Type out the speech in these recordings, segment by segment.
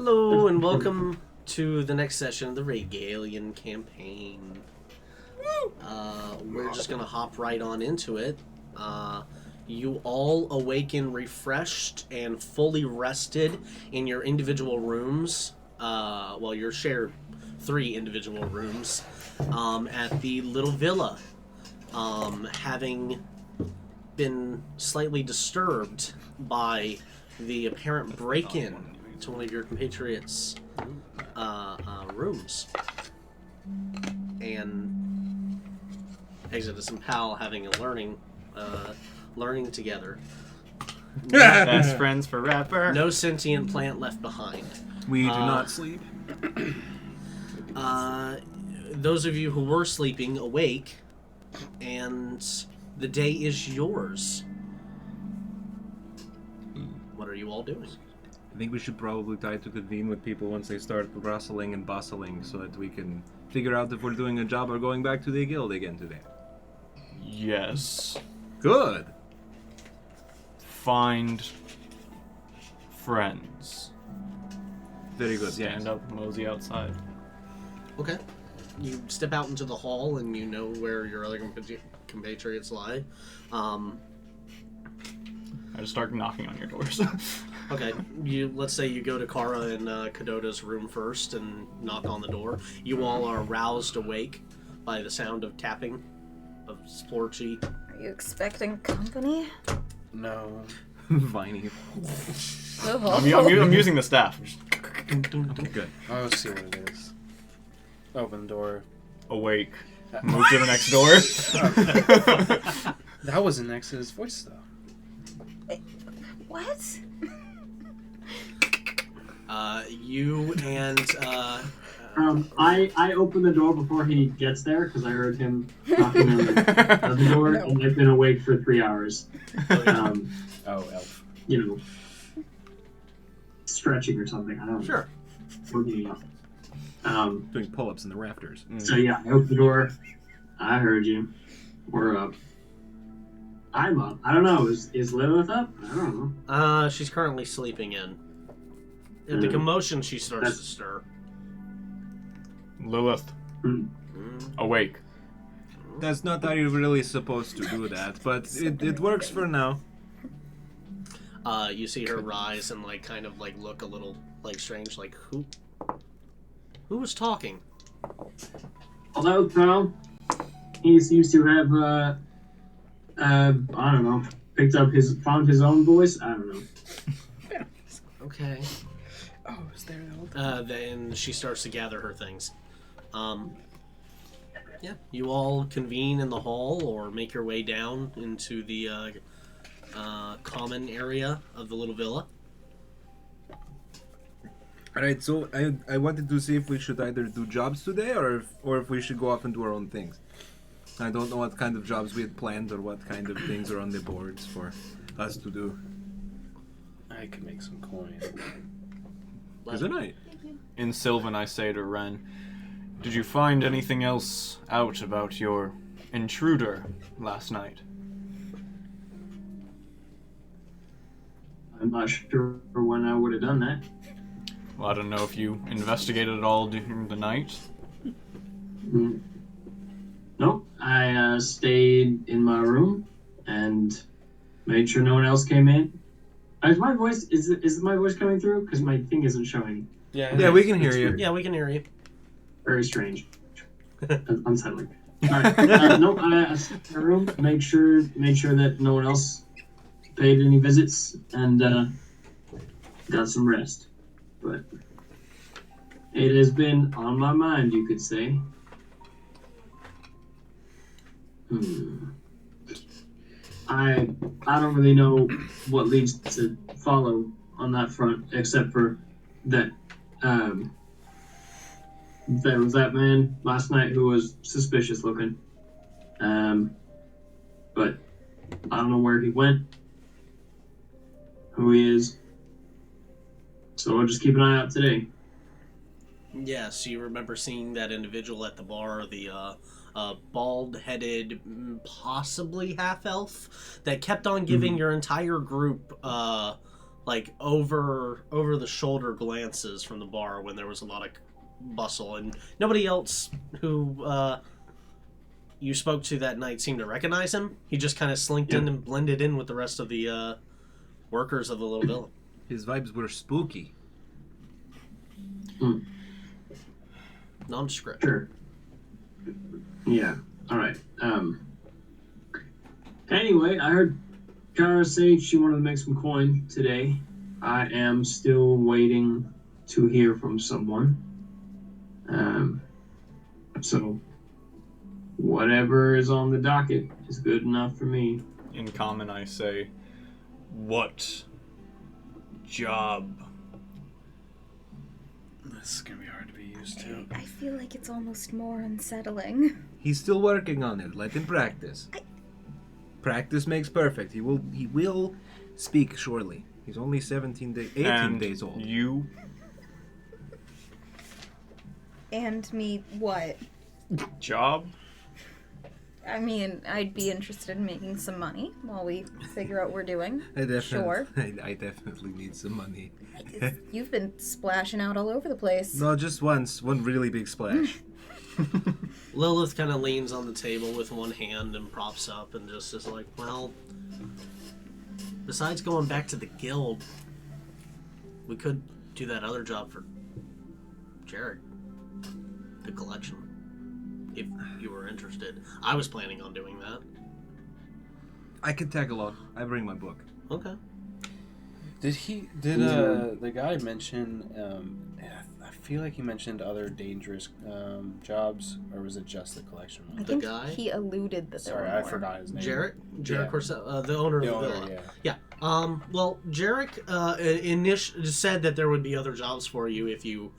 Hello and welcome to the next session of the Regalian campaign. We're just gonna hop right on into it. You all awaken refreshed and fully rested in your individual rooms. Your shared 3 individual rooms at the little villa. Having been slightly disturbed by the apparent break-in to one of your compatriots' rooms. And Exodus and Pal having a learning together. Best friends forever. No sentient plant left behind. We do not sleep. Those of you who were sleeping awake, and the day is yours. What are you all doing? I think we should probably try to convene with people once they start rustling and bustling so that we can figure out if we're doing a job or going back to the guild again today. Yes. Good. Find friends. Very good, Stand up, mosey outside. Okay. You step out into the hall and you know where your other compatriots lie. I just start knocking on your doors. Okay, let's say you go to Kara and Kadota's room first and knock on the door. You all are roused awake by the sound of tapping of Splorchy. Are you expecting company? No. Viney. I'm using the staff. Okay, good. I'll see what it is. Open the door. Awake. Move to the next door. That was in Exodus' voice, though. What? You and I opened the door before he gets there because I heard him knocking on the door, and I've been awake for 3 hours. Elf. You know, stretching or something. I don't know. sure. Working out. Doing pull-ups in the rafters. So yeah, I opened the door. I heard you. We're up. I'm up. I don't know. Is Lilith up? I don't know. She's currently sleeping in. At the commotion, she starts to stir. Lilith. Awake. That's not how you're really supposed to do that, but it works for now. You see her rise and kind of look a little strange, who was talking? Hello, pal. He seems to have I don't know, found his own voice. I don't know. Okay. Oh, is there an elf? Then she starts to gather her things. Yeah, you all convene in the hall or make your way down into the common area of the little villa. Alright, so I wanted to see if we should either do jobs today or if we should go off and do our own things. I don't know what kind of jobs we had planned or what kind of things are on the boards for us to do. I could make some coin. Isn't I? In Sylvan, I say to Ren, did you find anything else out about your intruder last night? I'm not sure when I would have done that. Well, I don't know if you investigated it all during the night. Nope. I stayed in my room and made sure no one else came in. Is my voice coming through? Because my thing isn't showing. Yeah, we can hear you. Yeah, we can hear you. Very strange. Unsettling. Alright. Nope. I stayed in my room. Made sure that no one else paid any visits and got some rest. But it has been on my mind, you could say. I don't really know what leads to follow on that front, except for that there was that man last night who was suspicious looking. But I don't know where he went, who he is. So I'll just keep an eye out today. Yes, you remember seeing that individual at the bar, the bald-headed, possibly half-elf, that kept on giving your entire group like over the shoulder glances from the bar when there was a lot of bustle, and nobody else who you spoke to that night seemed to recognize him. He just kind of slinked in and blended in with the rest of the workers of the little villa. His vibes were spooky. Nondescript. Sure. Yeah. All right. Anyway, I heard Kara say she wanted to make some coin today. I am still waiting to hear from someone. So whatever is on the docket is good enough for me. In common, I say, what job? This is gonna be hard to be used to. I feel like it's almost more unsettling. He's still working on it. Let him practice. Practice makes perfect. He will speak shortly. He's only 18 days old. You? And me, what? Job? I mean, I'd be interested in making some money while we figure out what we're doing. Sure. I definitely need some money. You've been splashing out all over the place. No, just once. One really big splash. Lilith kind of leans on the table with one hand and props up and just is like, well, besides going back to the guild, we could do that other job for Jared. The collection. If you were interested. I was planning on doing that. I could tag along. I bring my book. Okay. Did the guy mention? I feel like he mentioned other dangerous jobs, or was it just the collection I one? think guy? he alluded that there Sorry, were I more. forgot his name. Jarek Yeah. Corsell, the owner of the owner, villa. yeah. Yeah. Well, Jarek said that there would be other jobs for you if you,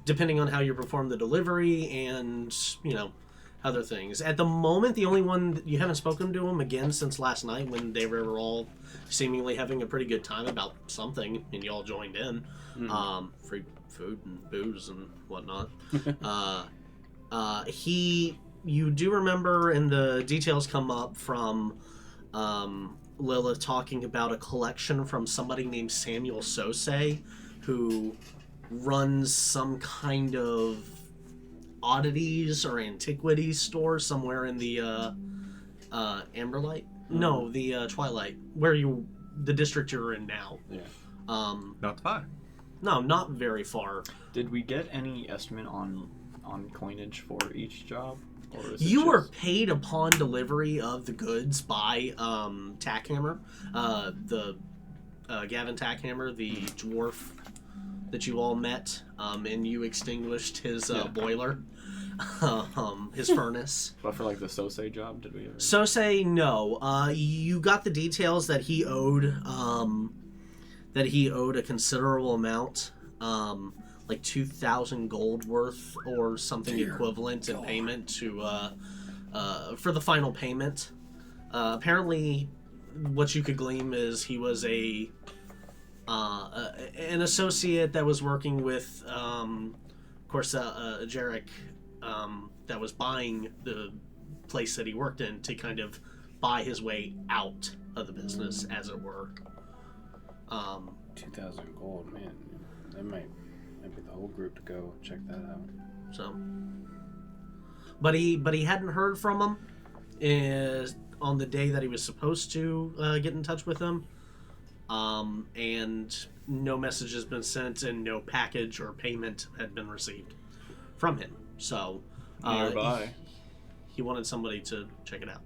depending on how you perform the delivery and, other things. At the moment, the only one that you haven't spoken to him again since last night when they were all seemingly having a pretty good time about something and you all joined in. Free food and booze and whatnot. You do remember, and the details come up from Lilith talking about a collection from somebody named Samuel Sose, who runs some kind of oddities or antiquities store somewhere in the Amberlight? No, the Twilight, the district you're in now. Yeah. Not far. No, not very far. Did we get any estimate on coinage for each job? Or is it You were just- paid upon delivery of the goods by Tackhammer, the Gavin Tackhammer, the dwarf that you all met, and you extinguished his boiler, his furnace. But for like the Sose job, did we ever? Sose, no. You got the details that he owed a considerable amount, like 2,000 gold worth or something equivalent in payment to for the final payment. Apparently, what you could glean is he was an associate that was working with, of course, Jarek, that was buying the place that he worked in to kind of buy his way out of the business, as it were. 2,000 gold, man. That might be the whole group to go check that out. So, but he hadn't heard from him on the day that he was supposed to get in touch with him, and no message has been sent, and no package or payment had been received from him. So, Nearby. he wanted somebody to check it out.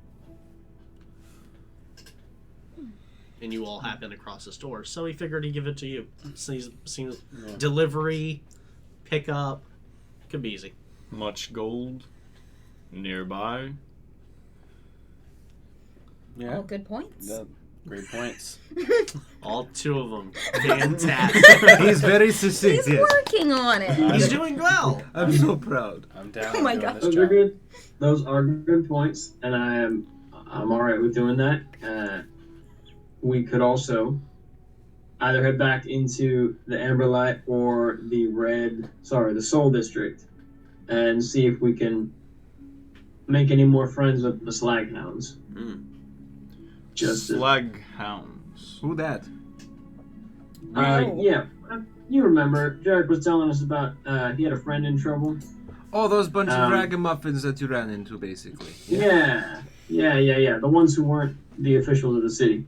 And you all happened across the store, so he figured he'd give it to you. Seems delivery, pickup, could be easy. Much gold. Nearby. Yeah. All good points. Great points. All two of them, fantastic. He's very succinct. He's Yes. working on it. He's doing well. I'm so proud. I'm down. Oh my with doing God. this Those are job. good. Those are good points, and I'm all right with doing that. We could also either head back into the Amberlight or the Soul District, and see if we can make any more friends with the Slaghounds. Just Slag hounds. Who that? Yeah. You remember, Jarek was telling us about he had a friend in trouble. Oh, those bunch of ragamuffins that you ran into, basically. Yeah. The ones who weren't the officials of the city.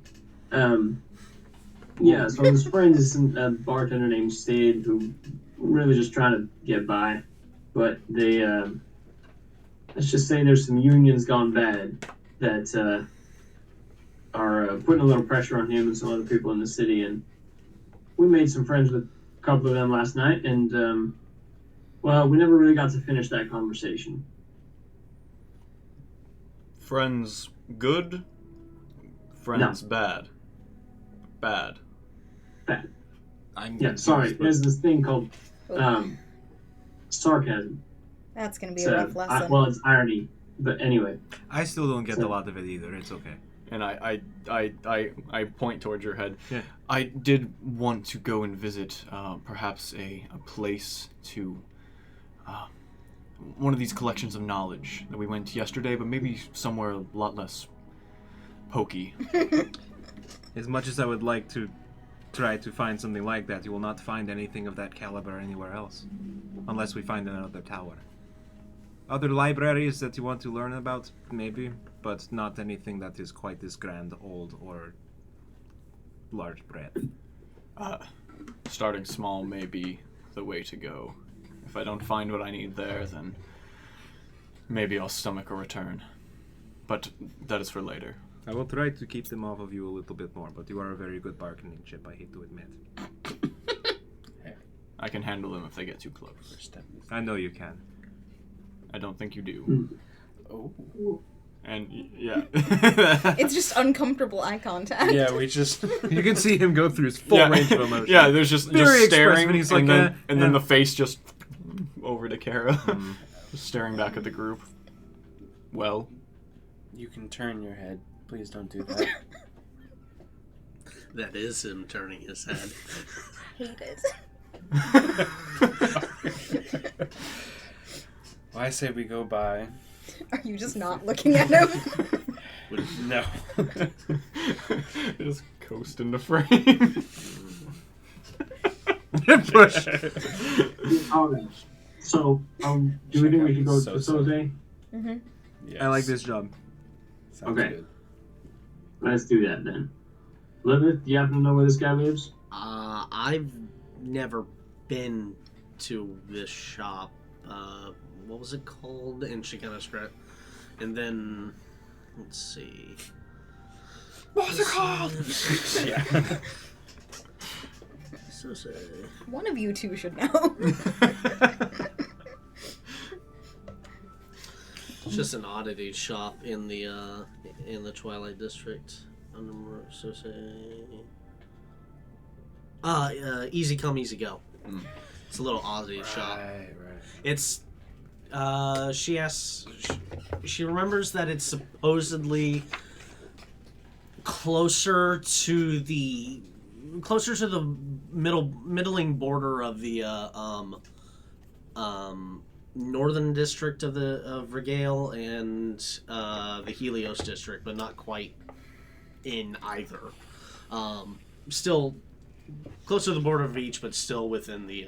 Yeah, so his friend is a bartender named Stade who really just trying to get by. But they, let's just say there's some unions gone bad that are putting a little pressure on him and some other people in the city. And we made some friends with a couple of them last night, and well, we never really got to finish that conversation. Friends good? Friends bad? Bad. Yeah, sorry. There's this thing called sarcasm. That's gonna be a rough lesson. Well, it's irony, but anyway. I still don't get a lot of it either. It's okay. And I point towards your head. Yeah. I did want to go and visit perhaps a place to one of these collections of knowledge that we went yesterday, but maybe somewhere a lot less pokey. As much as I would like to try to find something like that, you will not find anything of that caliber anywhere else. Unless we find another tower. Other libraries that you want to learn about, maybe, but not anything that is quite as grand, old, or large breadth. Starting small may be the way to go. If I don't find what I need there, then maybe I'll stomach a return. But that is for later. I will try to keep them off of you a little bit more, but you are a very good bargaining chip, I hate to admit. I can handle them if they get too close. I know you can. I don't think you do. Oh. And yeah. It's just uncomfortable eye contact. Yeah, we just... You can see him go through his full range of emotion. Yeah, there's just Very staring, expressive, and, he's then, then the face just over to Kara, just staring back at the group. Well, You can turn your head. Please don't do that. That is him turning his head. Hate it. Well, I say we go by. Are you just not looking at him? No. just coast into frame. Push. Alright. So, do we think we should go to Soze? Mm-hmm. Yes. I like this job. Sounds Okay. good. Let's do that then. Lilith, do you happen to know where this guy lives? I've never been to this shop. What was it called? And she kind of scratched. And then, let's see. What's it called? Yeah. One of you two should know. It's just an oddity shop in the Twilight District. Easy come, easy go. It's a little oddity shop. Right. It's she remembers that it's supposedly closer to the middling border of the northern district of Regalia and the Helios district, but not quite in either. Still close to the border of each, but still within the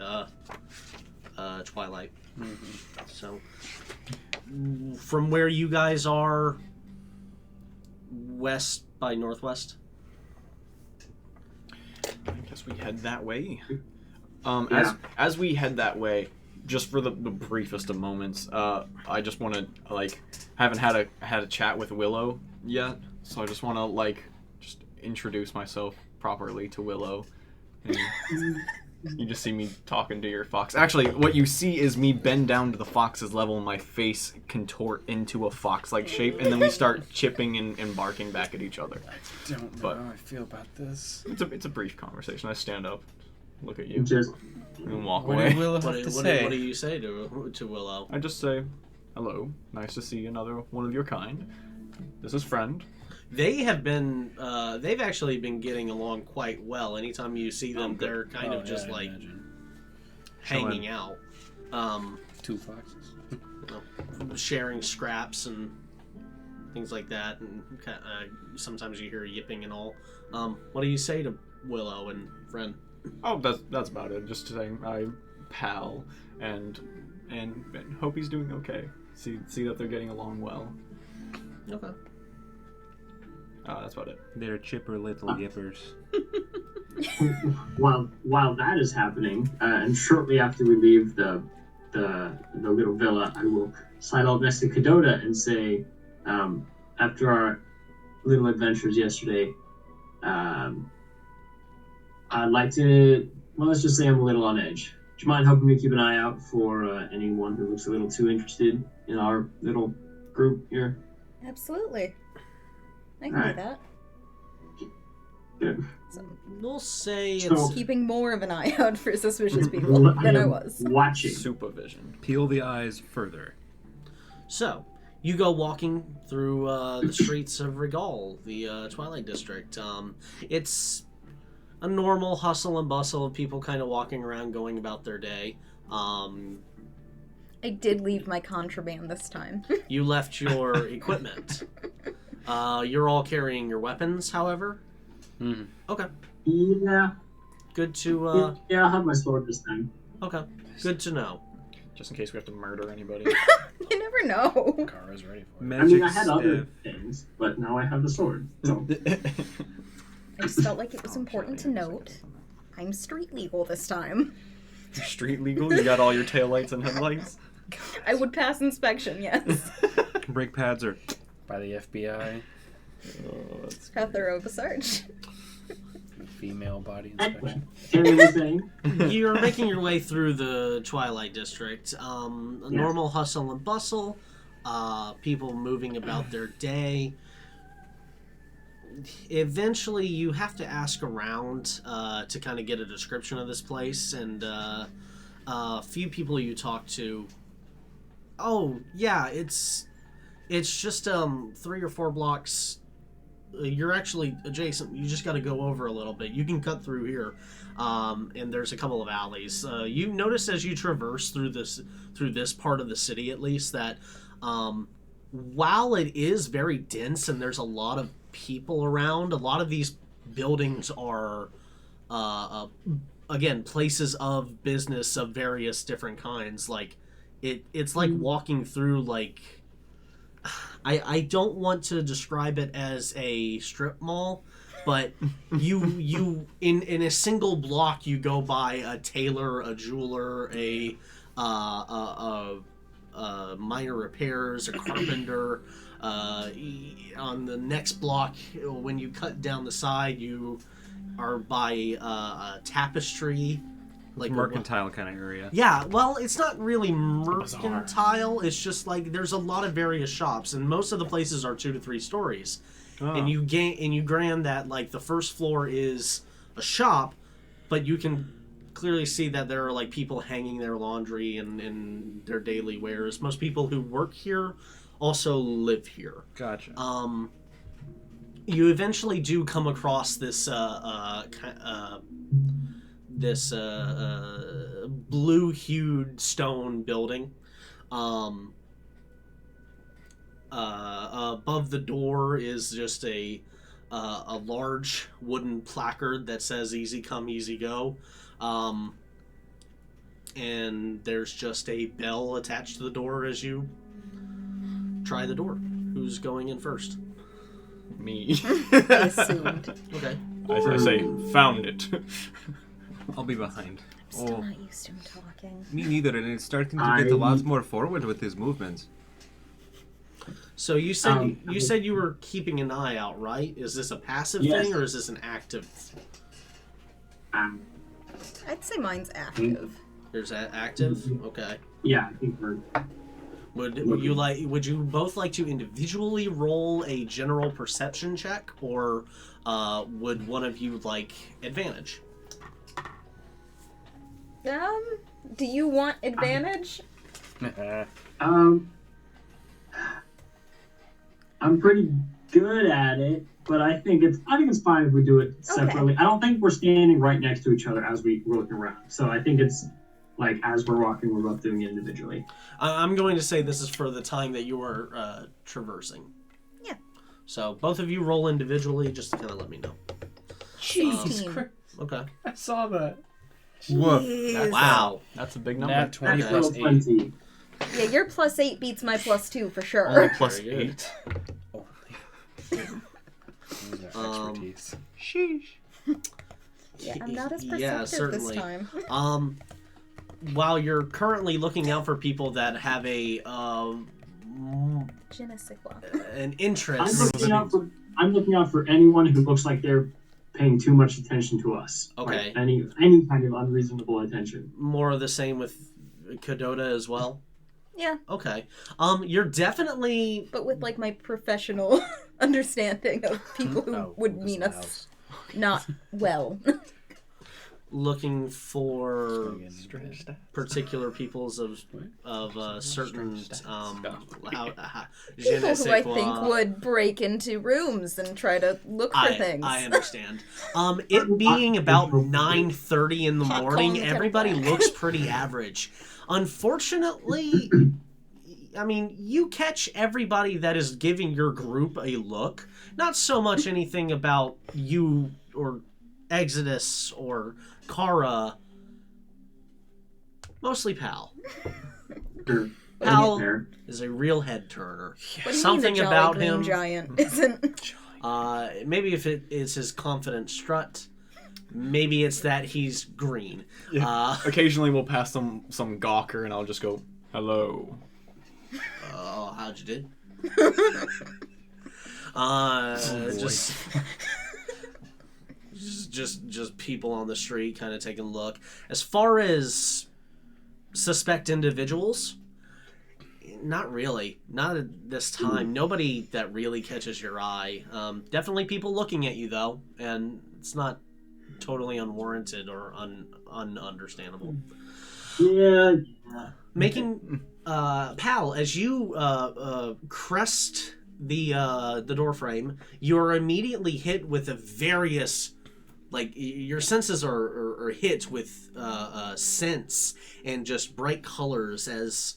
Twilight. Mm-hmm. So, from where you guys are, west by northwest. I guess we head that way. Yeah. As we head that way, just for the briefest of moments, I just want to haven't had a chat with Willow yet, so I just want to just introduce myself properly to Willow. And you just see me talking to your fox. Actually, what you see is me bend down to the fox's level and my face contort into a fox-like shape, and then we start chipping and barking back at each other. I don't know how I feel about this. It's a brief conversation. I stand up, look at you, Just and walk What away. did Willow What have do, to what, say? do, what do you say to Willow? I just say, hello, nice to see another one of your kind. This is friend. They have been, they've actually been getting along quite well. Anytime you see them, they're kind of just hanging out, Two foxes. sharing scraps and things like that. And sometimes you hear yipping and all. What do you say to Willow and friend? Oh, that's about it. Just saying I pal and hope he's doing okay. See that they're getting along well. Okay. That's about it. They're chipper little yippers. While that is happening, and shortly after we leave the little villa, I will slide up next to Kadota and say, after our little adventures yesterday, I'd like to. Well, let's just say I'm a little on edge. Do you mind helping me keep an eye out for anyone who looks a little too interested in our little group here? Absolutely. I can Alright. do that. Good. So, We'll say So- it's keeping more of an eye out for suspicious people than I am was. watching. Supervision. Peel the eyes further. so. You go walking through the streets of Regal, the Twilight District. It's a normal hustle and bustle of people kind of walking around, going about their day. I did leave my contraband this time. You left your equipment. You're all carrying your weapons, however. Mm-hmm. Okay. Yeah. Good to Yeah, I'll have my sword this time. okay. Good to know. Just in case we have to murder anybody. You never know. Kara's ready for it. Magic I mean, I had staff. other things, but now I have the sword. So. I just felt like it was important to note I'm street legal this time. Street legal? You got all your taillights and headlights? I would pass inspection, yes. Brake pads are. By the FBI, Oh, that's How thorough of a search. female body Anyway, inspection. Taylor was saying. You're making your way through the Twilight District. A normal hustle and bustle. People moving about their day. Eventually, you have to ask around to kind of get a description of this place, and a few people you talk to. Oh yeah, it's just 3 or 4 blocks. You're actually adjacent. You just got to go over a little bit. You can cut through here, and there's a couple of alleys. You notice as you traverse through this part of the city, at least, that while it is very dense and there's a lot of people around, a lot of these buildings are again places of business of various different kinds. Like it's like walking through like. I don't want to describe it as a strip mall, but you in a single block you go by a tailor, a jeweler, a minor repairs, a carpenter. On the next block, when you cut down the side, you are by a tapestry. Like Mercantile kind of area. yeah, well, it's not really mercantile. It's just like there's a lot of various shops, and most of the places are 2 to 3 stories. Oh. And you grant that like the first floor is a shop, but you can clearly see that there are like people hanging their laundry and their daily wares. Most people who work here also live here. Gotcha. You eventually do come across this blue-hued stone building. Above the door is just a large wooden placard that says "Easy come, easy go," and there's just a bell attached to the door as you try the door. Who's going in first? Me. I assumed. Okay. I say, found it. I'll be behind. I'm still not used to him talking. Me neither, and it's starting to get a lot more forward with his movements. So you said Um, you were keeping an eye out, right? Is this a passive Yes. thing or is this an active? I'd say mine's active. There's active. Okay. Yeah, I think we're. Would you both like to individually roll a general perception check, or would one of you like advantage? Do you want advantage? I'm pretty good at it, but I think it's fine if we do it separately. I don't think we're standing right next to each other as we're looking around. So I think it's like as we're walking, we're both doing it individually. I'm going to say this is for the time that you are traversing. Yeah. So both of you roll individually, just to kind of let me know. Jesus 16. Christ. Okay. I saw that. Woof. Wow. That's a big number. Nat 20 Okay. plus Still 8. plenty. Yeah, your +8 beats my +2 for sure. Only plus Very good. 8. Those are expertise. Yeah, I'm not as perceptive Yeah, certainly. this time. While you're currently looking out for people that have Je ne sais quoi. an I'm interest. looking out for anyone who looks like they're paying too much attention to us. Okay. Like any kind of unreasonable attention. More of the same with Kadota as well. Yeah, Okay. You're definitely but with like my professional understanding of people who Oh, would this mean is us not well. looking for Strange stats. particular peoples of certain je People ne who sais I quoi. think would break into rooms and try to look for things. I understand. It being about 9:30 in the Hot morning, calling the kettle everybody black. looks pretty average. Unfortunately, I mean, you catch everybody that is giving your group a look. Not so much anything about you or Exodus or Kara. Mostly Pal. Sure. Pal There. is a real head turner. What do you Something mean the Jolly about Green him. Giant isn't? Maybe if it is his confident strut, maybe it's that he's green. Occasionally we'll pass some gawker and I'll just go, hello. Oh, how'd you do? Just people on the street kind of taking a look. As far as suspect individuals, not really. Not at this time. Nobody that really catches your eye. Definitely people looking at you though, and it's not totally unwarranted or ununderstandable. Yeah. Making Pal, as you crest the door frame, you're immediately hit with a various, like, your senses are hit with scents and just bright colors as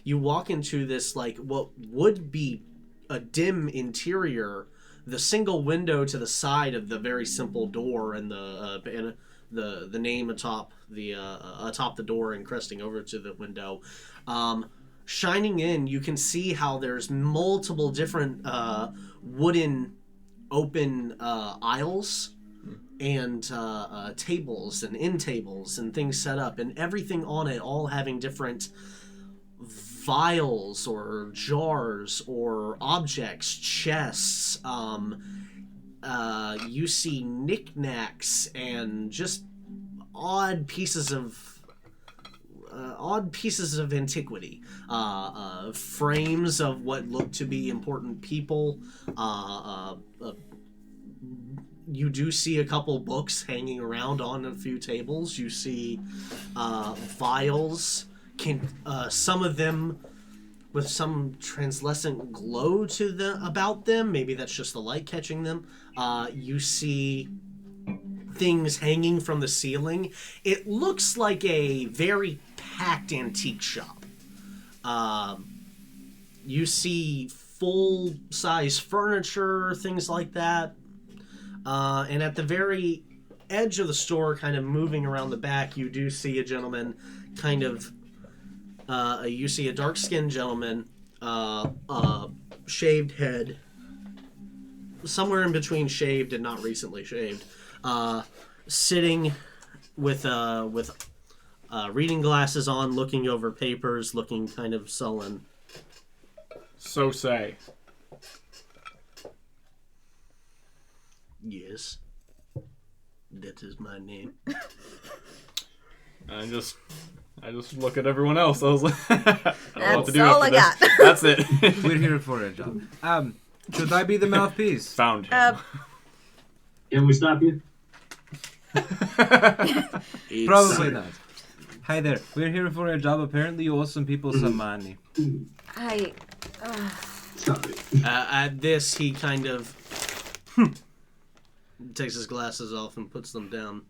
you walk into this, like, what would be a dim interior. The single window to the side of the very simple door and the name atop the door and cresting over to the window, shining in, you can see how there's multiple different wooden open aisles and tables and end tables and things set up, and everything on it all having different vials or jars or objects, chests. You see knickknacks and just odd pieces of antiquity, frames of what look to be important people. You do see a couple books hanging around on a few tables. You see vials, some of them with some translucent glow about them. Maybe that's just the light catching them. You see things hanging from the ceiling. It looks like a very packed antique shop. You see full-size furniture, things like that. And at the very edge of the store, kind of moving around the back, you do see a gentleman kind of... you see a dark-skinned gentleman, shaved head, somewhere in between shaved and not recently shaved, sitting with reading glasses on, looking over papers, looking kind of sullen. So say. Yes, that is my name. I just look at everyone else. I was like, I don't know what to That's do all after I this. That's it. We're here for a job. Should I be the mouthpiece? Found him. Can we stop you? Probably not. Hi there. We're here for a job. Apparently you owe some people some money. Sorry. At this, he kind of takes his glasses off and puts them down.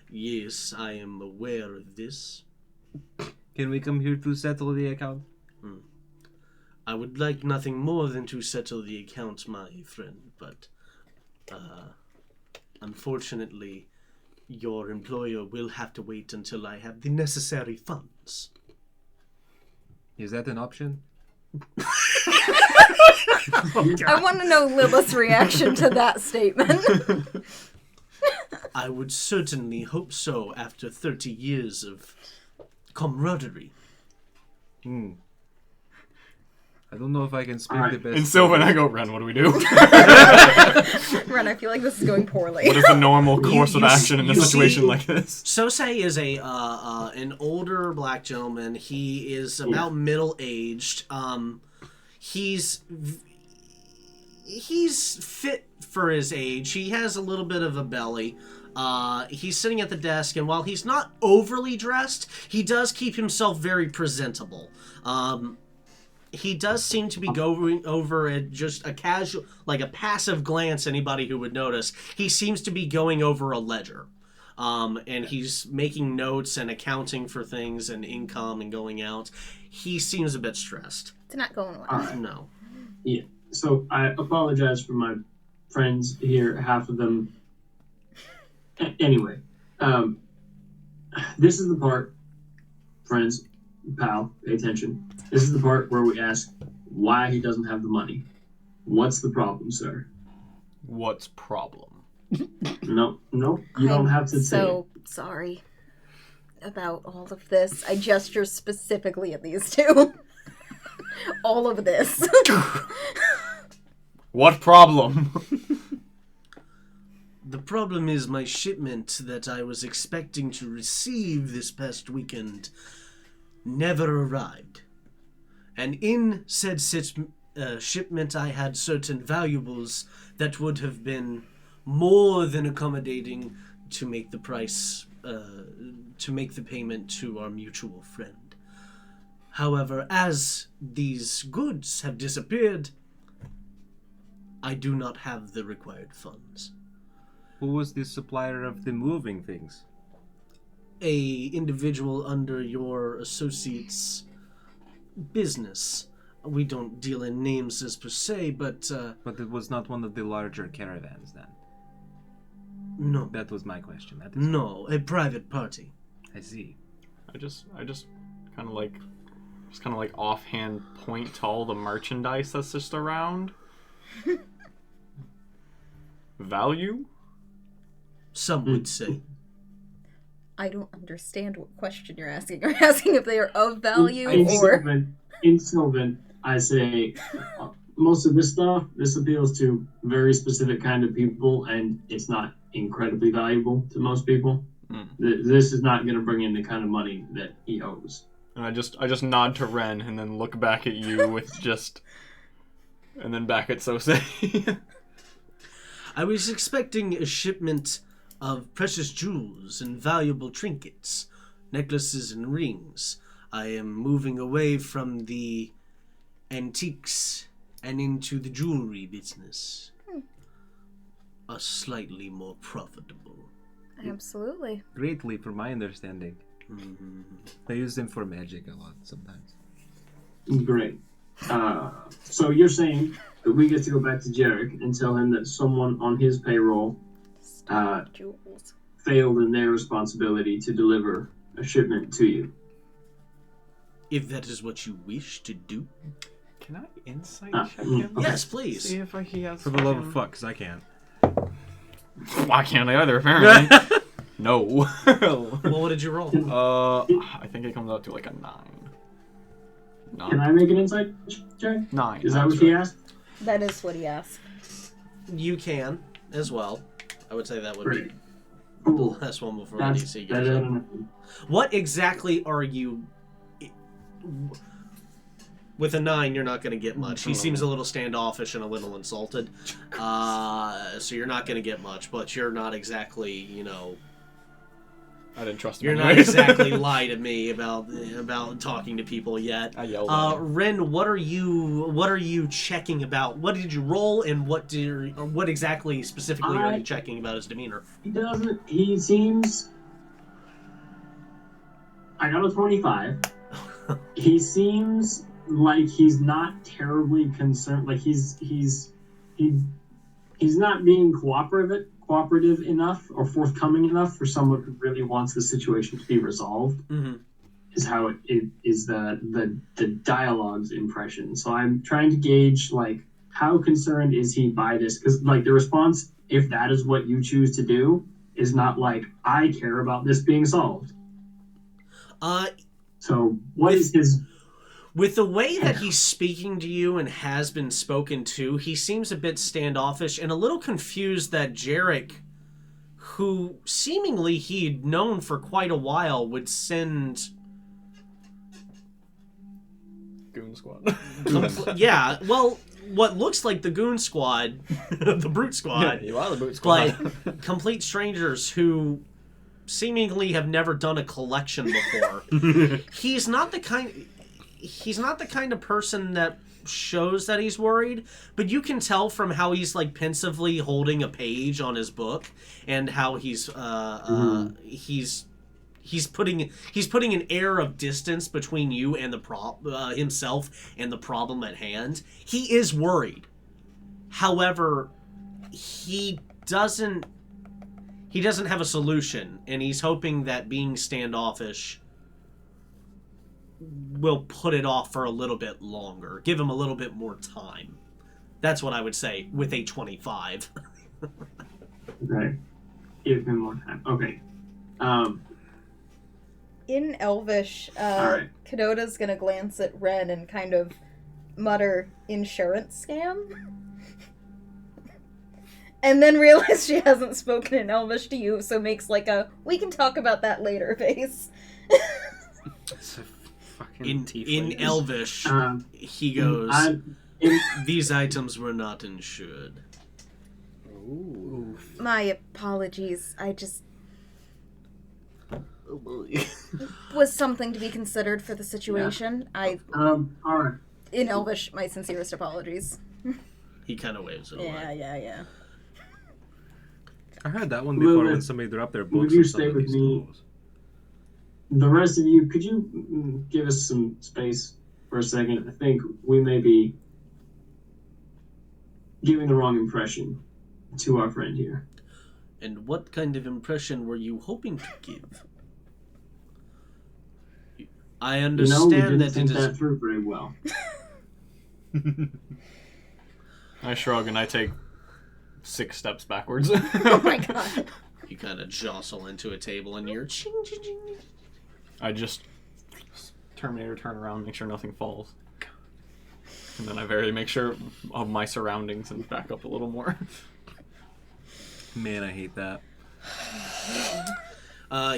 Yes, I am aware of this. Can we come here to settle the account? I would like nothing more than to settle the account, my friend, but Unfortunately, your employer will have to wait until I have the necessary funds. Is that an option? I want to know Lilith's reaction to that statement. I would certainly hope so after 30 years of camaraderie. I don't know if I can speak Alright. the best. And Sylvan, I go, Ren, what do we do? Ren, I feel like this is going poorly. What is the normal course of you action in a you situation see- like this? Sosei is an older black gentleman. He is about middle-aged. He's fit for his age. He has a little bit of a belly. He's sitting at the desk, and while he's not overly dressed, he does keep himself very presentable. He does seem to be going over at just a casual, like a passive glance, anybody who would notice. He seems to be going over a ledger. And he's making notes and accounting for things and income and going out. He seems a bit stressed. It's not going well. Alright. No. Yeah. So I apologize for my friends here, half of them. Anyway, this is the part, friends, pal, pay attention. This is the part where we ask why he doesn't have the money. What's the problem, sir? What's problem? No, you don't have to say it. So sorry about all of this. I gesture specifically at these two. All of this. What problem? The problem is my shipment that I was expecting to receive this past weekend never arrived. And in said shipment I had certain valuables that would have been more than accommodating to make the price, to make the payment to our mutual friend. However, as these goods have disappeared, I do not have the required funds. Who was the supplier of the moving things? A individual under your associate's business. We don't deal in names as per se, but But it was not one of the larger caravans then. no, That was my question. That is no, a private party. I see. I just kind of like offhand point to all the merchandise that's just around. Value? Some would say. I don't understand what question you're asking. You're asking if they are of value or... In Sylvan, I say most of this stuff, this appeals to very specific kind of people, and it's not incredibly valuable to most people. This is not going to bring in the kind of money that he owes. And I just nod to Ren and then look back at you with just, and then back at Sosei. I was expecting a shipment of precious jewels and valuable trinkets, necklaces and rings. I am moving away from the antiques and into the jewelry business. A slightly more profitable. Absolutely. Greatly, from my understanding. Mm-hmm. I use them for magic a lot sometimes. Great. So you're saying that we get to go back to Jarek and tell him that someone on his payroll Jewels. failed in their responsibility to deliver a shipment to you. If that is what you wish to do. Can I insight Ah, check him? okay. Yes, please. See if he has. For the love of fucking- fuck, because I can't. Why can't I either? Apparently. No. Well, what did you roll? I think it comes out to like a 9. Can I make an insight check? 9. Is that what he asked? That is what he asked. You can, as well. I would say that would Great. be Cool. the last one before the That's DC better goes up. than What exactly are you... With a 9, you're not going to get much. He seems a little standoffish and a little insulted. So you're not going to get much, but you're not exactly, you know... I didn't trust him. You're not anyway. exactly lie to me about talking to people yet. I yelled at him. Ren, what are you checking about? What did you roll, and what exactly specifically are you checking about his demeanor? He seems... I got a 25. He seems like he's not terribly concerned. Like he's not being cooperative cooperative enough or forthcoming enough for someone who really wants the situation to be resolved. Mm-hmm. Is how it is the dialogue's impression. So I'm trying to gauge like how concerned is he by this, because like the response, if that is what you choose to do, is not like I care about this being solved. So what is his? With the way that he's speaking to you and has been spoken to, he seems a bit standoffish and a little confused that Jarek, who seemingly he'd known for quite a while, would send. Goon Squad. Yeah, well, what looks like the Goon Squad, the Brute Squad, You are the Boot Squad. but complete strangers who seemingly have never done a collection before. He's not the kind of person that shows that he's worried, but you can tell from how he's like pensively holding a page on his book and how he's putting an air of distance between you and the himself and the problem at hand. He is worried. However, he doesn't have a solution, and he's hoping that being standoffish will put it off for a little bit longer. Give him a little bit more time. That's what I would say with a 25. Okay. Give him more time. Okay. In Elvish, Alright. Kadoda's gonna glance at Ren and kind of mutter, insurance scam? And then realize she hasn't spoken in Elvish to you, so makes like a, we can talk about that later face. It's a fucking In Elvish, he goes, these items were not insured. Ooh. My apologies, I just... Oh boy. was something to be considered for the situation. all right. In Elvish, my sincerest apologies. He kind of waves it away. Yeah. I heard that one before Lilith, when somebody dropped their would books you on stay some of with these me? schools. The rest of you, could you give us some space for a second? I think we may be giving the wrong impression to our friend here. And what kind of impression were you hoping to give? I We understand didn't that think it is... that through very well. I shrug and I take 6 steps backwards. Oh my god. You kind of jostle into a table and you're... Ching, ching, ching. I just turn around, make sure nothing falls. And then I make sure of my surroundings and back up a little more. Man, I hate that.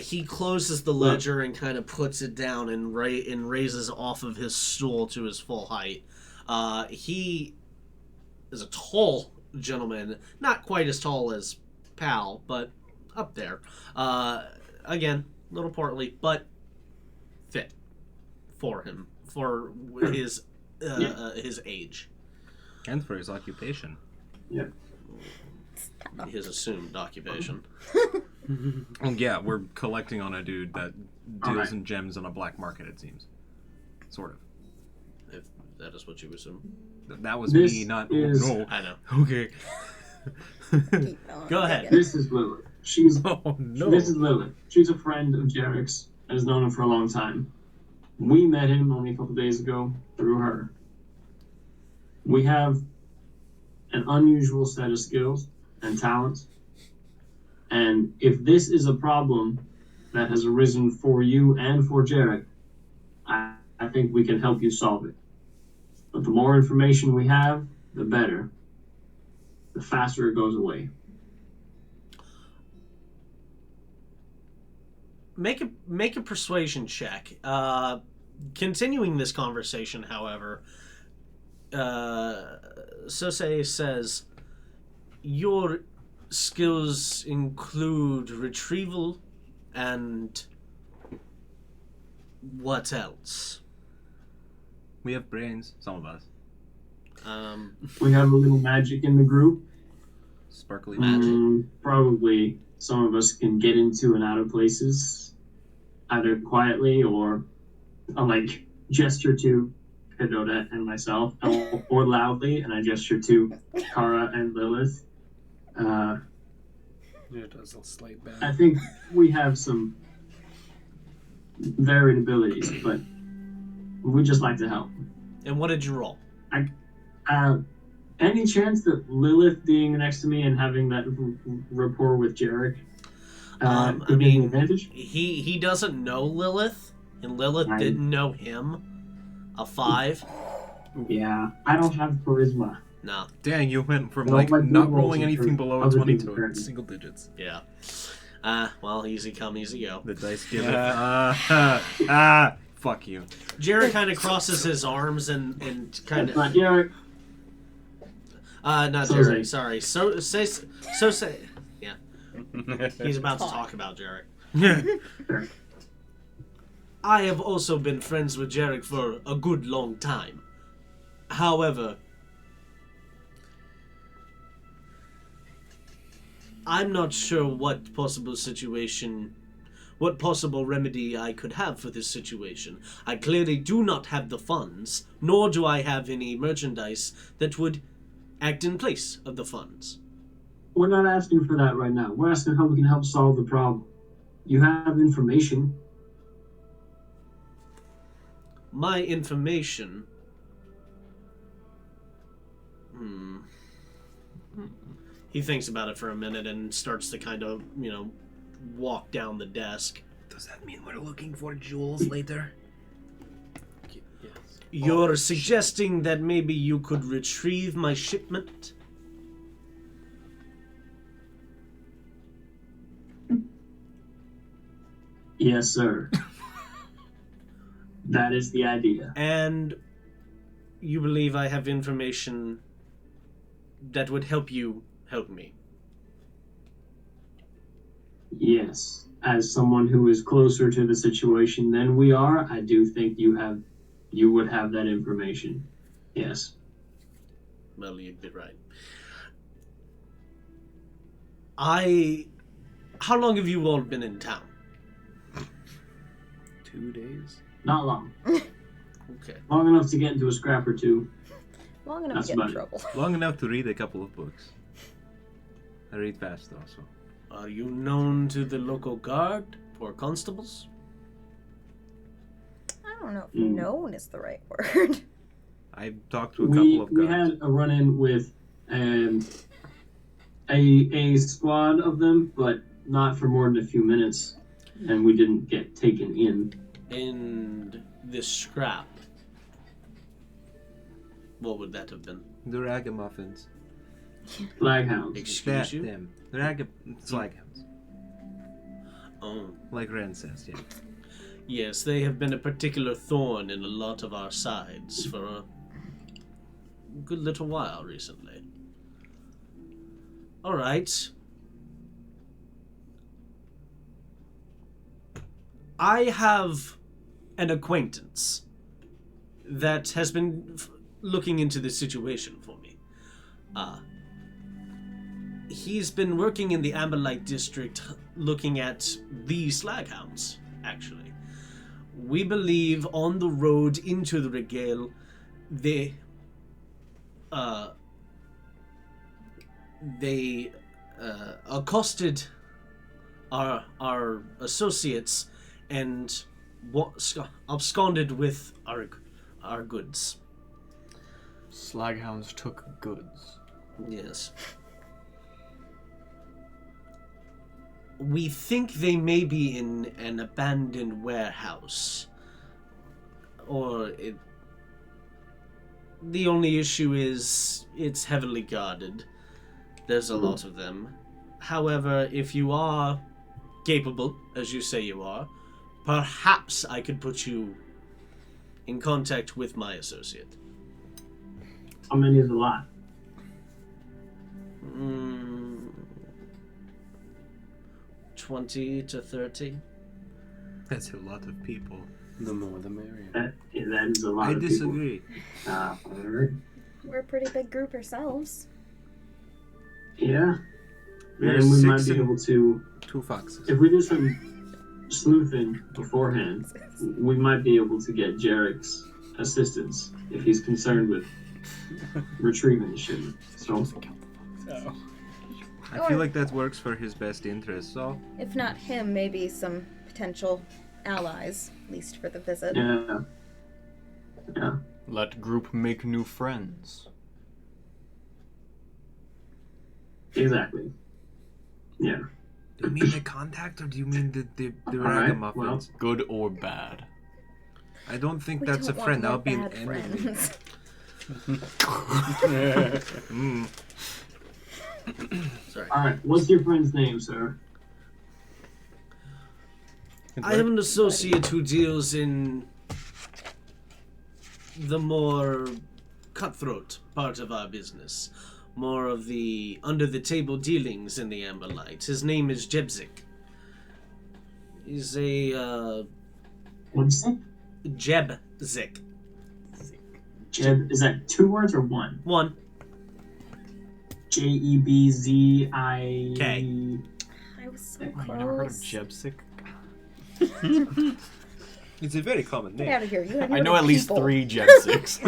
He closes the ledger and kind of puts it down and raises off of his stool to his full height. He is a tall gentleman, not quite as tall as Pal, but up there. Again, a little portly, but fit for him, for his age. And for his occupation. Yeah. His assumed occupation. Oh yeah, we're collecting on a dude that deals Alright. in gems on a black market, it seems. Sort of. If that is what you assume. That was This me, not... is- Oh, no. I know. Okay. Keep going. Go ahead. This is Lilith. She's Oh, no. This is Lilith. She's a friend of Jarek's and has known him for a long time. We met him only a couple days ago through her. We have an unusual set of skills and talents. And if this is a problem that has arisen for you and for Jarek, I think we can help you solve it. But the more information we have, the better. The faster it goes away. Make a persuasion check. Continuing this conversation, however, Sosei says, your skills include retrieval and what else? We have brains, some of us. We have a little magic in the group. Sparkly Magic. Probably some of us can get into and out of places, either quietly or I'll like gesture to Kadoda and myself, or loudly, and I gesture to Kara and Lilith. It does a slight I bad. think we have some varied abilities, but we just like to help. And what did you roll? Any chance that Lilith being next to me and having that rapport with Jarek could be an advantage? He doesn't know Lilith, and Lilith Right. didn't know him. A 5? Yeah, I don't have charisma. No. Dang, you went from No, like my not good rolling rolls are anything for below a other 20 things to apparently. single digits. Yeah. Well, easy come, easy go. The dice give it. Fuck you. Jared kind of crosses his arms and kind That's of. not Jarek. Not So Jared, say. sorry. Yeah. He's about to talk about Jarek. Fair. I have also been friends with Jarek for a good long time. However, I'm not sure what possible remedy I could have for this situation. I clearly do not have the funds, nor do I have any merchandise that would act in place of the funds. We're not asking for that right now. We're asking how we can help solve the problem. You have information. My information... He thinks about it for a minute and starts to kind of, walk down the desk. Does that mean we're looking for jewels later? Yes. You're suggesting that maybe you could retrieve my shipment? Yes, sir. That is the idea. And you believe I have information that would help you help me? Yes. As someone who is closer to the situation than we are, I do think you would have that information. Yes. Well, you'd be right. How long have you all been in town? 2 days. Not long. Okay. Long enough to get into a scrap or two. Long enough That's to get in about it. trouble. Long enough to read a couple of books. I read fast also. Are you known to the local guard or constables? I don't know if Mm. known is the right word. I've talked to a couple of We guards. had a run-in with a squad of them, but not for more than a few minutes, and we didn't get taken in. And this scrap, what would that have been? The ragamuffins. Flaghounds. Excuse you? Them. Slaghounds. Oh. Like Ren says, yeah. Yes, they have been a particular thorn in a lot of our sides for a good little while recently. Alright. I have an acquaintance that has been looking into this situation for me. He's been working in the Amberlight district looking at these slaghounds, actually. We believe on the road into the Regale, they accosted our associates and absconded with our goods. Slaghounds took goods. Yes. We think they may be in an abandoned warehouse. The only issue is it's heavily guarded. There's a lot of them. However, if you are capable, as you say you are, perhaps I could put you in contact with my associate. How many is a lot? 20 to 30. That's a lot of people. The more the merrier. That is a lot I of disagree. people. Alright. We're a pretty big group ourselves. Yeah. There's And we might 6 be and able to, 2 foxes. if we do some sleuthing beforehand, we might be able to get Jarek's assistance if he's concerned with retrieving the shipment. So, Oh. I feel like that works for his best interest, so... If not him, maybe some potential allies, at least for the visit. Yeah. Yeah. Let group make new friends. Exactly. Yeah. Do you mean the contact, or do you mean the Alright, ragamuffins? Good or bad. I don't think We that's a don't friend. want That'll more be an bad enemy. friends. Mm. Sorry. Alright, what's your friend's name, sir? I have an associate who deals in the more cutthroat part of our business. More of the under-the-table dealings in the Amber Light. His name is Jebzik. He's a, What'd you say? Jebzik. Jeb, is that 2 words or 1? One. Jebzi. K. I was so Oh, close. you never heard of Jebsic? It's a very common Get name. out of here. You have I know your at least people. 3 Jebsics.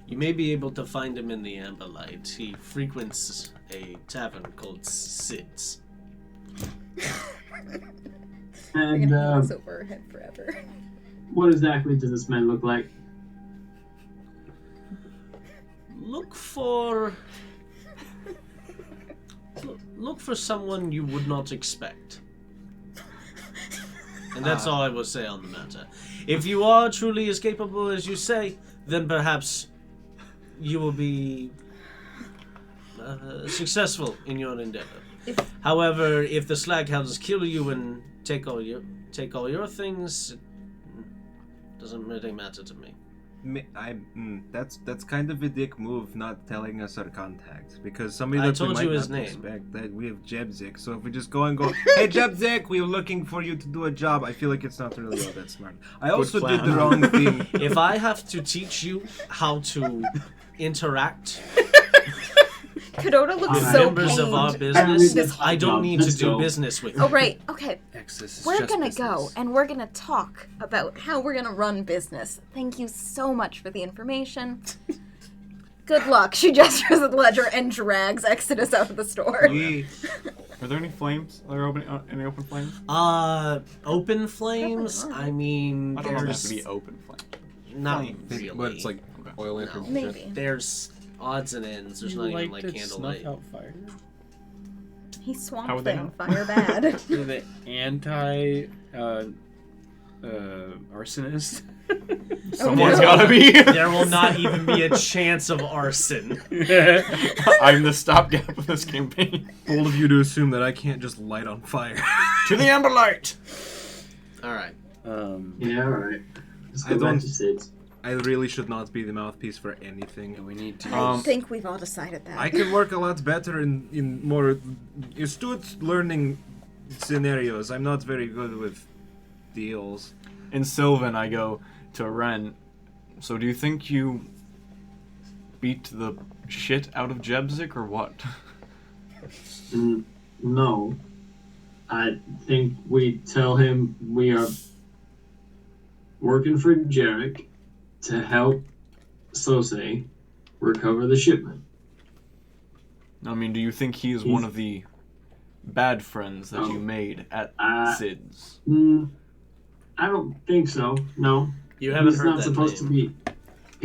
You may be able to find him in the Amber Light. He frequents a tavern called Sid's. We're And gonna have this over our head forever. what exactly does this man look like? Look for someone you would not expect. And that's all I will say on the matter. If you are truly as capable as you say, then perhaps you will be successful in your endeavor. However, if the Slaghounds kill you and take all your things, it doesn't really matter to me. That's kind of a dick move, not telling us our contact, because somebody I that we told might you his not name. expect, that we have Jebzik. So if we just go and go, hey Jebzik, we're looking for you to do a job, I feel like it's not really all that smart. I also did plan. the wrong thing. If I have to teach you how to interact Kadota looks with so members of our pained. business, I don't need to Let's do go. business with you. Oh, right. Okay. This is We're just gonna business. go and we're gonna talk about how we're gonna run business. Thank you so much for the information. Good luck. She gestures at the ledger and drags Exodus out of the store. We, Are there any flames? Are there any open flames? Open flames? Probably not. I mean, I don't know if it has there's to be open flames. not flames. really. but it's like oil No. lantern. Maybe. There's odds and ends. There's You not even liked like it, candlelight. snuff out fire? He How swamp would they thing, know? fire bad. You're the anti arsonist. Someone's no. gotta be. There will not even be a chance of arson. I'm the stopgap of this campaign. Bold of you to assume that I can't just light on fire. To the Amber Light! All right. Yeah, alright. Let's I go back don't- to Sid's. I really should not be the mouthpiece for anything. we need to. I think we've all decided that. I can work a lot better in more astute learning scenarios. I'm not very good with deals. In Sylvan, I go to Ren. So do you think you beat the shit out of Jebzik or what? No. I think we tell him we are working for Jarek to help Sose recover the shipment. I mean, do you think he is one of the bad friends that you Oh. made at Sid's? I don't think so. No. You haven't He's heard not that supposed to name. be.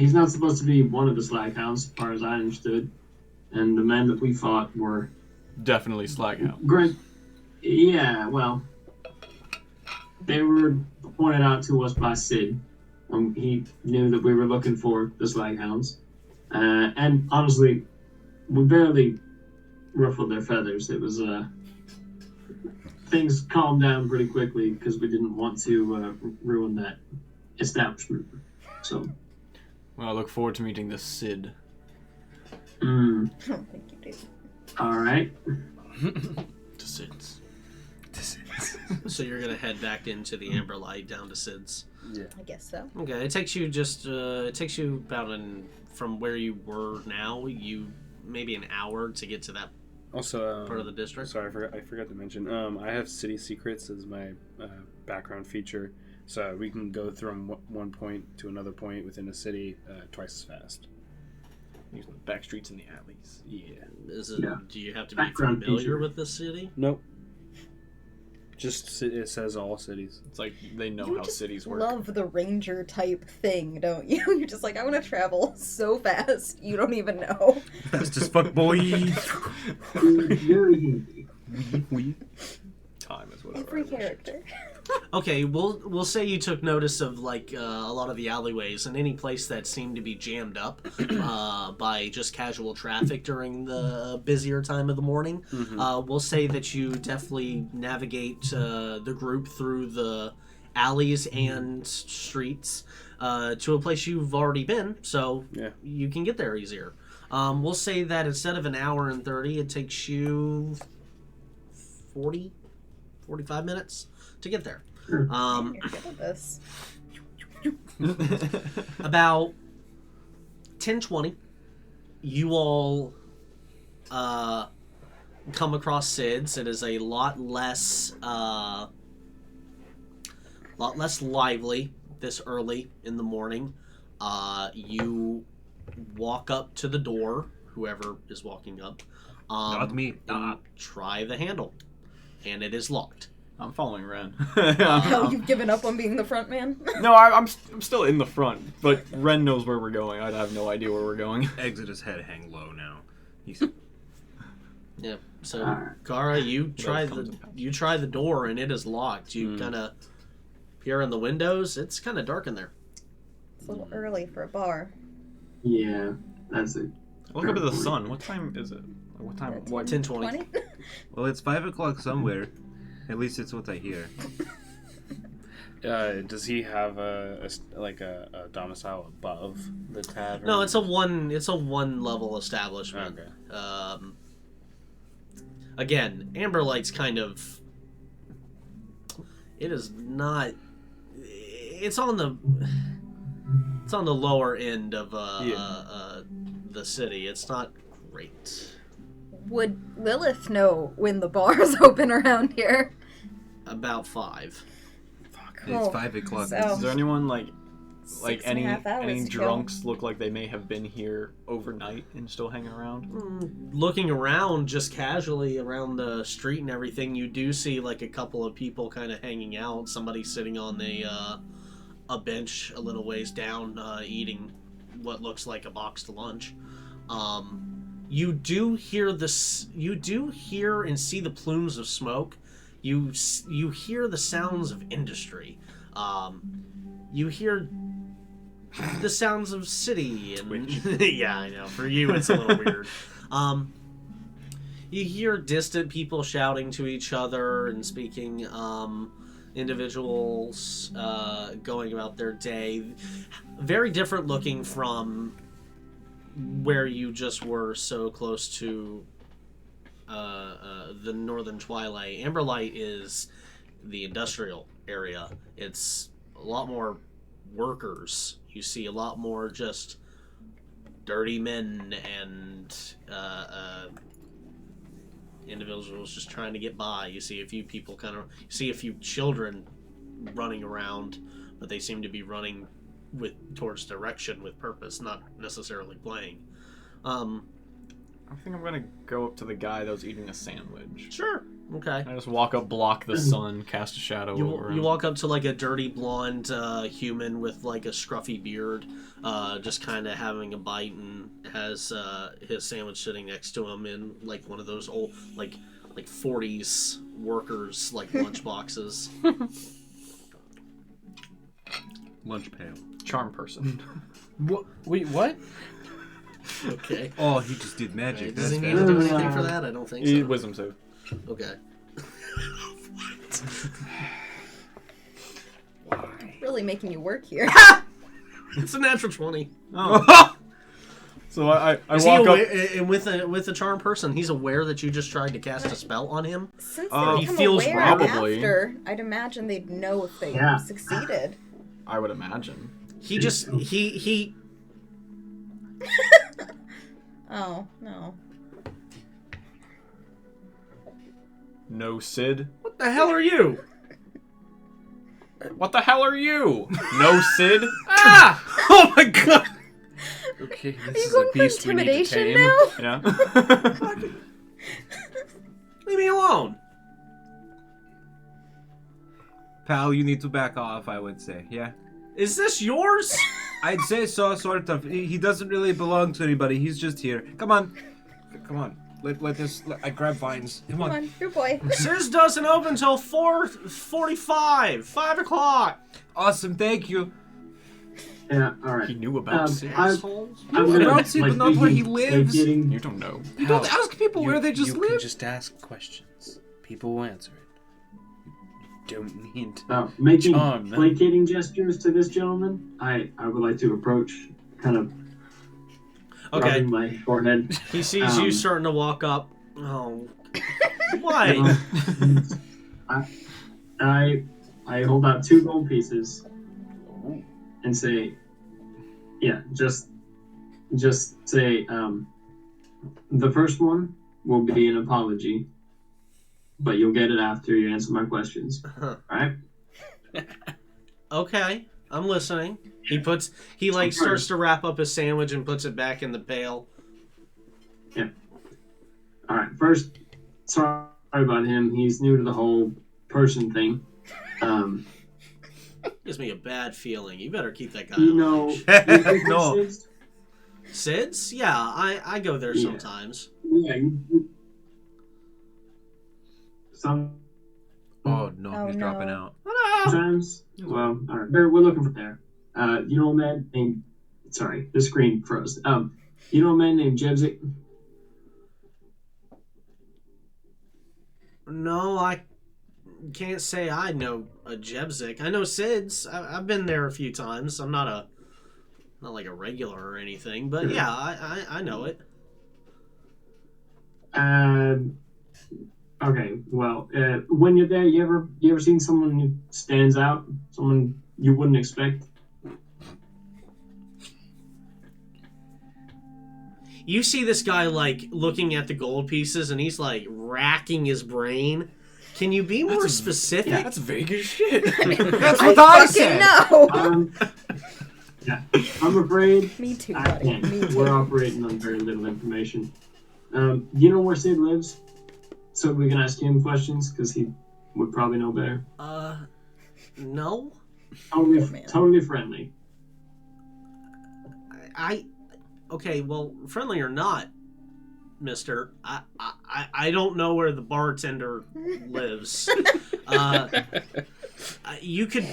He's not supposed to be one of the Slaghounds, as far as I understood. And the men that we fought were Definitely Slaghound. Grant. Yeah, well, they were pointed out to us by Sid. He knew that we were looking for the Slaghounds. And honestly, we barely ruffled their feathers. It was, things calmed down pretty quickly because we didn't want to ruin that establishment. So, Well, I look forward to meeting this Sid. I don't think you do. alright. To Sid's. So you're gonna head back into the Amber Light down to Sid's. I guess so. Okay, it takes you about from where you were now, maybe an hour to get to that Also, part of the district. sorry, I forgot to mention. I have City Secrets as my background feature, so we can go from one point to another point within a city twice as fast. Using the back streets and the alleys. Yeah. Do you have to be Background familiar feature. with this city? Nope. Just it says all cities. It's like they know You how just cities work. love the ranger type thing, don't you? You're just like, I want to travel so fast. You don't even know. Fast as fuck, boy. Time is whatever. Every I wish it. character. Okay, we'll say you took notice of like a lot of the alleyways and any place that seemed to be jammed up by just casual traffic during the busier time of the morning. We'll say that you definitely navigate the group through the alleys and streets to a place you've already been, so Yeah. you can get there easier. We'll say that instead of an hour and 30, it takes you 45 minutes to get there. You're good at this. About 10:20, you all come across Sid's. It is a lot less lively this early in the morning. You walk up to the door, whoever is walking up. Not me. And try the handle, and it is locked. I'm following Ren. Oh, you've given up on being the front man? No, I'm still in the front, but Ren knows where we're going. I have no idea where we're going. Exodus head hang low now. He's Yeah. So, Alright. Gara, you try comes the in patches. you try the door, and it is locked. You kind of peer in the windows. It's kind of dark in there. It's a little early for a bar. Yeah, that's it. Look up at the sun. What time is it? What time? What? 10:20. well, it's 5 o'clock somewhere. At least it's what I hear. Does he have a domicile above the tavern? No, it's a one level establishment. Okay. Again, Amberlight's kind of. It is not. It's on the lower end of the city. It's not great. Would Lilith know when the bar's open around here? About 5. It's 5 o'clock. so- Is there anyone like 6.5 hours any to go. drunks look like they may have been here overnight and still hanging around? Looking around just casually around the street and everything, you do see like a couple of people kind of hanging out. Somebody sitting on a bench a little ways down, eating what looks like a boxed lunch. You do hear this. You do hear and see the plumes of smoke. You hear the sounds of industry. You hear the sounds of city and yeah, I know. For you, it's a little weird. You hear distant people shouting to each other and speaking. Individuals going about their day. Very different looking from where you just were so close to the northern twilight. Amberlight is the industrial area. It's a lot more workers. You see a lot more just dirty men and individuals just trying to get by. You see a few people you see a few children running around, but they seem to be running towards direction with purpose, not necessarily playing. I think I'm gonna go up to the guy that was eating a sandwich. Sure. Okay. I just walk up, block the sun, cast a shadow over him. You walk up to like a dirty blonde human with like a scruffy beard, just kind of having a bite, and has his sandwich sitting next to him in like one of those old like 40s workers like lunch boxes. Lunch pail. Charm person. Wait, what? Okay. Oh, he just did magic. Does That's he need to do fast. anything for that? I don't think so. Wisdom save. Okay. Really making you work here. It's a natural 20. Oh. So I Is walk he up. and with a charm person, he's aware that you just tried to cast a spell on him? Since He they become feels aware probably- after, I'd imagine they'd know if they Yeah. succeeded. I would imagine. He just he Oh, no. No, Sid. What the hell are you? What the hell are you? No, Sid. Ah! Oh my god! Okay, Are this you is going a for beast we need to intimidation tame. now? Yeah. Leave me alone. Pal, you need to back off, I would say. Yeah. Is this yours? I'd say so, sort of. He doesn't really belong to anybody. He's just here. Come on. Come on. I grab vines. Come Come on. on, your boy. Sis doesn't open until 4:45, 5 o'clock. Awesome, thank you. Yeah, all right. He knew about Sid. Assholes. I'm gonna, About Sid, but not where he lives. You don't know. You don't ask people where they just you live. can just ask questions. People will answer it. You don't need to. Making Charm them. placating gestures to this gentleman, I would like to approach, kind of Okay. rubbing my forehead. He sees you starting to walk up. Oh. Why? I hold out 2 gold pieces and say, yeah, just say, the first one will be an apology, but you'll get it after you answer my questions. Alright? Okay. I'm listening. He starts to wrap up his sandwich and puts it back in the pail. Yeah. Alright, first, sorry about him. He's new to the whole person thing. Gives me a bad feeling. You better keep that guy You on know, edge. No. Sid's? Yeah, I go there Yeah. sometimes. Yeah. Some Oh no, Oh, he's no. dropping out. Sometimes, well, all right. We're looking for there. You know a man named. Sorry, the screen froze. You know a man named Jebzik? No, I can't say I know a Jebzik. I know Sid's. I've been there a few times. I'm not like a regular or anything, but yeah, I know it. Okay. Well, when you're there, you ever seen someone who stands out? Someone you wouldn't expect? You see this guy like looking at the gold pieces, and he's like racking his brain. Can you be more specific? yeah. That's vague as shit. That's I what I fucking said. know. Yeah. I'm afraid Me too, I buddy. can't. Me too. We're operating on very little information. You know where Sid lives? So we can ask him questions, because he would probably know better. No. Totally, totally friendly. Okay, well, friendly or not, mister, I don't know where the bartender lives. You could.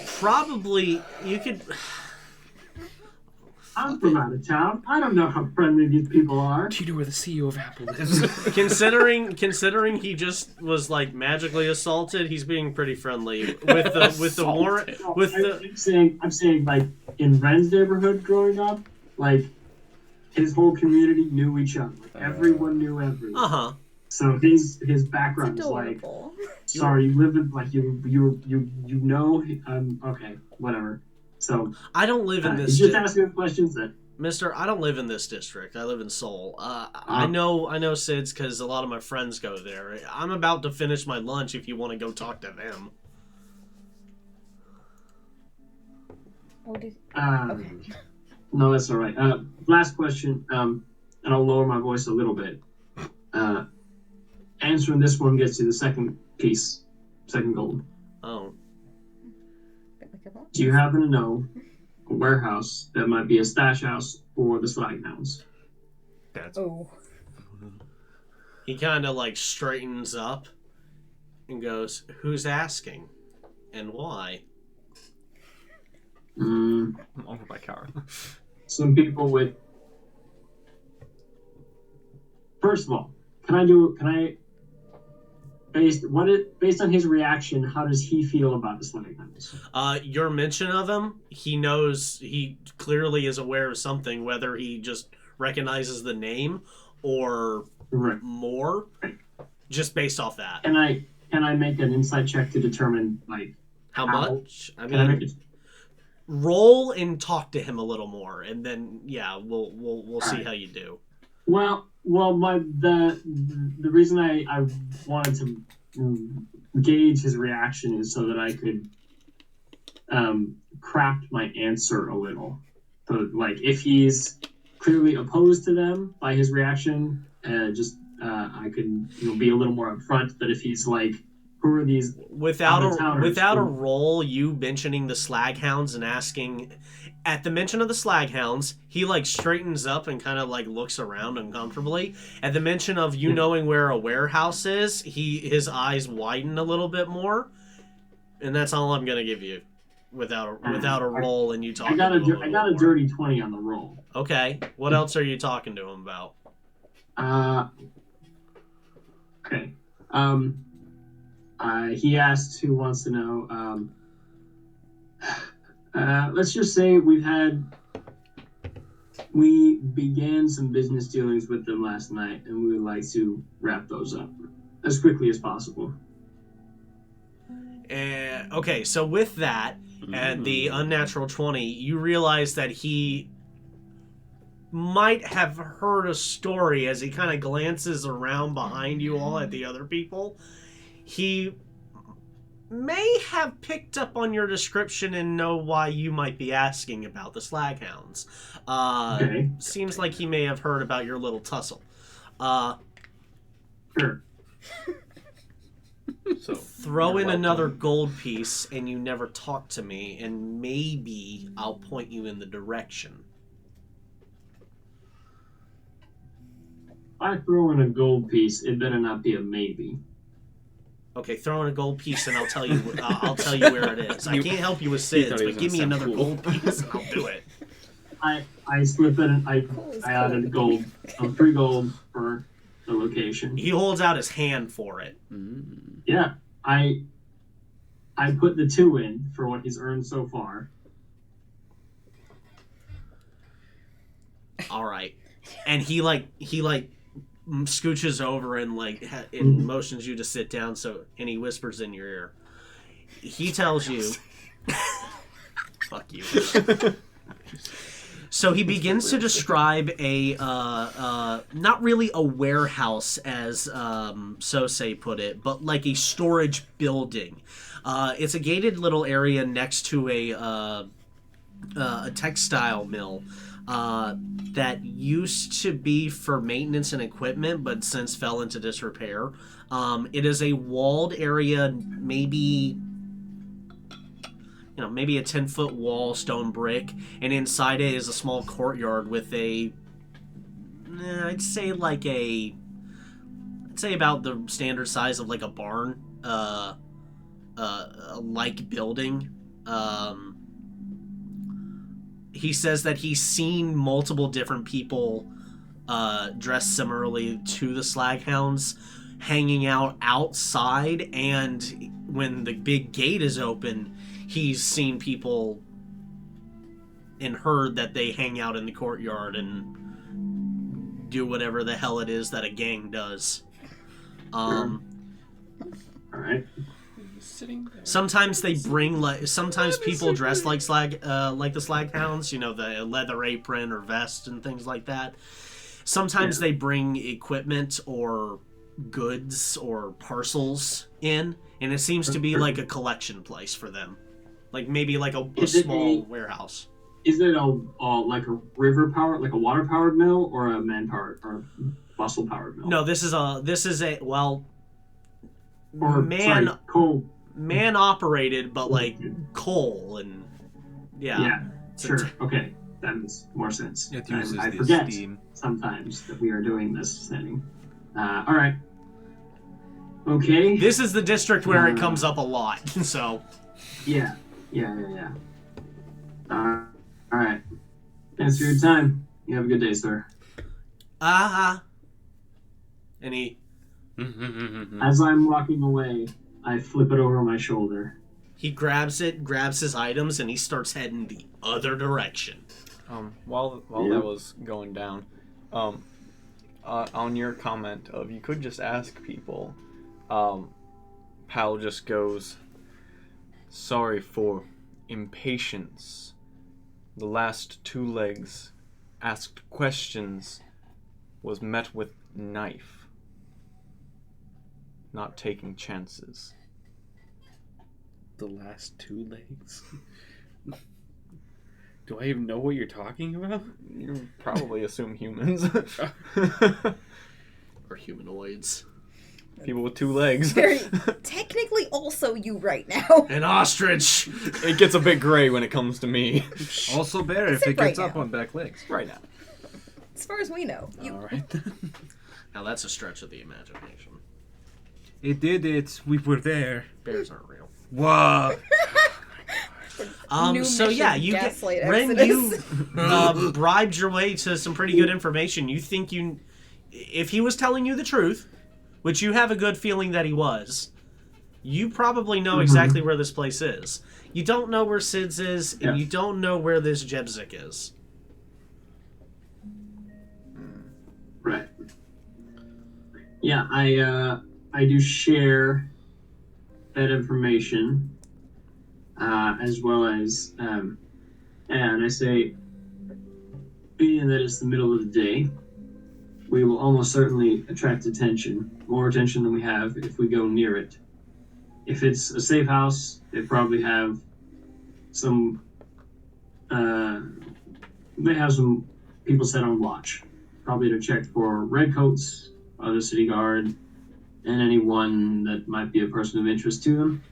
I'm from out of town. I don't know how friendly these people are. Do you know where the CEO of Apple lives? Considering he just was like magically assaulted, he's being pretty friendly with the warrant with the. I'm saying like in Ren's neighborhood growing up, like his whole community knew each other. Like, everyone knew everyone. So his background is like, Adorable. sorry, you live in like you know okay, whatever. So I don't live in this. he's just asking questions that. Mister, I don't live in this district. I live in Seoul. I know Sid's because a lot of my friends go there. I'm about to finish my lunch if you want to go talk to them. Oh, did... No, that's all right. Last question, and I'll lower my voice a little bit. Answering this one gets you the second gold. Oh. Do you happen to know a warehouse that might be a stash house or the slime house? Oh. He kind of like straightens up and goes, "Who's asking, and why?" Over by car. Some people with. First of all, based on his reaction, how does he feel about the slime house? Your mention of him, he knows, he clearly is aware of something, whether he just recognizes the name or more, just based off that. Can I make an insight check to determine like how much? I Can I make mean, it? roll and talk to him a little more, and then yeah, we'll see right. how you do. Well, the reason I wanted to gauge his reaction is so that I could craft my answer a little. So, like, if he's clearly opposed to them by his reaction, I could be a little more upfront that if he's like, who are these Without a who- roll, you mentioning the Slaghounds and asking, at the mention of the Slaghounds, he like straightens up and kind of like looks around uncomfortably. At the mention of you knowing where a warehouse is, his eyes widen a little bit more, and that's all I'm gonna give you, without a roll and you talking. I got a dirty 20 on the roll. Okay, what else are you talking to him about? Okay. He asked who wants to know. Let's just say we began some business dealings with them last night, and we would like to wrap those up as quickly as possible. Okay, so with that, and the unnatural 20, you realize that he might have heard a story as he kind of glances around behind you all at the other people. He may have picked up on your description and know why you might be asking about the Slaghounds. Okay. Seems like he may have heard about your little tussle. Sure. So Throw in another gold piece and you never talk to me, and maybe I'll point you in the direction. If I throw in a gold piece, it better not be a maybe. Okay, throw in a gold piece and I'll tell you where it is. I can't help you with He thought SIDS, he but was give me gonna another sound cool. gold piece and I'll do it. I slip it and I added gold, 3 gold for the location. He holds out his hand for it. Yeah, I put the 2 in for what he's earned so far. All right, and he scooches over and and motions you to sit down. And he whispers in your ear. He tells you, "Fuck you." So he begins to describe a not really a warehouse as Sosei put it, but like a storage building. It's a gated little area next to a textile mill that used to be for maintenance and equipment, but since fell into disrepair. It is a walled area, maybe a 10-foot wall, stone brick, and inside it is a small courtyard with I'd say about the standard size of like a barn, like building. He says that he's seen multiple different people dressed similarly to the Slaghounds hanging out outside, and when the big gate is open, he's seen people and heard that they hang out in the courtyard and do whatever the hell it is that a gang does. All right. Sometimes they bring sometimes people dress like the Slaghounds, the leather apron or vest and things like that. Sometimes they bring equipment or goods or parcels in, and it seems to be like a collection place for them. Like maybe like a small warehouse. Is it like a river powered, like a water powered mill, or a man powered or muscle powered mill? No, this is a coal. Man operated, but like coal and yeah. Sure. Okay, that makes more sense. It uses I the forget steam. sometimes that we are doing this thing. All right. Okay. This is the district where it comes up a lot. So. Yeah. All right. Thanks for your time. You have a good day, sir. And he. As I'm walking away, I flip it over my shoulder. He grabs his items, and he starts heading the other direction. While that was going down, on your comment of you could just ask people, Pal just goes, "Sorry for impatience. The last 2 legs asked questions was met with knife. Not taking chances." The last 2 legs? Do I even know what you're talking about? You probably assume humans. Or humanoids. People with 2 legs. Very technically also you right now. An ostrich! It gets a bit gray when it comes to me. Also bear if Except it gets right up now. on back legs. Right now. As far as we know. You, All right then. Now that's a stretch of the imagination. It did it. We were there. Bears aren't real. What? New So mission, yeah, you get gaslight Ren. Exodus. You bribed your way to some pretty good information. You think if he was telling you the truth, which you have a good feeling that he was, you probably know exactly where this place is. You don't know where Sid's is, and you don't know where this Jebzik is. Right. Yeah, I do share that information, as well as, and I say, being that it's the middle of the day, we will almost certainly attract attention, more attention than we have if we go near it. If it's a safe house, they probably have some, they have some people set on watch, probably to check for redcoats, other city guard, and anyone that might be a person of interest to them.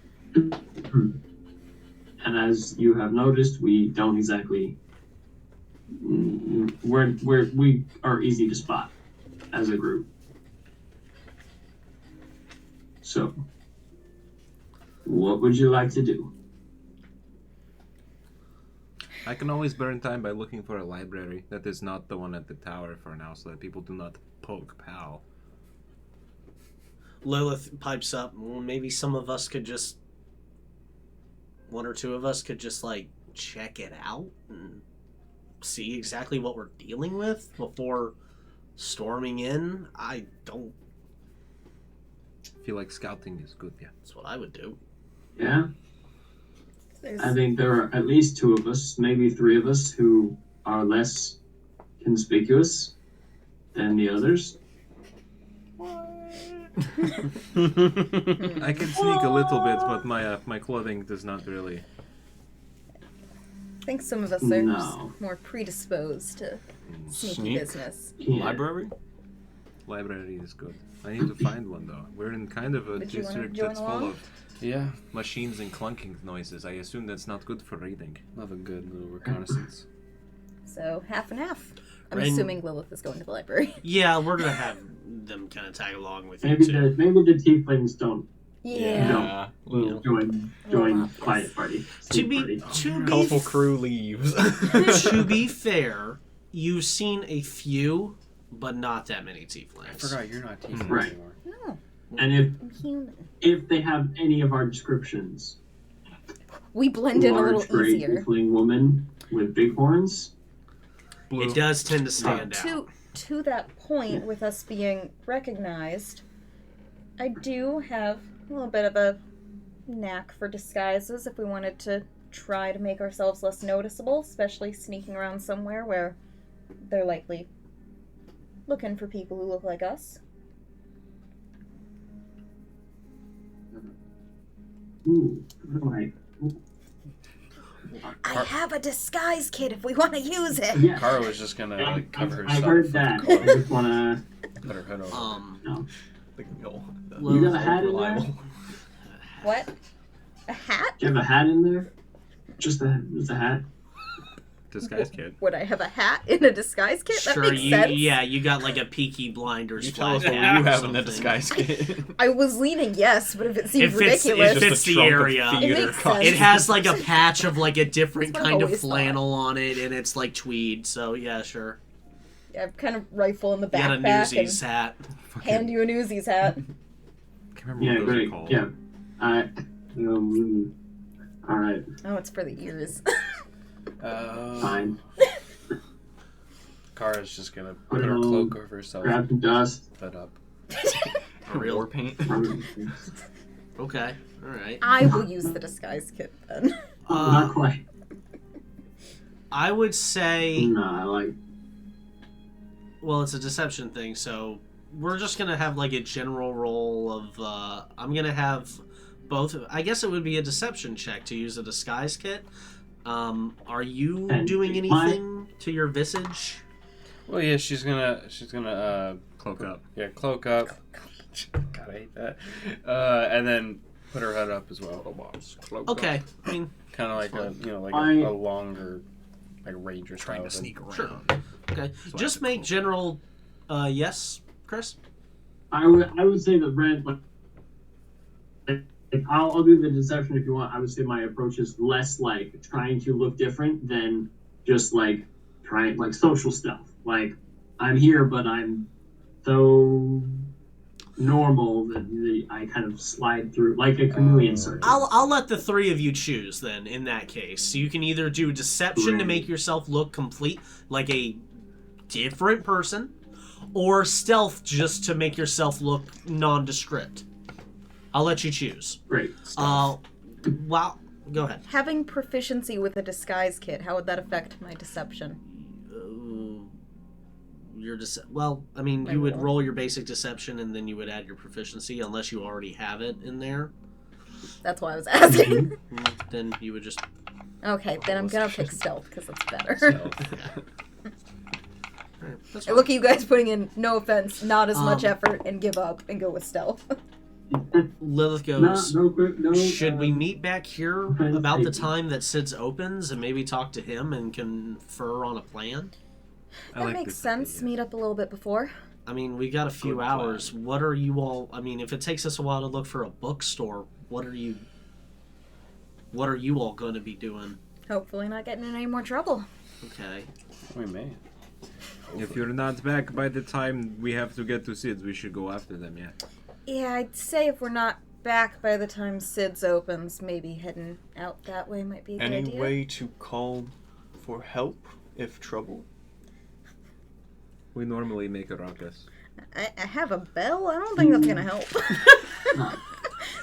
And as you have noticed, we don't exactly, we are easy to spot as a group. So, what would you like to do? I can always burn time by looking for a library that is not the one at the tower for now, so that people do not poke Pal. Lilith pipes up. Well, maybe some of us could just, one or two of us could just like check it out and see exactly what we're dealing with before storming in. I don't. I feel like scouting is good, yeah. That's what I would do. Yeah? there's, I think there are at least 2 of us, maybe 3 of us, who are less conspicuous than the others. I can sneak a little bit, but my clothing does not really. I think some of us are No. just more predisposed to sneaky Sneak? business. Yeah. Library? Library is good. I need to find one though. We're in kind of a Would you wanna district join that's full along? of Yeah, machines and clunking noises. I assume that's not good for reading. love a good little reconnaissance. So half and half. I'm Ren- assuming Lilith is going to the library. Yeah, we're gonna have them kind of tag along with you Maybe too. maybe the tieflings don't Yeah. join obvious. quiet party. To sleep be party. Colorful crew leaves. to be fair, you've seen a few, but not that many tieflings. I forgot you're not teaching Right. anymore. No, And if I'm human. they have any of our descriptions, We blend in a large, little great, easier. tiefling woman with big horns. Blue. It does tend to stand out. To that point, with us being recognized, I do have a little bit of a knack for disguises if we wanted to try to make ourselves less noticeable, especially sneaking around somewhere where they're likely looking for people who look like us. Ooh, right. I have a disguise kit if we want to use it. Yeah. Kara was just gonna like, cover I've herself. heard with that. the I cloak, just wanna. put her head over. No. You got a hat in there? What? A hat? Do you have a hat in there? Just a hat. Disguise kid. Would I have a hat in a disguise kit? That Sure, makes sense. you got like a Peaky Blinders You tell us flag what hat you or have in the something. disguise kit. I was leaning yes, but if it seems It fits- it ridiculous, fits the area. It makes sense. It has like a patch of like a different That's what I kind of always thought. flannel on it, and it's like tweed. So yeah, sure. I have kind of rifle in the You got a backpack Newsies hat. and hand you a Newsies hat. Can't remember Yeah, what those are great. called. Yeah. All right. Oh, it's for the ears. Fine. Kara's just gonna Put put it her on, cloak over herself. Grab some dust. That up. Real- War paint. Okay, all right. I will use the disguise kit then. Not quite. I would say, No, I like. well, it's a deception thing, so we're just gonna have like a general roll of. I'm gonna have both. I guess it would be a deception check to use a disguise kit. Are you And doing my- anything to your visage? Well, yeah, she's gonna Cloak up. yeah, cloak up. God, I hate that. And then put her head up as well. Okay, I mean, Kind of like a I- a longer like ranger Trying style to sneak around. Sure. okay. So I Just have to make cloak. general. Yes, Chris. I would say that Red, I'll do the deception if you want. I would say my approach is less like trying to look different than just like trying like social stuff. Like I'm here, but I'm so normal that I kind of slide through like a chameleon circle. I'll let the three of you choose then. In that case, you can either do deception to Right. make yourself look complete, like a different person, or stealth just to make yourself look nondescript. I'll let you choose. Great. Well, go ahead. Having proficiency with a disguise kit, how would that affect my deception? Well, I mean, My you would roll. roll your basic deception and then you would add your proficiency, unless you already have it in there. That's why I was asking. Then you would just. Okay, then I'm gonna pick stealth because it's better. Alright, that's I fine. look at you guys putting in, no offense, not as much Um, effort and give up and go with stealth. Lilith No, goes. no. Should we meet back here okay, about the thank you. time that Sid's opens and maybe talk to him and confer on a plan? That makes sense. Meet up a little bit before. I mean, we got a few Good hours. What are you all? I mean, if it takes us a while to look for a bookstore, what are you all going to be doing? Hopefully not getting in any more trouble. Okay. We may. If you're not back by the time we have to get to Sid's, we should go after them, yeah. Yeah, I'd say if we're not back by the time Sid's opens, maybe heading out that way might be a good Any idea. way to call for help if trouble? We normally make a ruckus. I have a bell? I don't think that's gonna help.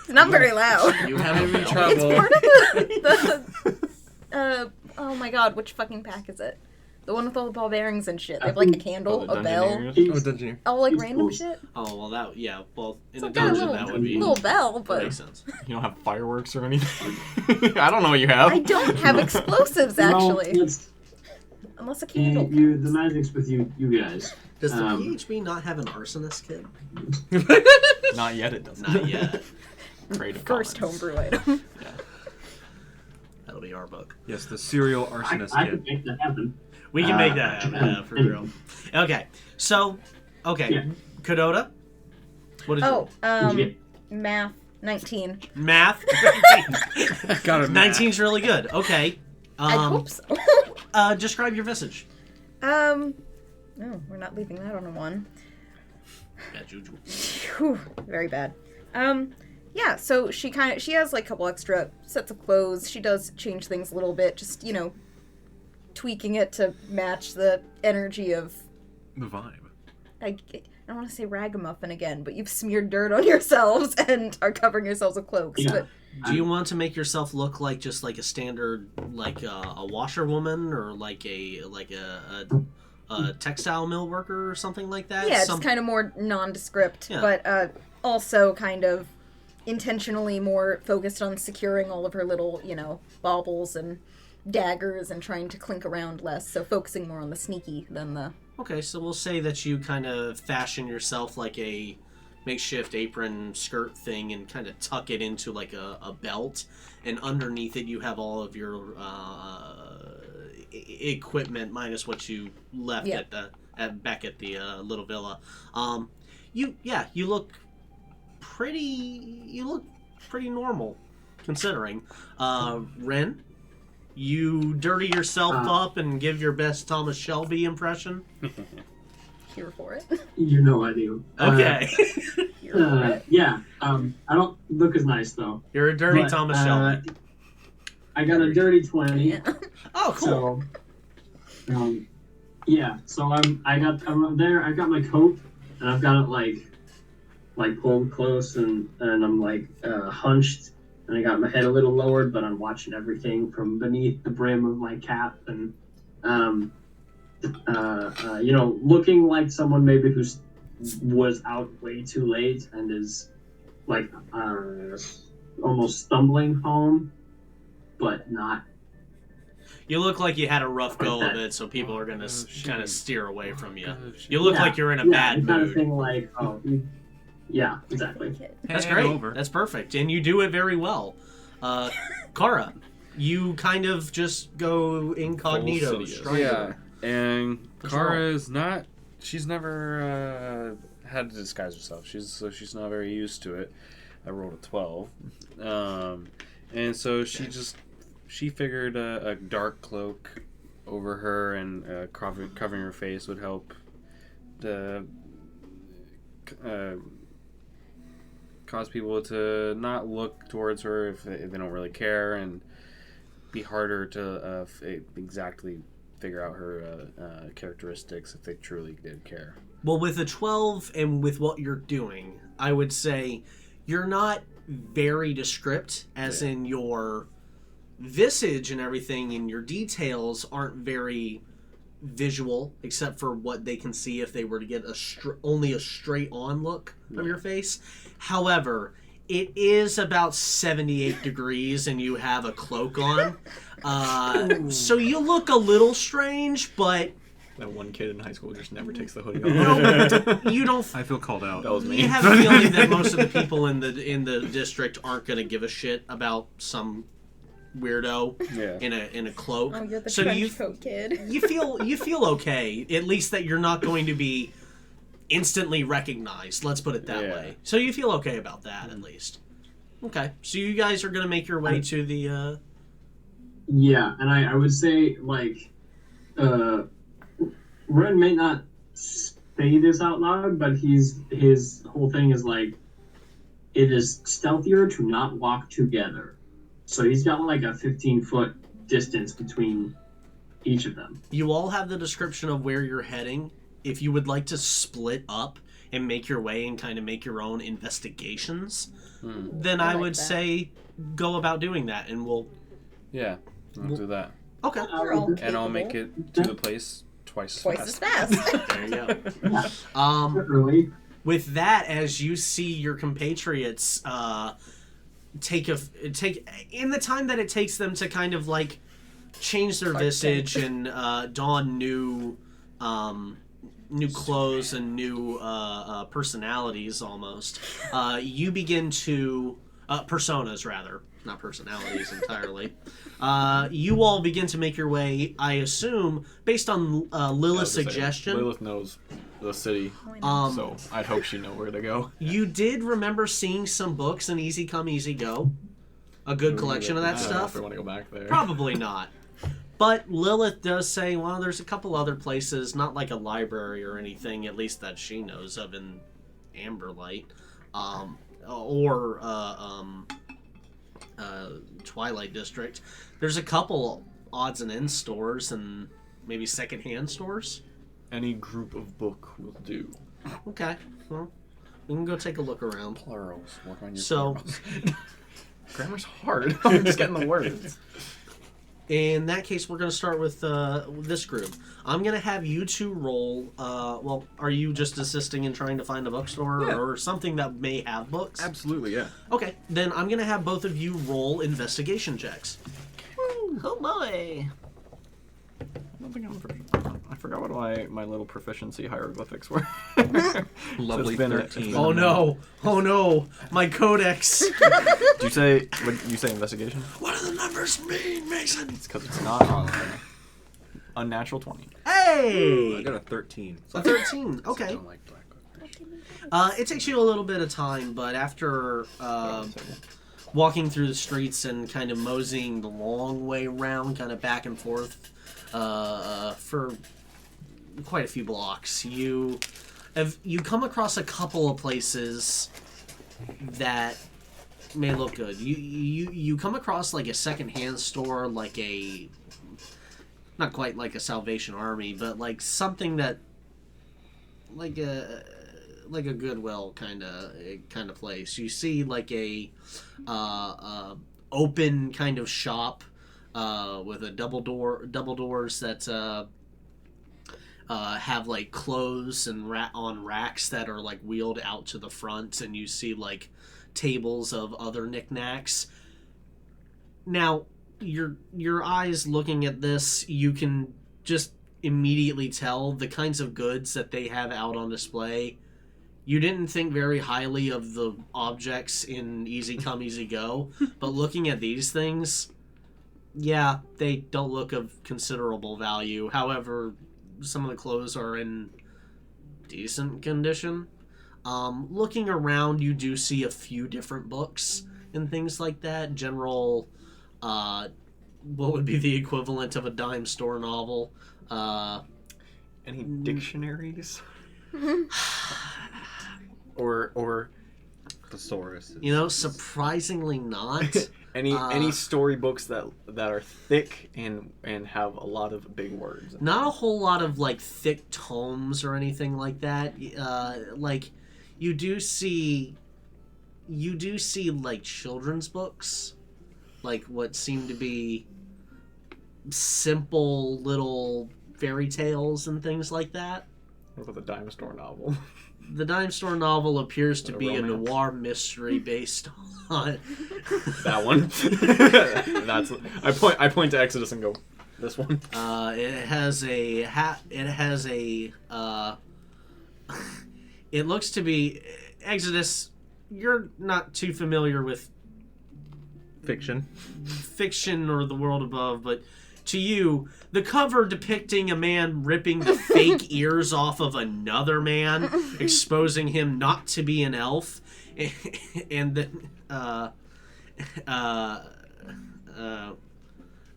It's not very loud. You have a bell? It's part of the oh my god, which fucking pack is it? The one with all the ball bearings and shit. They have like a candle, Oh, the a bell, Dungeoneers? Oh, Dungeoneer. all like It's random cool. shit. Oh well, that well in So a I've got a dungeon little, that would be little bell, that but makes sense. You don't have fireworks or anything? I don't know what you have. I don't have explosives actually, No, it's, unless a candle. the magic's with you guys. Does the Um, PHB not have an arsonist kit? Not yet, it doesn't. Not yet. Creative First Commons. homebrew item. Yeah. That'll be our book. Yes, the serial I arsonist could kit. make that happen. We can make that happen, yeah, for real. Okay, so, Yeah. Kodota? What did Oh, Did you get math 19. you Math? Got it. 19's really good. Okay. I hope so. Describe your visage. No, we're not leaving that on a 1. Yeah, Juju. Whew, very bad. Yeah, so she has like a couple extra sets of clothes. She does change things a little bit, just, tweaking it to match the energy of, The vibe. I don't want to say ragamuffin again, but you've smeared dirt on yourselves and are covering yourselves with cloaks. Yeah. But Do you want to make yourself look like just like a standard, like a washerwoman or like a textile mill worker or something like that? yeah, just kind of more nondescript, Yeah. but also kind of intentionally more focused on securing all of her little, baubles and daggers and trying to clink around less, so focusing more on the sneaky than the... Okay, so we'll say that you kind of fashion yourself like a makeshift apron skirt thing and kind of tuck it into like a belt, and underneath it you have all of your equipment minus what you left Yeah. back at the little villa. You look pretty normal considering. Ren, you dirty yourself up and give your best Thomas Shelby impression. Here for it. You know I do. Okay. Here for it. Yeah. I don't look as nice though. You're a dirty But, Thomas Shelby. I got a dirty 20. Yeah. Oh, cool. So, yeah. So I'm there. I got my coat, and I've got it like pulled close, and I'm like hunched, and I got my head a little lowered, but I'm watching everything from beneath the brim of my cap, and looking like someone maybe who was out way too late and is like almost stumbling home, but not You look like you had a rough go of it, so people are going to kind of steer away from you. You look like you're in a bad kind of mood. thing like, yeah, exactly. That's Hand great. over. That's perfect. And you do it very well. Kara, you kind of just go incognito. Full city, strider. Yeah, and What's Kara wrong? is not. She's never had to disguise herself. She's not very used to it. I rolled a 12, and so she figured a dark cloak over her and covering her face would help the cause people to not look towards her if they don't really care, and be harder to exactly figure out her characteristics if they truly did care. Well, with a 12 and with what you're doing, I would say you're not very descript, as in your visage and everything, and your details aren't very visual, except for what they can see if they were to get only a straight on look of your face. However, it is about 78 degrees and you have a cloak on. So you look a little strange, but That one kid in high school just never takes the hoodie no, off. you don't. I feel called out. That was me. You have a feeling that most of the people in the district aren't going to give a shit about some weirdo Yeah. in a cloak. Oh, you're the So trench you coat kid. you feel okay, at least that you're not going to be instantly recognized. Let's put it that Yeah. way. So you feel okay about that, at least. Okay, so you guys are going to make your way to the. Yeah, and I would say, like, Ren may not say this out loud, but his whole thing is like, it is stealthier to not walk together. So he's got like a 15-foot distance between each of them. You all have the description of where you're heading. If you would like to split up and make your way and kind of make your own investigations, then I like would that. say go about doing that, and we'll. Yeah. I'll do that. Okay. We're all And I'll make capable. it to the place twice Twice as fast. fast. There you go. Yeah. Early. With that, as you see your compatriots take in the time that it takes them to kind of like change their visage and don new clothes and new personalities almost, you begin to personas rather, not personalities entirely. You all begin to make your way, I assume, based on Lilith's suggestion. Lilith knows the city, so I'd hope she'd know where to go. You did remember seeing some books in Easy Come, Easy Go. A good collection of that I don't know if stuff. we want to go back there. Probably not. But Lilith does say, well, there's a couple other places, not like a library or anything, at least that she knows of in Amberlight, or Twilight District. There's a couple odds and ends stores and maybe secondhand stores. Any group of book will do. Okay, well, we can go take a look around. Plurals. Work on your So- plurals. Grammar's hard. I'm just getting the words. In that case, we're going to start with this group. I'm going to have you two roll. Well, are you just assisting in trying to find a bookstore Yeah. or something that may have books? Absolutely, yeah. Okay, then I'm going to have both of you roll investigation checks. Oh boy. I don't think I forgot what my little proficiency hieroglyphics were. Lovely been 13. Oh no, my codex. Did you say investigation? What do the numbers mean, Mason? It's because it's not on unnatural 20. Hey! I got a 13. A 13, okay. I don't like black licorice. It takes you a little bit of time, but after walking through the streets and kind of moseying the long way around, kind of back and forth for quite a few blocks, you come across a couple of places that may look good. You come across like a secondhand store, like a not quite like a Salvation Army, but like something that like a Goodwill kind of place. You see like a open kind of shop with a double doors that have like clothes and on racks that are like wheeled out to the front, and you see like tables of other knickknacks. Now, your eyes looking at this, you can just immediately tell the kinds of goods that they have out on display. You didn't think very highly of the objects in Easy Come, Easy Go, but looking at these things, yeah, they don't look of considerable value. However, some of the clothes are in decent condition. Looking around, you do see a few different books and things like that. General, what would be the equivalent of a dime store novel. Any dictionaries? or Thesaurus. You know, surprisingly not. any storybooks that are thick and have a lot of big words. Not a whole lot of like thick tomes or anything like that. Like you do see like children's books, like what seem to be simple little fairy tales and things like that. What about the dime store novel? The dime store novel appears to be a romance? noir mystery based on That one. That's. I point to Exodus and go, this one. It has a it looks to be Exodus. You're not too familiar with fiction or the world above, but to you, the cover depicting a man ripping the fake ears off of another man, exposing him not to be an elf, and then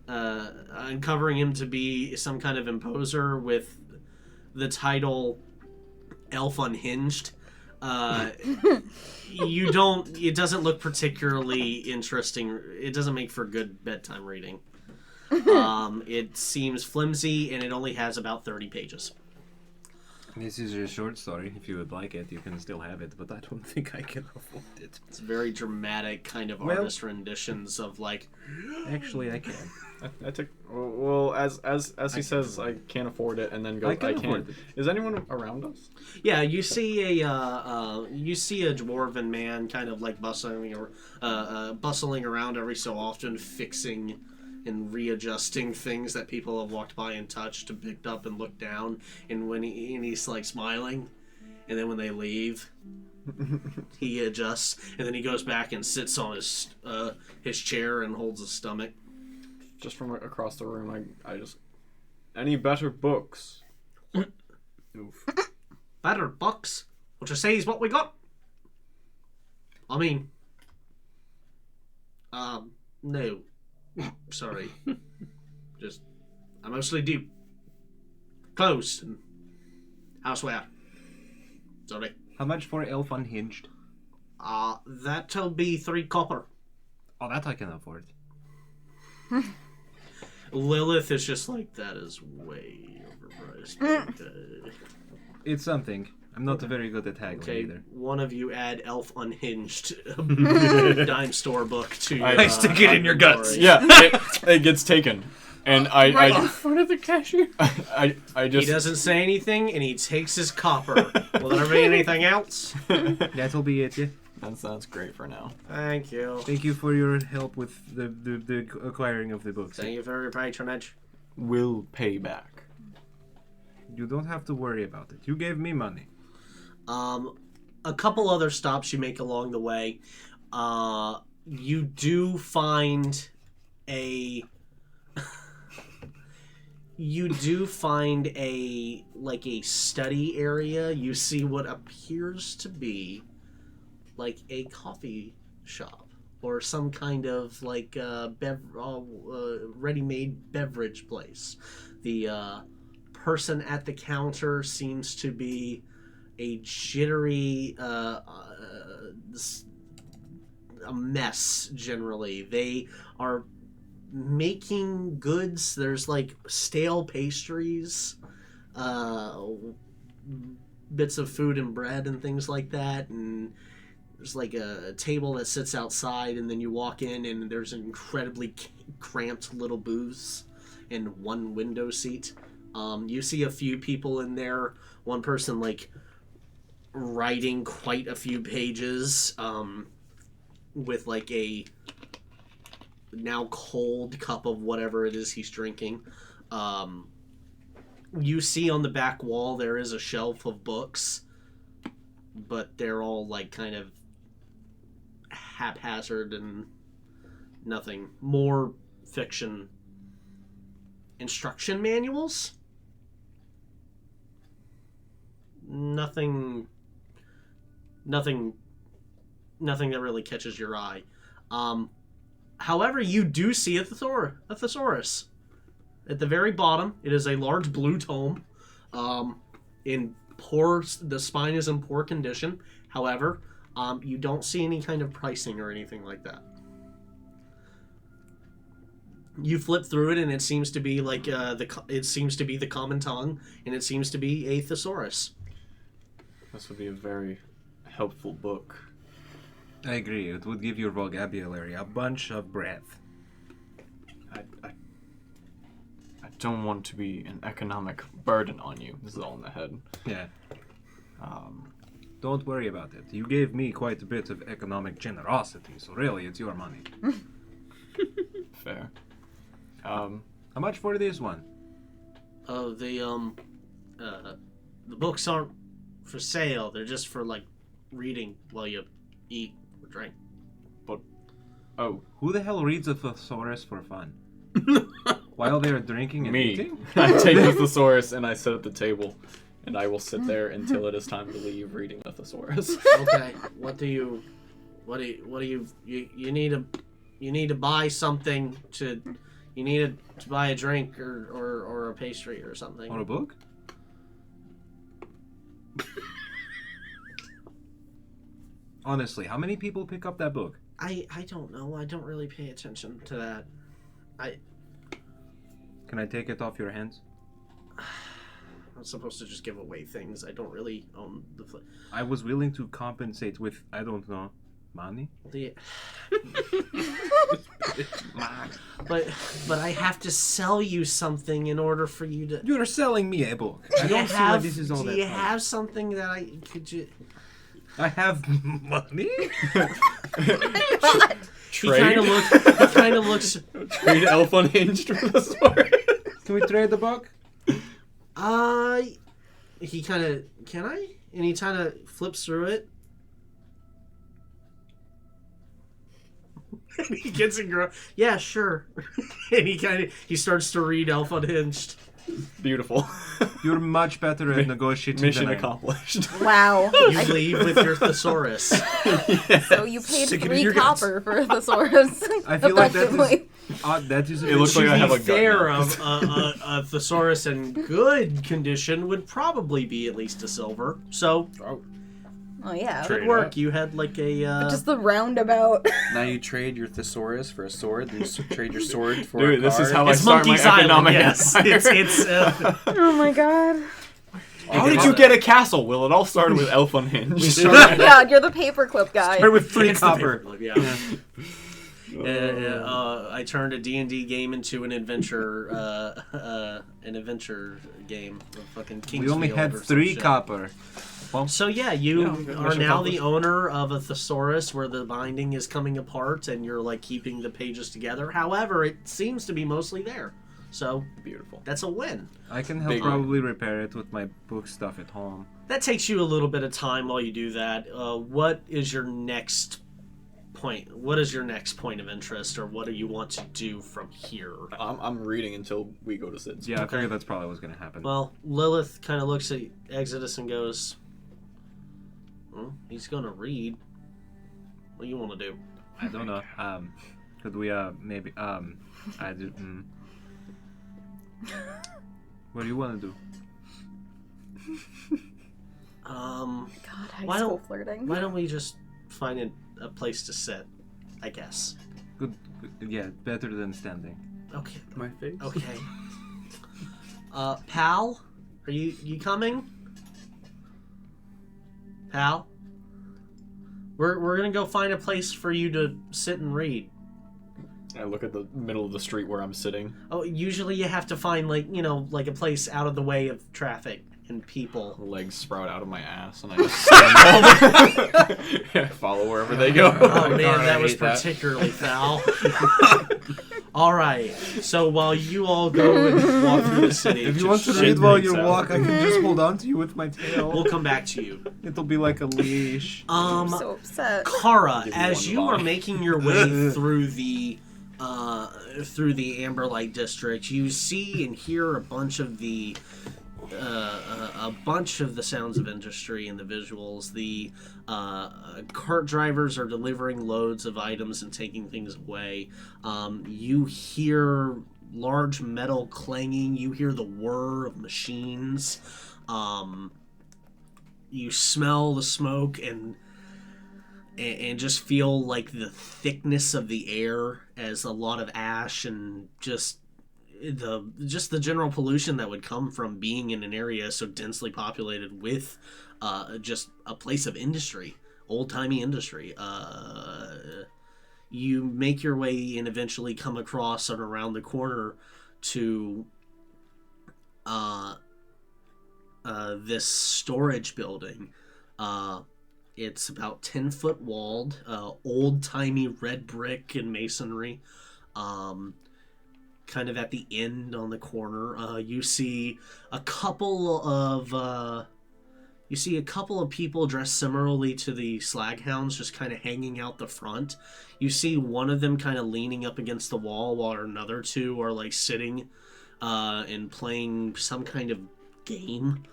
uncovering him to be some kind of imposer with the title Elf Unhinged. It doesn't look particularly interesting. It doesn't make for good bedtime reading. It seems flimsy, and it only has about 30 pages. This is a short story. If you would like it, you can still have it, but I don't think I can afford it. It's very dramatic kind of Well- artist renditions of like, Actually, I can. I took. Well, as he says, I can't afford it, and then goes, I can can't. afford it. Is anyone around us? yeah, you see a dwarven man kind of like bustling around every so often, fixing and readjusting things that people have walked by and touched and picked up and looked down, and he's like smiling, and then when they leave, he adjusts, and then he goes back and sits on his chair and holds his stomach. Just from across the room, I just. Any better books? Oof. Better bucks? What you say is what we got? I mean, no. Sorry. Just, I mostly do clothes and houseware. Sorry. How much for Elf Unhinged? That'll be 3 copper. Oh, that I can afford. Lilith is just like, that is way overpriced. Okay. It's something. I'm not very good at haggling Okay, either. one of you add Elf Unhinged dime store book to your, I stick it in your guts. inventory. Yeah, it gets taken, and Right I in front of the cashier. I He just. doesn't say anything, and he takes his copper. Will there be anything else? That'll be it, yeah. That sounds great for now. Thank you. Thank you for your help with the acquiring of the books. Thank you for your patronage. Will pay back. You don't have to worry about it. You gave me money. A couple other stops you make along the way. You do find a like a study area. You see what appears to be like a coffee shop or some kind of like ready-made beverage place. The person at the counter seems to be a jittery a mess generally. They are making goods. There's like stale pastries, bits of food and bread and things like that, and there's like a table that sits outside, and then you walk in and there's an incredibly cramped little booths and one window seat. You see a few people in there, one person like writing quite a few pages with like a now cold cup of whatever it is he's drinking. You see on the back wall there is a shelf of books, but they're all like kind of haphazard and nothing. More fiction. Instruction manuals? Nothing that really catches your eye. However, you do see a thesaurus. At the very bottom, it is a large blue tome. The spine is in poor condition. However, you don't see any kind of pricing or anything like that. You flip through it, and it seems to be like the common tongue, and it seems to be a thesaurus. This would be a very helpful book. I agree. It would give your vocabulary a bunch of breadth. I don't want to be an economic burden on you. This is all in the head. Yeah. Don't worry about it. You gave me quite a bit of economic generosity, so really, it's your money. Fair. How much for this one? Oh, the books aren't for sale. They're just for like reading while you eat or drink. Oh, Who the hell reads a thesaurus for fun? While they're drinking and me. eating? I take the thesaurus and I sit at the table, and I will sit there until it is time to leave reading the thesaurus. Okay. You need to buy something to. You need to buy a drink or a pastry or something. Or a book? Honestly, how many people pick up that book? I don't know. I don't really pay attention to that. Can I take it off your hands? I'm supposed to just give away things. I don't really own the. I was willing to compensate with, I don't know, money? But I have to sell you something in order for you to. You're selling me a book. I don't see why this is all that Do you fun. have something that I could you? I have money? He kind of looks. Trade elf unhinged for the sword. Can we trade the book? He kind of can I? And he kind of flips through it. And he gets it. Yeah, sure. And he starts to read Elf Unhinged. Beautiful. You're much better at negotiating Mission than I am. accomplished. Wow. You leave with your thesaurus. So you paid Stick it in 3 your guts. copper for a thesaurus. I feel like that is... effectively. that is It looks like I have a gun fair, now. a thesaurus in good condition would probably be at least a silver. So Oh yeah. Trade good it work. up. You had like a. But just the roundabout. Now you trade your thesaurus for a sword. Then you trade your sword for Dude, a this is card. how I It's start Monkey's my Island. economic Yes, empire. it's. Oh my god. How did you get a castle? Well, it all started with Elf Unhinged. Yeah, you're the paperclip guy. Start with 3 It's the copper. paperclip, yeah. I turned a D&D game into an adventure game. Fucking We only Kingsfield had or some 3 shit. copper. So yeah, you Yeah, are mission now accomplished. the owner of a thesaurus where the binding is coming apart and you're like keeping the pages together. However, it seems to be mostly there. So Beautiful. that's a win. I can help Big probably repair it with my book stuff at home. That takes you a little bit of time while you do that. What is your next point? What is your next point of interest, or what do you want to do from here? I'm reading until we go to Sid's. Yeah, I Okay. figured that's probably what's going to happen. Well, Lilith kind of looks at Exodus and goes, well, he's going to read. What do you want to do? I don't know. Could we, maybe, I do, What do you want to do? God, high Why school don't- flirting. Why don't we just find a place to sit, I guess. Good, yeah, better than standing. Okay. My face. Okay. Pal? Are you coming? Pal? We're gonna go find a place for you to sit and read. I look at the middle of the street where I'm sitting. Oh, usually you have to find like a place out of the way of traffic and people. Legs sprout out of my ass, and I just stand over. Follow wherever they go. Oh man, God, I that was hate that. particularly foul. All right, so while you all go and walk through the city, If you just want to shit read while breaks you out. walk, I can just hold on to you with my tail. We'll come back to you. It'll be like a leash. I'm so upset. Kara, Give you as one you are bye. making your way through the Amberlight district, you see and hear a bunch of the sounds of industry and the visuals. The cart drivers are delivering loads of items and taking things away. You hear large metal clanging. You hear the whir of machines. You smell the smoke and just feel like the thickness of the air as a lot of ash and just the general pollution that would come from being in an area so densely populated with just a place of industry, old-timey industry. You make your way and eventually come across and around the corner to this storage building. It's about 10-foot walled, old-timey red brick and masonry. Kind of at the end on the corner, you see a couple of people dressed similarly to the Slaghounds, just kind of hanging out the front. You see one of them kind of leaning up against the wall, while another two are like sitting and playing some kind of game.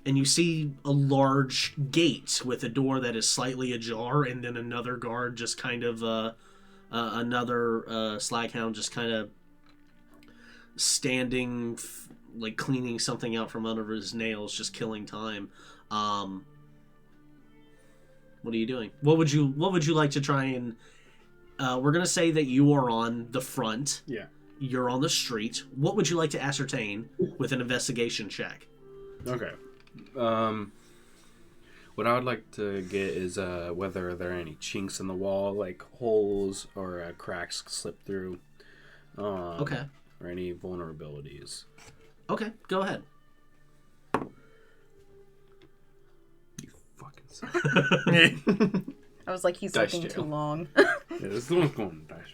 And you see a large gate with a door that is slightly ajar, and then another guard just kind of another Slaghound just kind of standing, like cleaning something out from under his nails, just killing time. What are you doing? What would you like to try and? We're gonna say that you are on the front. Yeah. You're on the street. What would you like to ascertain with an investigation check? Okay. What I would like to get is whether there are any chinks in the wall, like holes or cracks slip through. Okay. Or any vulnerabilities. Okay, go ahead. You fucking suck. I was like, he's Dice looking jail. too long. Yeah, this is the one going to die.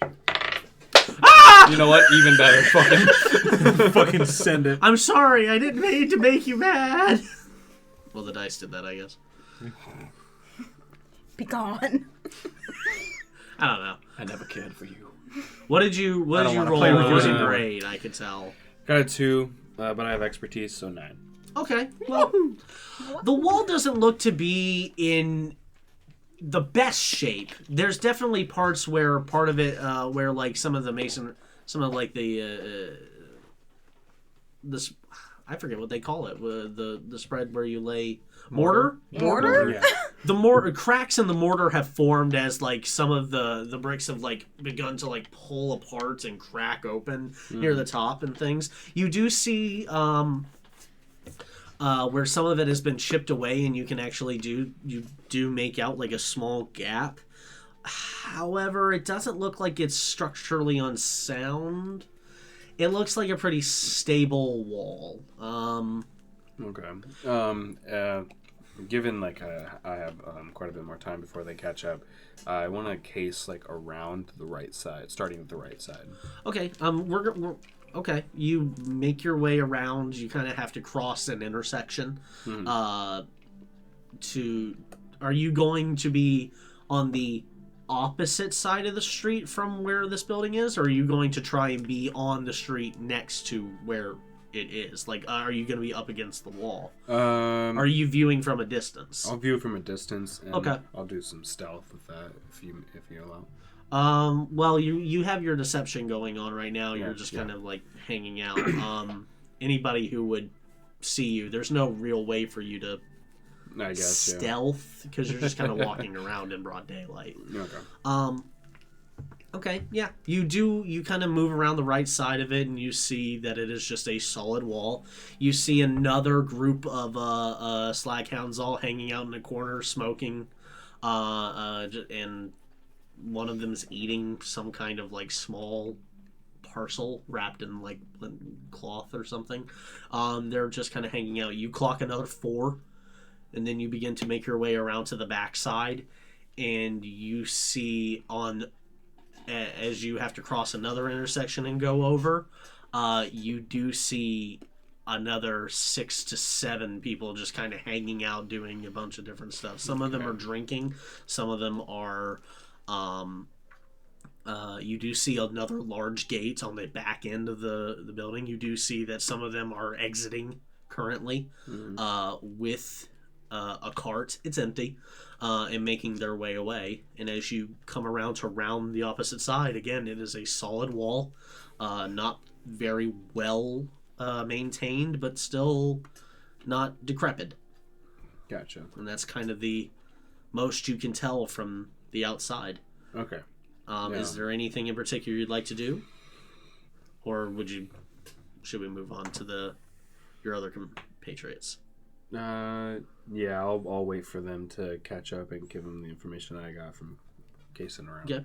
You know what? Even better. Fucking. Fucking send it. I'm sorry, I didn't mean to make you mad. Well, the dice did that, I guess. Be gone. I don't know. I never cared for you. What did you don't wanna roll? play with It you wasn't anymore. great, I could tell. Got a 2, but I have expertise, so 9. Okay, well, the wall doesn't look to be in the best shape. There's definitely parts where part of it, where like some of like this, I forget what they call it, the spread where you lay mortar. Mortar? Yeah. The mortar cracks in the mortar have formed as like some of the bricks have like begun to like pull apart and crack open near the top and things. You do see where some of it has been chipped away, and you can actually do make out like a small gap. However, it doesn't look like it's structurally unsound. It looks like a pretty stable wall. Okay. Given like I have quite a bit more time before they catch up, I want to case like around the right side, starting with the right side. Okay. We're okay. You make your way around. You kind of have to cross an intersection. Are you going to be on the opposite side of the street from where this building is, or are you going to try and be on the street next to where it is? Like, are you going to be up against the wall? Are you viewing from a distance? I'll view it from a distance, and Okay. I'll do some stealth with that if you allow. Well, you have your deception going on right now. You're Yeah, just kind of like hanging out. Anybody who would see you, there's no real way for you to I guess. Yeah. stealth because you're just kind of walking around in broad daylight. Okay. Okay, yeah. You kind of move around the right side of it, and you see that it is just a solid wall. You see another group of Slaghounds all hanging out in a corner, smoking, and one of them is eating some kind of like small parcel wrapped in like cloth or something. They're just kind of hanging out. You clock another 4, and then you begin to make your way around to the backside, and you see as you have to cross another intersection and go over, you do see another 6 to 7 people just kind of hanging out doing a bunch of different stuff. Some of them are drinking, some of them are you do see another large gate on the back end of the building. You do see that some of them are exiting currently with a cart. It's empty, and making their way away. And as you come around to round the opposite side, again, it is a solid wall, not very well maintained, but still not decrepit. Gotcha. And that's kind of the most you can tell from the outside. Okay. Is there anything in particular you'd like to do, or should we move on to your other compatriots? Yeah, I'll wait for them to catch up and give them the information that I got from casing around. Yeah.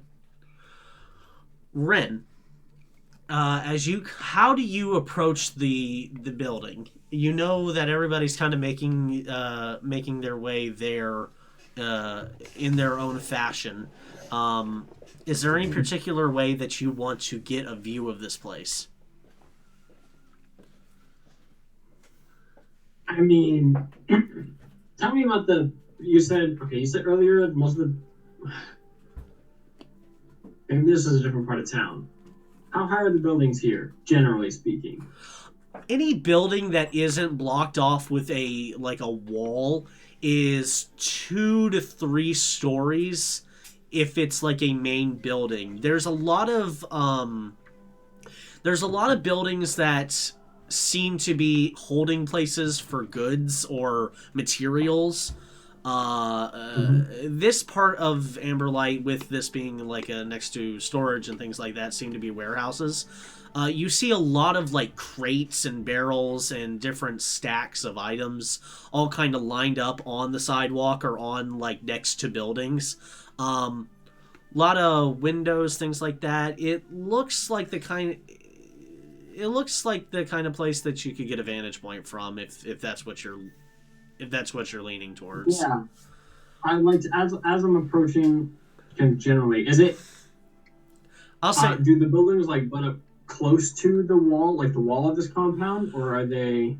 Ren, how do you approach the building? You know that everybody's kind of making their way there in their own fashion. Is there any particular way that you want to get a view of this place? I mean, tell me about you said earlier most of maybe this is a different part of town. How high are the buildings here, generally speaking? Any building that isn't blocked off with a wall is 2 to 3 stories if it's like a main building. There's a lot of buildings that seem to be holding places for goods or materials. This part of Amberlight, with this being like next to storage and things like that, seem to be warehouses. You see a lot of like crates and barrels and different stacks of items all kind of lined up on the sidewalk or on like next to buildings. A lot of windows, things like that. It looks like the kind of place that you could get a vantage point from if that's what you're leaning towards. Yeah, I like to, as I'm approaching. Generally, is it? I'll say, do the buildings like butt up close to the wall, like the wall of this compound, or are they?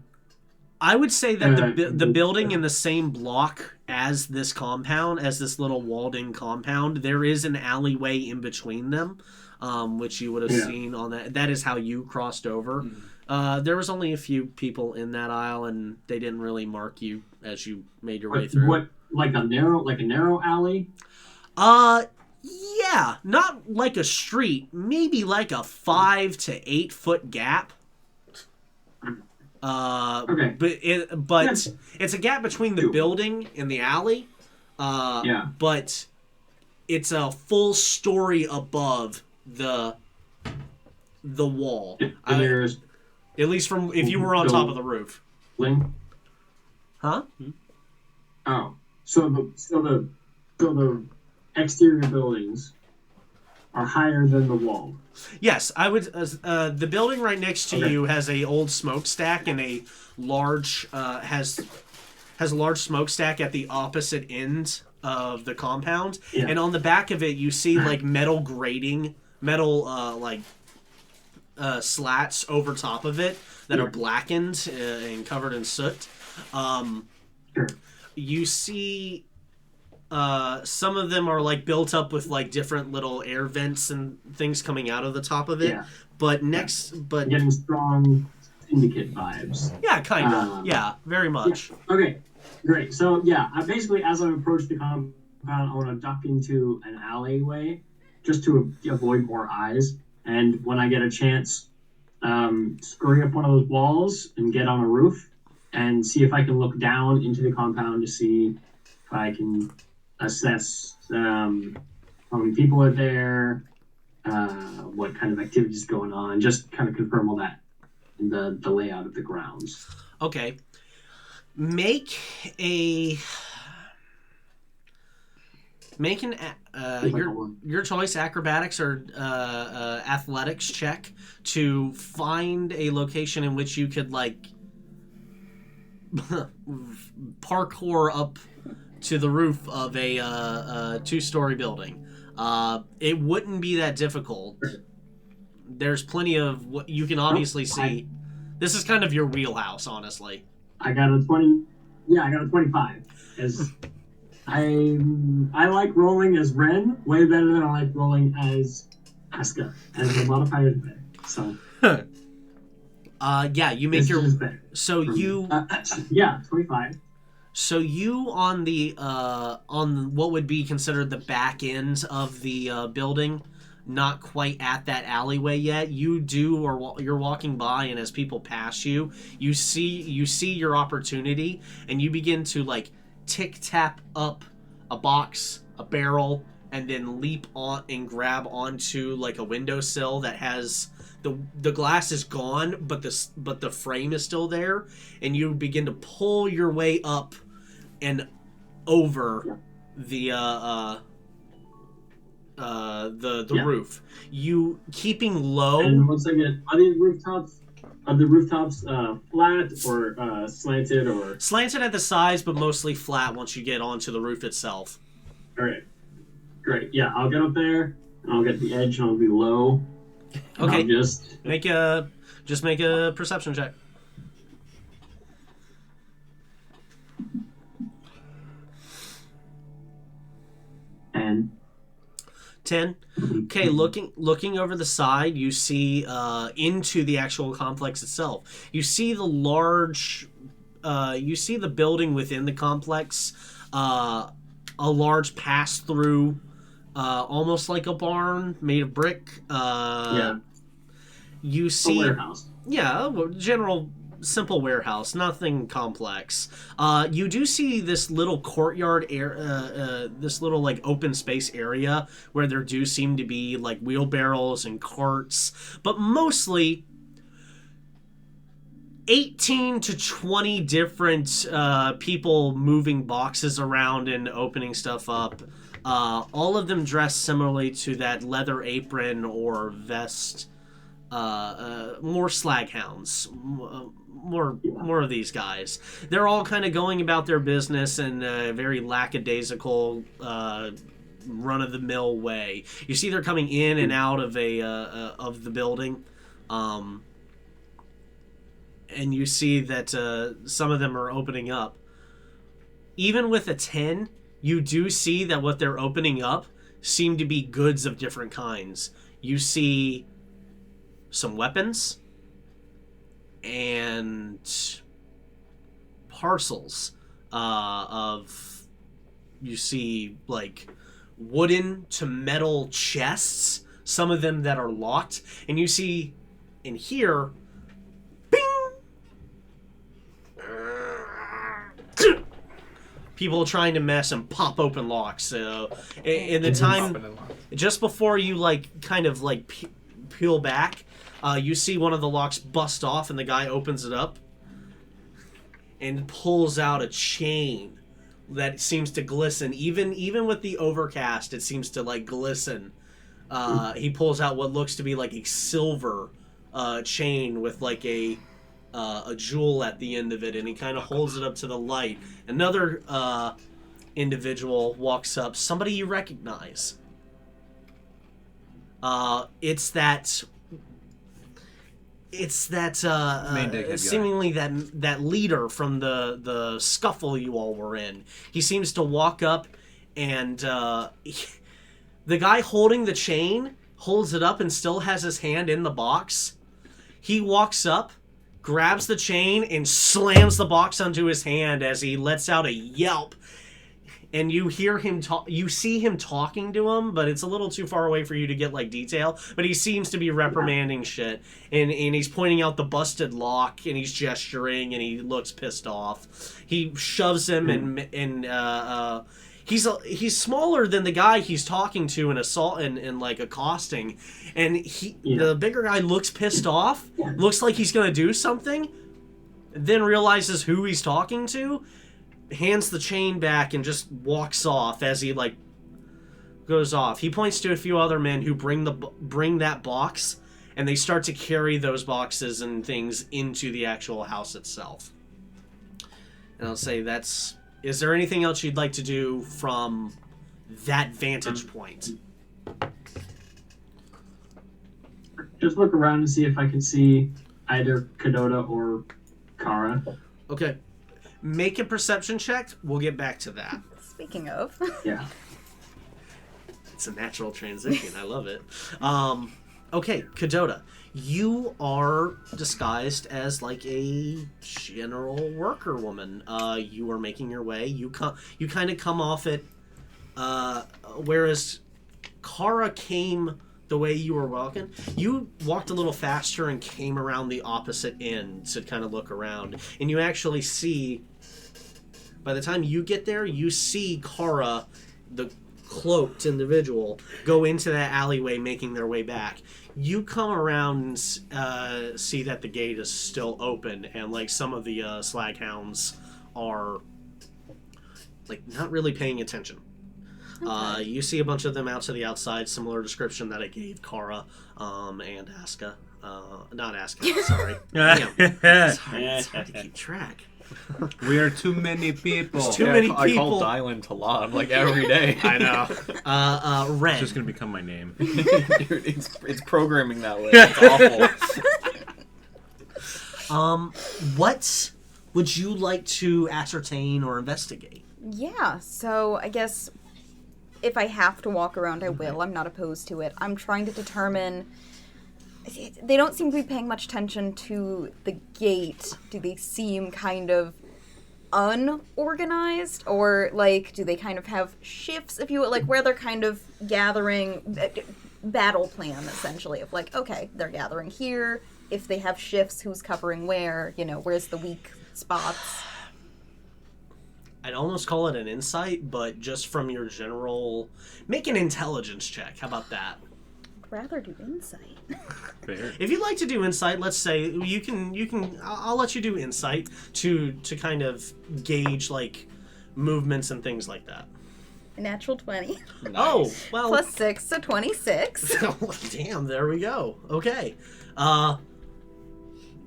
I would say that the building in the same block as this compound, as this little walled-in compound, there is an alleyway in between them, which you would have seen on that. That is how you crossed over. There was only a few people in that aisle, and they didn't really mark you as you made your way through. What, like a narrow alley? Yeah, not like a street. Maybe like a 5 to 8 foot gap. Okay. But it's a gap between the building and the alley. But it's a full story above the wall. There's at least from if you were on top of the roof. Huh? Oh, so the exterior buildings are higher than the wall. Yes, I would. The building right next to you has a old smokestack and a large has a large smokestack at the opposite end of the compound, and on the back of it you see like metal grating, slats over top of it that are blackened and covered in soot. You see. Some of them are like built up with like different little air vents and things coming out of the top of it. Yeah. But getting strong syndicate vibes. Yeah, kind of. Yeah, very much. Yeah. Okay, great. So I basically, as I approach the compound, I want to duck into an alleyway just to avoid more eyes. And when I get a chance, scurry up one of those walls and get on a roof and see if I can look down into the compound to see if I can assess how many people are there, what kind of activities going on, just kind of confirm all that in the layout of the grounds. Okay. Make a Make an Like a one. your choice, acrobatics or athletics check to find a location in which you could like parkour up to the roof of a 2-story building. It wouldn't be that difficult. There's plenty of what you can obviously see. This is kind of your wheelhouse, honestly. I got a 20. Yeah, I got a 25. As I like rolling as Ren way better than I like rolling as Asuka, and there's a lot of pirates there. So yeah, you make this your is better. so for me. you Yeah, 25. so you on the on what would be considered the back end of the building, not quite at that alleyway yet. You do, or you're walking by, and as people pass you, you see your opportunity, and you begin to like tick tap up a box, a barrel, and then leap on and grab onto like a windowsill that has the glass is gone, but the frame is still there, and you begin to pull your way up and over the roof. You keeping low. And once again, are the rooftops flat or slanted or? Slanted at the sides, but mostly flat once you get onto the roof itself. All right, great. Yeah, I'll get up there and I'll get the edge and I'll be low. Okay. I'll just Make a perception check. and 10. Okay, looking over the side, you see into the actual complex itself. You see the large, you see the building within the complex, a large pass-through, almost like a barn made of brick. yeah, You a see, warehouse. yeah, general simple warehouse, nothing complex. You do see this little courtyard this little like open space area where there do seem to be like wheelbarrows and carts, but mostly 18 to 20 different people moving boxes around and opening stuff up. All of them dressed similarly to that leather apron or vest. More slag hounds, more of these guys. They're all kind of going about their business in a very lackadaisical, run-of-the-mill way. You see, they're coming in and out of of the building, and you see that some of them are opening up. Even with a 10, you do see that what they're opening up seem to be goods of different kinds. You see some weapons and parcels of, you see like wooden to metal chests, some of them that are locked, and you see in here, bing, people trying to mess and pop open locks. So in the time just before you like kind of like peel back, you see one of the locks bust off, and the guy opens it up and pulls out a chain that seems to glisten. Even with the overcast, it seems to like glisten. He pulls out what looks to be like a silver chain with like a jewel at the end of it, and he kind of holds it up to the light. Another individual walks up, somebody you recognize. It's that seemingly that leader from the scuffle you all were in. He seems to walk up, and the guy holding the chain holds it up and still has his hand in the box. He walks up, grabs the chain, and slams the box onto his hand as he lets out a yelp. And you hear him talk. You see him talking to him, but it's a little too far away for you to get like detail. But he seems to be reprimanding shit, and he's pointing out the busted lock, and he's gesturing, and he looks pissed off. He shoves him, and he's smaller than the guy he's talking to and assault and like accosting, and the bigger guy looks pissed off, looks like he's gonna do something, then realizes who he's talking to, hands the chain back, and just walks off as he like goes off. He points to a few other men who bring that box, and they start to carry those boxes and things into the actual house itself. And I'll say is there anything else you'd like to do from that vantage point? Just look around and see if I can see either Kadota or Kara. Okay. Make a perception check. We'll get back to that. Speaking of. Yeah. It's a natural transition. I love it. Okay, Kadota. You are disguised as like a general worker woman. You are making your way. You kind of come off it. Whereas Kara came the way you were walking, you walked a little faster and came around the opposite end to kind of look around. And you actually see, by the time you get there, you see Kara, the cloaked individual, go into that alleyway making their way back. You come around and see that the gate is still open, and like some of the slag hounds are like not really paying attention. Okay. You see a bunch of them out to the outside, similar description that I gave Kara and Aska. Not Aska, sorry. Damn. It's hard to keep track. We are too many people. There's too many people. I call Dylan Talab like every day. I know. Ren. It's just gonna become my name. Dude, it's programming that way. It's awful. What would you like to ascertain or investigate? Yeah, so I guess if I have to walk around, I will. I'm not opposed to it. I'm trying to determine... They don't seem to be paying much attention to the gate. Do they seem kind of unorganized? Or, like, do they kind of have shifts, if you will? Like, where they're kind of gathering... battle plan, essentially, of like, okay, they're gathering here. If they have shifts, who's covering where? You know, where's the weak spots? I'd almost call it an insight, but just from your general... Make an intelligence check. How about that? I'd rather do insight. Fair. If you'd like to do insight, let's say you can. I'll let you do insight to kind of gauge like movements and things like that. Natural 20. Nice. Oh, well. Plus 6, so 26. Damn, there we go. Okay.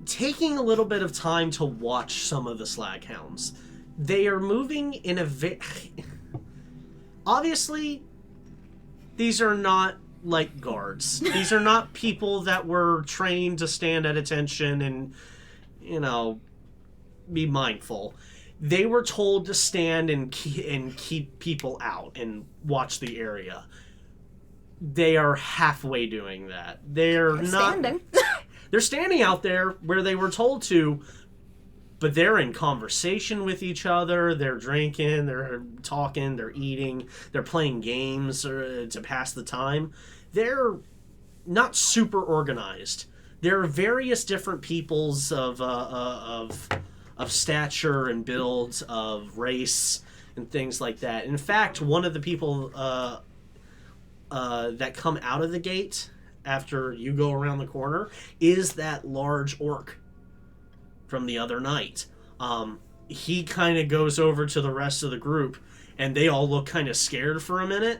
Taking a little bit of time to watch some of the slag hounds. They are moving in a obviously, these are not like guards. These are not people that were trained to stand at attention and, you know, be mindful. They were told to stand and keep people out and watch the area. They are halfway doing that. They're not standing. They're standing out there where they were told to, but they're in conversation with each other. They're drinking, they're talking, they're eating, they're playing games to pass the time. They're not super organized. There are various different peoples of stature and builds, of race and things like that. In fact, one of the people that come out of the gate after you go around the corner is that large orc from the other night. He kind of goes over to the rest of the group, and they all look kind of scared for a minute,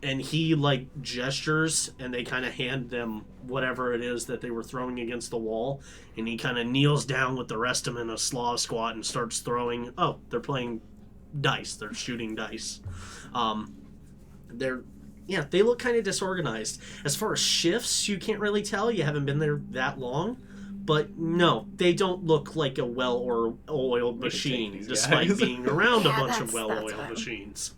and he like gestures, and they kind of hand them whatever it is that they were throwing against the wall, and he kind of kneels down with the rest of them in a Slav squat and starts throwing. Oh, they're playing dice. They're shooting dice. They look kind of disorganized. As far as shifts, you can't really tell. You haven't been there that long. But no, they don't look like a well-oiled machine, despite being around a bunch of well-oiled machines.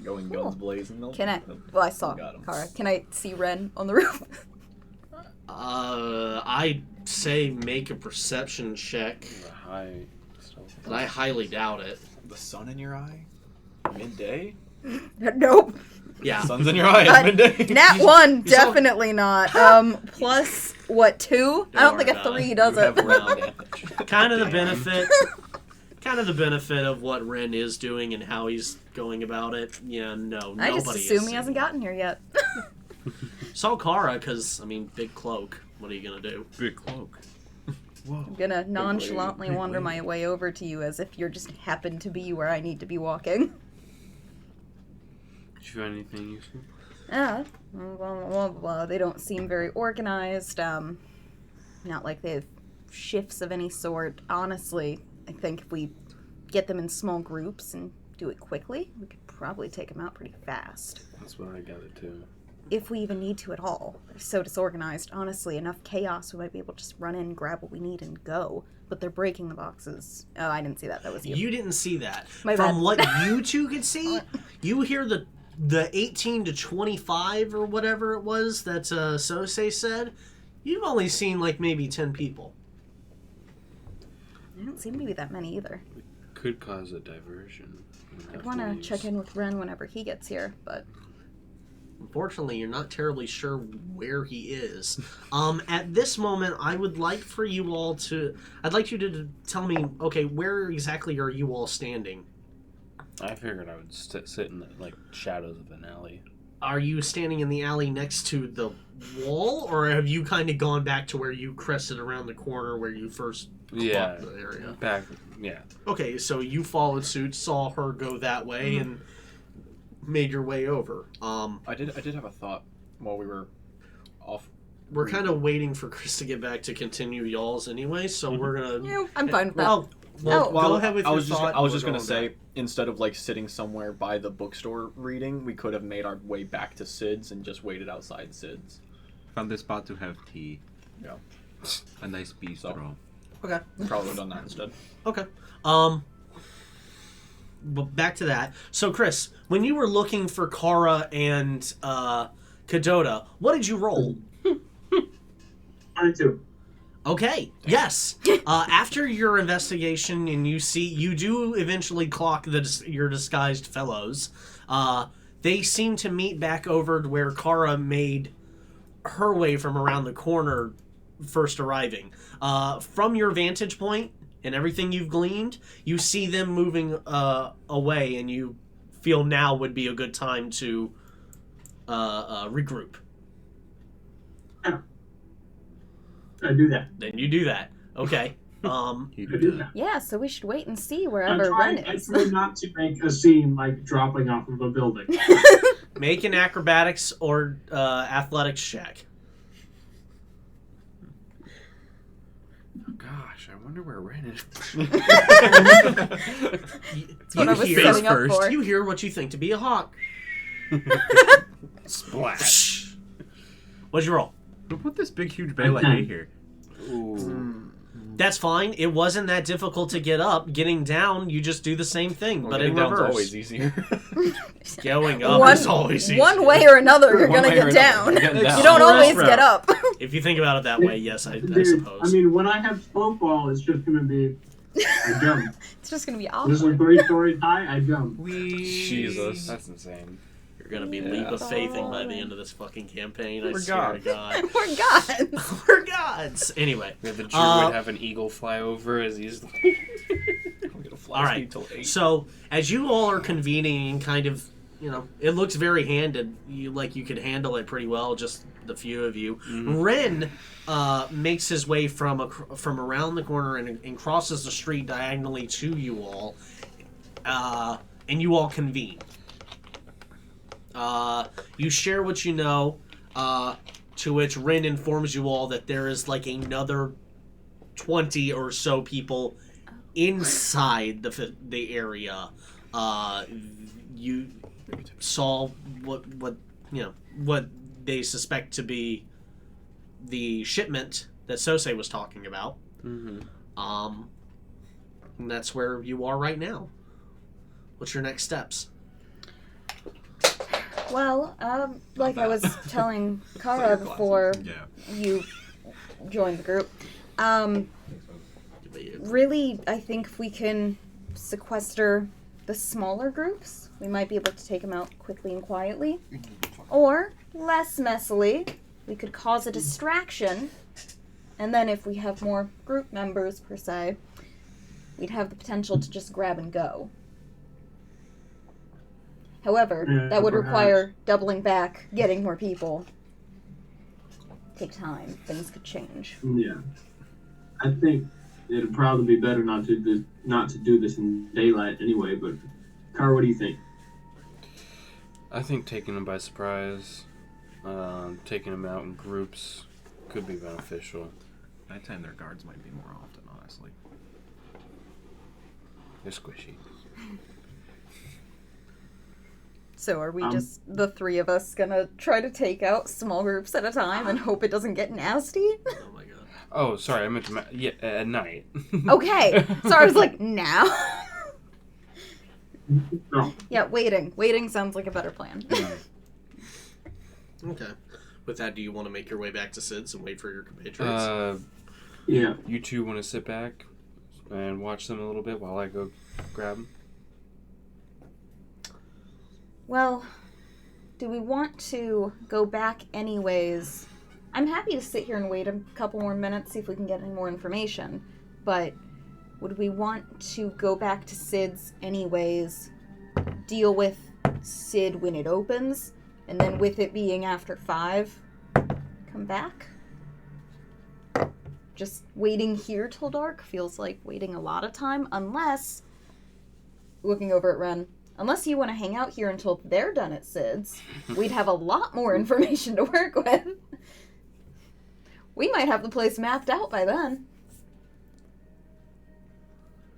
Going guns blazing. Can I? Well, I saw Kara. Can I see Ren on the roof? I'd say make a perception check, but I highly doubt it. The sun in your eye? Midday? Nope. Yeah. Sun's in your eye at midday? Nat 1, definitely not. Plus, what, 2? I don't think a 3 does it. Kind of the benefit of what Ren is doing and how he's going about it. Yeah, no, nobody I just assume he hasn't gotten here yet. Saw Kara, because, I mean, big cloak. What are you going to do? Big cloak. Whoa. I'm gonna nonchalantly wander my way over to you as if you're just happen to be where I need to be walking. Did you find anything useful? Well, they don't seem very organized. Not like they have shifts of any sort. Honestly, I think if we get them in small groups and do it quickly, we could probably take them out pretty fast. That's what I gathered too. If we even need to at all. They're so disorganized. Honestly, enough chaos, we might be able to just run in, grab what we need, and go. But they're breaking the boxes. Oh, I didn't see that. That was you. You didn't see that. My From bad. what you two could see, you hear the 18 to 25 or whatever it was that Sosei said. You've only seen like maybe 10 people. I don't seem to be that many either. Could cause a diversion. I'd want to check in with Ren whenever he gets here, but... Unfortunately, you're not terribly sure where he is. At this moment, I would like for you all to... I'd like you to tell me, okay, where exactly are you all standing? I figured I would sit in the shadows of an alley. Are you standing in the alley next to the wall, or have you kind of gone back to where you crested around the corner where you first clocked the area? Back, yeah. Okay, so you followed suit, saw her go that way, and made your way over. I did have a thought while we were off. We're kind of waiting for Chris to get back to continue y'all's anyway, so we're gonna... Yeah, I'm fine with that. Well, go ahead with your thought. I was just gonna going say, back. instead of sitting somewhere by the bookstore reading, we could have made our way back to Sid's and just waited outside Sid's. Found a spot to have tea. Yeah. A nice bistro. Okay. Probably done that instead. Okay. But back to that. So, Chris, when you were looking for Kara and Kadota, what did you roll? 22. Okay. Yes. After your investigation, and you do eventually clock your disguised fellows. They seem to meet back over to where Kara made her way from around the corner, first arriving. From your vantage point and everything you've gleaned, you see them moving away, and you feel now would be a good time to regroup. I do that. Then you do that. Okay. I do that. Yeah, so we should wait and see I'm wherever Ren trying is. not to make a scene like dropping off of a building. Make an acrobatics or athletics check. Oh, gosh, I wonder where Ren is. That's what I was hear, setting up for. You hear what you think to be a hawk. Splash. What'd you roll? Who put this big, huge bale of hay here? Ooh. That's fine. It wasn't that difficult to get up. Getting down, you just do the same thing, but in Getting down's reverse. always easier. Going up is always easy. One way or another, you're One gonna way or get another, down. you're getting down. You don't always Route. get up. If you think about it that way, yes, I Dude, suppose. I mean, when I have smoke ball, it's just gonna be I jump. It's just gonna be This is awkward. 3 stories high. I jump. Jesus, that's insane. You're gonna be leap of faithing by the end of this fucking campaign. I We're swear to gods. God. We're gods. We're gods. Anyway. Yeah, the druid have an eagle fly over as he's. All right. So as you all are convening and kind of, it looks very handed. You could handle it pretty well. Just the few of you. Mhm. Ren makes his way from around the corner and crosses the street diagonally to you all, and you all convene. You share what you know. To which Ren informs you all that there is another 20 or so people inside the area. You saw what they suspect to be the shipment that Sosei was talking about. Mm-hmm. And that's where you are right now. What's your next steps? Well, like I was telling Kara before you joined the group, really, I think if we can sequester the smaller groups, we might be able to take them out quickly and quietly. Or, less messily, we could cause a distraction, and then if we have more group members, per se, we'd have the potential to just grab and go. However, that would require doubling back, getting more people. Take time. Things could change. Yeah, I think it'd probably be better not to do this in daylight anyway. But, Car, what do you think? I think taking them by surprise, taking them out in groups could be beneficial. Nighttime, their guards might be more often, honestly. They're squishy. So are we just the three of us gonna try to take out small groups at a time and hope it doesn't get nasty? Oh my god. Oh, sorry, I meant to. Yeah, at night. Okay. So I was like, now? No. Yeah, waiting. Waiting sounds like a better plan. Okay. With that, do you want to make your way back to Sid's and wait for your compatriots? Yeah. You two want to sit back and watch them a little bit while I go grab them? Well, do we want to go back anyways? I'm happy to sit here and wait a couple more minutes, see if we can get any more information. But would we want to go back to Sid's anyways, deal with Sid when it opens, and then with it being after 5, come back? Just waiting here till dark feels like waiting a lot of time, unless, looking over at Ren, unless you want to hang out here until they're done at Sid's, we'd have a lot more information to work with. We might have the place mapped out by then.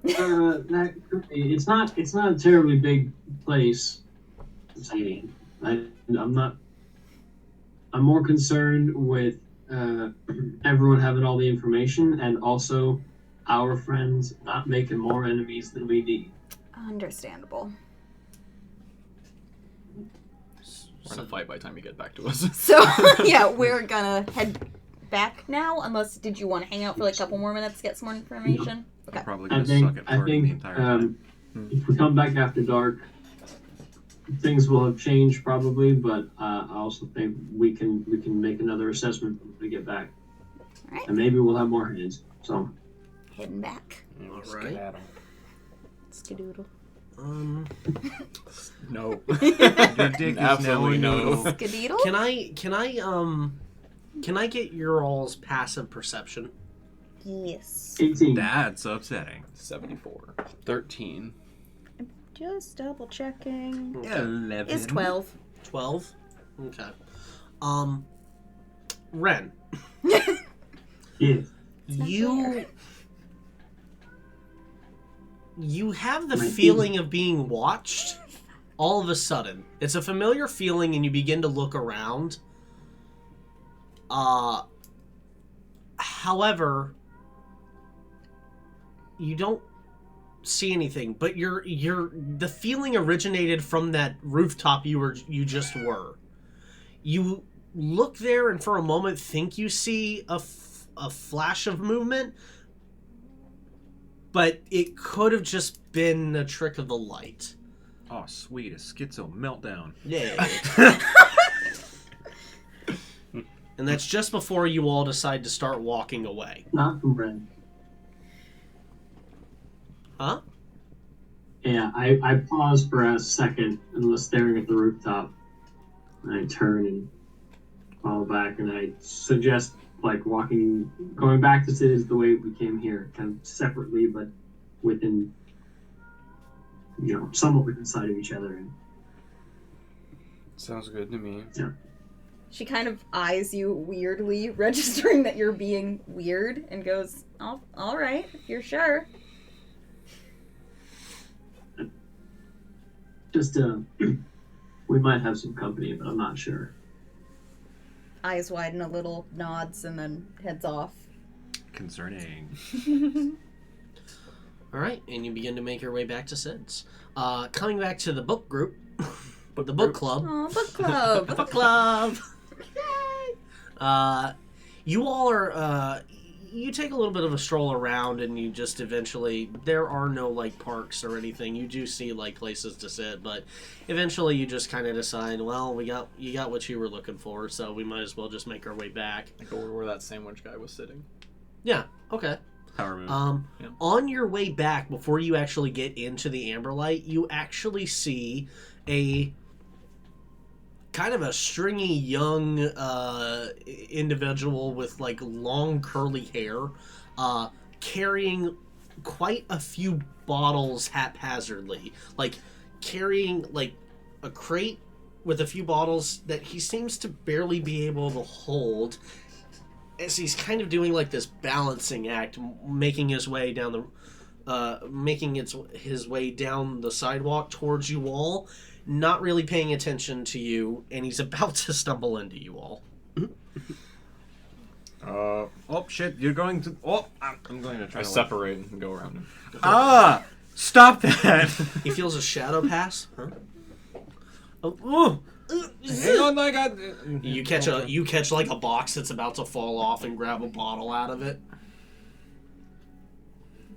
That could be. It's not a terribly big place. I'm more concerned with everyone having all the information, and also our friends not making more enemies than we need. Understandable. We're in a fight by the time you get back to us. So, yeah, we're gonna head back now, unless, did you want to hang out for like a couple more minutes to get some more information? Okay. Probably I gonna suck think at flirting the entire time. if we come back after dark, things will have changed probably, but I also think we can make another assessment when we get back, Alright, and maybe we'll have more hands. So heading back. And we'll Alright. skedaddle. Skadoodle. No. Your dick is Absolutely now a no. noodle. Skadoodle? Can I get your all's passive perception? Yes. 18. That's upsetting. 74. 13. Just double checking. Okay. 11. It's 12. 12? Okay. Ren, Yeah. you have the My feeling of being watched all of a sudden. It's a familiar feeling and you begin to look around. However, you don't see anything, but the feeling originated from that rooftop you just were. You look there and for a moment think you see a flash of movement, but it could have just been a trick of the light. Oh, sweet. A schizo meltdown. Yeah. And that's just before you all decide to start walking away. Not from Ren. Huh? Yeah, I pause for a second and was staring at the rooftop. And I turn and follow back, and I suggest going back to Sid is the way we came here, kind of separately, but within, somewhat within sight of each other. Sounds good to me. Yeah. She kind of eyes you weirdly, registering that you're being weird, and goes, all right, if you're sure. Just, we might have some company, but I'm not sure. Eyes widen a little, nods, and then heads off. Concerning. All right, and you begin to make your way back to Sid's. Coming back to the book group, the book club. Oh, book club! Book club! You all are, you take a little bit of a stroll around and you just eventually, there are no, parks or anything. You do see, places to sit, but eventually you just kind of decide, well, you got what you were looking for, so we might as well just make our way back. Like over where that sandwich guy was sitting. Yeah, okay. Power move. Yeah. On your way back, before you actually get into the Amberlight, you actually see a kind of a stringy young individual with long curly hair, carrying quite a few bottles haphazardly, carrying a crate with a few bottles that he seems to barely be able to hold, as he's kind of doing like this balancing act, making his way down his way down the sidewalk towards you all, not really paying attention to you, and he's about to stumble into you all. Oh shit! You're going to. Oh, I'm going to try. I to separate and go around him. Ah! Stop that! He feels a shadow pass. Huh? Hang on, I got. You catch like a box that's about to fall off and grab a bottle out of it.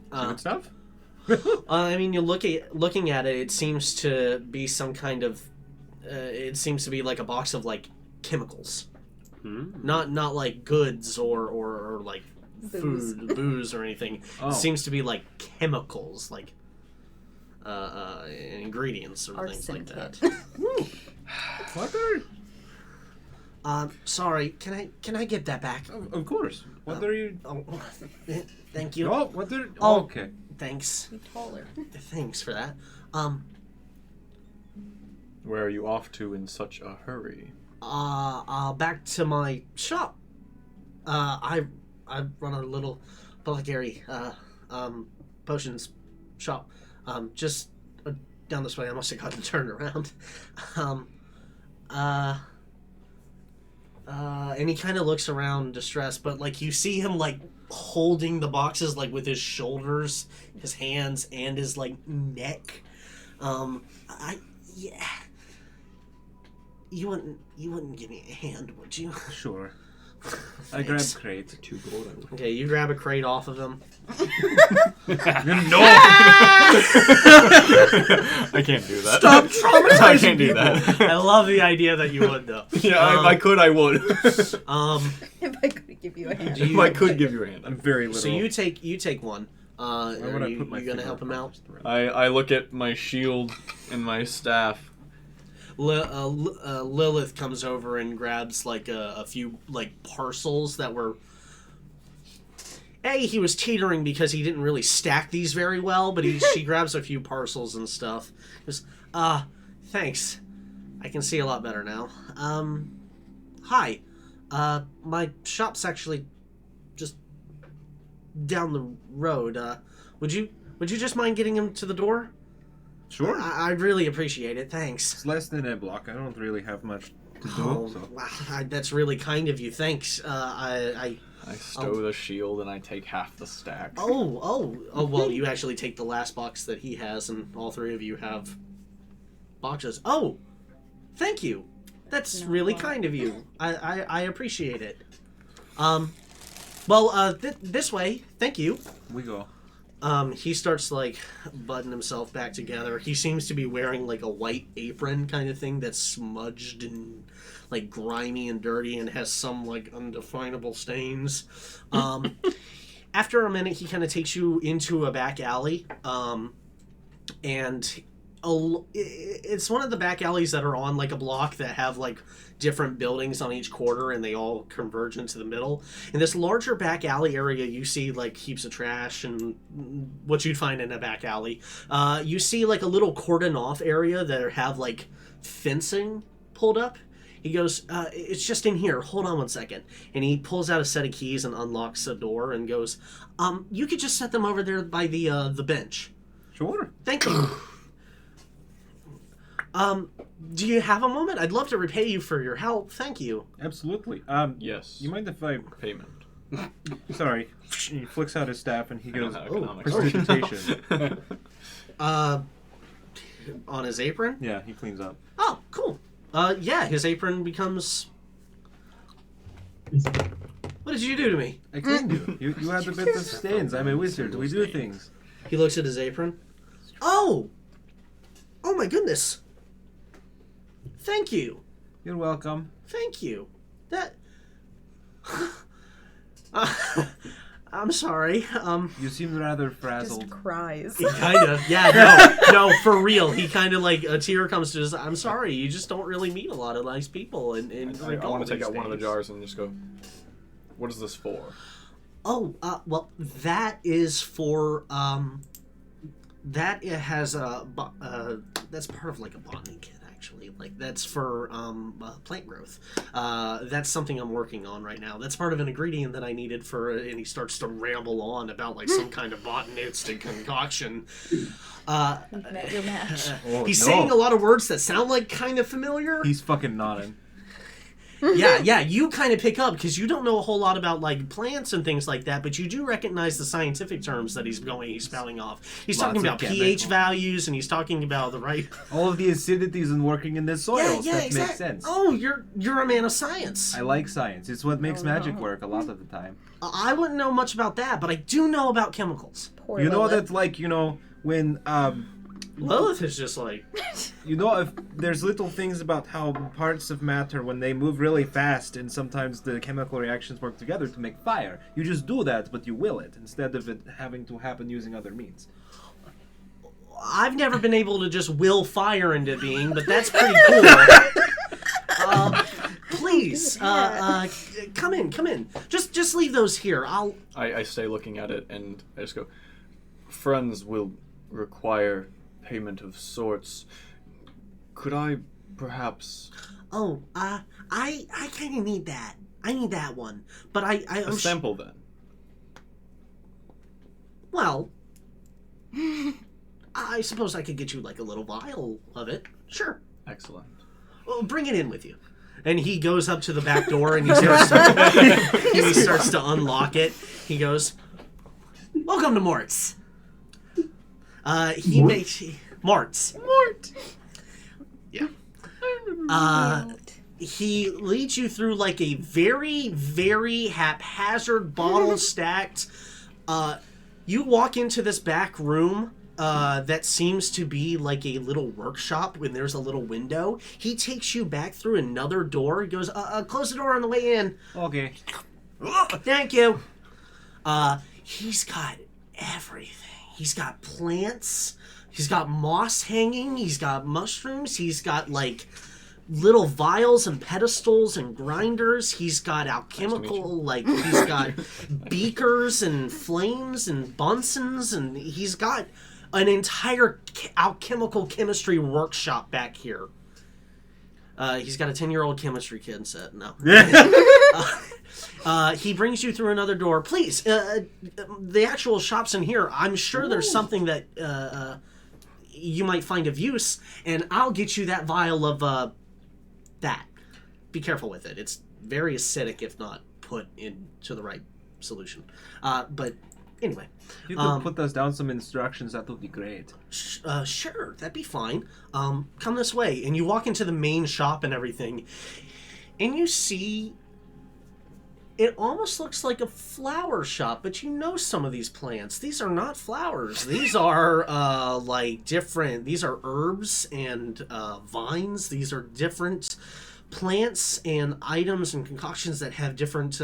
Good stuff. I mean, looking at it, it seems to be some kind of. It seems to be like a box of like chemicals, not like goods or like Booze. booze or anything. Oh. It seems to be like chemicals, like ingredients or things like that. What are? Sorry, can I get that back? Of course. What are you? Oh, thank you. Oh, what are? Oh. Okay. Thanks. Be taller. Thanks for that. Where are you off to in such a hurry? Back to my shop. I run a little apothecary, potions shop. Just down this way. I must have gotten turned around. And he kind of looks around distressed, but like you see him like holding the boxes like with his shoulders, his hands, and his like neck. Yeah. You wouldn't give me a hand, would you? Sure. I grabbed crate. 2 gold. I would. Okay, you grab a crate off of him. No! I can't do that. Stop traumatizing I can't do that. I love the idea that you would, though. Yeah, if I could, I would. If I could give you a hand. Do you- If I could give you a hand. I'm very little. So you take one. Why would I put my you gonna finger help him out? across his throat? I look at my shield and my staff. Lilith comes over and grabs like a few like parcels that were. He was teetering because he didn't really stack these very well, but she grabs a few parcels and stuff. Goes, thanks. I can see a lot better now. Hi. My shop's actually just down the road. Would you just mind getting him to the door? Sure. I'd really appreciate it. Thanks. It's less than a block. I don't really have much to do. Oh, So. wow, that's really kind of you. Thanks. I stow the shield and I take half the stack. Oh, well, you actually take the last box that he has, and all three of you have boxes. Oh, thank you. That's really kind of you. I appreciate it. This way. Thank you. We go. He starts like buttoning himself back together. He seems to be wearing like a white apron kind of thing that's smudged and like grimy and dirty and has some like undefinable stains. After a minute, he kind of takes you into a back alley, and it's one of the back alleys that are on like a block that have like different buildings on each corner, and they all converge into the middle. In this larger back alley area, you see like heaps of trash and what you'd find in a back alley. You see like a little cordon off area that have like fencing pulled up. He goes, it's just in here. Hold on one second. And he pulls out a set of keys and unlocks a door and goes, you could just set them over there by the bench. Sure. Thank you. Do you have a moment? I'd love to repay you for your help. Thank you. Absolutely. Yes. You mind if I... Payment. Sorry. He flicks out his staff and he I don't goes, know oh, economics. prestidigitation. On his apron? Yeah, he cleans up. Oh, cool. Yeah, his apron becomes... What did you do to me? I cleaned you. You had a bit of stains. I'm a wizard. We do things. He looks at his apron. Oh! Oh my goodness. Thank you. You're welcome. Thank you. That... I'm sorry. You seem rather frazzled. Just cries. He kind of... Yeah, no, for real. He kind of like... A tear comes to his... I'm sorry, you just don't really meet a lot of nice people. And I want to take out one of the jars and just go, what is this for? Oh, well, that is for, that it has a, that's part of like a botany kit, actually. Like, that's for plant growth. That's something I'm working on right now. That's part of an ingredient that I needed for, and he starts to ramble on about, like, some kind of botanistic concoction. You've met your match. He's saying a lot of words that sound like kind of familiar. He's fucking nodding. Yeah, you kind of pick up because you don't know a whole lot about like plants and things like that, but you do recognize the scientific terms that he's spouting off. He's talking about pH values, and he's talking about the right. All of the acidities and working in the soils. Yeah, that exactly. makes sense. Oh, you're a man of science. I like science. It's what makes magic work a lot of the time. I wouldn't know much about that, but I do know about chemicals. Poor You know Lilith. that, like, when Lilith is just like, if there's little things about how parts of matter, when they move really fast, and sometimes the chemical reactions work together to make fire. You just do that, but you will it, instead of it having to happen using other means. I've never been able to just will fire into being, but that's pretty cool. Please, come in. Just leave those here. I stay looking at it and I just go, friends will require payment of sorts. Could I perhaps... Oh, I kind of need that. I need that one. But a sample then? Well, I suppose I could get you like a little vial of it. Sure. Excellent. Well, bring it in with you. And he goes up to the back door and he starts to unlock it. He goes, "Welcome to Mort's." He makes Mort's. Yeah. He leads you through like a very, very haphazard bottle stacked. You walk into this back room that seems to be like a little workshop when there's a little window. He takes you back through another door. He goes, close the door on the way in. Okay. Thank you. He's got everything. He's got plants. He's got moss hanging. He's got mushrooms. He's got like little vials and pedestals and grinders. He's got alchemical, like he's got beakers and flames and Bunsen's, and he's got an entire alchemical chemistry workshop back here. He's got a 10-year-old chemistry kid set. No. He brings you through another door. Please, the actual shop's in here. I'm sure there's something that you might find of use, and I'll get you that vial of that. Be careful with it. It's very acidic if not put into the right solution. But anyway. You could put us down some instructions. That would be great. Sure, that'd be fine. Come this way. And you walk into the main shop and everything, and you see... It almost looks like a flower shop, but you know some of these plants. These are not flowers. These are, like, different... These are herbs and vines. These are different plants and items and concoctions that have different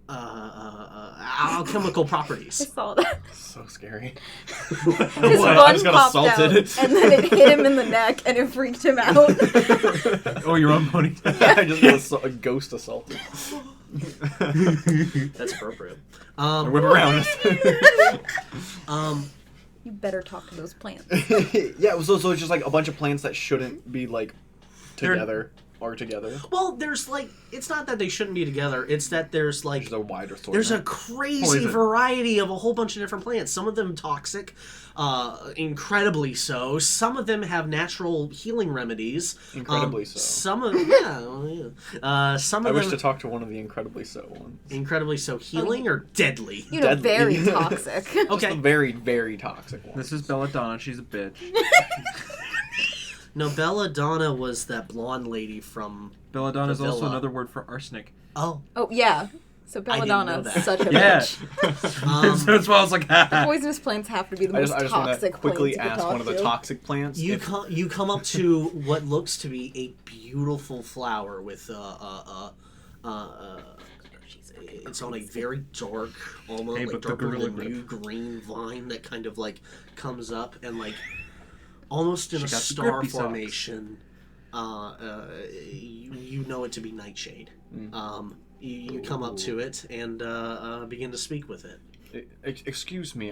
alchemical properties. I saw that. So scary. His What? bun I just got popped assaulted. out, and then it hit him in the neck, and it freaked him out. Oh, your own pony. I just got a ghost assaulted. That's appropriate. Whip around. You better talk to those plants. Yeah, so it's just like a bunch of plants that shouldn't be like together or together. Well, there's like, it's not that they shouldn't be together. It's that there's like, There's a wider assortment. there's a crazy Poison. variety of a whole bunch of different plants. Some of them toxic, incredibly so. Some of them have natural healing remedies. Incredibly so. Some of some I of wish them to talk to one of the incredibly so ones. incredibly so healing or deadly. You know, Deadly. very toxic. Just Okay. the very, very toxic one. This is Belladonna. She's a bitch. No, Belladonna was that blonde lady from. Belladonna is The also villa. another word for arsenic. Oh, Oh, yeah. So didn't know Belladonna, that. such a Yeah. bitch. So that's why I was like, Poisonous plants have to be the I most just want to toxic quickly plants you ask can one of the talk to. toxic plants. you if- you come up to what looks to be a beautiful flower with it's on a very dark, almost Hey, like but the darker gorilla than grip. new green vine that kind of like comes up and like almost in She a got the star grippy socks. formation. You know it to be nightshade. You come up to it and begin to speak with it. Excuse me,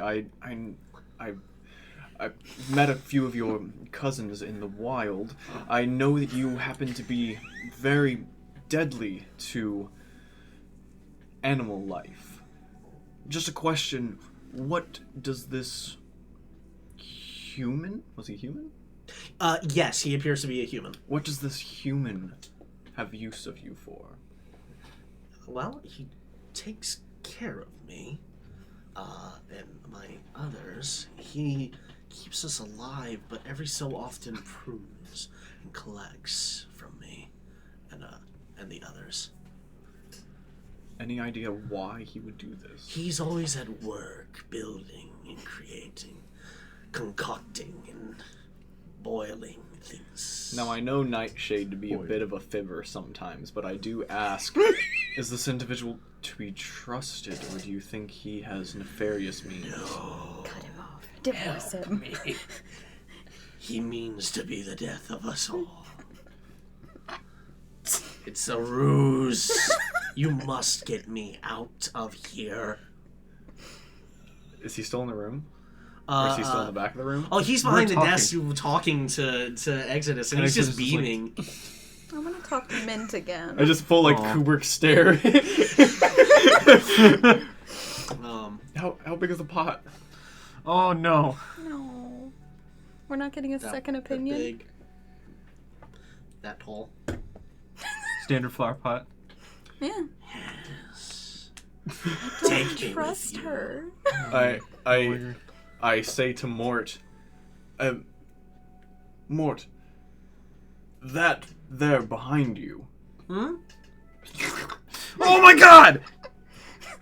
I've met a few of your cousins in the wild. I know that you happen to be very deadly to animal life. Just a question, what does this human? Was he human? Yes, he appears to be a human. What does this human have use of you for? Well, he takes care of me, and my others. He keeps us alive, but every so often prunes and collects from me and the others. Any idea why he would do this? He's always at work, building and creating, concocting and boiling things. Now, I know Nightshade to be a bit of a fibber sometimes, but I do ask, is this individual to be trusted, or do you think he has nefarious means? No. Cut him off. Divorce him. Me. He means to be the death of us all. It's a ruse. You must get me out of here. Is he still in the room? Or is he still in the back of the room? Oh, he's behind the talking. desk talking to Exodus, and he's Exodus just is like- beaming. I want to talk to Mint again. I just full like Aw. Kubrick stare. How big is the pot? Oh no. No. We're not getting a second that opinion? big, that tall. Standard flower pot. Yeah. Take me Trust with you. her. I say to Mort, Mort, that there behind you. Hmm? Oh my God!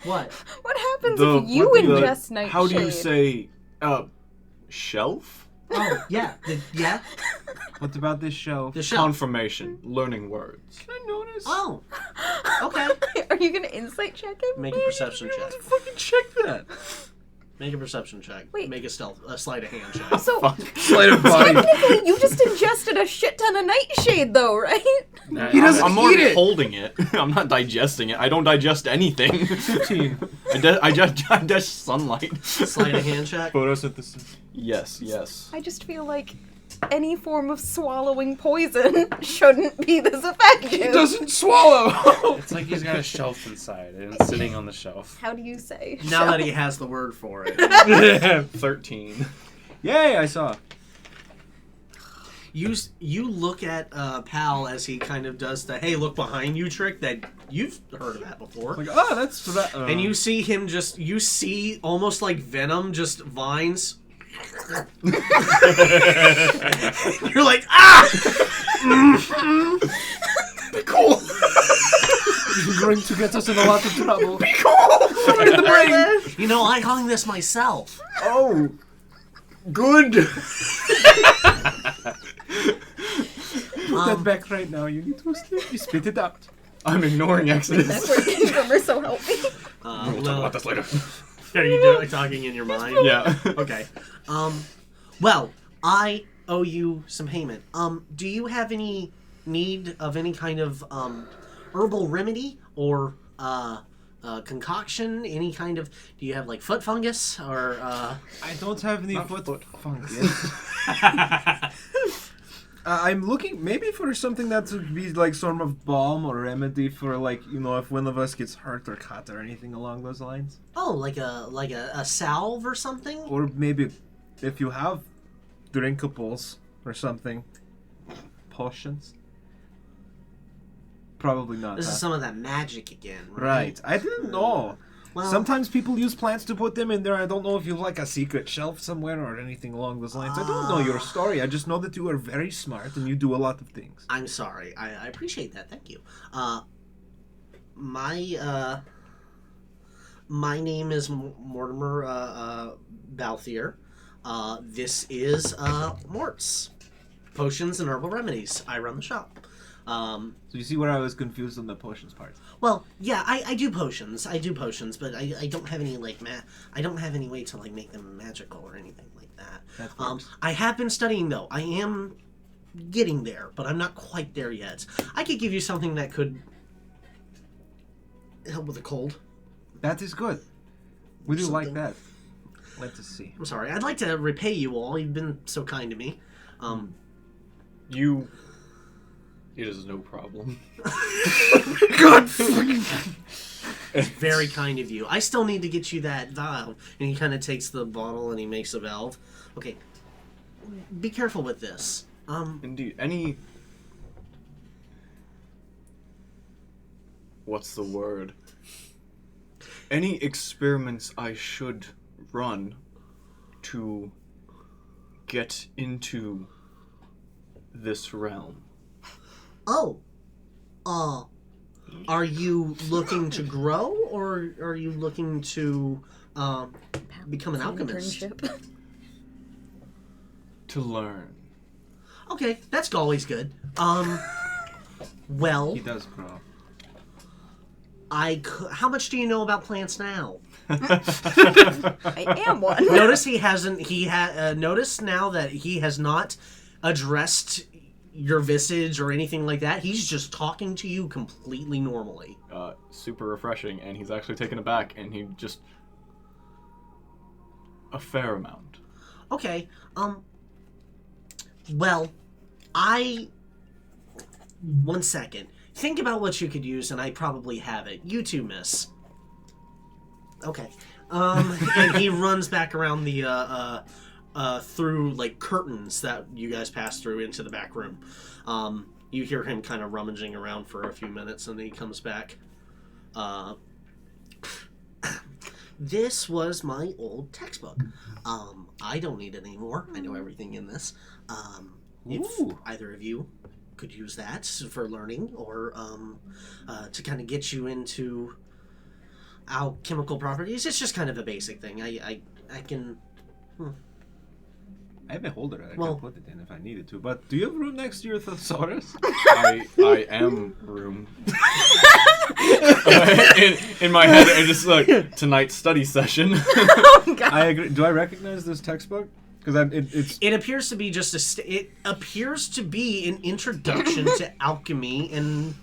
What? What happens The- if you what the- ingest Nightshade? How do you say, shelf? Oh, yeah. Yeah? What about this shelf? The shelf. Confirmation, learning words. I noticed. Oh. Okay. Are you gonna insight check him? Make a perception check. Fucking check that. Make a perception check. Wait. Make a sleight of hand check. So, Sleight of body. technically, you just ingested a shit ton of Nightshade, though, right? He doesn't I'm eat already it. holding it. I'm not digesting it. I don't digest anything. 15. I digest sunlight. Sleight of hand check. Photosynthesis. Yes. I just feel like any form of swallowing poison shouldn't be this effective. He doesn't swallow. It's like he's got a shelf inside and it's sitting on the shelf. How do you say? Now that shell? he has the word for it. 13. Yay! I saw. You look at Pal as he kind of does the "hey, look behind you" trick that you've heard of that before. Like, oh, that's for that. And you see him you see almost like Venom, just vines. You're like, ah! Be cool. This is going to get us in a lot of trouble. Be cool. In the brain. You know, I hung this myself. Oh, good. Put that back right now. You need to sleep. You spit it out. I'm ignoring Exodus. That's where it came from, or so help me. We'll talk about this later. Are you talking in your mind? Yeah. Okay. Well, I owe you some payment. Do you have any need of any kind of herbal remedy or concoction? Any kind of? Do you have like foot fungus or? I don't have any Not foot foot fungus. I'm looking maybe for something that would be like sort of balm or remedy for like, you know, if one of us gets hurt or cut or anything along those lines. Oh, like a salve or something? Or maybe if you have drinkables or something. Potions. Probably not. This huh? is some of that magic again, right? Right. I didn't know. Well, Sometimes people use plants to put them in there. I don't know if you have like a secret shelf somewhere or anything along those lines. I don't know your story. I just know that you are very smart and you do a lot of things. I'm sorry. I appreciate that. Thank you. My name is Mortimer Balthier. This is Mort's Potions and Herbal Remedies. I run the shop. So you see where I was confused on the potions part. Well, yeah, I do potions. I do potions, but I don't have any like I don't have any way to like make them magical or anything like that. That works. I have been studying though. I am getting there, but I'm not quite there yet. I could give you something that could help with a cold. That is good. We do like Something. that. Let's see. I'm sorry. I'd like to repay you all. You've been so kind to me. It is no problem. God fucking. It's very kind of you. I still need to get you that valve. And he kind of takes the bottle and he makes a valve. Okay. Be careful with this. Indeed. What's the word? Any experiments I should run to get into this realm? Oh. Are you looking to grow, or are you looking to become an alchemist? Internship. To learn. Okay, that's always good. Well, He does grow. how much do you know about plants now? I am one. Notice notice now that he has not addressed your visage or anything like that. He's just talking to you completely normally. Super refreshing, and he's actually taken aback, and he just... a fair amount. Okay, well, one second. Think about what you could use, and I probably have it. You too, miss. Okay. And he runs back around the, through, like, curtains that you guys pass through into the back room. You hear him kind of rummaging around for a few minutes, and then he comes back. This was my old textbook. I don't need it anymore. I know everything in this. If either of you could use that for learning, or to kind of get you into alchemical properties, it's just kind of a basic thing. I can... I have a holder. I Well- can put it in if I needed to. But do you have room next to your thesaurus? I am room. in my head, I just like, tonight's study session. Oh, God. I agree. Do I recognize this textbook? Because it's It appears to be just it appears to be an introduction to alchemy and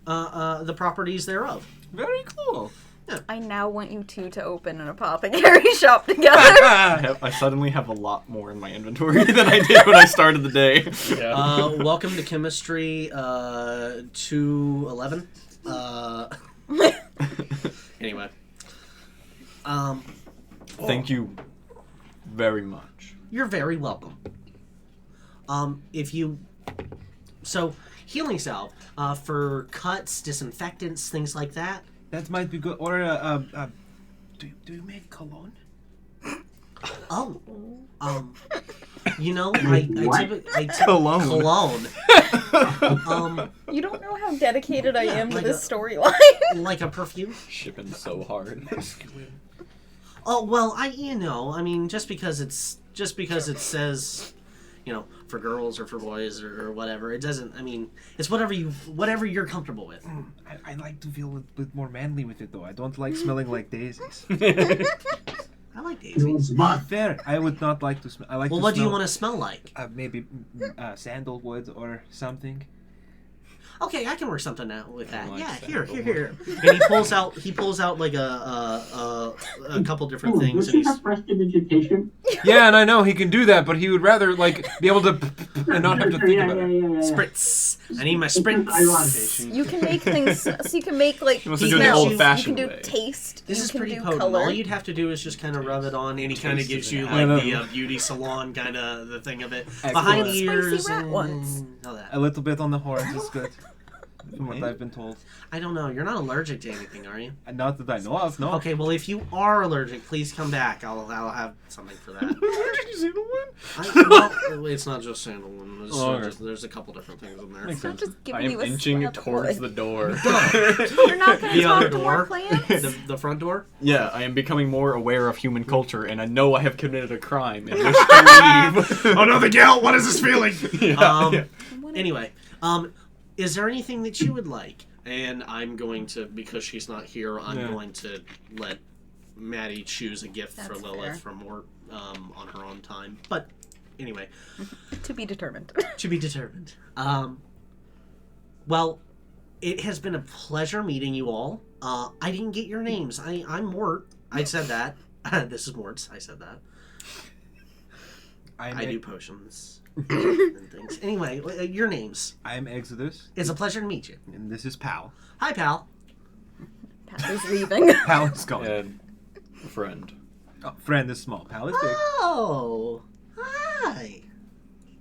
the properties thereof. very cool. I now want you two to open an apothecary shop together. I suddenly have a lot more in my inventory than I did when I started the day. Welcome to chemistry 211. Anyway. Thank you very much. You're very welcome. So healing salve for cuts, disinfectants, things like that. That might be good. Or do you make cologne? Oh, I Cologne. cologne. You don't know how dedicated I am to like this a- storyline. Like a perfume. Shipping so hard. Oh well, I mean, just because it says, for girls or for boys or whatever, it doesn't. I mean, it's whatever you're comfortable with. I like to feel a bit more manly with it, though. I don't like smelling like daisies. I like You daisies. want some hot? Fair. I would not like to smell. I like Well, to what do you smell, want to smell like? maybe sandalwood or something. Okay, I can work something out with that. like Yeah, sandalwood. here. And he pulls out like a couple different things, Does and he have prestidigitation? Yeah, and I know he can do that, but he would rather be able to and not have to think about it. spritz. I need my spritz. You can make things, so you can make like He wants to do it the smells, old-fashioned you can do way. taste, This you is can pretty do potent. color. All you'd have to do is just kind of rub it on, and he kind of Taste gives of you it. like Yeah. the beauty salon kind of the thing of it Excellent. behind the Spicy ears rat and ones. all that. A little bit on the horns is good, from what I've been told. I don't know. You're not allergic to anything, are you? And not that I know of, no. Okay, well, if you are allergic, please come back. I'll have something for that. Did you see the one? Well, it's not just sandalwood. There's a couple different things in there. Makes Not sense. just I giving am you a inching slap towards of the wood. door. You're not going to The talk other to more door? plants? The front door? Yeah, I am becoming more aware of human culture, and I know I have committed a crime and wish to leave. Oh no, the Gale! What is this feeling? Yeah. Anyway, is there anything that you would like? And I'm going to, because she's not here, I'm Yeah. going to let Maddie choose a gift for That's Lilith fair. from work on her own time. But anyway, To be determined. to be determined. Well, it has been a pleasure meeting you all. I didn't get your names. I'm Mort. I said that. This is Mort's. I said that. I'm I do potions and things. Anyway, your names. I'm Exodus, It's a pleasure to meet you. and this is Pal. Hi, pal. Pat is leaving. Pal is gone. And friend. Oh, friend is small. Pal is big. Oh, hi,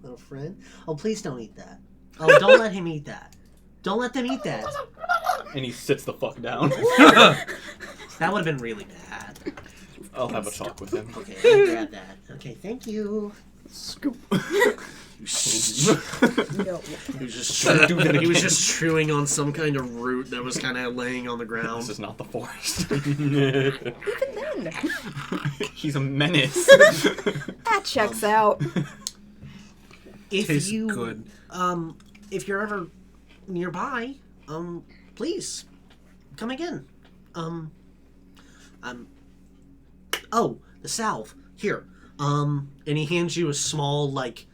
little friend. Oh, please don't eat that. Oh, don't let him eat that. Don't let them eat that. And he sits the fuck down. That would have been really bad. I'll have a talk with him. Okay, let me grab that. Okay, thank you. Scoop. No. He was just chewing on some kind of root that was kind of laying on the ground. This is not the forest. Even then. He's a menace. That checks out. If Tastes you good. if you're ever nearby, please come again. Oh, the salve here. And he hands you a small, like,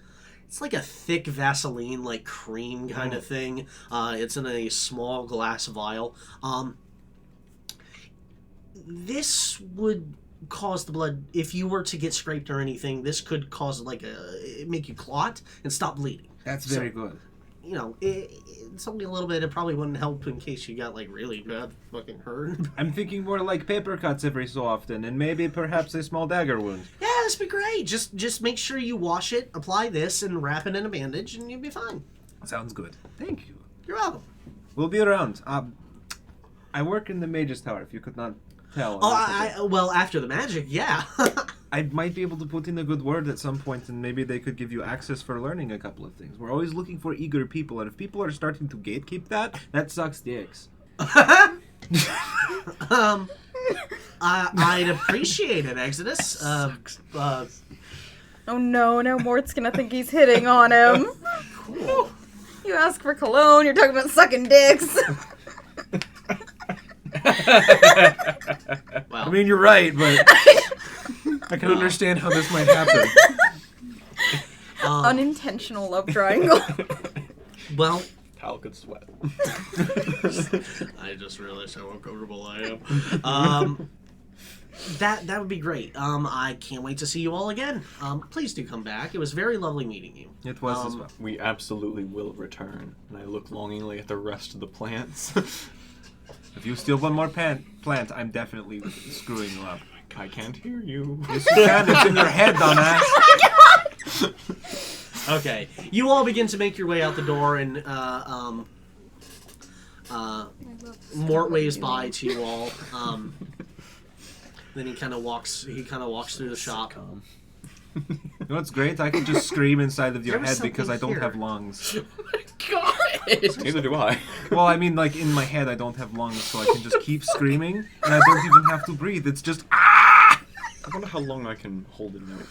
it's like a thick Vaseline, like cream kind of thing. It's in a small glass vial. This would cause the blood, if you were to get scraped or anything, this could cause make you clot and stop bleeding. That's very good. You know, it's only a little bit. It probably wouldn't help in case you got, like, really bad fucking hurt. I'm thinking more like paper cuts every so often, and maybe perhaps a small dagger wound. Yeah, this would be great. Just make sure you wash it, apply this, and wrap it in a bandage, and you'll be fine. Sounds good. Thank you. You're welcome. We'll be around. I work in the Mage's Tower, if you could not tell. Oh, well, after the magic, yeah. I might be able to put in a good word at some point, and maybe they could give you access for learning a couple of things. We're always looking for eager people, and if people are starting to gatekeep that sucks dicks. I'd appreciate it, Exodus. Oh no, now Mort's gonna think he's hitting on him. Cool. You ask for cologne, you're talking about sucking dicks. Well, I mean, you're right, but I can understand how this might happen. Unintentional love triangle. well, Pal could sweat. I just realized how uncomfortable I am. That would be great. I can't wait to see you all again. Please do come back. It was very lovely meeting you. It was as well. We absolutely will return. And I look longingly at the rest of the plants. If you steal one more plant, I'm definitely screwing you up. I can't hear you. Yes, you can. It's in your head, dumbass. Okay, you all begin to make your way out the door, and Mort waves by to you all. Then he kind of walks through the shop. You know what's great? I can just scream inside of your There was head because I something don't here. have lungs. God! Neither do I. Well, I mean, like, in my head I don't have lungs, so I can just keep screaming, and I don't even have to breathe. It's just, ah! I wonder how long I can hold a note.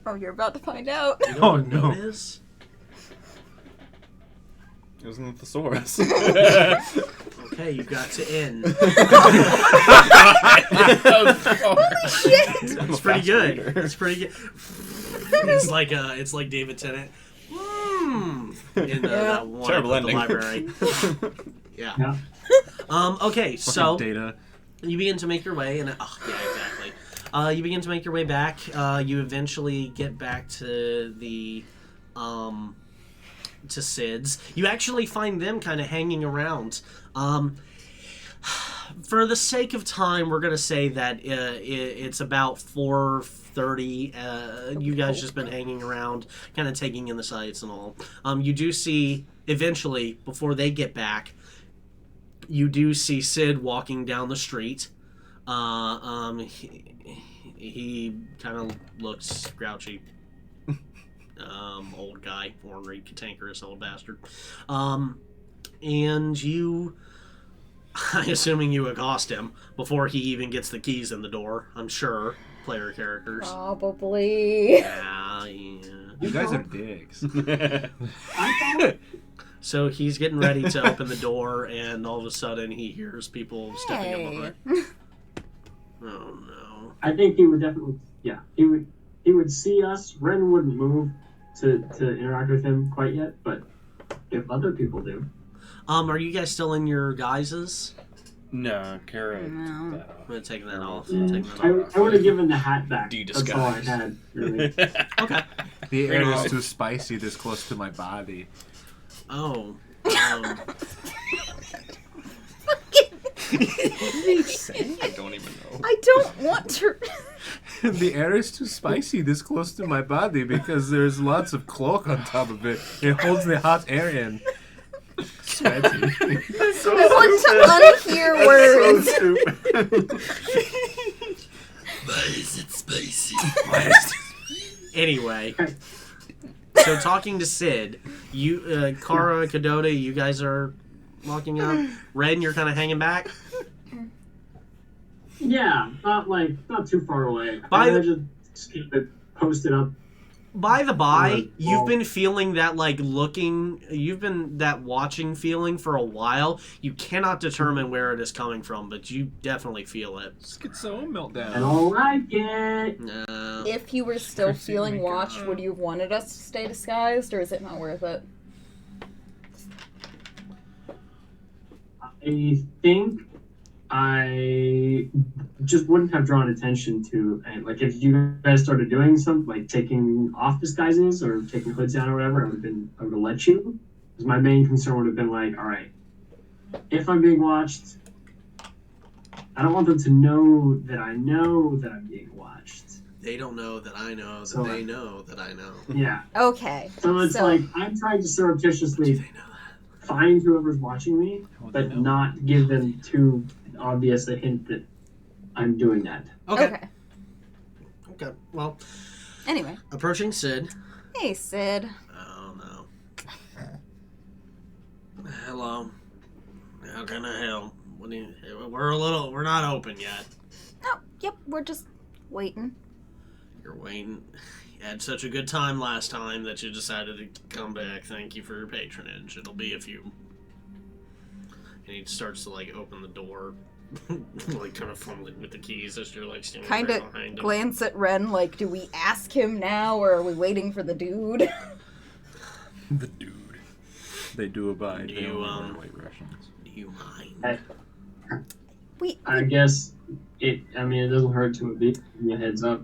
Oh, you're about to find out. You know Oh, what no. note is? It was in the thesaurus. Okay, you got to end. It's pretty good. It's pretty good. It's like David Tennant. In that one Terrible at the ending. library. Yeah. Yeah. Okay, so Fucking data. you begin to make your way, and yeah, exactly. You begin to make your way back. You eventually get back to the to Sid's. You actually find them kind of hanging around. For the sake of time, we're gonna say that it's about 4:30. You guys just been hanging around, kind of taking in the sights and all. You do see eventually before they get back. You do see Sid walking down the street. He kind of looks grouchy. Old guy, ornery, cantankerous old bastard. And you, I'm assuming you accost him before he even gets the keys in the door. I'm sure, player characters. Probably. Yeah. You guys are dicks. So he's getting ready to open the door, and all of a sudden he hears people stepping up behind. Oh no! I think he would definitely, yeah, he would see us. Ren wouldn't move to interact with him quite yet, but if other people do, Are you guys still in your guises? No, Kara No. took that I'm gonna take that off. Yeah, Take that off. I would have given the hat back. De-disguise. That's all I had, really. Okay. The air Anyway. is too spicy this close to my body. Oh. I don't even know. I don't want to. The air is too spicy this close to my body because there's lots of cloak on top of it. It holds the hot air in. Sweaty. I want to unhear words. Why is it spicy? Anyway. So talking to Sid, you, Kara, Kadota, you guys are walking up. Ren, you're kind of hanging back. Yeah, not too far away. By the- just keep it posted up. By the by, Oh. you've been feeling that that watching feeling for a while. You cannot determine where it is coming from, but you definitely feel it. Schizo I meltdown. don't like it. No. If you were still Chrissy, feeling my watched, God. would you have wanted us to stay disguised, or is it not worth it? I think I just wouldn't have drawn attention to, and like if you guys started doing something like taking off disguises or taking hoods down or whatever, I would have let you. Because my main concern would have been like, all right, if I'm being watched, I don't want them to know that I know that I'm being watched. They don't know that I know that So, they know that I know. Yeah. Okay. So it's like I'm trying to Do surreptitiously they know that? find whoever's watching me, but not give them too obvious a hint that I'm doing that. Okay. Well, Anyway. approaching Sid. Hey, Sid. Oh no. Hello. How can I help? What do you, we're not open yet. Oh, yep, we're just waiting. You're waiting. You had such a good time last time that you decided to come back. Thank you for your patronage. It'll be a few. And he starts to like open the door, like kind of fumbling with the keys as you're like standing Kind right of behind him. glance at Ren like, do we ask him now, or are we waiting for the dude? The dude. They do abide. Do They you, only wear white rations. Do you mind? I guess it doesn't hurt to give you a heads up.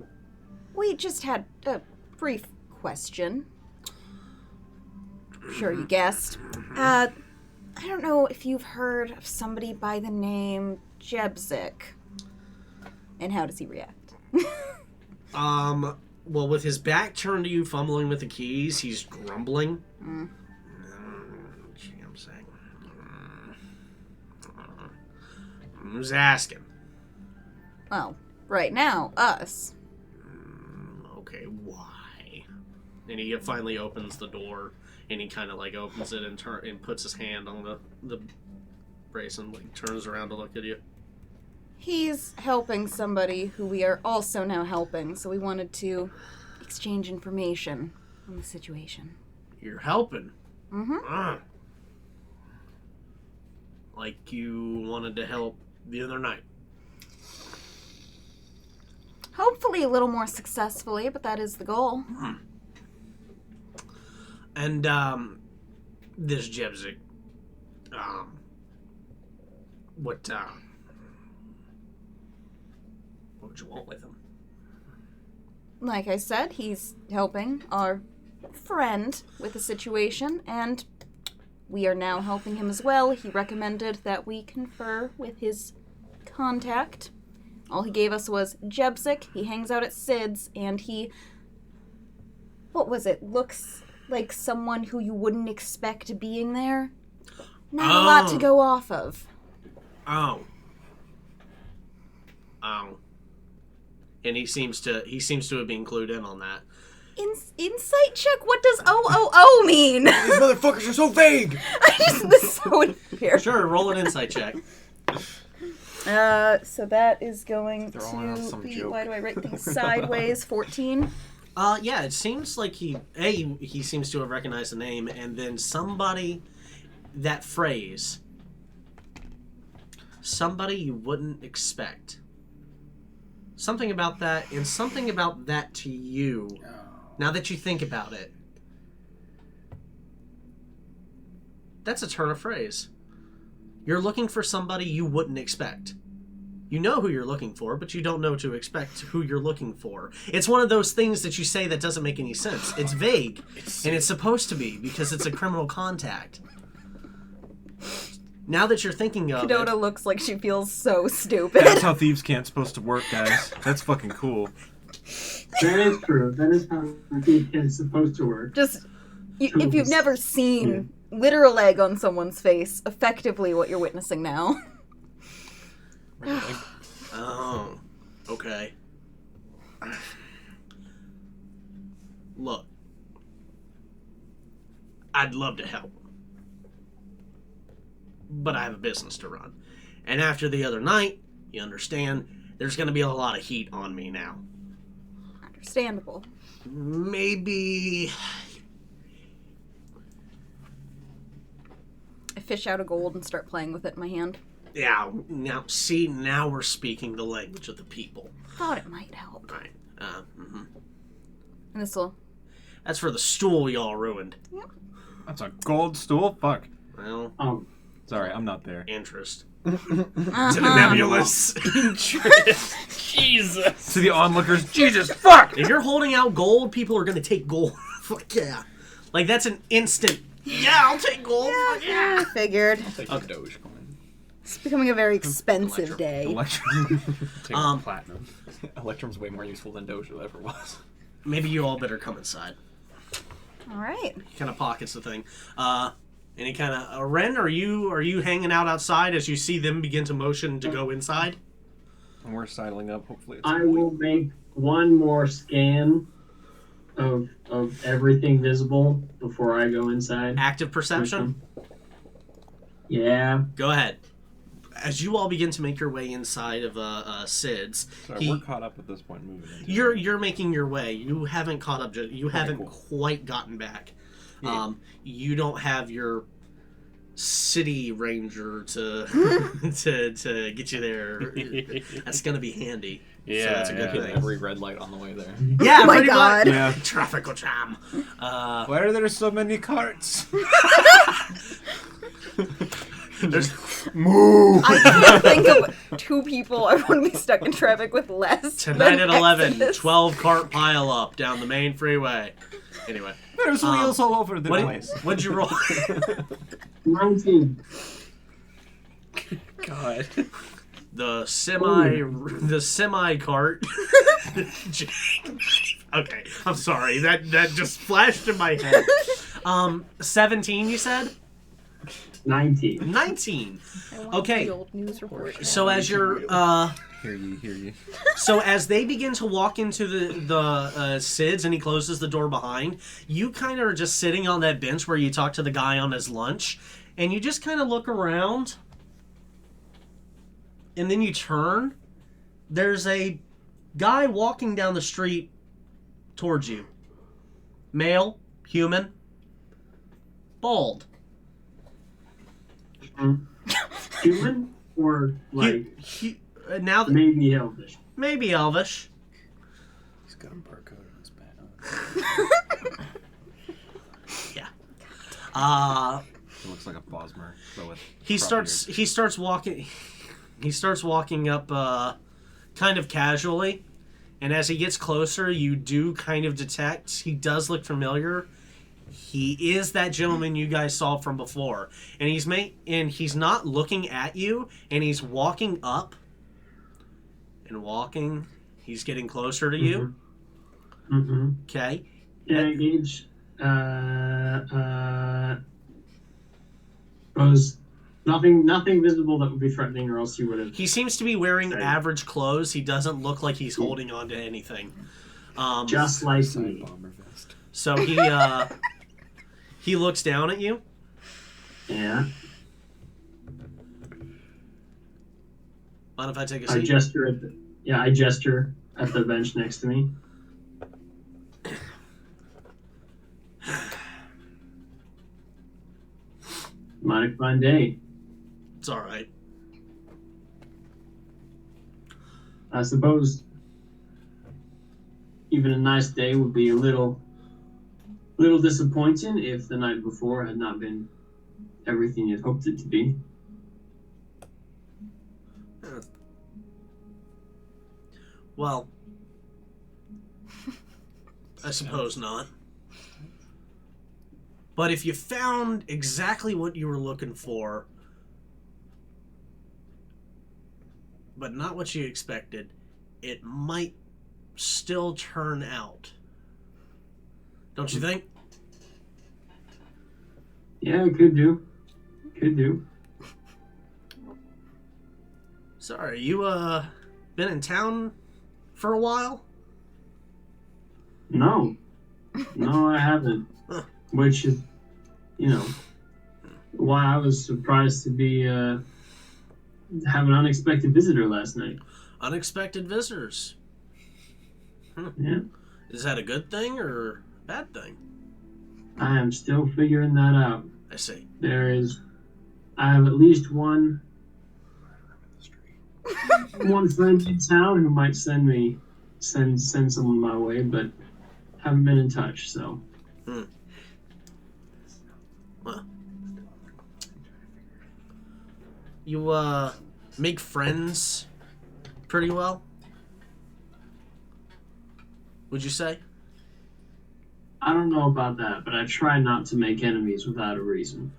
We just had a brief question. Sure you guessed. I don't know if you've heard of somebody by the name Jebzik. And how does he react? Well, with his back turned to you, fumbling with the keys, he's grumbling. Jamsing. Who's asking? Well, right now, us. Okay, why? And he finally opens the door, and he kind of like opens it and puts his hand on the brace and like turns around to look at you. He's helping somebody who we are also now helping, so we wanted to exchange information on the situation. You're helping. Mm-hmm. Like you wanted to help the other night. Hopefully a little more successfully, but that is the goal. And this Jebzik, what would you want with him? Like I said, he's helping our friend with the situation, and we are now helping him as well. He recommended that we confer with his contact. All he gave us was Jebzik. He hangs out at Sid's, and he... What was it? Looks like someone who you wouldn't expect being there. Not a lot to go off of. Oh. And he seems to have been clued in on that. Insight check? What does OOO mean? These motherfuckers are so vague! I just was so unfair. Sure, roll an insight check. So that is going Throwing out to some be, joke. why do I write things sideways? 14. Yeah, it seems like he seems to have recognized the name, and then that phrase, somebody you wouldn't expect. Something about that, and something about that to you, now that you think about it. That's a turn of phrase. You're looking for somebody you wouldn't expect. You know who you're looking for, but you don't know to expect who you're looking for. It's one of those things that you say that doesn't make any sense. It's vague, and it's supposed to be, because it's a criminal contact. Now that you're thinking of Cadota looks like she feels so stupid. That's how Thieves Camp's supposed to work, guys. That's fucking cool. That is true. That is how it's supposed to work. Just, if you've never seen literal egg on someone's face, effectively what you're witnessing now. Oh, okay. Look, I'd love to help, but I have a business to run. And after the other night, you understand, there's going to be a lot of heat on me now. Understandable. Maybe... I fish out a gold and start playing with it in my hand. Yeah, now we're speaking the language of the people. Thought it might help. Right. And this'll... That's for the stool y'all ruined. That's a gold stool? Fuck. Well, Sorry, I'm not there. interest. To the nebulous. Jesus. To the onlookers, Jesus, fuck! If you're holding out gold, people are gonna take gold. Fuck yeah. Like, that's an instant. Yeah, I'll take gold. Fuck yeah. I figured. Take a Doge coin. It's becoming a very expensive day. Electrum. Take platinum. Electrum's way more useful than Doge ever was. Maybe you all better come inside. Alright. He kind of pockets the thing. Any kind of... Ren, are you hanging out outside as you see them begin to motion to go inside? And we're sidling up, hopefully. I will make one more scan of everything visible before I go inside. Active perception? Yeah. Go ahead. As you all begin to make your way inside of Sid's, Sorry, we're caught up at this point moving into you're making your way. You haven't caught up. You haven't quite gotten back. Yeah. You don't have your city ranger to to get you there. That's gonna be handy. Yeah, so that's a good Hit thing. every red light on the way there. Yeah, Oh my pretty God. much. Yeah. Traffic jam. Why are there so many carts? There's Move! I can't think of two people I want to be stuck in traffic with less. tonight than at 11. Exodus. 12 cart pile up down the main freeway. Anyway, There's wheels all over the place. what'd you roll? 19. God. The semi cart. Okay, I'm sorry. That just flashed in my head. 17, you said? 19. 19. I want Okay. the old news report. So as you're Hear ye. so as they begin to walk into the Sid's and he closes the door behind, you kind of are just sitting on that bench where you talk to the guy on his lunch, and you just kind of look around, and then you turn. There's a guy walking down the street towards you. Male, human, bald. Human or like Now that maybe elvish? maybe elvish. He's got a barcode on his back. Yeah. It looks like a Bosmer, but with He crop starts walking up kind of casually, and as he gets closer, you do kind of detect he does look familiar. He is that gentleman you guys saw from before, and he's not looking at you, and he's walking up and walking. He's getting closer to you. Mm-hmm. Okay. Can I gauge? Suppose nothing visible that would be threatening, or else he would have. He seems to be wearing Right. average clothes. He doesn't look like he's holding on to anything. Just like Side me. bomber vest. So he looks down at you. Yeah. Mind if I take a I seat? gesture at the bench next to me. Mighty fine day. It's all right. I suppose even a nice day would be a little disappointing if the night before had not been everything you'd hoped it to be. Well, I suppose not. But if you found exactly what you were looking for, but not what you expected, it might still turn out. Don't you think? Yeah, it could do. Could do. Sorry, you been in town for a while? No. No, I haven't. Huh. Which is, why I was surprised to be have an unexpected visitor last night. Unexpected visitors. Yeah. Is that a good thing or a bad thing? I am still figuring that out. I see. I have at least one friend in town who might send someone my way, but haven't been in touch, so. Well. You, make friends pretty well? Would you say? I don't know about that, but I try not to make enemies without a reason.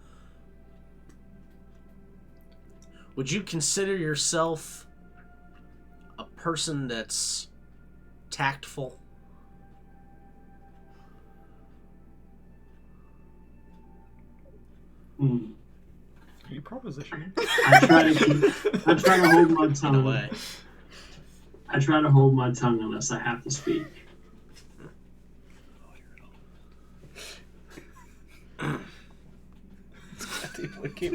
Would you consider yourself a person that's tactful? Hmm. Are you propositioning? I try to hold my In a tongue. way. I try to hold my tongue unless I have to speak.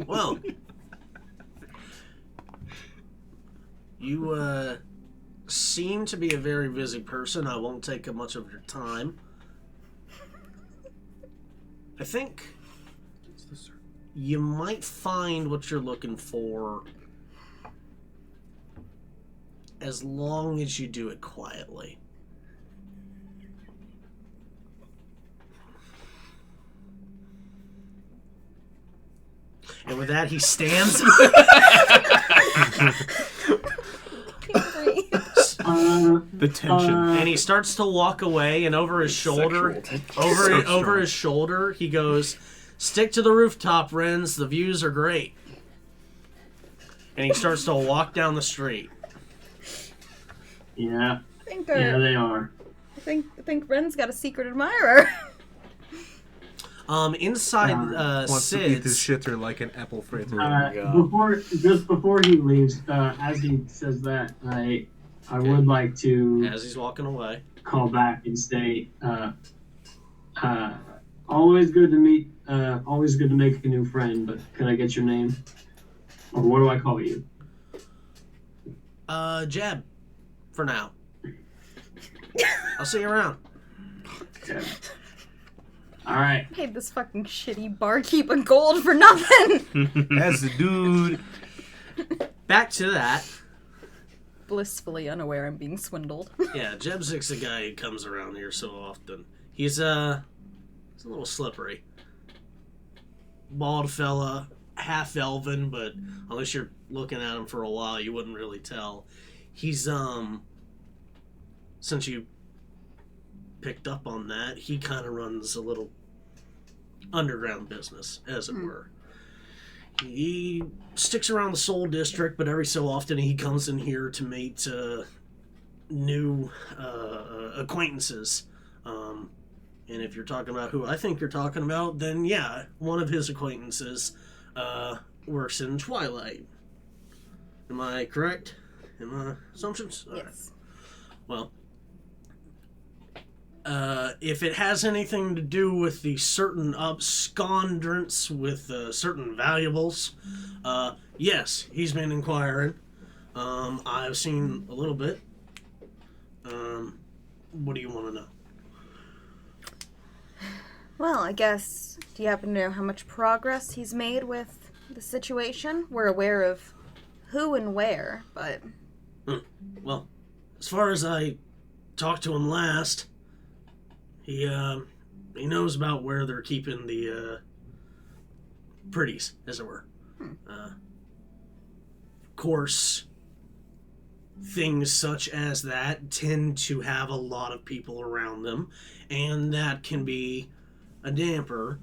Well, you seem to be a very busy person. I won't take up much of your time. I think you might find what you're looking for as long as you do it quietly. And with that, he stands. The tension. And he starts to walk away, and over his shoulder, over his shoulder, he goes, "Stick to the rooftop, Renz. The views are great." And he starts to walk down the street. Yeah. I think Yeah, they are. I think Ren's got a secret admirer. Inside Wants to eat his Sid's, shitter like an apple fritter. Before he leaves, as he says that, I would like to as he's walking away, call back and say, always good to meet, always good to make a new friend, but can I get your name? Or what do I call you? Jeb, for now. I'll see you around. Okay. Alright. Paid this fucking shitty barkeep a gold for nothing. That's the dude. Back to that. Blissfully unaware I'm being swindled. Yeah, Jebzik's a guy who comes around here so often. He's a little slippery. Bald fella, half elven, but unless you're looking at him for a while, you wouldn't really tell. He's, since you picked up on that, he kind of runs a little underground business, as it were. He sticks around the Soul District, but every so often he comes in here to meet new acquaintances. And if you're talking about who I think you're talking about, then yeah, one of his acquaintances works in Twilight. Am I correct in my assumptions? All right. Yes. Well, if it has anything to do with the certain abscondence with certain valuables, yes, he's been inquiring. I've seen a little bit. What do you want to know? Well, I guess, do you happen to know how much progress he's made with the situation? We're aware of who and where, but... Well, as far as I talked to him last, he knows about where they're keeping the pretties, as it were. Of course, things such as that tend to have a lot of people around them, and that can be a damper,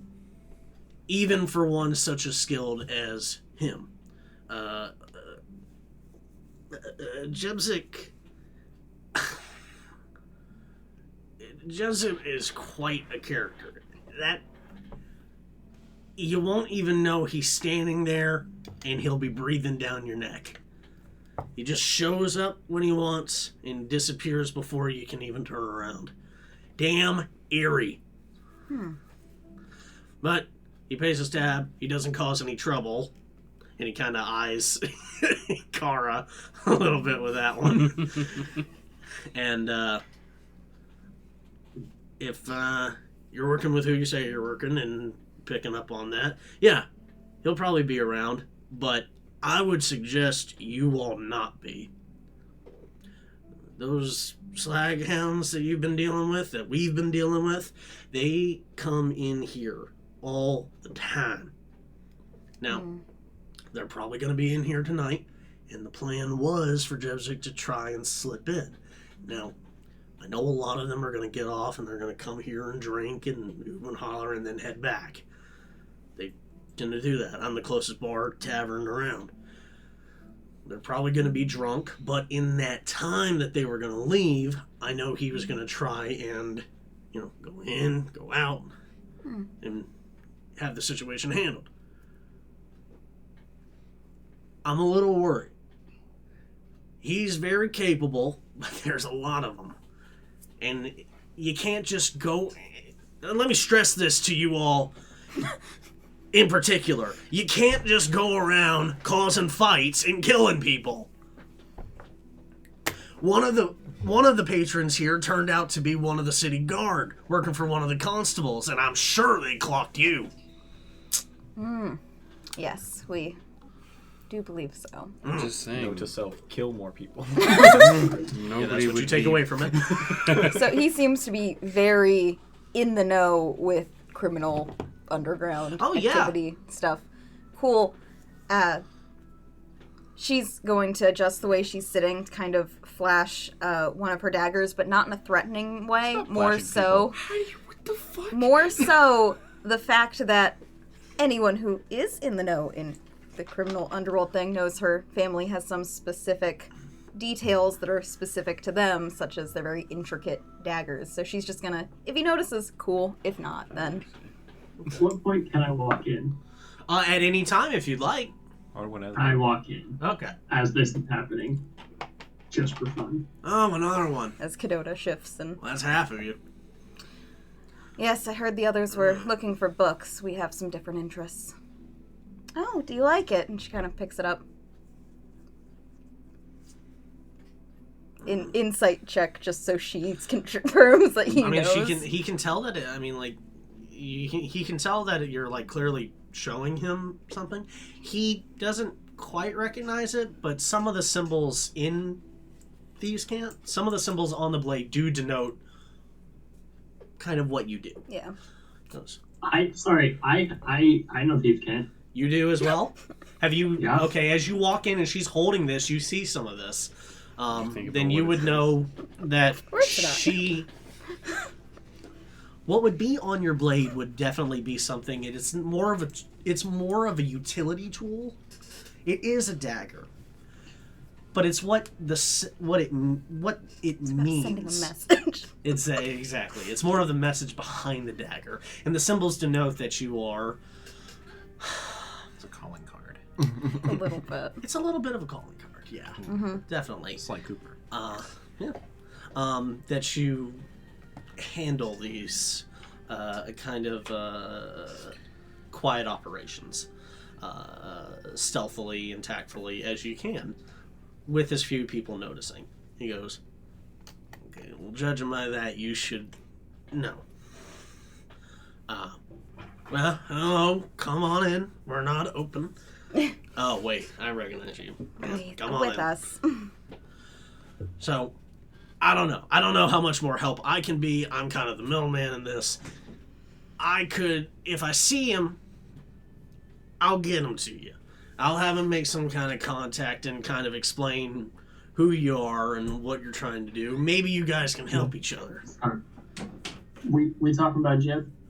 even for one such as skilled as him. Jebzik is quite a character. That you won't even know he's standing there, and he'll be breathing down your neck. He just shows up when he wants and disappears before you can even turn around. Damn eerie. But he pays his tab. He doesn't cause any trouble. And he kind of eyes Kara a little bit with that one. And if you're working with who you say you're working and picking up on that, yeah, he'll probably be around. But I would suggest you all not be. Those slag hounds that you've been dealing with, that we've been dealing with, they come in here all the time. Now, they're probably going to be in here tonight, and the plan was for Jebzik to try and slip in. Now, I know a lot of them are going to get off, and they're going to come here and drink and ooh and holler and then head back. They tend to do that. I'm the closest bar tavern around. They're probably going to be drunk, but in that time that they were going to leave, I know he was going to try and, go in, go out, and have the situation handled. I'm a little worried. He's very capable, but there's a lot of them. And you can't just go... Let me stress this to you all in particular. You can't just go around causing fights and killing people. One of the patrons here turned out to be one of the city guard, working for one of the constables, and I'm sure they clocked you. Yes, we do believe so. I'm just saying. Note to self: kill more people. Nobody That's what would you take away from it. So he seems to be very in the know with criminal underground activity stuff. Cool. She's going to adjust the way she's sitting to kind of flash one of her daggers, but not in a threatening way. Stop More flashing so, What the fuck? more so the fact that anyone who is in the know in the criminal underworld thing knows her family has some specific details that are specific to them, such as their very intricate daggers. So she's just gonna, if he notices, cool. If not, then... At what point can I walk in? At any time, if you'd like. Or whenever. I walk in Okay. as this is happening, just for fun. Oh, another one. As Kadota shifts and... Well, that's half of you. Yes, I heard the others were looking for books. We have some different interests. Oh, do you like it? And she kind of picks it up. Insight check, just so she confirms that he knows. He can tell that. He can tell that you're clearly showing him something. He doesn't quite recognize it, but some of the symbols in Thieves can't. Some of the symbols on the blade do denote kind of what you do. Yeah. Those. I know Thieves can't. You do as well? Have you... Yeah. Okay, as you walk in and she's holding this, you see some of this. Think Then about you what would it know that course not. she... What would be on your blade would definitely be something... It's more of a utility tool. It is a dagger. But it's what it means. Sending a message. Exactly. It's more of the message behind the dagger. And the symbols denote that you are... It's a calling card. A little bit. It's a little bit of a calling card, yeah. Definitely. Sly Cooper. Yeah. That you handle these kind of quiet operations stealthily and tactfully as you can, with as few people noticing. He goes, okay, well, judging by that, you should know. Well, hello, come on in. We're not open. Oh, wait, I recognize you. Wait, Come on with in. us. So, I don't know. I don't know how much more help I can be. I'm kind of the middleman in this. I could, if I see him, I'll get him to you. I'll have him make some kind of contact and kind of explain who you are and what you're trying to do. Maybe you guys can help each other. We talking about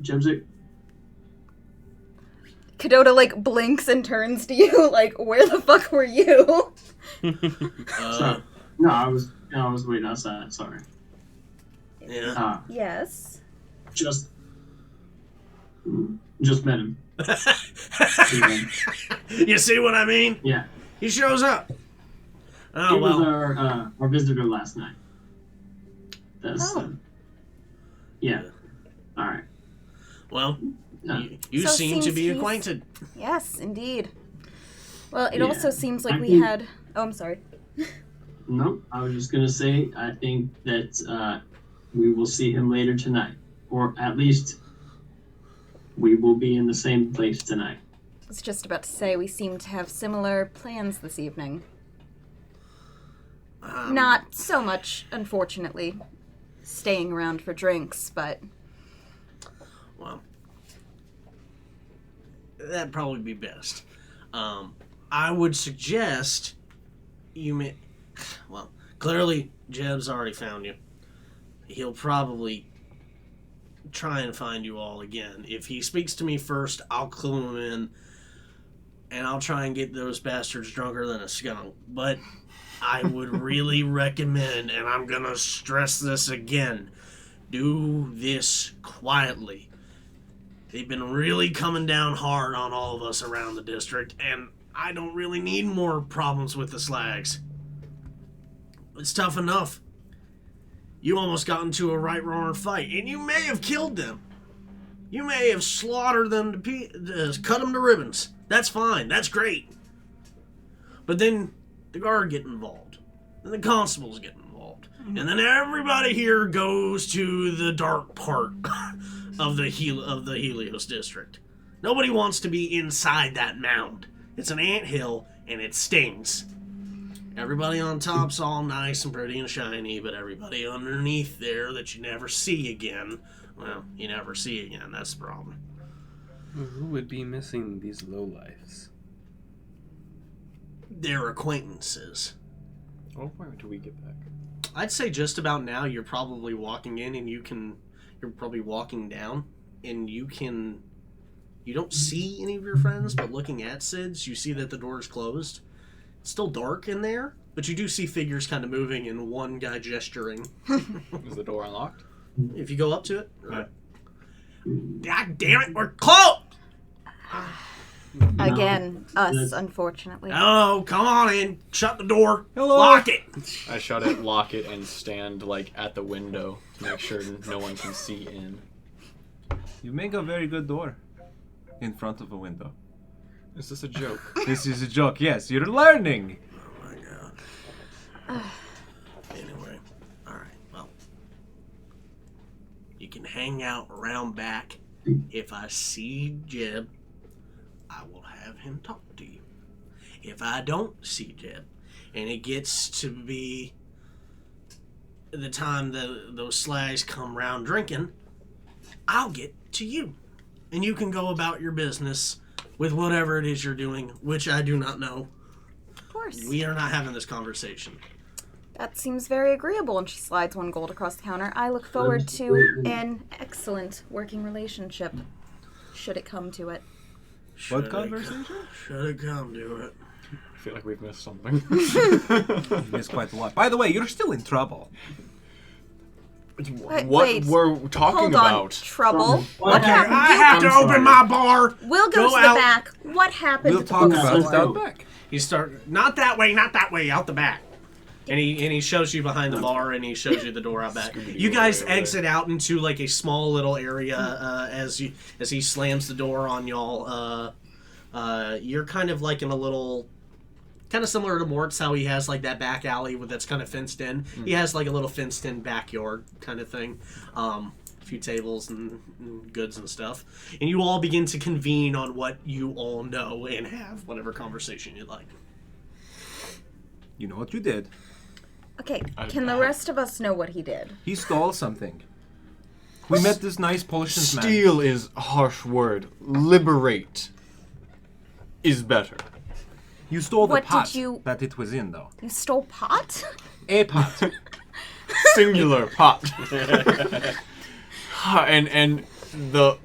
Jebzik? Kadota, like, blinks and turns to you, like, where the fuck were you? Sorry. No, I was waiting outside. Sorry. Yeah. Yes. Just met him. You see what I mean? Yeah. He shows up. Oh, He was well. our visitor last night. That's yeah. All right. Well, Yeah. you So seem to seems be he's- acquainted. Yes, indeed. Well, it Yeah, also seems like I we think- had... Oh, I'm sorry. No, I was just gonna say I think that we will see him later tonight, or at least we will be in the same place tonight. I was just about to say we seem to have similar plans this evening. Not so much, unfortunately, staying around for drinks, but... Well, that'd probably be best. I would suggest you may... Well, clearly Jeb's already found you. He'll probably try and find you all again. If he speaks to me first, I'll clue him in, and I'll try and get those bastards drunker than a skunk. But I would really recommend, and I'm gonna stress this again, do this quietly. They've been really coming down hard on all of us around the district, and I don't really need more problems with the slags. It's tough enough. You almost got into a right roaring fight, and you may have killed them. You may have slaughtered them to cut them to ribbons. That's fine. That's great. But then the guard get involved, and the constables get involved, and then everybody here goes to the dark part of the Helios district. Nobody wants to be inside that mound. It's an anthill, and it stings. Everybody on top's all nice and pretty and shiny, but everybody underneath there that you never see again, well, you never see again. That's the problem. Who would be missing these lowlifes? They're acquaintances. What point do we get back? I'd say just about now you're probably walking in and you're probably walking down and you don't see any of your friends, but looking at Sid's, you see that the door's closed. It's still dark in there, but you do see figures kind of moving and one guy gesturing. Is the door unlocked? If you go up to it. Right. God damn it, we're closed! Again, us, that's- unfortunately. Oh, come on in. Shut the door. Hello. Lock it. I shut it, lock it, and stand like at the window to make sure no one can see in. You make a very good door in front of a window. Is this a joke? This is a joke. Yes, you're learning. Oh my god. Anyway, alright, well. You can hang out around back. If I see Jeb, I will have him talk to you. If I don't see Jeb, and it gets to be the time that those slags come round drinking, I'll get to you. And you can go about your business with whatever it is you're doing, which I do not know. Of course. We are not having this conversation. That seems very agreeable, and she slides one gold across the counter. I look forward to an excellent working relationship, should it come to it. What conversation? Should it come to it? I feel like we've missed something. It's quite a lot. By the way, you're still in trouble. What wait. we're talking Hold on, about? trouble. What What happened? happened? I have to I'm open sorry. my bar. We'll go to the out. back. What happened We'll at the talk bookstore? about it out back. You start not that way, out the back. And he shows you behind the bar, and he shows you the door out back. Scooby-Doo You guys way over exit out into like a small little area as he slams the door on y'all. You're kind of like in a little, kind of similar to Mort's, how he has like that back alley that's kind of fenced in. He has like a little fenced in backyard kind of thing. A few tables and goods and stuff. And you all begin to convene on what you all know and have whatever conversation you'd like. You know what you did. Okay, can the rest of us know what he did? He stole something. We met this nice Polish man. Steal is a harsh word. Liberate is better. You stole the What did pot you- that it was in, though. You stole pot? A pot. Singular pot. and a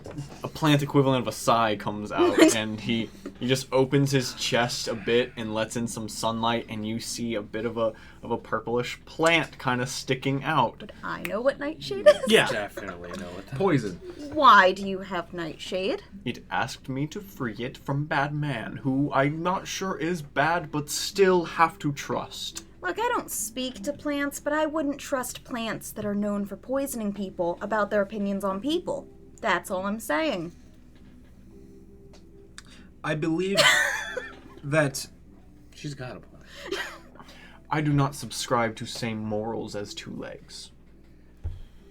plant equivalent of a sigh comes out, and he just opens his chest a bit and lets in some sunlight, and you see a bit of a purplish plant kind of sticking out. Would I know what nightshade is? Yeah. Definitely know what that Poison. Why do you have nightshade? It asked me to free it from bad man, who I'm not sure is bad, but still have to trust. Look, I don't speak to plants, but I wouldn't trust plants that are known for poisoning people about their opinions on people. That's all I'm saying. I believe that She's got a point. I do not subscribe to same morals as two legs.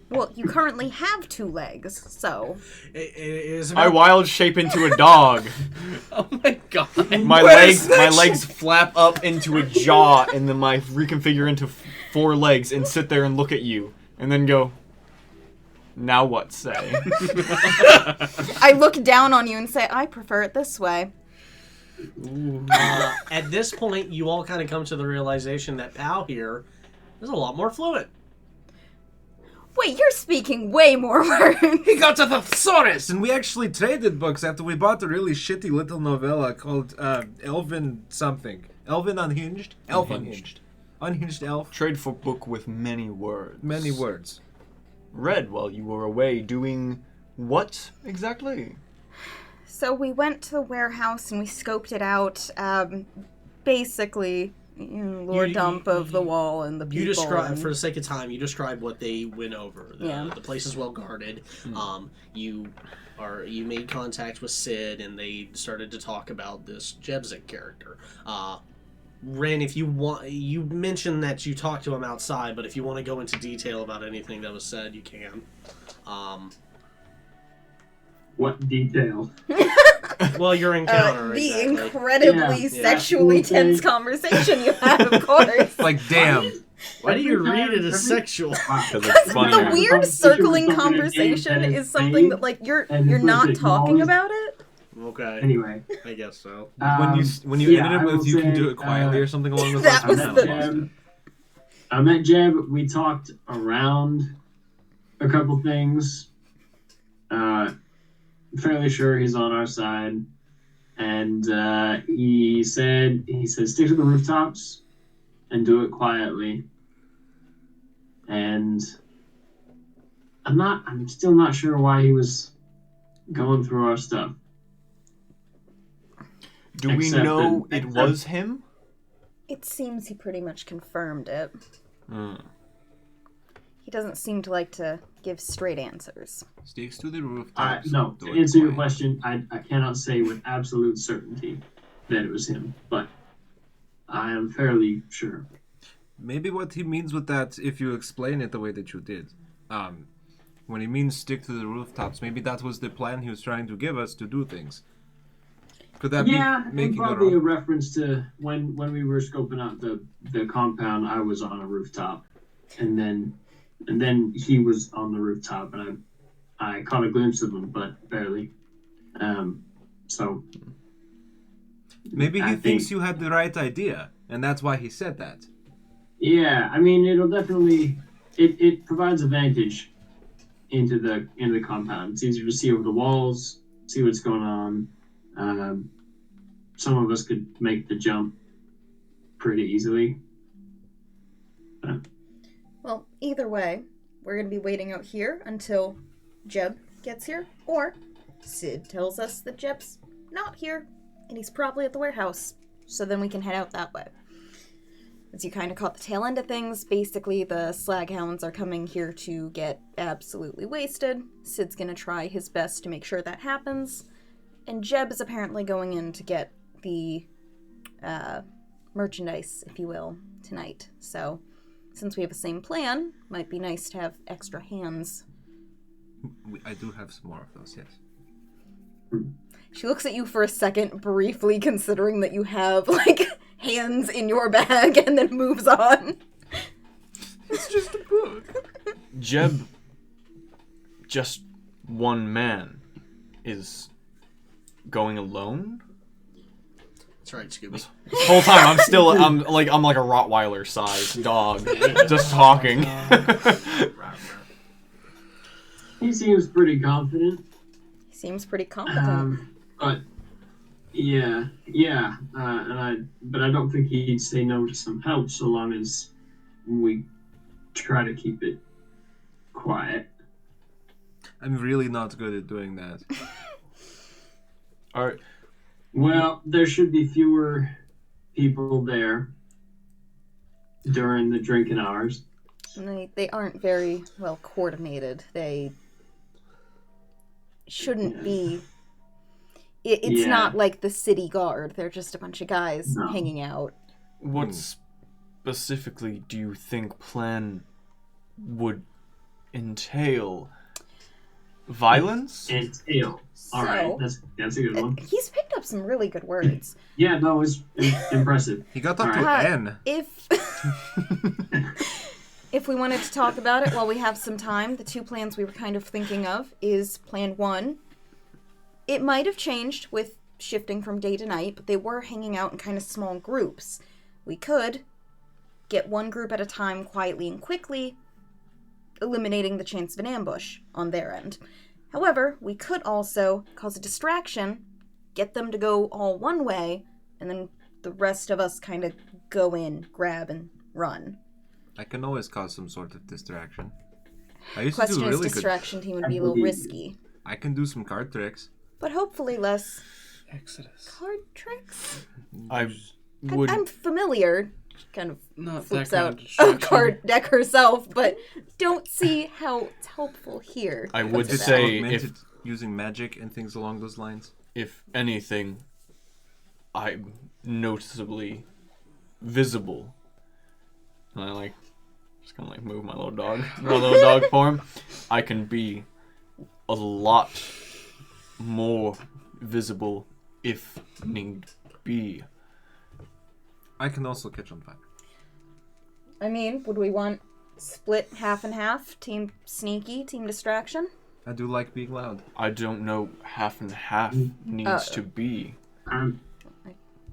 Well, you currently have 2 legs, so... It is I about wild shape into a dog. Oh my god. My Where's legs flap up into a jaw, and then I reconfigure into 4 legs and sit there and look at you, and then go. Now what say? I look down on you and say, I prefer it this way. at this point, you all kind of come to the realization that Pal here is a lot more fluent. Wait, you're speaking way more words. he got a thesaurus, and we actually traded books after we bought a really shitty little novella called Elven something. Elven Unhinged? Elf Unhinged. Unhinged Elf. Trade for book with many words. Many words. Read while you were away doing what exactly? So we went to the warehouse and we scoped it out. Basically, lore dump of the wall and the people. You describe, and... for the sake of time, you describe what they went over. Yeah. The place is well guarded. You made contact with Sid, and they started to talk about this Jebzik character. Ren, if you want, you mentioned that you talked to him outside, but if you want to go into detail about anything that was said, you can. What detail? Well, your encounter. the exactly. incredibly Yeah. sexually Yeah. tense conversation you had, of course. Like, damn. Why do you read it as sexual? Because it's The funnier. weird circling conversation is something that, like, you're not talking about it. Okay, Anyway, I guess so. When you ended it with you can do it quietly or something along those lines. That was I the- lost it. I met Jeb. We talked around a couple things. Fairly sure he's on our side, and he said stick to the rooftops and do it quietly. And I'm still not sure why he was going through our stuff. Do we Except know that- it was him? It seems he pretty much confirmed it. Hmm. He doesn't seem to like to give straight answers. Sticks to the rooftops. No, do to it answer your quietly. question, I cannot say with absolute certainty that it was him, but I am fairly sure. Maybe what he means with that, if you explain it the way that you did, when he means stick to the rooftops, maybe that was the plan he was trying to give us to do things. Could that Yeah, be and making it probably a wrong? reference to when we were scoping out the compound. I was on a rooftop, and then he was on the rooftop, and I caught a glimpse of him, but barely. So Maybe he I thinks think- you had the right idea, and that's why he said that. yeah, I mean, it'll definitely it provides a vantage into the compound. It's easier to see over the walls, see what's going on. Some of us could make the jump pretty easily. Well, either way, we're going to be waiting out here until Jeb gets here, or Sid tells us that Jeb's not here, and he's probably at the warehouse, so then we can head out that way. As you kind of caught the tail end of things, basically the Slaghounds are coming here to get absolutely wasted. Sid's going to try his best to make sure that happens, and Jeb is apparently going in to get the merchandise, if you will, tonight. So, since we have the same plan, might be nice to have extra hands. I do have some more of those, yes. She looks at you for a second, briefly considering that you have, like, hands in your bag, and then moves on. It's just a book. Jeb, just one man, is going alone? That's right, Scooby. This whole time I'm like a Rottweiler sized dog, just talking. He seems pretty confident. He seems pretty competent. But yeah. But I don't think he'd say no to some help so long as we try to keep it quiet. I'm really not good at doing that. All right. Well, there should be fewer people there during the drinking hours. And they aren't very well coordinated. They shouldn't be. It's not like the city guard. They're just a bunch of guys hanging out. What specifically do you think plan would entail? Violence? Entail. All right, that's a good one. He's picked up some really good words. Yeah, no, it's impressive. He got up to N. If we wanted to talk about it while we have some time, the two plans we were kind of thinking of is plan 1. It might have changed with shifting from day to night, but they were hanging out in kind of small groups. We could get one group at a time quietly and quickly, eliminating the chance of an ambush on their end. However, we could also cause a distraction, get them to go all one way, and then the rest of us kind of go in, grab, and run. I can always cause some sort of distraction. I used Question to do is, really distraction team would be a little risky. I can do some card tricks. But hopefully less Exodus. card tricks? I'm familiar. Kind of Not flips that kind out of a distraction. card deck herself, but don't see how it's helpful here. I would It's say augmented using magic and things along those lines. if anything, I'm noticeably visible. And I just kind of move my little dog form. I can be a lot more visible if need be. I can also catch on fire. I mean, would we want split half and half? Team sneaky, team distraction? I do like being loud. I don't know half and half needs to be. I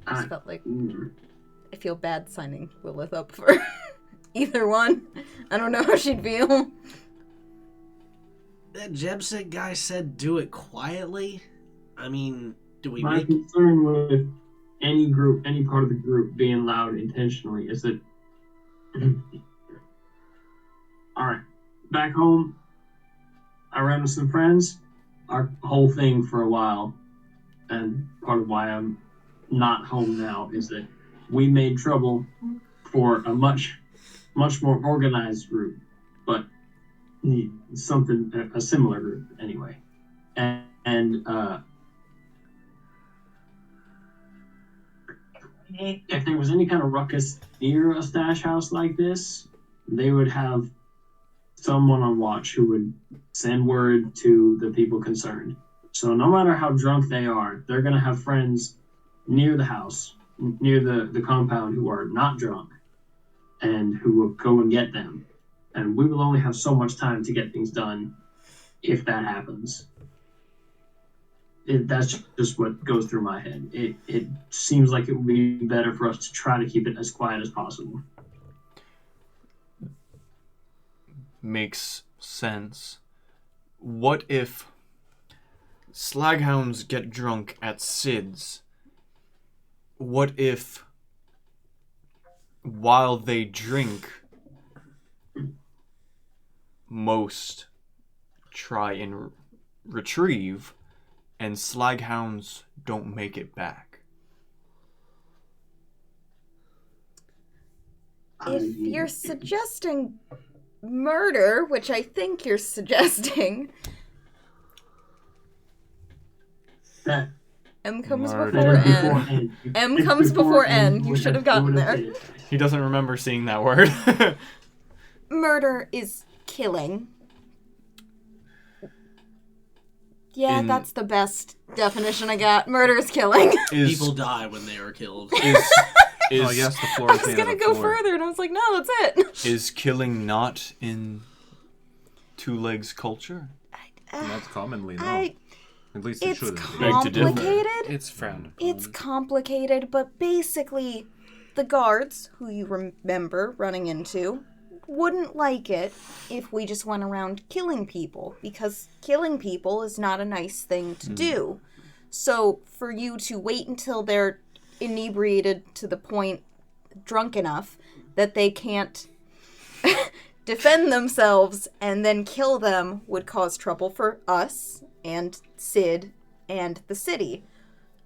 just felt like I feel bad signing Lilith up for either one. I don't know how she'd feel. That Jebsic guy said do it quietly. I mean, do we My make... concern with any group, any part of the group being loud intentionally is that alright, back home I ran with some friends, our whole thing for a while, and part of why I'm not home now is that we made trouble for a much more organized group, but a similar group anyway, and if there was any kind of ruckus near a stash house like this, they would have someone on watch who would send word to the people concerned. So no matter how drunk they are, they're going to have friends near the house, near the compound, who are not drunk and who will go and get them. And we will only have so much time to get things done if that happens. That's just what goes through my head. It seems like it would be better for us to try to keep it as quiet as possible. Makes sense. What if slaghounds get drunk at Sid's? What if while they drink, most try and retrieve, and slaghounds don't make it back? If you're suggesting murder, which I think you're suggesting, That M comes Murder. before N. M comes before N. You should have gotten there. He doesn't remember seeing that word. Murder is killing. Yeah, that's the best definition I got. Murder is killing. People die when they are killed. Oh yes, the floor I is was made gonna of go floor. further, and I was like, no, that's it. Is killing not in two legs culture? Not commonly, no. At least it It's shouldn't be. Beg to differ. complicated. It's frowned upon. It's complicated, but basically, the guards, who you remember running into, wouldn't like it if we just went around killing people, because killing people is not a nice thing to do. So, for you to wait until they're inebriated to the point, drunk enough, that they can't defend themselves and then kill them would cause trouble for us and Sid and the city.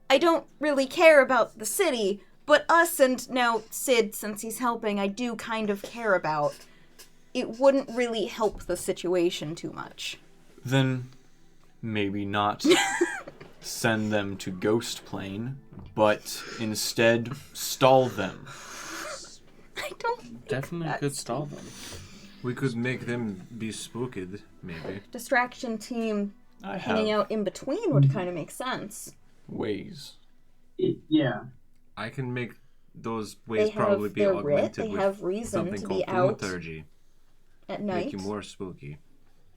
I don't really care about the city, but us and now Sid, since he's helping, I do kind of care about. It wouldn't really help the situation too much. Then maybe not send them to Ghost Plane, but instead stall them. I don't think Definitely that's- could stall them. We could make them be spooked, maybe. Distraction team I hanging have out in between would kind of make sense. ways. Yeah. I can make those They ways have probably be their writ, augmented they with have reason something to called be out thaumaturgy. at Make night. you more spooky.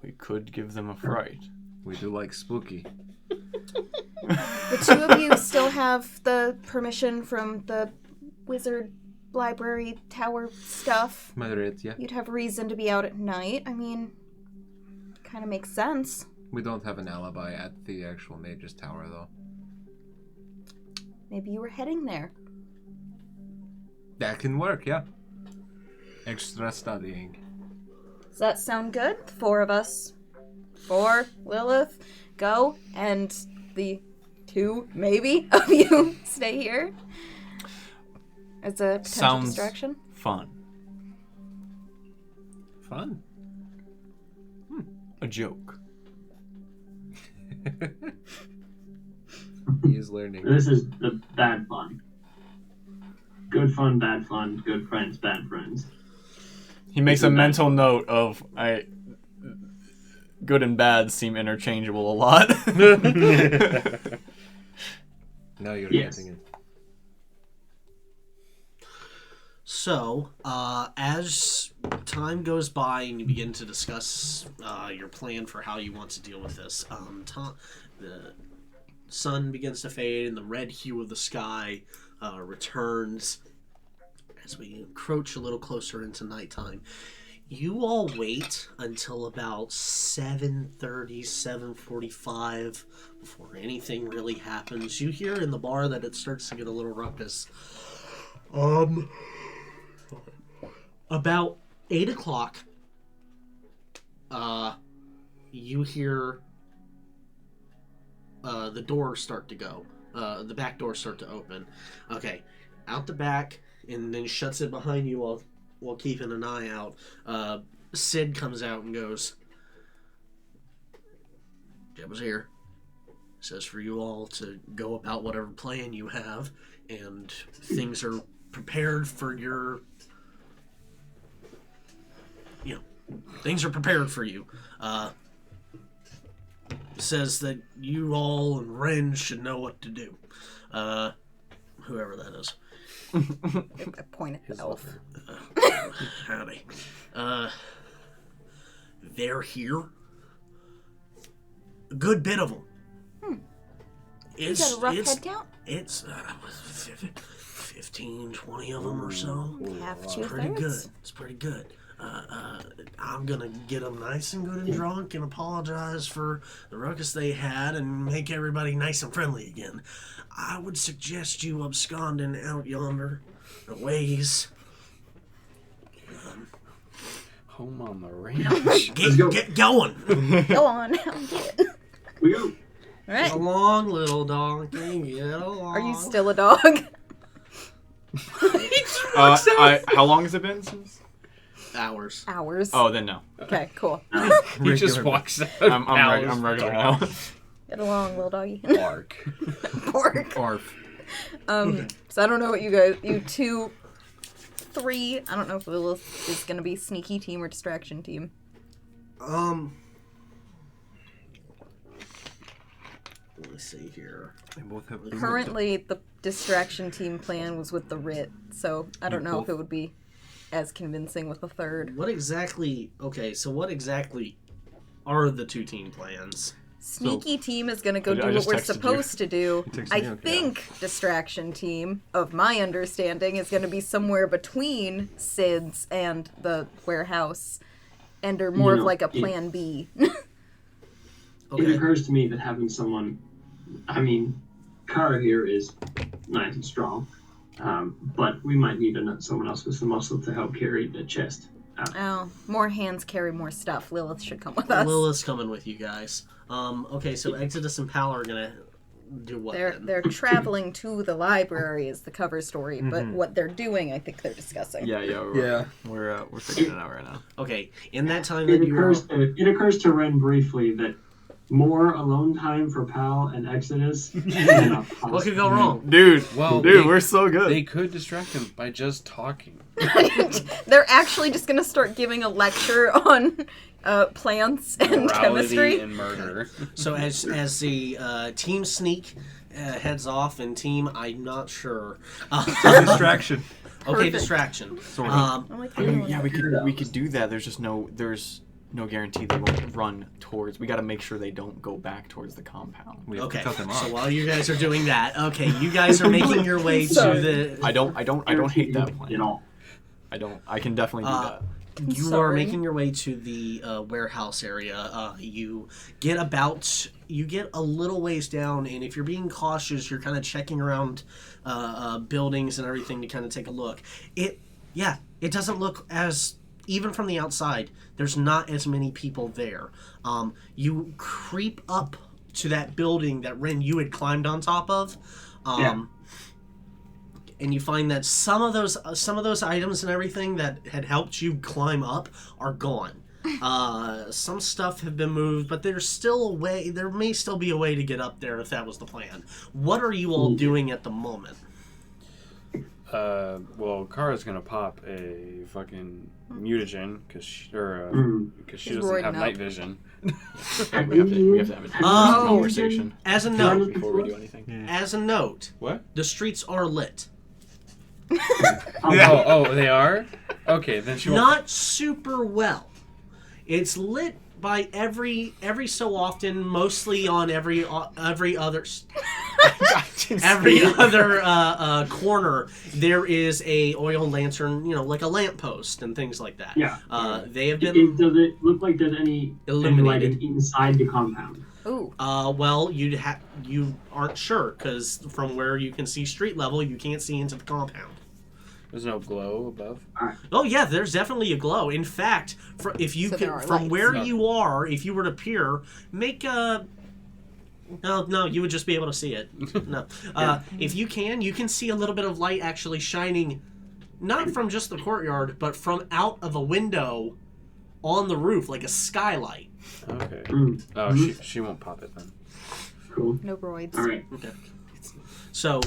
We could give them a fright. We do like spooky. The two of you still have the permission from the wizard library tower stuff. Moderate, yeah. You'd have reason to be out at night. I mean, kind of makes sense. We don't have an alibi at the actual Mage's Tower, though. Maybe you were heading there. That can work, yeah. Extra studying. Does that sound good? The four of us. Four, Lilith, go, and the two, maybe, of you stay here. As a potential Sounds distraction. fun. Fun. A joke. He is learning. This is the bad fun. Good fun, bad fun. Good friends, bad friends. He makes a mental note of good and bad seem interchangeable a lot. Now you're Yes. getting it. So, as time goes by and you begin to discuss your plan for how you want to deal with this, the sun begins to fade and the red hue of the sky returns as we encroach a little closer into nighttime. You all wait until about 7:30, 7:45 before anything really happens. You hear in the bar that it starts to get a little ruckus. About 8 o'clock, you hear the doors start to go. The back doors start to open. Okay, out the back, and then shuts it behind you while keeping an eye out. Sid comes out and goes, Jeb was here. Says for you all to go about whatever plan you have, and things are prepared for your... things are prepared for you. Says that you all and Ren should know what to do. Whoever that is. I point at the elf. Howdy. They're here. A good bit of them. You got a rough head count? It's 15, 20 of them or so. Half, It's 2/3? pretty good. It's pretty good. I'm gonna get them nice and good and drunk and apologize for the ruckus they had and make everybody nice and friendly again. I would suggest you absconding out yonder a ways. Home on the range. Get going. Go on, I'll get it. We go. Get Alright. along, little donkey. Get along. Are you still a dog? How long has it been since? Hours? Hours. Oh, then no. Okay, cool. He just walks out. I'm regular now. Get along, little doggy. Bark. Pork. Orf. So I don't know what you 2, 3, I don't know if Lilith is gonna be sneaky team or distraction team. Let me see here. They both have Currently, the distraction team plan was with the writ, so I don't know if it would be as convincing with the third. What exactly... Okay, so what exactly are the two team plans? Sneaky team is gonna go I do what just we're texted you. supposed to do. texted I me, okay. think distraction team, of my understanding, is gonna be somewhere between Sid's and the warehouse, and are more of like a plan B. It Okay. occurs to me that having someone, I mean, Kara here is nice and strong, but we might need someone else with some muscle to help carry the chest. Oh, more hands carry more stuff. Lilith should come with us. Lilith's coming with you guys. Okay, so Exodus and Pal are gonna do what? then? They're traveling to the library is the cover story, but what they're doing, I think they're discussing. Yeah. We're figuring it out right now. Okay, in that time that you are... It occurs to Ren briefly that more alone time for Pal and Exodus than a What could go wrong? Dude, Well, we're so good. They could distract him by just talking. They're actually just gonna start giving a lecture on plants and Morality chemistry. and murder. So as the Team Sneak heads off, and Team, I'm not sure. Distraction. Okay, Perfect. distraction. Sort of. I'm like, I mean, yeah, we could do that. There's just no guarantee they won't run towards. We got to make sure they don't go back towards the compound. We have Okay, to cut them off. so while you guys are doing that, okay, you guys are making your way to Sorry. the... I don't hate that plan. At all. I can definitely do that. You are Sorry. making your way to the warehouse area. You get a little ways down, and if you're being cautious, you're kind of checking around buildings and everything to kind of take a look. It doesn't look as, even from the outside, there's not as many people there. You creep up to that building that Ren, you had climbed on top of. And you find that some of those items and everything that had helped you climb up are gone. Some stuff have been moved, but there's still a way. There may still be a way to get up there if that was the plan. What are you all doing at the moment? Well, Kara's gonna pop a fucking mutagen because she She's doesn't roiding have up. night vision. We have to have a conversation As a note, before we do anything. as a note, What? the streets are lit. Oh, they are. Okay, then she won't. Not super well. It's lit by every so often, mostly on every other corner. There is a oil lantern, like a lamppost and things like that. Yeah. They have been Does it look like there's any illuminated. lighting inside the compound? Ooh. Well, you aren't sure because from where you can see street level, you can't see into the compound. There's no glow above. Oh yeah, there's definitely a glow. In fact, if you So could, there are from lights. where you are, if you were to peer, make a. No, you would just be able to see it. No, if you can see a little bit of light actually shining, not from just the courtyard, but from out of a window on the roof, like a skylight. Okay. Mm. Oh, Mhm. she won't pop it then. Cool. No roids. All right. Okay. So,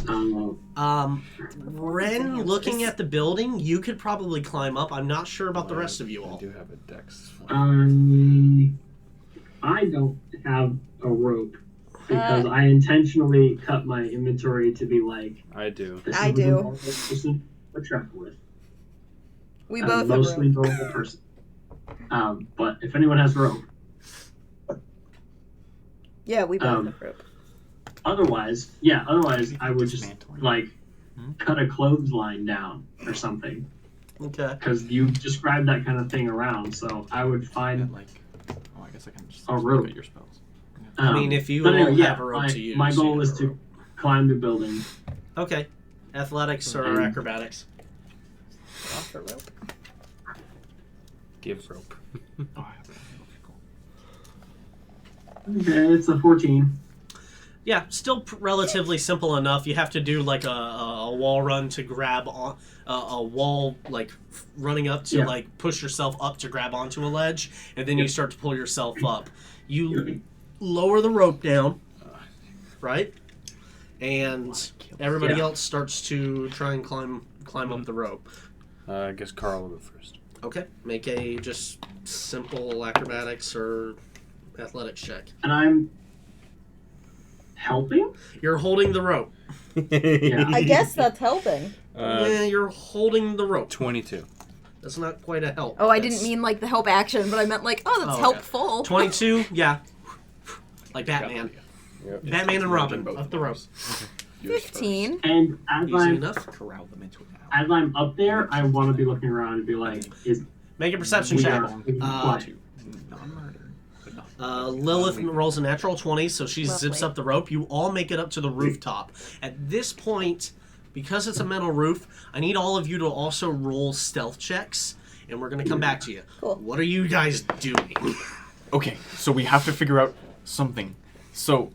Um, Ren, looking at the building, you could probably climb up. I'm not sure about the rest of you I all. do have a dex. I don't have a rope because I intentionally cut my inventory to be like. I do. This I is a do. normal person to travel with. We A both mostly have rope. normal person. But if anyone has rope, Yeah, we both um, have rope. otherwise I would just like cut a clothesline down or something. Okay. Because you described that kind of thing around, so I would find. I guess I can just A look rope. at your spells. I mean, if you but all anyway, have a rope to use, my goal you is have a to rope. climb the building. Okay. Athletics or Mhm. acrobatics? Off the rope. Give rope. Oh, I have that. Okay, cool. Okay, it's a 14. Yeah, still relatively simple enough. You have to do like a wall run to grab on a wall, like running up to like push yourself up to grab onto a ledge, and then you start to pull yourself up. You lower the rope down, right? And everybody else starts to try and climb up the rope. I guess Carl will go first. Okay, make a just simple acrobatics or athletics check. And I'm helping? You're holding the rope. Yeah. I guess that's helping. Yeah, you're holding the rope. 22. That's not quite a help. Oh, I That's- didn't mean like the help action, but I meant like, oh, that's Oh, okay. helpful. 22, yeah. like Batman. Yep. Batman and Robin up the rope. 15. And Easy enough. Corral them into an alley. as I'm up there, I want to be looking around and be like, is Make a perception we check. are quiet. Non-murder. But not Lilith rolls a natural 20, so she zips Lovely. up the rope. You all make it up to the rooftop. At this point, because it's a metal roof, I need all of you to also roll stealth checks, and we're going to come back to you. Cool. What are you guys doing? Okay, so we have to figure out something. So,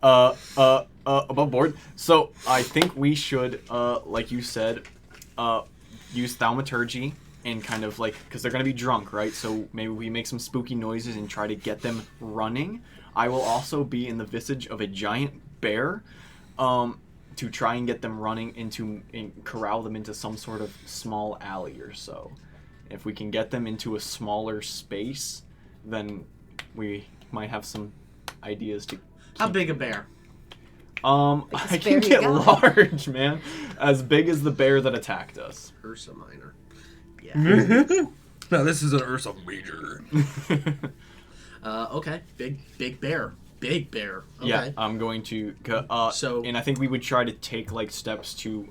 above board. So I think we should, like you said, use thaumaturgy and kind of like, because they're gonna be drunk, right? So maybe we make some spooky noises and try to get them running. I will also be in the visage of a giant bear, to try and get them running and corral them into some sort of small alley or so. If we can get them into a smaller space, then we might have some ideas to. How big a bear? I Biggest can bear you get got. large, man. As big as the bear that attacked us. Ursa Minor. Yeah. No, this is an Ursa Major. Okay. Big bear. Big bear. Okay. Yeah, I'm going to. So- and I think we would try to take like steps to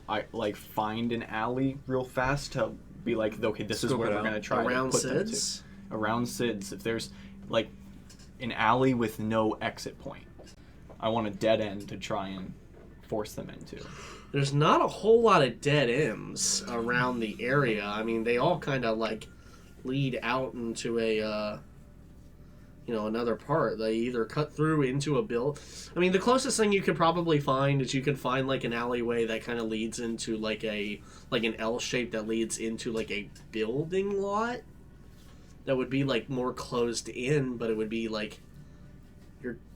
find an alley real fast to be like, okay, this is Scope where it we're out. gonna try Around to put them SIDS? to. Around SIDS, if there's like an alley with no exit point, I want a dead end to try and force them into. There's not a whole lot of dead ends around the area. I mean, they all kind of like lead out into a, another part. They either cut through into a build. I mean, the closest thing you could probably find is you could find like an alleyway that kind of leads into like an L shape that leads into like a building lot. That would be like more closed in, but it would be like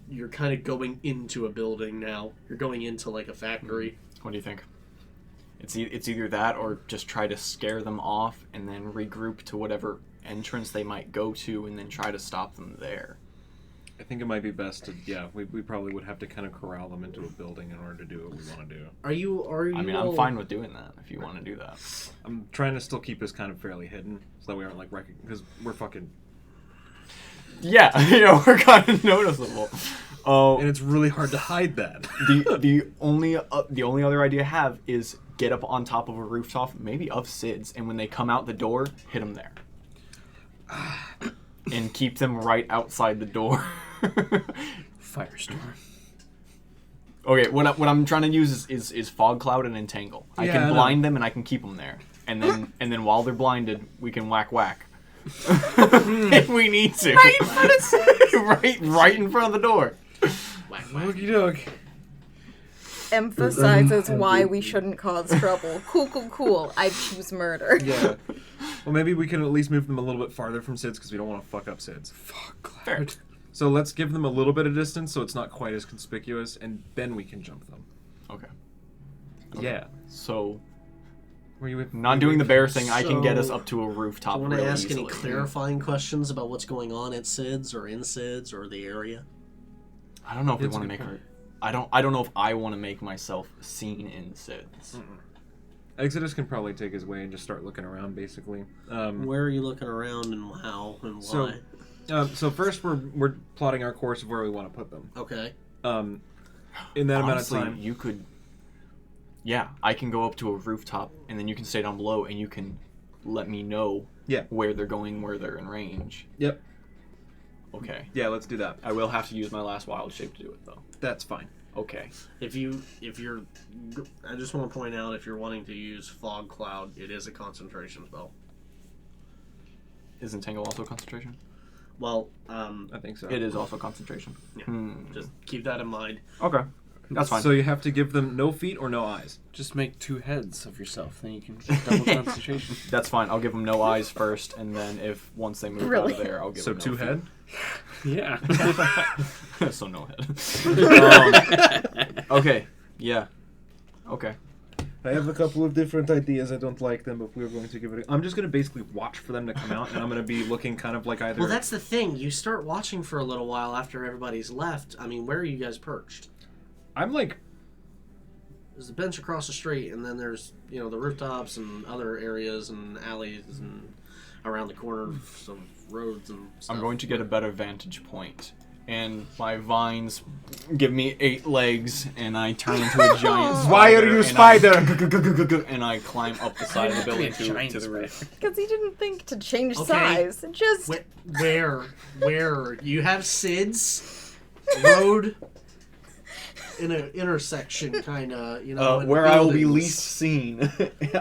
you're kind of going into a building now. You're going into like a factory. What do you think? It's either that or just try to scare them off and then regroup to whatever entrance they might go to and then try to stop them there. I think it might be best to, we probably would have to kind of corral them into a building in order to do what we want to do. Are you? I mean, all- I'm fine with doing that if you want to do that. I'm trying to still keep us kind of fairly hidden so that we aren't like because we're fucking. Yeah, we're kind of noticeable. And it's really hard to hide that. the only other idea I have is get up on top of a rooftop, maybe of SIDS, and when they come out the door, hit them there, and keep them right outside the door. Firestorm. Okay, what I'm trying to use is fog cloud and entangle. I Yeah, I can know. blind them and I can keep them there, and then while they're blinded, we can whack if we need to. Right in front of SIDS. right in front of the door. Whack, whack. Okey doke. Emphasizes why we shouldn't cause trouble. Cool. I choose murder. Yeah. Well, maybe we can at least move them a little bit farther from SIDS because we don't want to fuck up SIDS. Fair. So let's give them a little bit of distance so it's not quite as conspicuous, and then we can jump them. Okay. Yeah. So, Were you with, not doing the bear thing, I can get us So, up to a rooftop. Do you want to really ask any easily. clarifying questions about what's going on at SIDS or in SIDS or the area? I don't know if we It's a want to good make point. her. I don't know if I want to make myself seen in SIDS. Exodus can probably take his way and just start looking around, basically. Where are you looking around and how and So- why? So first we're plotting our course of where we want to put them. Okay. In that Honestly, amount of time. you could. Yeah, I can go up to a rooftop, and then you can stay down below, and you can let me know Yeah. where they're going, where they're in range. Yep. Okay. Yeah, let's do that. I will have to use my last wild shape to do it, though. That's fine. Okay. If you're, I just want to point out if you're wanting to use fog cloud, it is a concentration spell. Is Entangle also concentration? Well, I think so. It is also concentration. Yeah. Just keep that in mind. Okay. That's fine. So you have to give them no feet or no eyes. Just make 2 heads of yourself, then you can double concentration. That's fine. I'll give them no eyes first, and then once they move Really? out of there, I'll give So them no 2 feet. head? Yeah. So no head. Okay. Yeah. Okay. I have a couple of different ideas. I don't like them, but we're going to give it. I'm just going to basically watch for them to come out, and I'm going to be looking kind of like either. Well, that's the thing. You start watching for a little while after everybody's left. I mean, where are you guys perched? I'm like. There's the bench across the street, and then there's the rooftops and other areas and alleys and around the corner some roads and stuff. I'm going to get a better vantage point and my vines give me 8 legs, and I turn into a giant spider. Why are you and spider? and I climb up the side of the building to the roof. Because he didn't think to change Okay. size. Just Where you have SIDS road in an intersection, kind of, you know, in Where I will be buildings. least seen,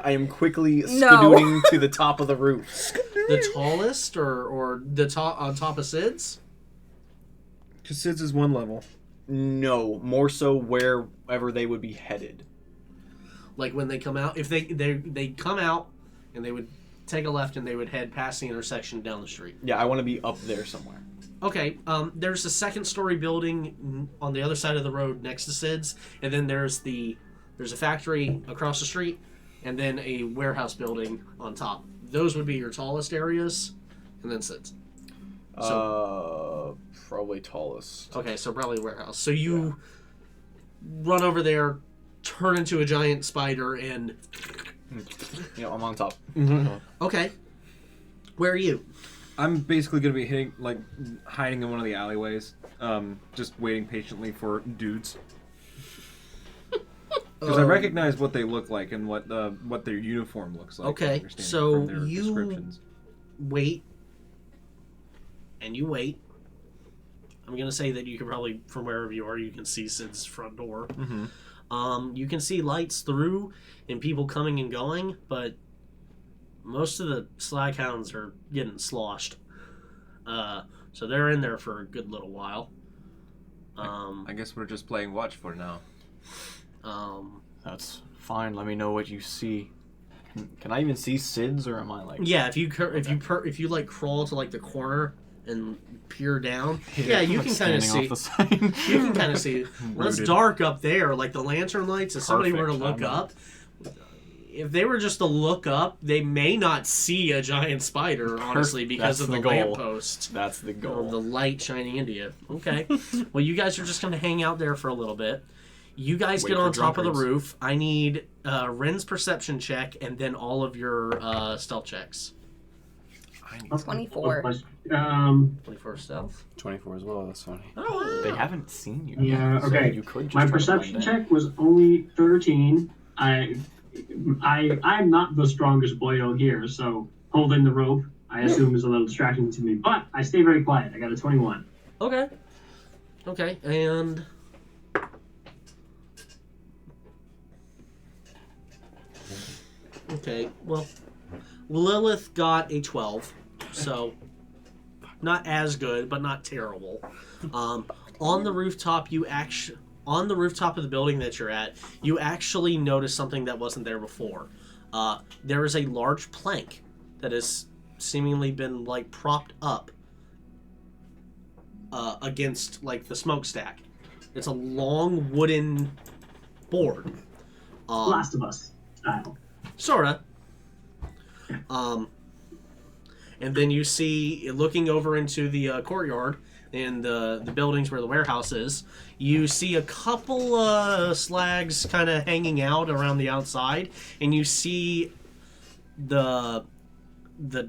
I am quickly No. skidooting to the top of the roof. The tallest, or the top on top of SIDS. Because SIDS is one level. No, more so wherever they would be headed. Like when they come out, if they come out and they would take a left and they would head past the intersection down the street. Yeah, I want to be up there somewhere. Okay, there's a second-story building on the other side of the road next to SIDS, and then there's a factory across the street, and then a warehouse building on top. Those would be your tallest areas, and then SIDS. Probably tallest. Okay, so probably warehouse. So you run over there, turn into a giant spider, and Yeah, I'm on top. okay, where are you? I'm basically going to be hiding in one of the alleyways, just waiting patiently for dudes. Because I recognize what they look like and what their uniform looks like. Okay, I understand so from their you descriptions. wait, and you wait. I'm gonna say that you can probably, from wherever you are, you can see Sid's front door. Mm-hmm. You can see lights through and people coming and going, but most of the slag hounds are getting sloshed. So they're in there for a good little while. I guess we're just playing watch for now. That's fine. Let me know what you see. Can I even see SIDS, or am I like? Yeah, if you like crawl to like the corner and peer down, yeah, you can kind of see. Off the side. You can kind of see. Well, it's Rooted. dark up there, like the lantern lights. If somebody were to Perfect, look I'm up, if they were just to look up, they may not see a giant spider, honestly, because That's of the the goal. lamppost. That's the goal. The light shining into you. Okay. Well, you guys are just going to hang out there for a little bit. You guys Wait get for on top of the drunkards. roof. I need Ren's perception check and then all of your stealth checks. 24. 24 stealth. 24 as well. That's funny. Oh, They haven't seen you. Yeah, yet, so okay. you could just My try to perception blend in. check was only 13. I'm not the strongest boyo here, so holding the rope, I assume, is a little distracting to me. But I stay very quiet. I got a 21. Okay. Okay, and okay, well, Lilith got a 12, so not as good, but not terrible. On the rooftop, on the rooftop of the building that you're at, you actually notice something that wasn't there before. There is a large plank that has seemingly been like propped up against like the smokestack. It's a long wooden board. Last of Us style. Sorta. And then you see, looking over into the courtyard and the buildings where the warehouse is, you see a couple slags kind of hanging out around the outside, and you see the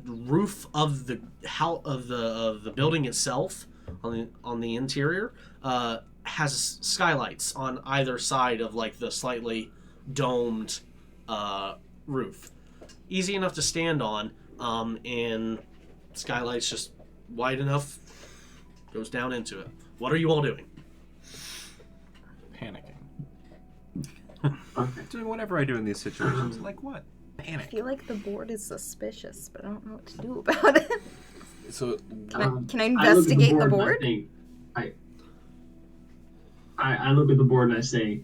roof of the building itself on the interior has skylights on either side of like the slightly domed roof. Easy enough to stand on, and skylights just wide enough, goes down into it. What are you all doing? Panicking. Okay. Doing whatever I do in these situations. Like what? I Panic. feel like the board is suspicious, but I don't know what to do about it. So Can I I look at investigate the and board? I look at the board and I say,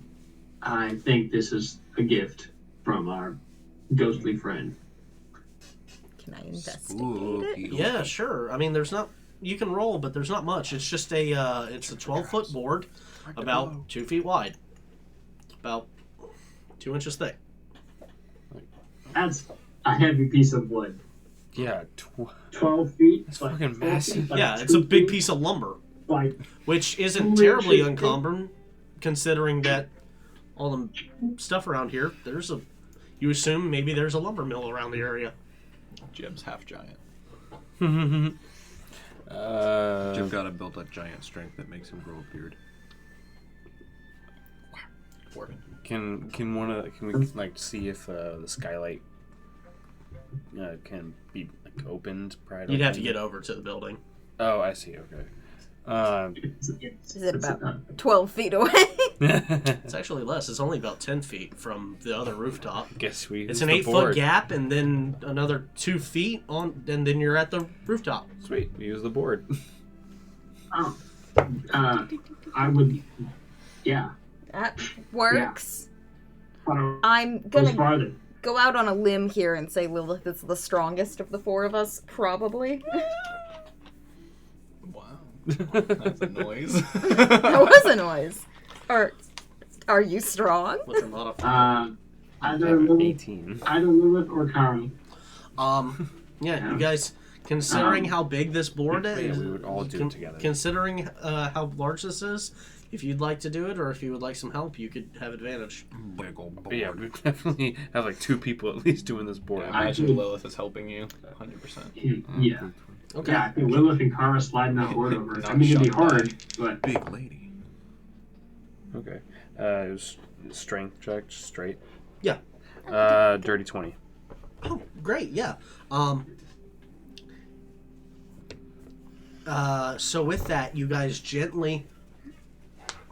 I think this is a gift from our ghostly friend. Can I investigate it? Spooky. Yeah, sure. I mean, there's not. You can roll, but there's not much. It's just a. It's a 12-foot board, about 2 feet wide, about 2 inches thick. That's a heavy piece of wood. yeah, 12 feet. That's like, fucking 12 massive. feet, like Yeah, it's a 2 big feet, piece of lumber, Like, which isn't 2 terribly inches thick. uncommon, considering that all the stuff around here. There's a. You assume maybe there's a lumber mill around the area. Jeb's half giant. Jim got to build that giant strength that makes him grow a beard. Can we like see if the skylight can be like opened? You'd have to get over to the building. Oh, I see. Okay. Is it about 12 feet away? It's actually less. It's only about 10 feet from the other rooftop. Guess we. It's an 8-foot gap, and then another 2 feet on, and then you're at the rooftop. Sweet. We use the board. Oh. I would. Yeah. That works. Yeah. I'm Goes gonna farther. go out on a limb here and say Lilith is the strongest of the four of us, probably. Wow. That's a noise. That was a noise. Are you strong? With a modifier. Either Lilith, 18. either Lilith or Karen. Yeah, you guys, considering how big this board Yeah, is, we would all do it together. Considering how large this is, if you'd like to do it, or if you would like some help, you could have advantage. Big old board. But yeah, we definitely have like 2 people at least doing this board. Yeah, imagine Lilith is helping you, 100%. Yeah. Okay. Yeah, I think Lilith and Kara sliding that board over. Not I mean, it'd be shot hard, but Big lady. Okay. It was strength check, straight. Yeah. Dirty 20. Oh, great, yeah. So with that, you guys gently...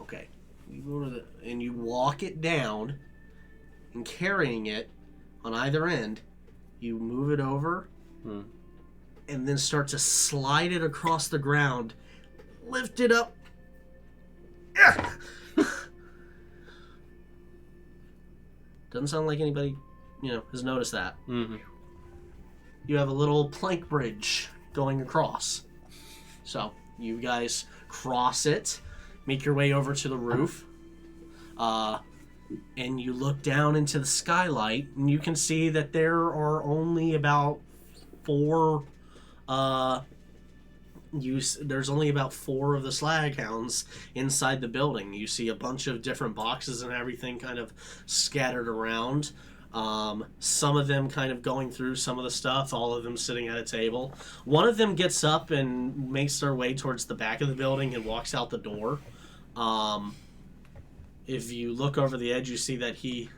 Okay. You go to and you walk it down, and carrying it on either end, you move it over, and then start to slide it across the ground. Lift it up. Doesn't sound like anybody, has noticed that. Mm-hmm. You have a little plank bridge going across. So, you guys cross it, make your way over to the roof, and you look down into the skylight, and you can see that there are only about 4, there's only about 4 of the slaghounds inside the building. You see a bunch of different boxes and everything kind of scattered around. Some of them kind of going through some of the stuff, all of them sitting at a table. One of them gets up and makes their way towards the back of the building and walks out the door. If you look over the edge, you see that he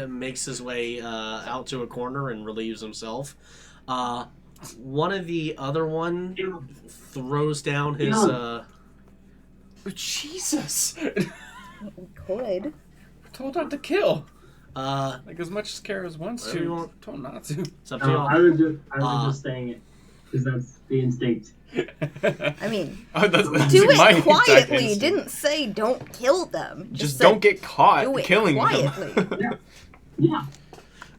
makes his way out to a corner and relieves himself. One of the other one throws down his... Jesus! We could. Told not to kill. Like as much as Kara's wants whatever you to. want. Told not to. It's up to y'all. I was just saying it because that's the instinct. I mean, That's do my it exact quietly. instinct. Didn't say don't kill them. Just said don't get caught do it killing quietly. them. Yeah.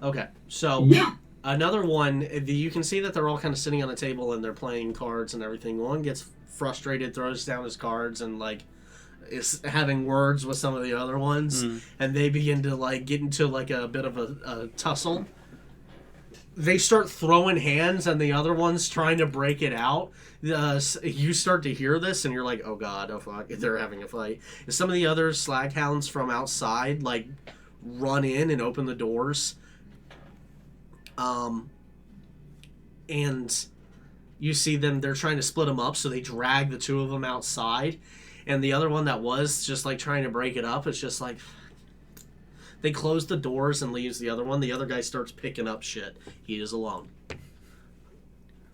Okay, so Yeah. another one, you can see that they're all kind of sitting on a table and they're playing cards and everything. One gets frustrated, throws down his cards, and is having words with some of the other ones, and they begin to get into a bit of a tussle. They start throwing hands, and the other one's trying to break it out. You start to hear this, and you're like, "Oh God, oh fuck!" They're having a fight. And some of the other slaghounds from outside run in and open the doors. And you see them. They're trying to split them up, so they drag the 2 of them outside. And the other one that was just trying to break it up, it's just they close the doors and leaves the other one. The other guy starts picking up shit. He is alone.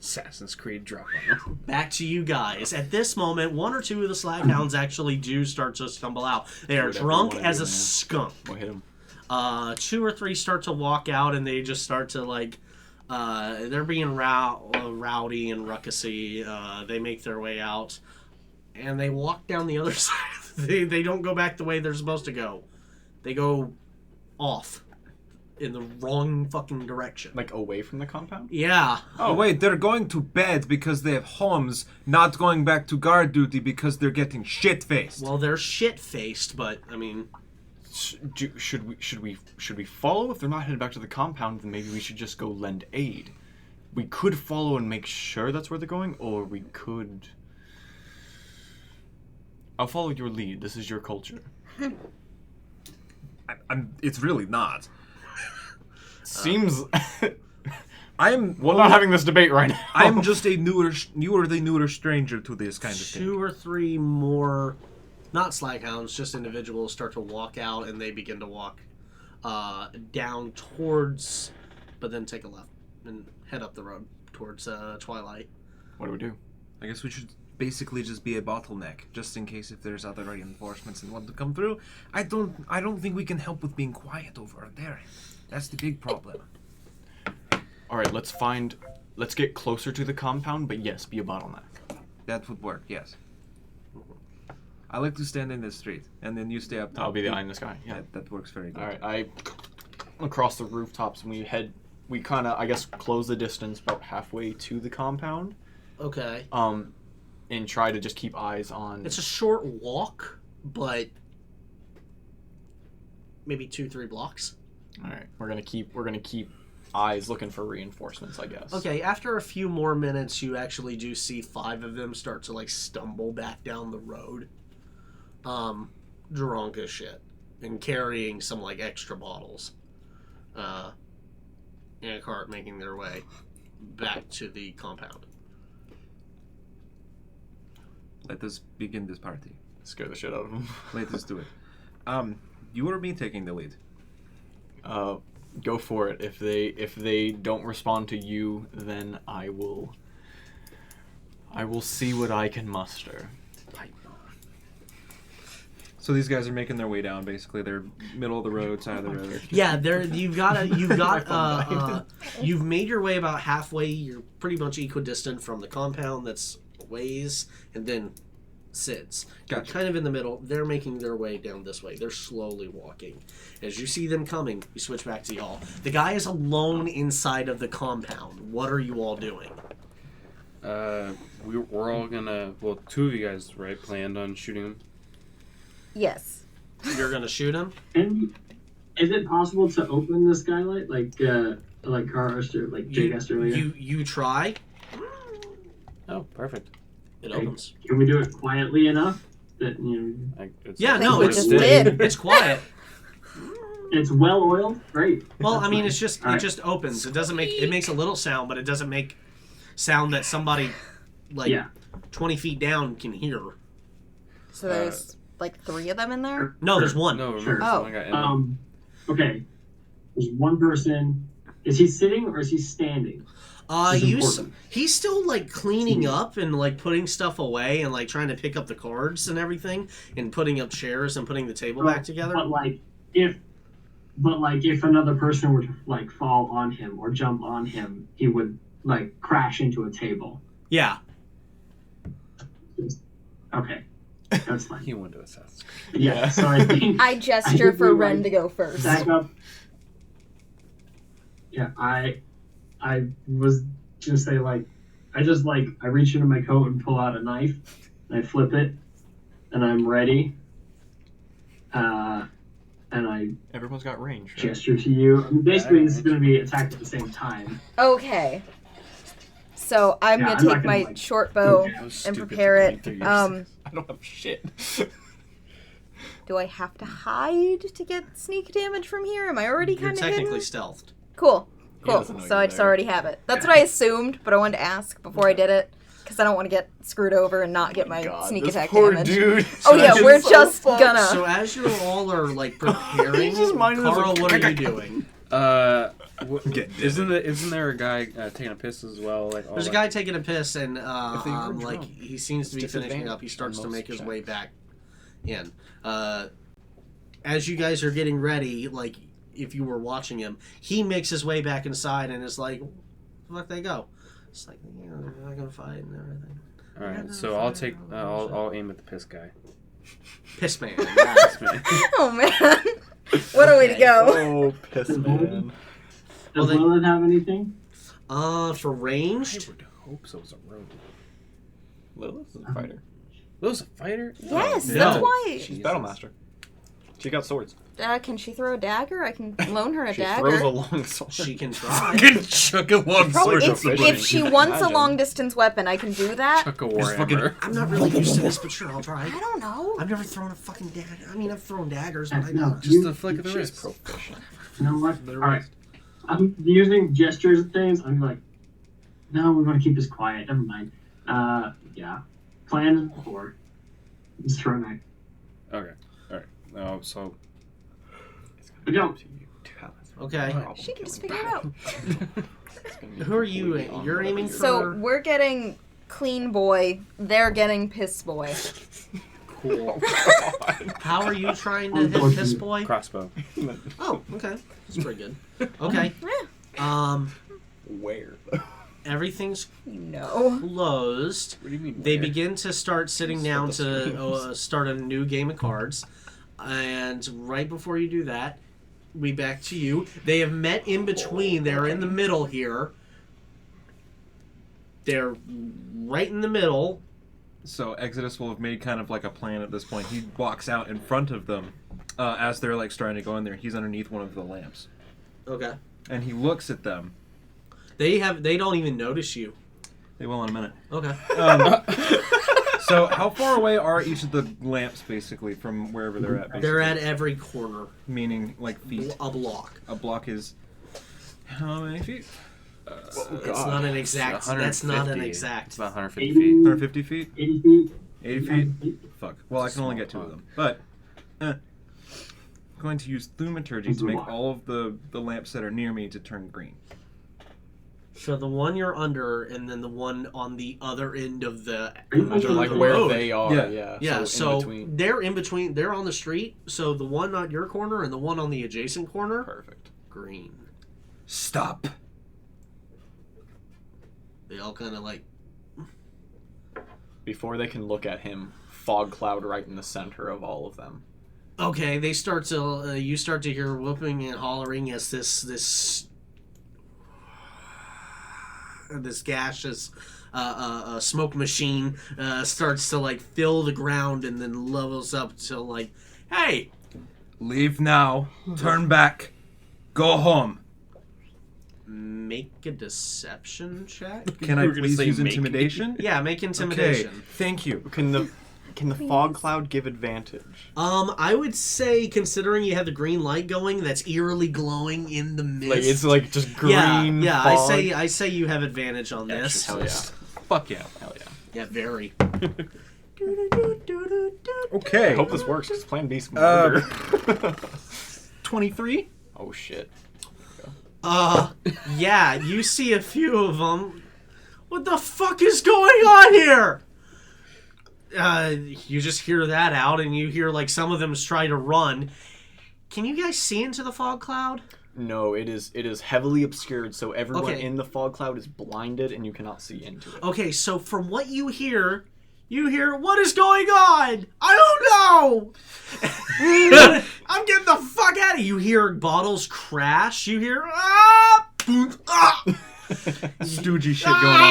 Assassin's Creed drop on him. Back to you guys. At this moment, 1 or 2 of the slaghounds actually do start to stumble out. They are Whatever drunk you wanna as do, a man. skunk. We'll hit him. 2 or 3 start to walk out, and they just start to they're being rowdy and ruckusy. They make their way out, and they walk down the other side. They don't go back the way they're supposed to go. They go off in the wrong fucking direction. Away from the compound? Yeah. Oh wait, they're going to bed because they have homes, not going back to guard duty because they're getting shit-faced. Well, they're shit-faced, but I mean, Should we follow? If they're not headed back to the compound, then maybe we should just go lend aid. We could follow and make sure that's where they're going, or we could... I'll follow your lead. This is your culture. It's really not. Seems We're not having this debate right now. I'm just a newer stranger to this kind of thing. 2 or 3 more, not slaghounds, just individuals start to walk out, and they begin to walk down towards, but then take a left and head up the road towards Twilight. What do we do? I guess we should basically just be a bottleneck, just in case if there's other reinforcements and want to come through. I don't think we can help with being quiet over there. That's the big problem. All right, let's get closer to the compound, but yes, be a bottleneck. That would work, yes. I like to stand in the street, and then you stay up top. I'll be the eye in the sky. Yeah. That works very good. All right, I across the rooftops, and we kind of, I guess, close the distance about halfway to the compound. Okay. And try to just keep eyes on. It's a short walk, but maybe 2-3 blocks. All right, we're gonna keep eyes looking for reinforcements, I guess. Okay, after a few more minutes, you actually do see 5 of them start to stumble back down the road, drunk as shit, and carrying some extra bottles, in a cart, making their way back to the compound. Let us begin this party. Scare the shit out of them. Let us do it. You or me taking the lead? Go for it. If they don't respond to you, then I will see what I can muster. So these guys are making their way down. Basically, they're middle of the road, side of the road. Yeah, you've made your way about halfway. You're pretty much equidistant from the compound that's ways, and then Sid's. You're Gotcha. kind of in the middle. They're making their way down this way. They're slowly walking. As you see them coming, you switch back to y'all. The guy is alone inside of the compound. What are you all doing? We're all gonna. Well, 2 of you guys, right, planned on shooting him. Yes. You're gonna shoot him? And is it possible to open the skylight like Karash or Jake asked earlier? You try. Oh, perfect. It opens. Can we do it quietly enough that Yeah, I think no, we it's just did. It's quiet. it's well oiled? Great. Well, That's I mean, fine. it's just All it right. just opens. It doesn't make it makes a little sound, but it doesn't make sound that somebody 20 feet down can hear. So there's 3 of them in there? No, there's one. No, remember, Sure. so one guy in Okay. There's one person. Is he sitting or is he standing? It's important. He's still cleaning up and putting stuff away and trying to pick up the cards and everything and putting up chairs and putting the table back together. But if another person were to fall on him or jump on him, he would crash into a table. Yeah. Okay. That's fine. He went to assess. Yeah. So I think I gesture think for we, Ren to go first. back up. Yeah, I was gonna say I reach into my coat and pull out a knife and I flip it and I'm ready. And I Everyone's got range. Right? gesture to you. I mean, basically, this is gonna be attacked at the same time. Okay. So I'm Yeah, gonna I'm not take gonna, my short bow How and stupid prepare for it. 23 years. I don't have shit. Do I have to hide to get sneak damage from here? Am I already You're kind of technically hidden? stealthed. Cool. He doesn't know So you're I just there. already have it. That's what I assumed, but I wanted to ask before I did it because I don't want to get screwed over and not get my sneak this attack poor damage. dude. Oh yeah, So we're so just fucked. gonna. So as you all are preparing, He's just minding his Carl, own- what are you doing? Isn't there a guy taking a piss as well? All There's a that? guy taking a piss, and If they were drunk, he seems to be it's finishing up. He disadvantage starts on to most make his checks. way back in. As you guys are getting ready, if you were watching him, he makes his way back inside and is like, "Where the fuck they go?" It's they're not gonna fight and everything. All right, so I'll take. I'll aim at the piss guy. Piss man. Piss man. Oh man, what a way to go! Oh, piss man. Well, Does Lilith have anything? For I ranged, would hope so. It's a rogue. Lilith is a fighter. Lilith's a fighter. Yes, No. that's why. She's Battlemaster. She got swords. Can she throw a dagger? I can loan her a She dagger. throws a long sword. she can try. Chuck a long Probably, sword. if she wants a Imagine. long distance weapon, I can do that. Chuck a warhammer. I'm not really used to this, but sure, I'll try. I don't know. I've never thrown a fucking dagger. I mean, I've thrown daggers, but I No, know. Just a flick of the She's wrist. proficient. You know what? All right. I'm using gestures and things. I'm like, no, we're going to keep this quiet. Never mind. Yeah. Plan is before. Just throw it. Okay. All right. So But no. Okay. She keeps figuring it out. Who are you? You're aiming for. So we're getting clean boy. They're getting piss boy. Cool. How are you trying to hit Piss Boy? crossbow. Oh, okay. That's pretty good. Okay. Where? Everything's You know. closed. What do you mean? They where? begin to start sitting down to start a new game of cards. And right before you do that, we back to you. They have met in between. They're in the middle here. They're right in the middle. So Exodus will have made kind of like a plan at this point. He walks out in front of them as they're like starting to go in there. He's underneath one of the lamps. Okay. And he looks at them. They don't even notice you. They will in a minute. Okay. So how far away are each of the lamps basically from wherever they're at? Basically? They're at every corner. Meaning like feet. A block. A block is how many feet? It's not an exact. That's not an exact. It's about 150 feet. 150 feet? 80 feet. 80 feet? Fuck. Well, I can only get 2 of them. But I'm going to use Thaumaturgy to make all of the lamps that are near me to turn green. So the one you're under, and then the one on the other end of the Imagine like where road. they are. Yeah. Yeah, in so between. they're in between. They're on the street. So the one on your corner and the one on the adjacent corner, Perfect. green. Stop. They all kind of like. Before they can look at him, fog cloud right in the center of all of them. Okay, they start to. You start to hear whooping and hollering as this gaseous smoke machine starts to like fill the ground and then levels up to like, hey, Leave now. Turn back. Go home. make a deception check. Can I please use intimidation? Yeah, make intimidation. Okay. Thank you. Can the fog cloud give advantage? I would say, considering you have the green light going, that's eerily glowing in the mist. Like it's like just green. Yeah. Fog. I say you have advantage on this. Hell yeah. Fuck yeah. Hell yeah. Yeah, very. Okay. I hope this works because Plan B's murder. 23? Oh shit. Yeah, you see a few of them. What the fuck is going on here? You just hear that out, and you hear like some of them try to run. Can you guys see into the fog cloud? No, it is heavily obscured, so everyone Okay. in the fog cloud is blinded, and you cannot see into it. Okay, so from what you hear, what is going on? I don't know. I'm getting the fuck out of here. You hear bottles crash. You hear boom, Stoogie shit going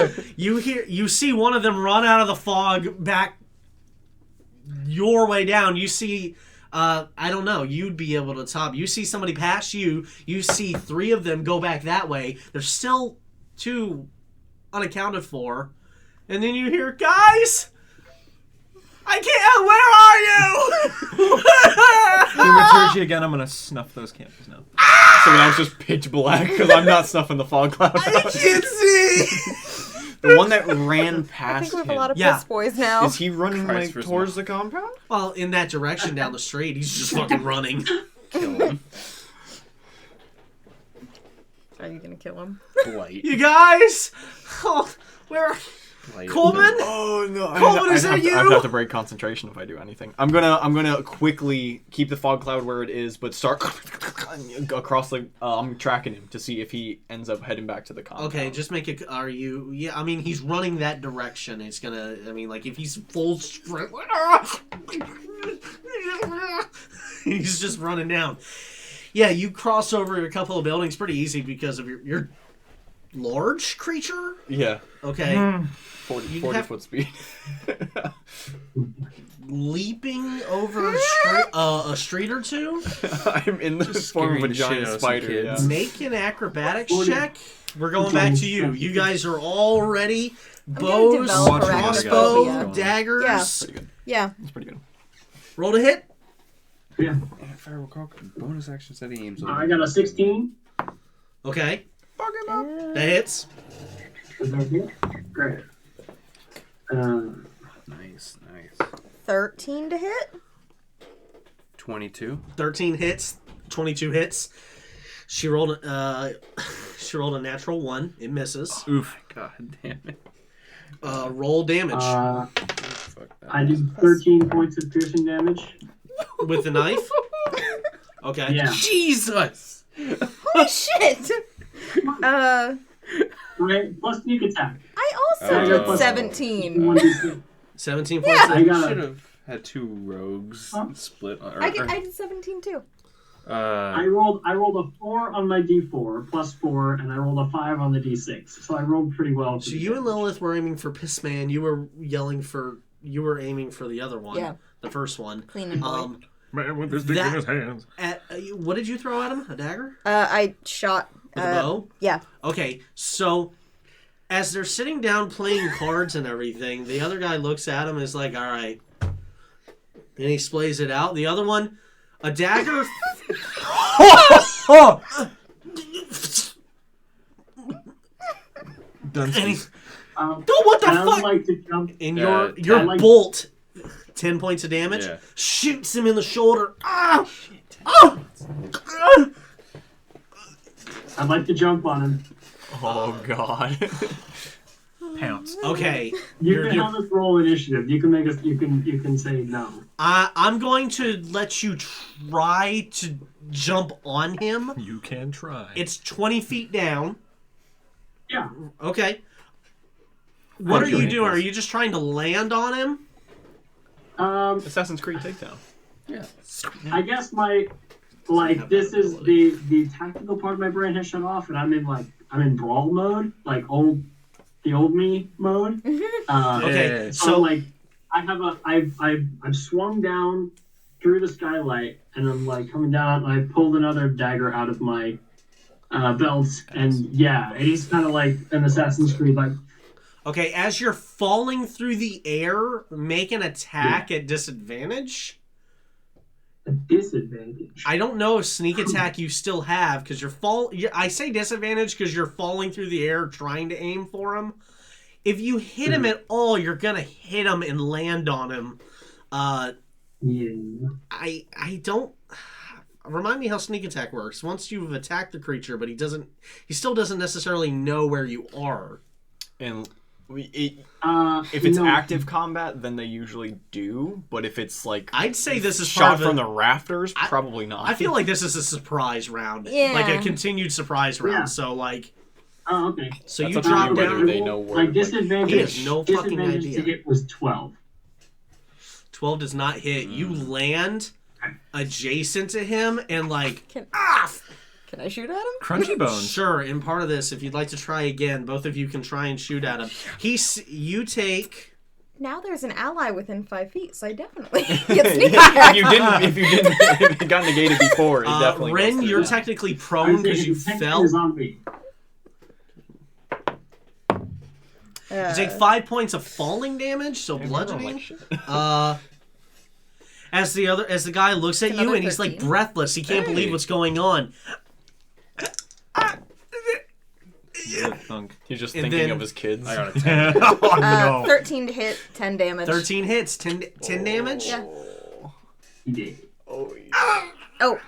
on. You see one of them run out of the fog back your way down. You see, I don't know, you'd be able to top. You see somebody pass you. You see 3 of them go back that way. There's still 2 unaccounted for. And then you hear, guys, I can't, where are you? Thaumaturgy again, I'm gonna snuff those candles now. So now it's just pitch black because I'm not snuffing the fog cloud. I can't see. The one that ran I past think we have him. a lot of Yeah. piss boys now. Is he running Christ like for towards the compound? Well, in that direction down the street, he's just fucking running. Kill him. Are you gonna kill him? Blight. You guys, where? Blight. Coleman? Oh no! Coleman, is that you? I have to break concentration if I do anything. I'm gonna quickly keep the fog cloud where it is, but start across the. I'm tracking him to see if he ends up heading back to the compound. Okay, just make it. Are you? Yeah, I mean, he's running that direction. It's gonna. I mean, like if he's full sprint, he's just running down. Yeah, you cross over a couple of buildings pretty easy because of your large creature. Yeah. Okay. 40 You have- foot speed. Leaping over a street or two. I'm in the form of a scaring the shit out giant of some spider. kids. Yeah. Make an acrobatics check. We're going back to you. You guys are all ready. Bows, develop crossbow, arachnophobia. daggers. Yeah. Pretty good. Yeah. That's pretty good. Roll to hit. Yeah. And if I recall, bonus action said he aims. I got a 16. Okay. Yeah. That hits. Is that good? Great. Nice. 13 to hit. 22. 13 hits. 22 hits. She rolled a natural 1. It misses. Oof. God damn it. Roll damage Fuck that. I do 13 points of piercing damage. with the knife. Okay. Yeah. Jesus! Holy shit! Right, plus sneak attack. I also Uh, did 17. 1d6. 17 points. Yeah. I got should a, have had 2 rogues Huh? split. I did 17 too. I rolled a 4 on my d4 plus 4, and I rolled a 5 on the d6. So I rolled pretty well. So you and Lilith were aiming for Pissman. You were aiming for the other one. Yeah. The first one. Clean and boy. Man with this dick That- in his hands. What did you throw at him? A dagger? I shot. With a bow? Yeah. Okay, so as they're sitting down playing cards and everything, the other guy looks at him and is like, all right. And he splays it out. The other one, a dagger. Done. And he, Oh, what the I would fuck? like to jump. And Yeah, your I like- bolt, 10 points of damage, Yeah. shoots him in the shoulder. Ah! Ah! Ah! I'd like to jump on him. Oh god. Pounce. Okay, You You're- can you're- have us roll initiative. You can make us. You can say no. I'm going to let you try to jump on him. You can try. It's 20 feet down. Yeah. Okay. What are Your you doing? ankles. Are you just trying to land on him? Assassin's Creed Takedown. I guess my this is the tactical part of my brain has shut off, and I'm in brawl mode, like the old me mode. Okay, So so like I've swung down through the skylight, and I'm like coming down, and I pulled another dagger out of my belt, and yeah, it is kind of like an Assassin's Creed, like okay, as you're falling through the air, make an attack at disadvantage. a disadvantage. I don't know if sneak attack you still have because I say disadvantage because you're falling through the air trying to aim for him. If you hit him at all, you're gonna hit him and land on him. Yeah. I don't. Remind me how sneak attack works. Once you've attacked the creature, but he still doesn't necessarily know where you are. And if If it's active combat, then they usually do. But if it's like I'd say this is part shot of from the rafters, probably not. I feel like this is a surprise round, Yeah. like a continued surprise round. Yeah. So like, Oh, okay. so That's you up to drop you whether down. they know where. My like, disadvantage. He has no fucking disadvantage idea. to hit was 12. 12 does not hit. You land adjacent to him and like Can ah. I shoot at him? Crunchy bones. Sure. In part of this, if you'd like to try again, both of you can try and shoot at him. You take. Now there's an ally within 5 feet, so I definitely get sneak attack. if it got negated before, it definitely. Ren, goes through you're that. technically prone because you fell. Is on me. You take 5 points of falling damage, so bludgeoning. As the guy looks at you Another and he's like 13. breathless, he can't believe what's going on. Thunk. He's just And thinking then- of his kids. I got a 10. Oh no. 13 to hit, 10 damage. 13 hits, 10 damage. Yeah. He did. Oh,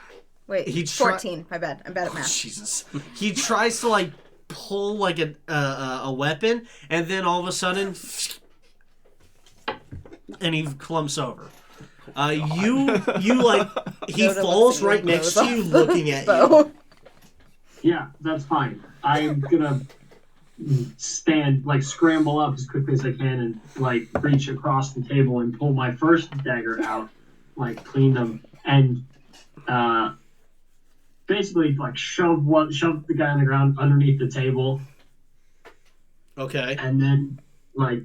wait. He tri- 14. My bad. I'm bad at math. Jesus. He tries to like pull like a weapon, and then all of a sudden, and he clumps over. You like he Yoda falls looks at right you, next goes to you, off the looking at you. bow. Yeah, that's fine. I'm gonna scramble up as quickly as I can and like reach across the table and pull my first dagger out, like clean them, and basically like shove the guy on the ground underneath the table, Okay. and then like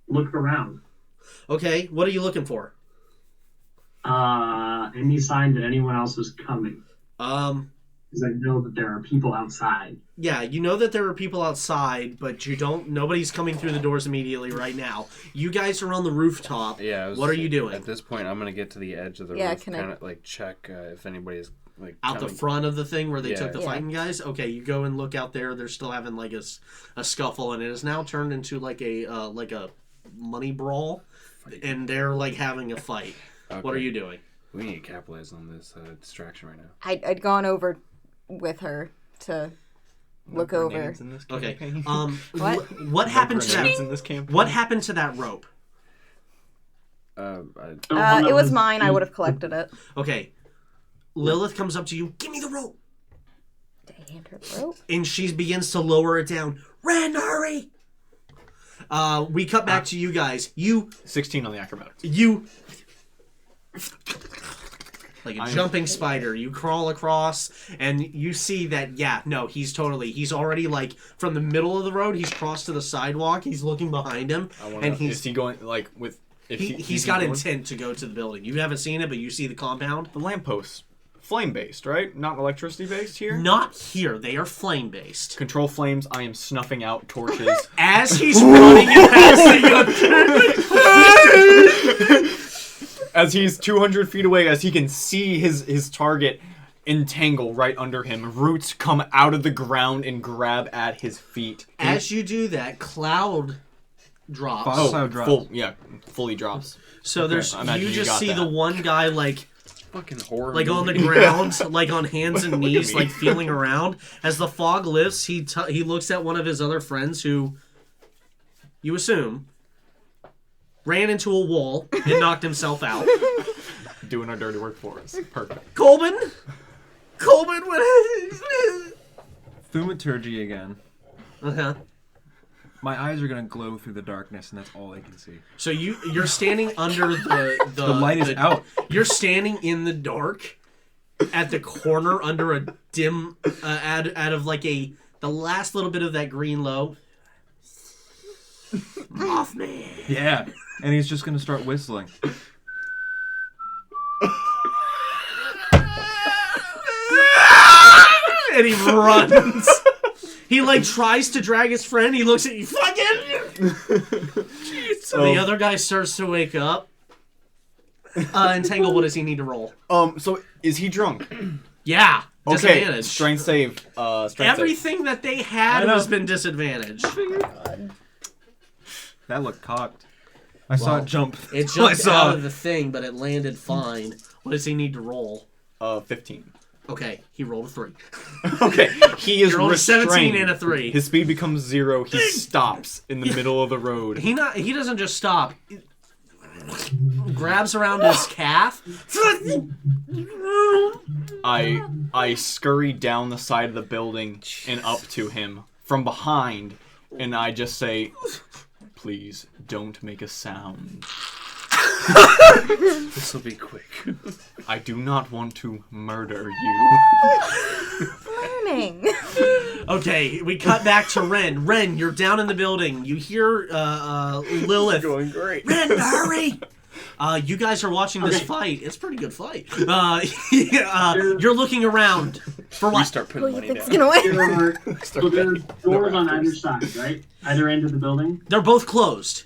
look around. Okay. What are you looking for? Any sign that anyone else is coming. because I know that there are people outside. Yeah, you know that there are people outside, but nobody's coming through the doors immediately right now. You guys are on the rooftop. Yeah. What are you doing? At this point, I'm gonna get to the edge of the Yeah, roof, can I- kind of like check if anybody's like Out the coming. front of the thing where they Yeah. took the Yeah. fighting guys? Okay, you go and look out there. They're still having like a scuffle, and it has now turned into like a money brawl, and they're like having a fight. Okay. What are you doing? We need to capitalize on this distraction right now. I'd gone over with her to look No over. grenades in this Okay. campaign? What? What happened to Grenades that? in this campaign? What happened to that rope? It was mine. I would have collected it. Okay. Lilith comes up to you. Give me the rope. Did I hand her the rope? And she begins to lower it down. Ren, hurry! We cut back to you guys. You 16 on the acrobatics. like a jumping spider, you crawl across, and you see that, he's already, like, from the middle of the road, he's crossed to the sidewalk, he's looking behind him, and Is he going, like, with... If he's got intent to go to the building. You haven't seen it, but you see the compound. The lampposts. Flame-based, right? Not electricity-based here? Not here. They are flame-based. Control flames, I am snuffing out torches. As he's running and passing As he's 200 feet away, as he can see his target entangle right under him. Roots come out of the ground and grab at his feet. As you do that, cloud drops. Oh, cloud drops. Fully drops. So there's I imagine you you just got see that. the one guy like Fucking horror. on the movie. ground, like on hands and Look at knees, me. like feeling around. As the fog lifts, he looks at one of his other friends who, you assume, ran into a wall and knocked himself out. Doing our dirty work for us. Perfect. Colbin, what? Thaumaturgy again. Uh-huh. My eyes are gonna glow through the darkness, and that's all I can see. So you're standing under the The light is out. You're standing in the dark at the corner under a dim out of like the last little bit of that green low. Mothman. Yeah, and he's just gonna start whistling. And he runs. He like tries to drag his friend. He looks at you. Fucking. So the other guy starts to wake up. Entangle. What does he need to roll? So is he drunk? Yeah. Okay. Disadvantage. Strength save. Strength save. Everything that they had I know. has been disadvantaged. That looked cocked. I saw it jump. It That's all I jumped saw. out of the thing, but it landed fine. What does he need to roll? 15. Okay, he rolled a 3. Okay. He is He rolled a 17 restrained. and a 3. His speed becomes 0. He stops in the middle of the road. He doesn't just stop. Grabs around his calf. I scurry down the side of the building and up to him from behind, and I just say, "Please don't make a sound. This will be quick. I do not want to murder you." Learning. Okay, we cut back to Ren. Ren, you're down in the building. You hear Lilith. Going great. Ren, hurry! You guys are watching this Okay. fight. It's a pretty good fight. You're looking around for We what? start Who putting you money think's down. gonna win? So there are doors on either side, right? Either end of the building. They're both closed.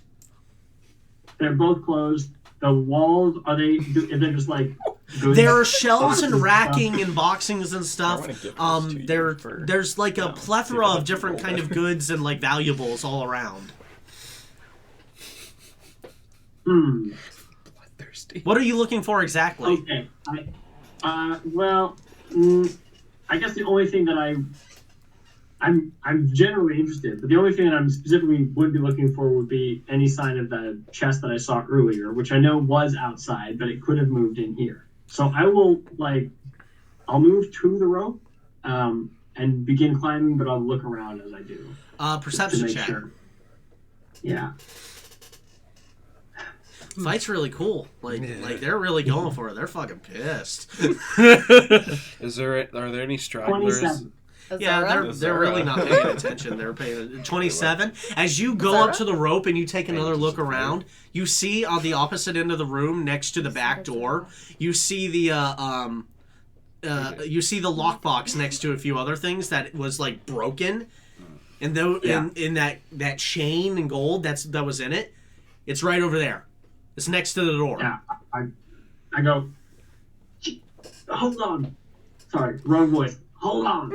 They're both closed. The walls are they just like goods? There are shelves boxes and stuff? racking and boxings and stuff. I wanna give this to you for- There's like a No, plethora see if I of different can kind roll of goods and like valuables all around. Thirsty. What are you looking for exactly? Okay. I guess the only thing that I'm generally interested, but the only thing that I'm specifically would be looking for would be any sign of the chest that I saw earlier, which I know was outside, but it could have moved in here. So I'll move to the rope and begin climbing, but I'll look around as I do. to Perception make check. sure. Yeah. Fight's really cool. Like they're really going for it. They're fucking pissed. Are there any stragglers? 27. Yeah, they're really not paying attention. They're paying 27. As you go up to the rope and you take another look around, you see on the opposite end of the room, next to the back door, you see the you see the lockbox next to a few other things that was like broken, and though in that chain and gold that was in it, it's right over there. It's next to the door. Yeah, I go. Hold on. Sorry, wrong voice. Hold on.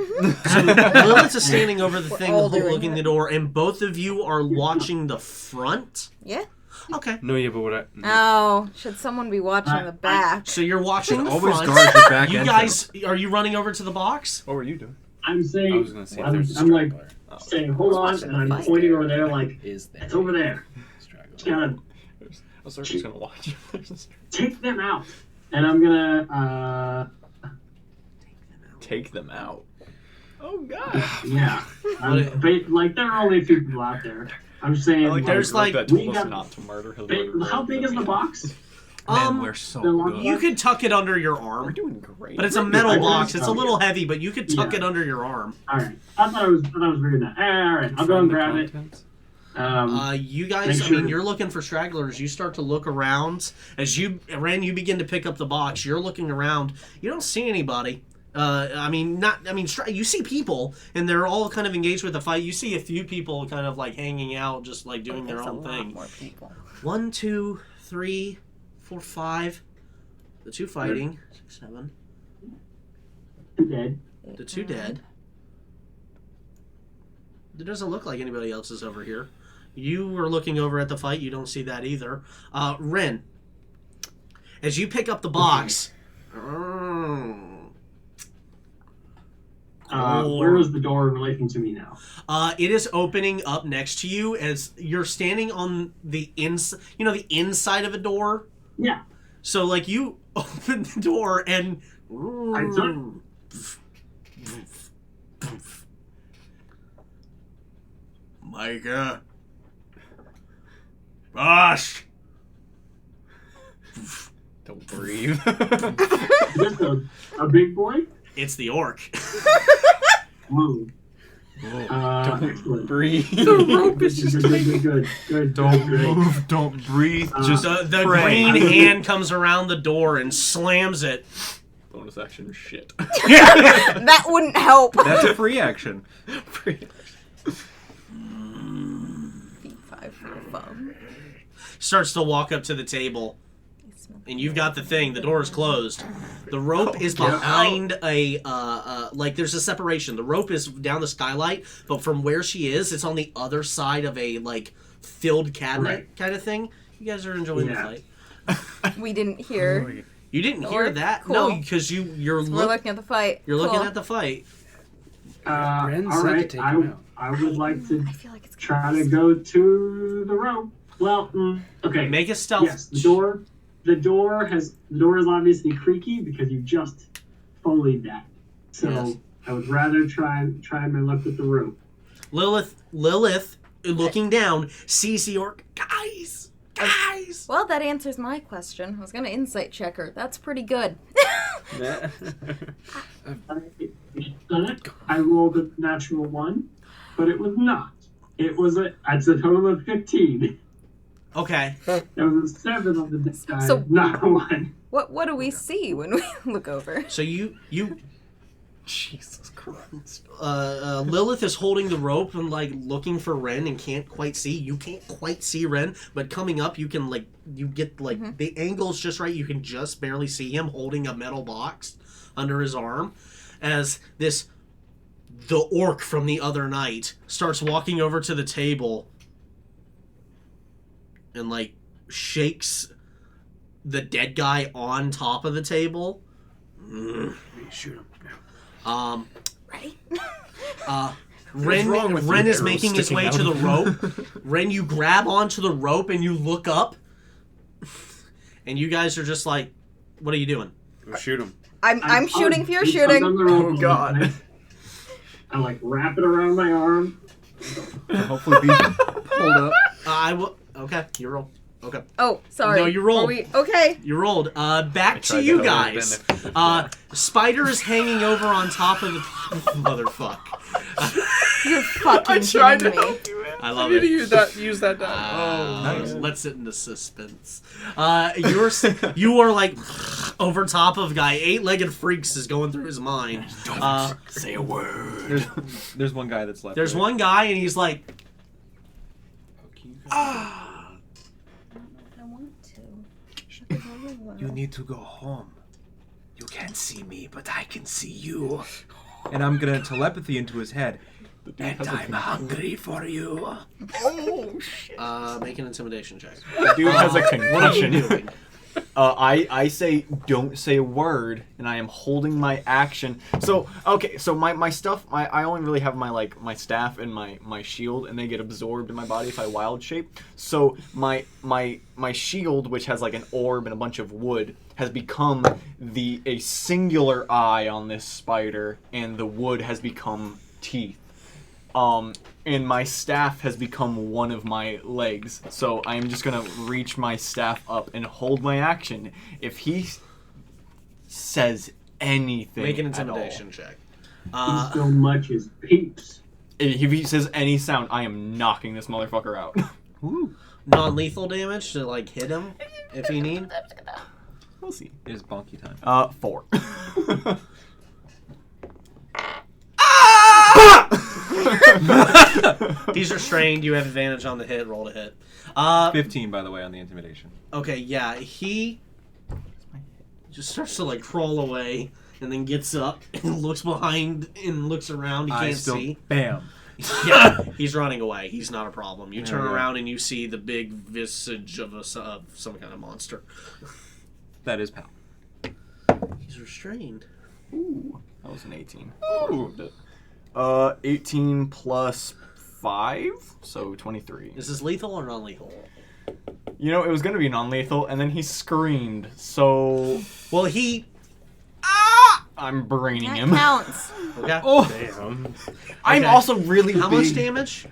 So Lilith is standing over the thing, all doing looking it. the door, and both of you are watching the front. Yeah. Okay. No, yeah, but what I... Oh, should someone be watching the back? So you're watching the Always front. guard your back You entrance. guys, are you running over to the box? What were you doing? I'm I saying. was going to say if there's a I'm like straggler. saying, hold on, watching and the I'm fight. pointing over there, like Is there it's over there. a straggler? Just gotta I was just gonna watch. take them out, and I'm gonna. Take them out. Oh god. Yeah. Like there are only a few people out there. I'm saying. Like there's, like like- that told we us got- not to murder him. How big is the box? Man, we're so the good. You could tuck it under your We're arm, doing great. but it's a metal I box. think It's a so, little heavy, but you could tuck Yeah. it under your arm. All right. I thought I was reading that. All right. I'll go and grab it. You guys, Make I mean, sure- you're looking for stragglers. You start to look around. As you begin to pick up the box. You're looking around. You don't see anybody. You see people, and they're all kind of engaged with the fight. You see a few people kind of like hanging out, just like doing their There's a own lot thing. more people. 1, 2, 3, 4, 5. The 2 fighting. 6, 7. Dead. The 2 dead. It doesn't look like anybody else is over here. You were looking over at the fight. You don't see that either. Ren, as you pick up the box... Where is the door in relation to me now? It is opening up next to you as you're standing on the the inside of a door. Yeah. So like you open the door and Micah, Bosh. Don't breathe. Just a big boy? It's the orc. Whoa. Don't Excellent. breathe. Good. Don't Great. move, don't breathe. Just The pray. green hand comes around the door and slams it. Bonus action shit. That wouldn't help. That's a free action. Feet 5 for a phone. Starts to walk up to the table. And you've got the thing. The door is closed. The rope is behind there's a separation. The rope is down the skylight, but from where she is, it's on the other side of a filled cabinet kind of thing. You guys are enjoying the fight. We didn't hear. You didn't hear Or- that? cool. No, because you're We're looking at the fight. you're looking Cool. at the fight. Ren All said to right. take him out. I would like to I feel like it's try to go to the rope. Well, okay. Make a stealth. Yes, the door is obviously creaky because you just foleyed that. So Yes. I would rather try my luck with the rope. Lilith, looking down, sees the orc. Guys! Well, that answers my question. I was gonna insight check her. That's pretty good. I rolled a natural 1, but it was not. It's a total of 15. Okay. That was a 7 on the die, So- not a 1. What do we see when we look over? So you Jesus Christ. Lilith is holding the rope and looking for Ren and can't quite see. You can't quite see Ren, but coming up you can you get the angle's just right. You can just barely see him holding a metal box under his arm as the orc from the other night starts walking over to the table and shakes the dead guy on top of the table. Shoot him. Ready? Ren, with Ren you? is Arrows making his sticking way out to the of rope. Ren, you grab onto the rope and you look up. And you guys are just like, what are you doing? Go shoot him. I'm shooting if you're I'm shooting. on the rope. Oh, God. I wrap it around my arm. Hopefully be pulled up. I will. Okay, you roll. Okay, Oh, sorry. No, you rolled. Okay. you rolled. Back to tried you to guys. Spider is hanging over on top of the motherfuck. You're fucking kidding me. I love I need to it. use that die. Oh, nice. Let's it into suspense. You are like over top of guy. 8-legged freaks is going through his mind. Say a word. There's one guy that's left. There's right? one guy and he's like, I don't know if I want to. You need to go home. You can't see me, but I can see you. And I'm gonna telepathy into his head. And I'm hungry for you. Oh shit. make an intimidation check. The dude has a What are you concussion. doing? I say don't say a word, and I am holding my action. So okay, so my stuff, I only really have my staff and my shield, and they get absorbed in my body if I wild shape. So my shield, which has like an orb and a bunch of wood, has become a singular eye on this spider, and the wood has become teeth. And my staff has become one of my legs. So I'm just gonna reach my staff up and hold my action. If he says anything, Make an at all, intimidation check. He's so much as peeps. if he says any sound, I am knocking this motherfucker out. Ooh. Non-lethal damage to like hit him if you need. We'll see. It is bonky time. 4. He's restrained. You have advantage on the hit. Roll to hit. 15, by the way, on the intimidation. Okay, yeah, he just starts to like crawl away and then gets up and looks behind and looks around. He can't see. Bam. Yeah, he's running away. He's not a problem. You turn There we go. around and you see the big visage of some kind of monster. That is pal. He's restrained. Ooh, that was an 18. Ooh. 18 plus 5, so 23. Is this lethal or non-lethal? You know, it was gonna be non-lethal, and then he screamed, so... Well, he... I'm braining That him. counts. Okay. Oh! Damn. I'm Okay. also really How big. much damage?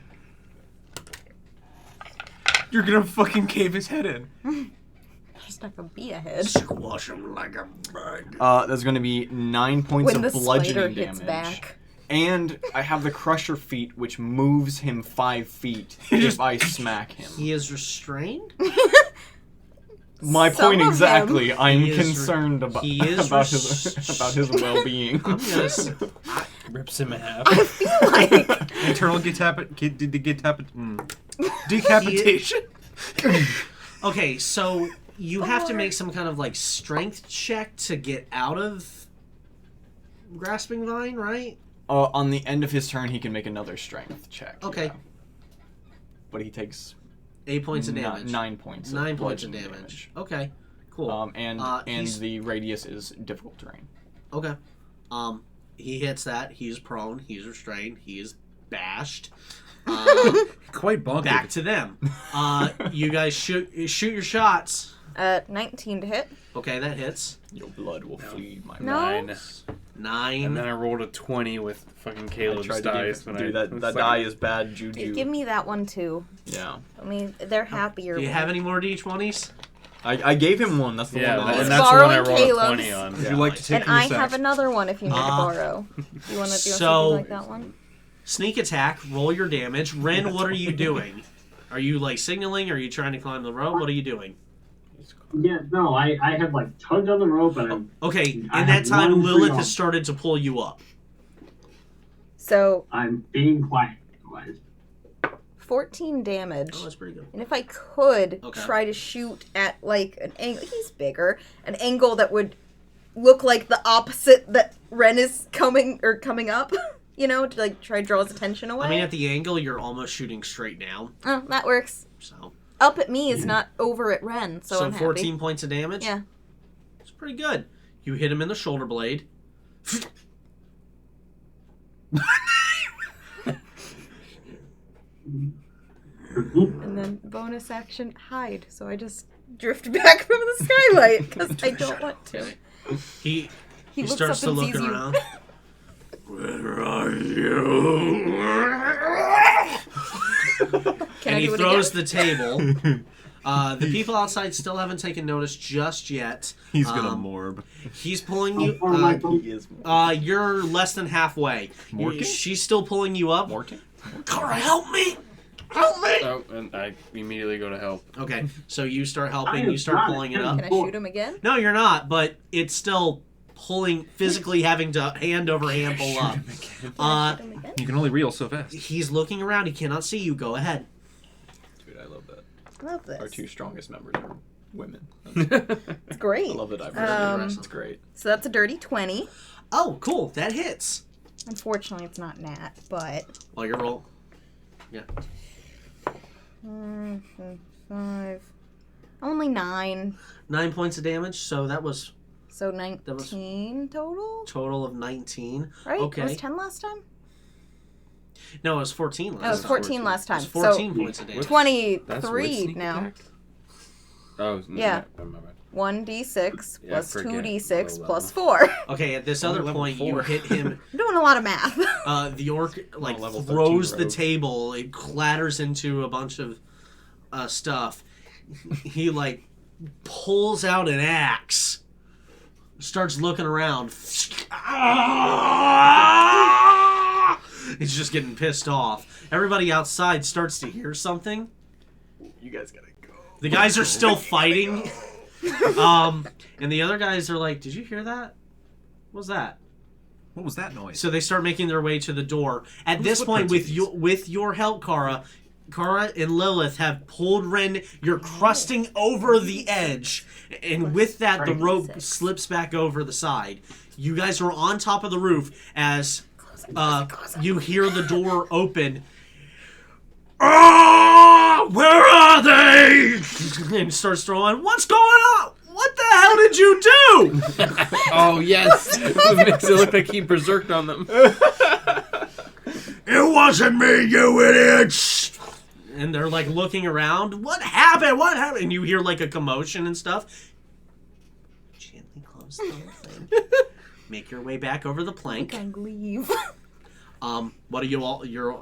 You're gonna fucking cave his head in. There's not gonna be a head. Squash him like a bug. There's gonna be 9 points When the of spider bludgeoning hits damage. back. And I have the Crusher feat, which moves him 5 feet if I smack him. He is restrained? My Some point of exactly. them. I'm He is concerned about his well-being. I'm gonna... Rips him in half. I feel like Internal decapitation. Okay, so you have to make some kind of like strength check to get out of Grasping Vine, right? On the end of his turn, he can make another strength check. Okay. yeah. But he takes 8 points of damage. 9 points. 9 points of bludgeoning damage. Okay, cool. And he's- the radius is difficult terrain. Okay. He hits that. He's prone. He's restrained. He is bashed. Quite bonky. Back to them. You guys shoot your shots. 19 to hit. Okay, that hits. Your blood will feed my No. mind. 9. And then I rolled a 20 with fucking I Caleb's tried dice. to when do I, that. That die is bad juju. Give me that one too. Yeah. I mean, they're happier. Do you with have it. any more D20s? I gave him one. That's the Yeah, one. and That that's the one I Borrowing rolled Caleb's. a 20 on. Would you like to take And your I sack? have another one if you need to borrow. You want to do so- something like that one? Sneak attack. Roll your damage. Ren, what are you doing? Are you like signaling? Are you trying to climb the rope? What are you doing? Yeah, no, I have like tugged on the rope and I'm Okay, in I that have time, one free Lilith arm. has started to pull you up. So, I'm being quiet. Otherwise, 14 damage. Oh, that's pretty good. And if I could Okay. try to shoot at like an angle, he's bigger, an angle that would look like the opposite that Ren is coming up, you know, to like try to draw his attention away. I mean, at the angle, you're almost shooting straight down. Oh, that works. So, Up at me is not over at Ren, so I'm 14 points of damage. happy. Yeah. It's pretty good. You hit him in the shoulder blade. And then bonus action hide, so I just drift back from the skylight because I don't want to. He He looks starts up to and look sees around. Where are you? Can And I he do it throws again? the table. The people outside still haven't taken notice just yet. He's gonna Um, morb. He's pulling how you. far am I from? He is You're less than halfway. Morking? She's still pulling you up. Morton. Cara, help me! Help me! Oh, and I immediately go to help. Okay, so you start helping. I You start am pulling it not- up. Can I shoot him again? No, you're not. But it's still pulling, physically having to hand over hand pull up. Can I shoot him again? You can only reel so fast. He's looking around. He cannot see you. Go ahead. Dude, I love that. Love this. Our two strongest members are women. It's great. I love the diversity. Um, It's great. So that's a dirty 20. Oh, cool. That hits. Unfortunately, it's not nat, but... Well, your roll. 5. Only 9. 9 points of damage. So that was So 19 total? total of 19. Right? Okay. It was 10 last time? No, it was 14 No, it last was time. 14 last It time. was 14 points of So damage. 23 sneak now. attack? Oh, Yeah. No, my bad. 1d6 Yeah, plus forget. 2d6 Low plus level. 4. Okay, at this Only other level point, 4. you hit him. I'm doing a lot of math. The orc like level 13 throws the rogue. table. It clatters into a bunch of stuff. He like pulls out an axe, starts looking around. He's just getting pissed off. Everybody outside starts to hear something. You guys gotta go. The guys are still fighting. And the other guys are like, "Did you hear that? What was that?" What was that noise? So they start making their way to the door. At Whose this point, footprints with your help, Kara and Lilith have pulled Ren. You're crusting over the edge, and with that, the rope 36. slips back over the side. You guys are on top of the roof as you hear the door open. Ah, where are they? And starts throwing. What's going on? What the hell did you do? Oh, yes! It makes it look like he berserked on them. It wasn't me, you idiots! And they're like looking around. What happened? What happened? And you hear like a commotion and stuff. Gently close the thing. Make your way back over the plank. Can leave. What are you all? You're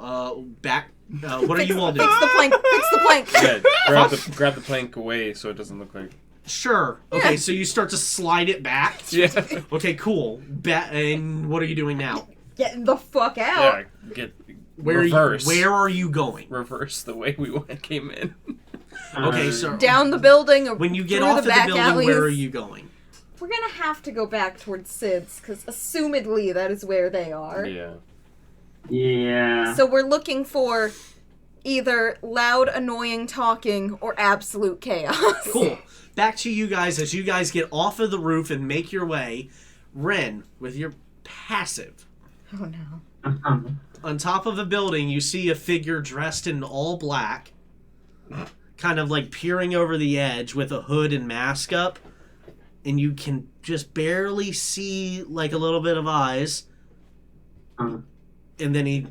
back. What are you all doing? Fix the plank. Fix the plank. Yeah, grab the plank away so it doesn't look like... Sure. Okay, so you start to slide it back. Yeah. Okay, cool. And what are you doing now? Get the fuck out. Yeah, get... Where Reverse. are you going? Reverse the way we came in. Okay, so Down the building. Or when you get through off of the back building, alleys. where are you going? We're gonna have to go back towards Sid's, because assumedly that is where they are. Yeah. Yeah. So we're looking for either loud, annoying talking or absolute chaos. Cool. Back to you guys as you guys get off of the roof and make your way. Ren, with your passive. Oh no. On top of a building, you see a figure dressed in all black, kind of like peering over the edge with a hood and mask up, and you can just barely see like a little bit of eyes. And then he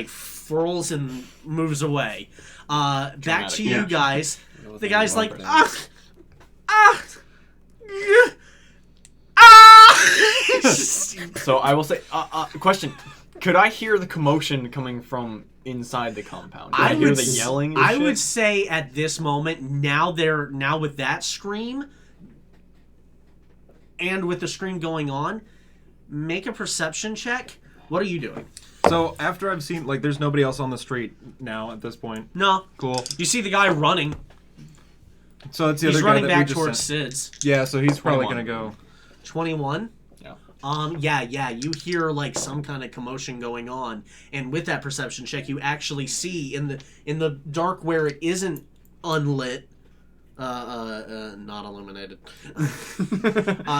furls and moves away. Back to you Yeah. guys. The guy's like, So I will say, question: could I hear the commotion coming from inside the compound? Did I hear the yelling? And I shit? would say at this moment, now with that scream, and with the scream going on, make a perception check. What are you doing? So after I've seen, like, there's nobody else on the street now at this point. No. Cool. You see the guy running. So that's the He's other guy running that back we just towards sent. Sid's. Yeah, so he's probably 21. gonna go. 21? Yeah. Yeah, you hear like some kind of commotion going on, and with that perception check, you actually see in the dark where it isn't unlit, not illuminated.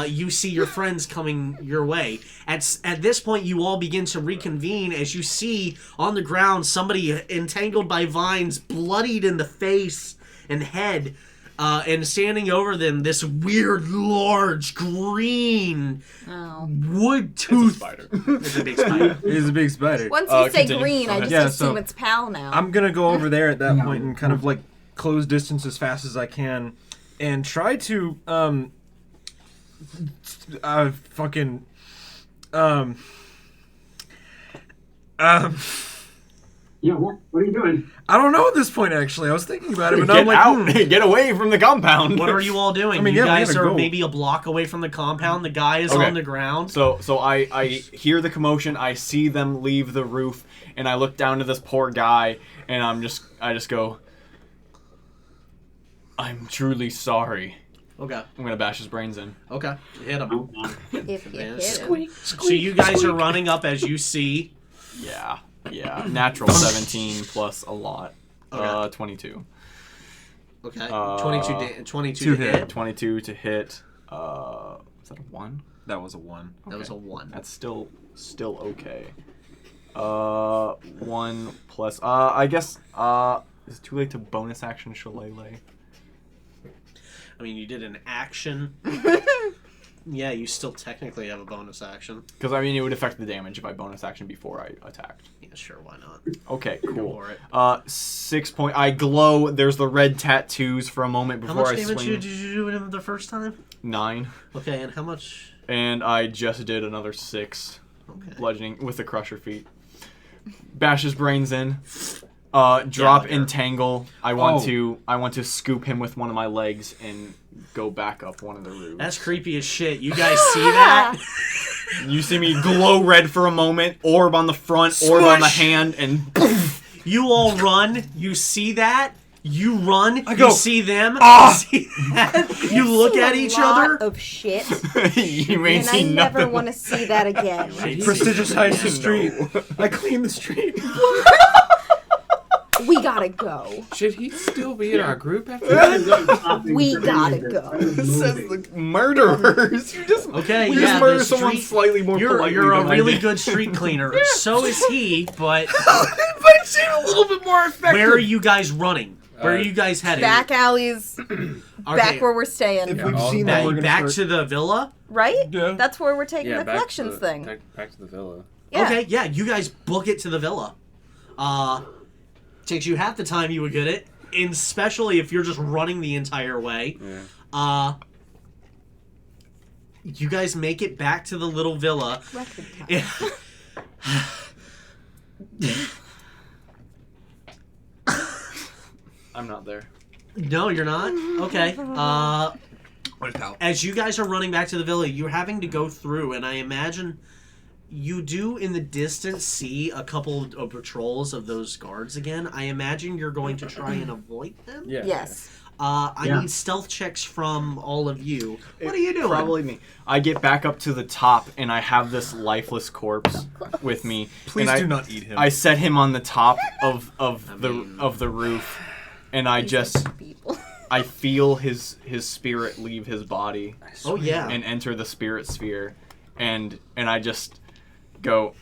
You see your friends coming your way. At this point, you all begin to reconvene as you see on the ground somebody entangled by vines, bloodied in the face and head. And standing over them, this weird, large, green, Oh. wood It's a tooth. spider. It's a big spider. He's a big spider. Once you say Continue. green, I Okay. just Yeah, assume so it's pal now. I'm gonna go over there at that point and kind of like close distance as fast as I can, and try to Yeah, what are you doing? I don't know at this point, actually. I was thinking about it, but now Get I'm like, out! Get away from the compound! What are you all doing? I mean, you yeah, we guys gotta are go. maybe a block away from the compound. The guy is Okay. on the ground. So I hear the commotion, I see them leave the roof, and I look down to this poor guy, and I just go, I'm truly sorry. Okay. I'm gonna bash his brains in. Okay. Hit him. Oh, God. If you Man, hit him. So you guys are running up as you see. Yeah. Natural 17 plus a lot. Okay. 22. Okay. Uh, 22 to hit. 22 to hit. Is that a 1? that was a 1. That was a 1. That's still okay. 1 plus. I guess. Is it too late to bonus action Shillelagh? I mean, you did an action. Yeah, you still technically have a bonus action. Because I mean, it would affect the damage if I bonus action before I attacked. Yeah, sure, why not? Okay, Go cool. for it. 6 point. I glow. There's the red tattoos for a moment How before much I damage swing. did you do to him the first time? 9, Okay, and how much? and I just did another 6 Okay. bludgeoning with the crusher feat. Bash his brains in. Drop Gallagher. entangle. I want to scoop him with one of my legs and go back up one of the roofs. That's creepy as shit. You guys see that? You see me glow red for a moment, orb on the front, orb on the Smush! hand, and You all run. You see that? You run. go, You see them. "Ah!" You see that? You look at each other. Of shit, you may and I see never nothing. want to see that again. Prestigious heist the street. I clean the street. We gotta go. Should he still be in our group after We gotta go. It says the murderers. You just Okay, we yeah, just murder the someone street- slightly more politely. You're a than I really did. good street cleaner. So is he, but but it seemed a little bit more effective. where are you guys running? Where are you guys heading? Back alleys, Okay, back where we're staying, If we've all seen that, we're back gonna to the villa? right? Yeah. That's where we're taking Yeah, the back to collections the, thing. back to the villa. Yeah. Okay, yeah, you guys book it to the villa. Takes you half the time you would get it, especially if you're just running the entire way. Yeah. You guys make it back to the little villa. Record time. I'm not there. No, you're not? Okay. Where's Pal? As you guys are running back to the villa, you're having to go through, and I imagine you do in the distance see a couple of patrols of those guards again. I imagine you're going to try and avoid them. Yeah. Yes. I Yeah. need stealth checks from all of you. What are you doing? Probably me. I get back up to the top and I have this lifeless corpse with me. Please and do not eat him. I set him on the top of mean- the roof, and I just People. I feel his spirit leave his body Oh yeah. and enter the spirit sphere, and I just go,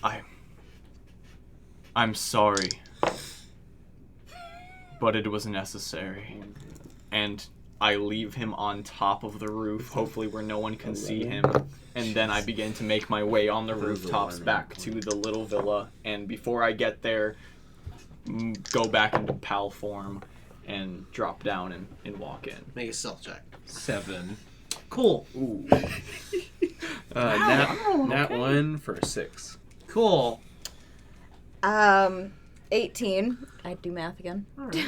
I'm sorry, but it was necessary. And I leave him on top of the roof, hopefully where no one can see him. And then I begin to make my way on the rooftops back to the little villa. And before I get there, go back into pal form and drop down and walk in. Make a stealth check. 7. Cool. Ooh. Nat 1 for a 6. Cool. 18. I do math again. All right.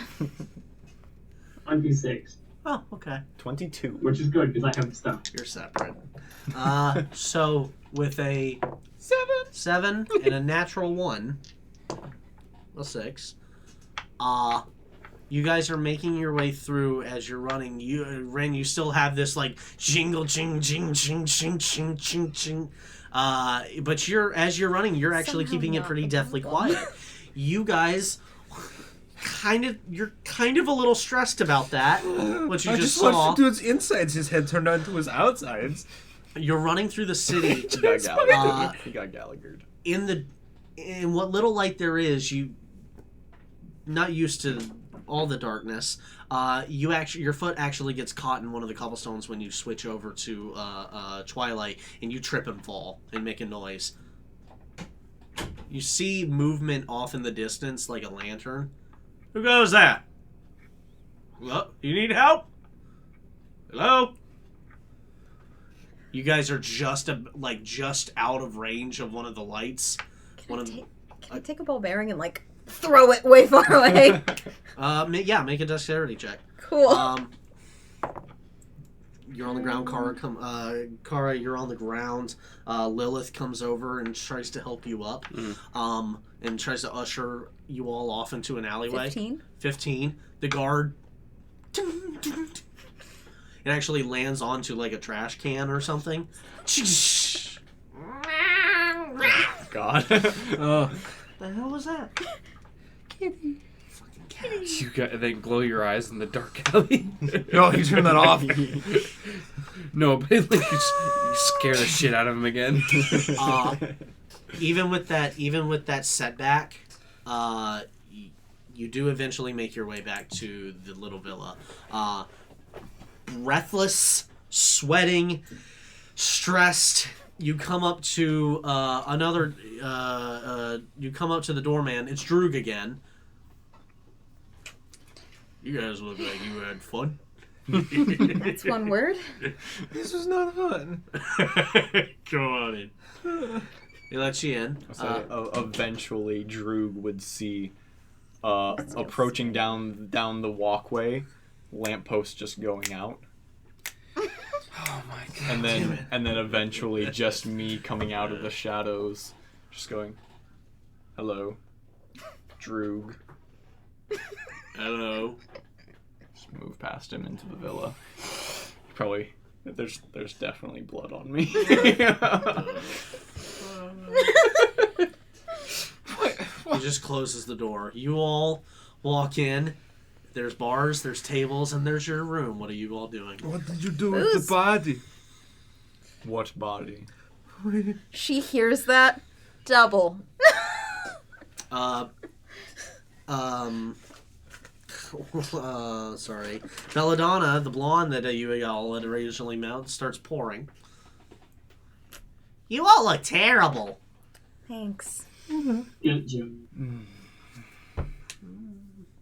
26, Oh, okay. 22. which is good because I have stuff. You're separate. So with a 7 and a natural 1, a 6. You guys are making your way through as you're running. Ren, you still have this like jingle, ching, ching, ching, ching, ching, ching, ching. But as you're running, you're actually Somehow keeping it not pretty the deathly jingle. quiet. You guys. You're kind of a little stressed about that, what you I just just watched saw. the dude's insides. His head turned onto his outsides. You're running through the city. He got Gallagher. He got Gallaghered. In what little light there is, you not used to all the darkness. Your foot actually gets caught in one of the cobblestones when you switch over to Twilight, and you trip and fall and make a noise. You see movement off in the distance, like a lantern. Who goes that? Hello? You need help? Hello? You guys are just out of range of one of the lights. Can I take a ball bearing and like throw it way far away. Make a dexterity check. Cool. You're on the ground, Kara. Kara, you're on the ground. Lilith comes over and tries to help you up, and tries to usher you all off into an alleyway. 15. The guard. It actually lands onto like a trash can or something. God. The hell was that? You got they glow your eyes in the dark alley. No, you turn that off. No, but like you scare the shit out of him again. Even with that setback, you do eventually make your way back to the little villa. Breathless, sweating, stressed. You come up to you come up to the doorman. It's Droog again. You guys look like you had fun. That's one word. This was not fun. Come on in. He lets you in. So eventually, Droog would see approaching down the walkway, lamppost just going out. Oh my god. And then eventually just me coming out of the shadows, just going, "Hello, Droog." Hello. Just move past him into the villa. Probably there's definitely blood on me. He just closes the door. You all walk in. There's bars, there's tables, and there's your room. What are you all doing? What did you do with the body? What body? She hears that. Double. Sorry. Belladonna, the blonde that you all had originally met, starts pouring. You all look terrible. Thanks. Good job.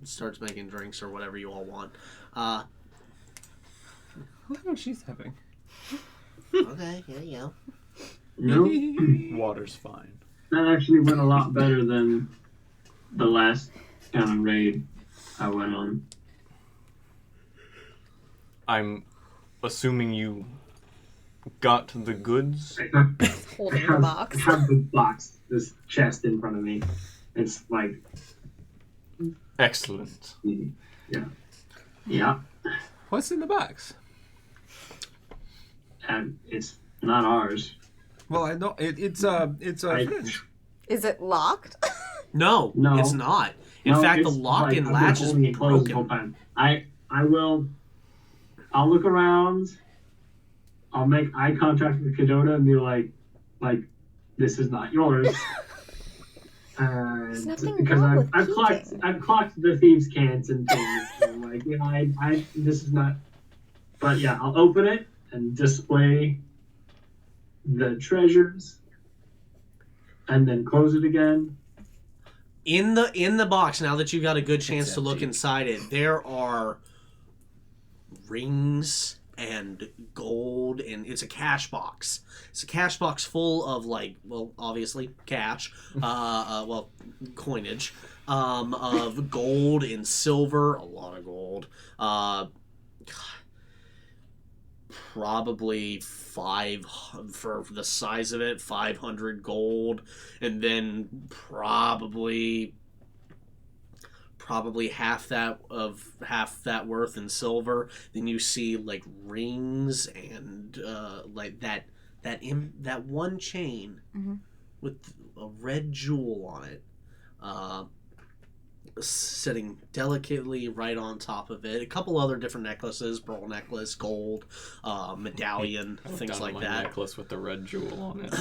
Starts making drinks or whatever you all want. What she's having? Okay, here you go. No, Water's fine. that actually went a lot better than the last kind of raid I went on. I'm assuming you got the goods. Holding the box. I have the box, this chest in front of me. It's like, Excellent. yeah, What's in the box? and it's not ours. Well, I know it's fish. Is it locked? No, No. it's not. In No, fact, the it's lock like, and I've been latch is holding it closed the whole broken. time. I'll look around. I'll make eye contact with Cadota and be like, this is not yours. There's nothing because wrong with I've clocked the thieves' cans and things. And like, I this is not. But yeah, I'll open it and display the treasures, and then close it again. In the box, now that you got a good chance It's to look empty. inside it, there are rings and gold, and it's a cash box. It's a cash box full of obviously cash, coinage, of gold and silver, a lot of gold, probably for the size of it, 500 gold, and then probably half that worth in silver. Then you see like rings and that one chain with a red jewel on it, sitting delicately right on top of it. A couple other different necklaces, pearl necklace, gold, medallion, things Down like my that. necklace with the red jewel on it.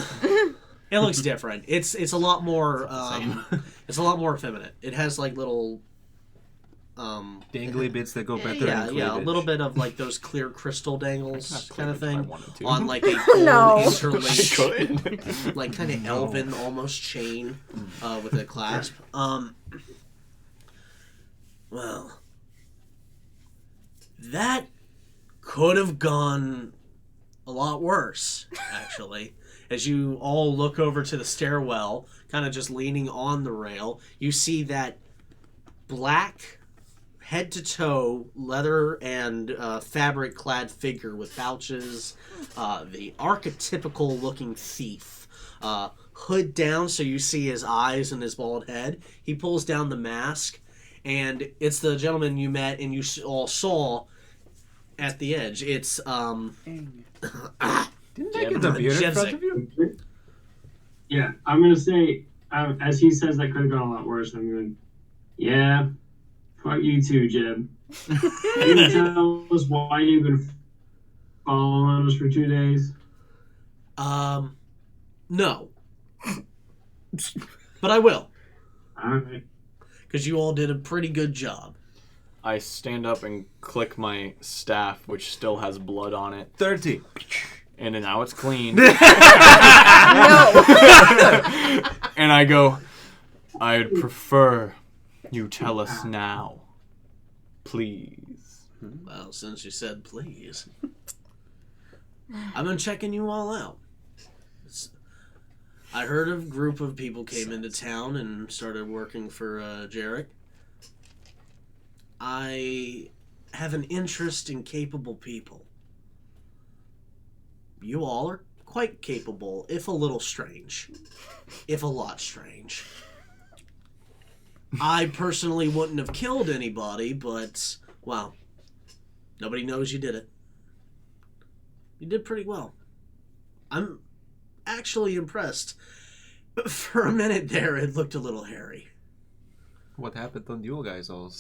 It looks different. It's a lot more Same. it's a lot more effeminate. It has like little Dangly bits that go better. yeah, in a cleavage. little bit of like those clear crystal dangles kind of Cleavage if I thing wanted to. on like a gold No. interlaced, Good. like kind of elven almost chain with a clasp. Well, that could have gone a lot worse, actually. As you all look over to the stairwell, kind of just leaning on the rail. You see that black, head-to-toe, leather and fabric-clad figure with pouches, the archetypical-looking thief. Hood down so you see his eyes and his bald head. He pulls down the mask, and it's the gentleman you met and you all saw at the edge. It's, Didn't I get the beer in front of you? Yeah, I'm gonna say, as he says, that could have gone a lot worse. I'm going, yeah, fuck you too, Jeb. You can tell us why you've been following us for 2 days? No. But I will. Alright. Because you all did a pretty good job. I stand up and click my staff, which still has blood on it, 30. and then now it's clean. No. And I go, I'd prefer you tell us now. Please. Well, since you said please. I've been checking you all out. I heard a group of people came into town and started working for Jarek. I have an interest in capable people. You all are quite capable, if a little strange. If a lot strange. I personally wouldn't have killed anybody, but, well, nobody knows you did it. You did pretty well. I'm actually impressed. For a minute there, it looked a little hairy. What happened on you guys all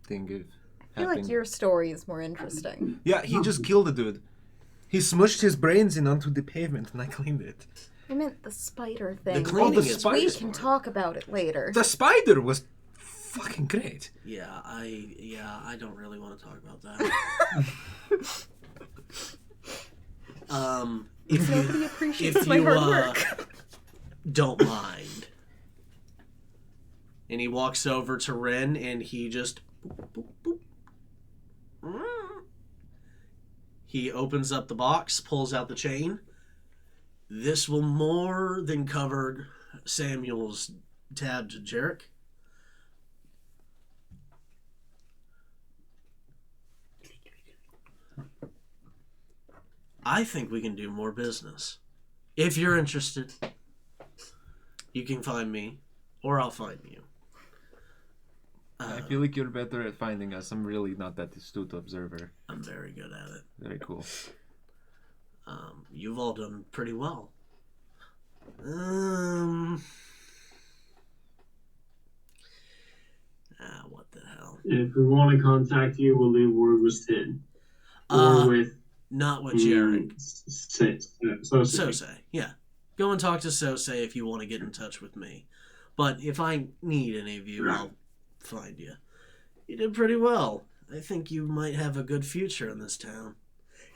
thing? I feel like your story is more interesting. Yeah, he just killed a dude. He smushed his brains in onto the pavement and I cleaned it. I meant the spider thing. The cleaning is spider We pretty can smart. talk about it later. The spider was fucking great. Yeah, I don't really want to talk about that. If Nobody you, appreciates if my you hard work. don't mind. And he walks over to Ren and he just boop, boop, boop. He opens up the box, pulls out the chain. This will more than cover Samuel's tab to Jarek. I think we can do more business. If you're interested, you can find me, or I'll find you. I feel like you're better at finding us. I'm really not that astute observer. I'm very good at it. Very cool. You've all done pretty well. What the hell? If we want to contact you, we'll leave word with Sid. Or with... Not with Jarek. Sose. Yeah. Go and talk to Sose if you want to get in touch with me. But if I need any of you, I'll find you. You did pretty well. I think you might have a good future in this town.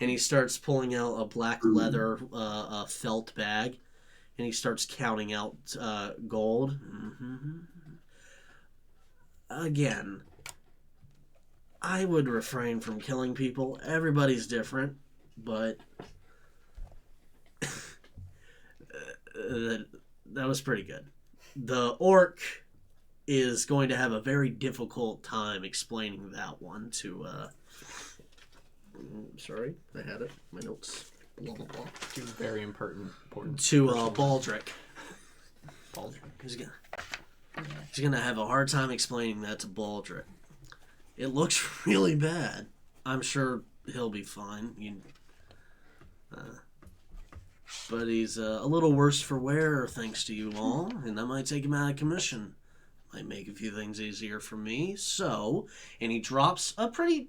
And he starts pulling out a black leather felt bag. And he starts counting out gold. Mm-hmm. Again, I would refrain from killing people. Everybody's different. But that was pretty good. The orc is going to have a very difficult time explaining that one to sorry, I had it. My notes. Blah blah blah. Two very important To Baldric. He's gonna have a hard time explaining that to Baldric. It looks really bad. I'm sure he'll be fine. But he's a little worse for wear thanks to you all, and that might take him out of commission. Might make a few things easier for me. So, and he drops a pretty...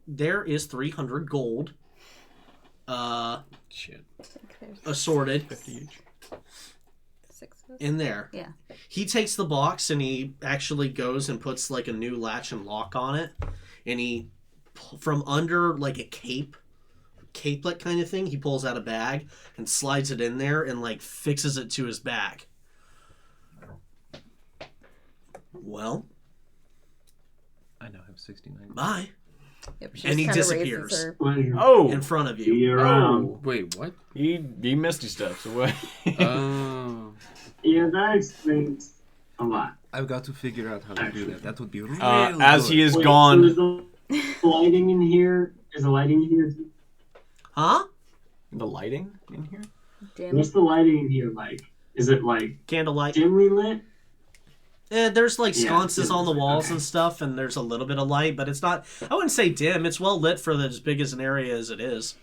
there is 300 gold. Shit. Assorted 50 each. 6 of us? in there. Yeah. He takes the box and he actually goes and puts like a new latch and lock on it. And he, from under like a capelet kind of thing, he pulls out a bag and slides it in there and like fixes it to his back. Well, I now have 69. bye. Yep, she And he just kinda disappears. raises her- Pleasure. Oh, in front of See you. you around. Oh, wait, what? he misty steps away. Oh. Yeah, that explains a lot. I've got to figure out how to do Actually. that. That would be really As good. he is Wait, gone. So is the lighting in here? Is the lighting in here? Huh? The lighting in here? Dim. What's the lighting in here like? Is it like Candlelight. dimly lit? There's like Yeah, sconces dim on the lit, walls okay. and stuff, and there's a little bit of light, but it's not. I wouldn't say dim. It's well lit for as big as an area as it is.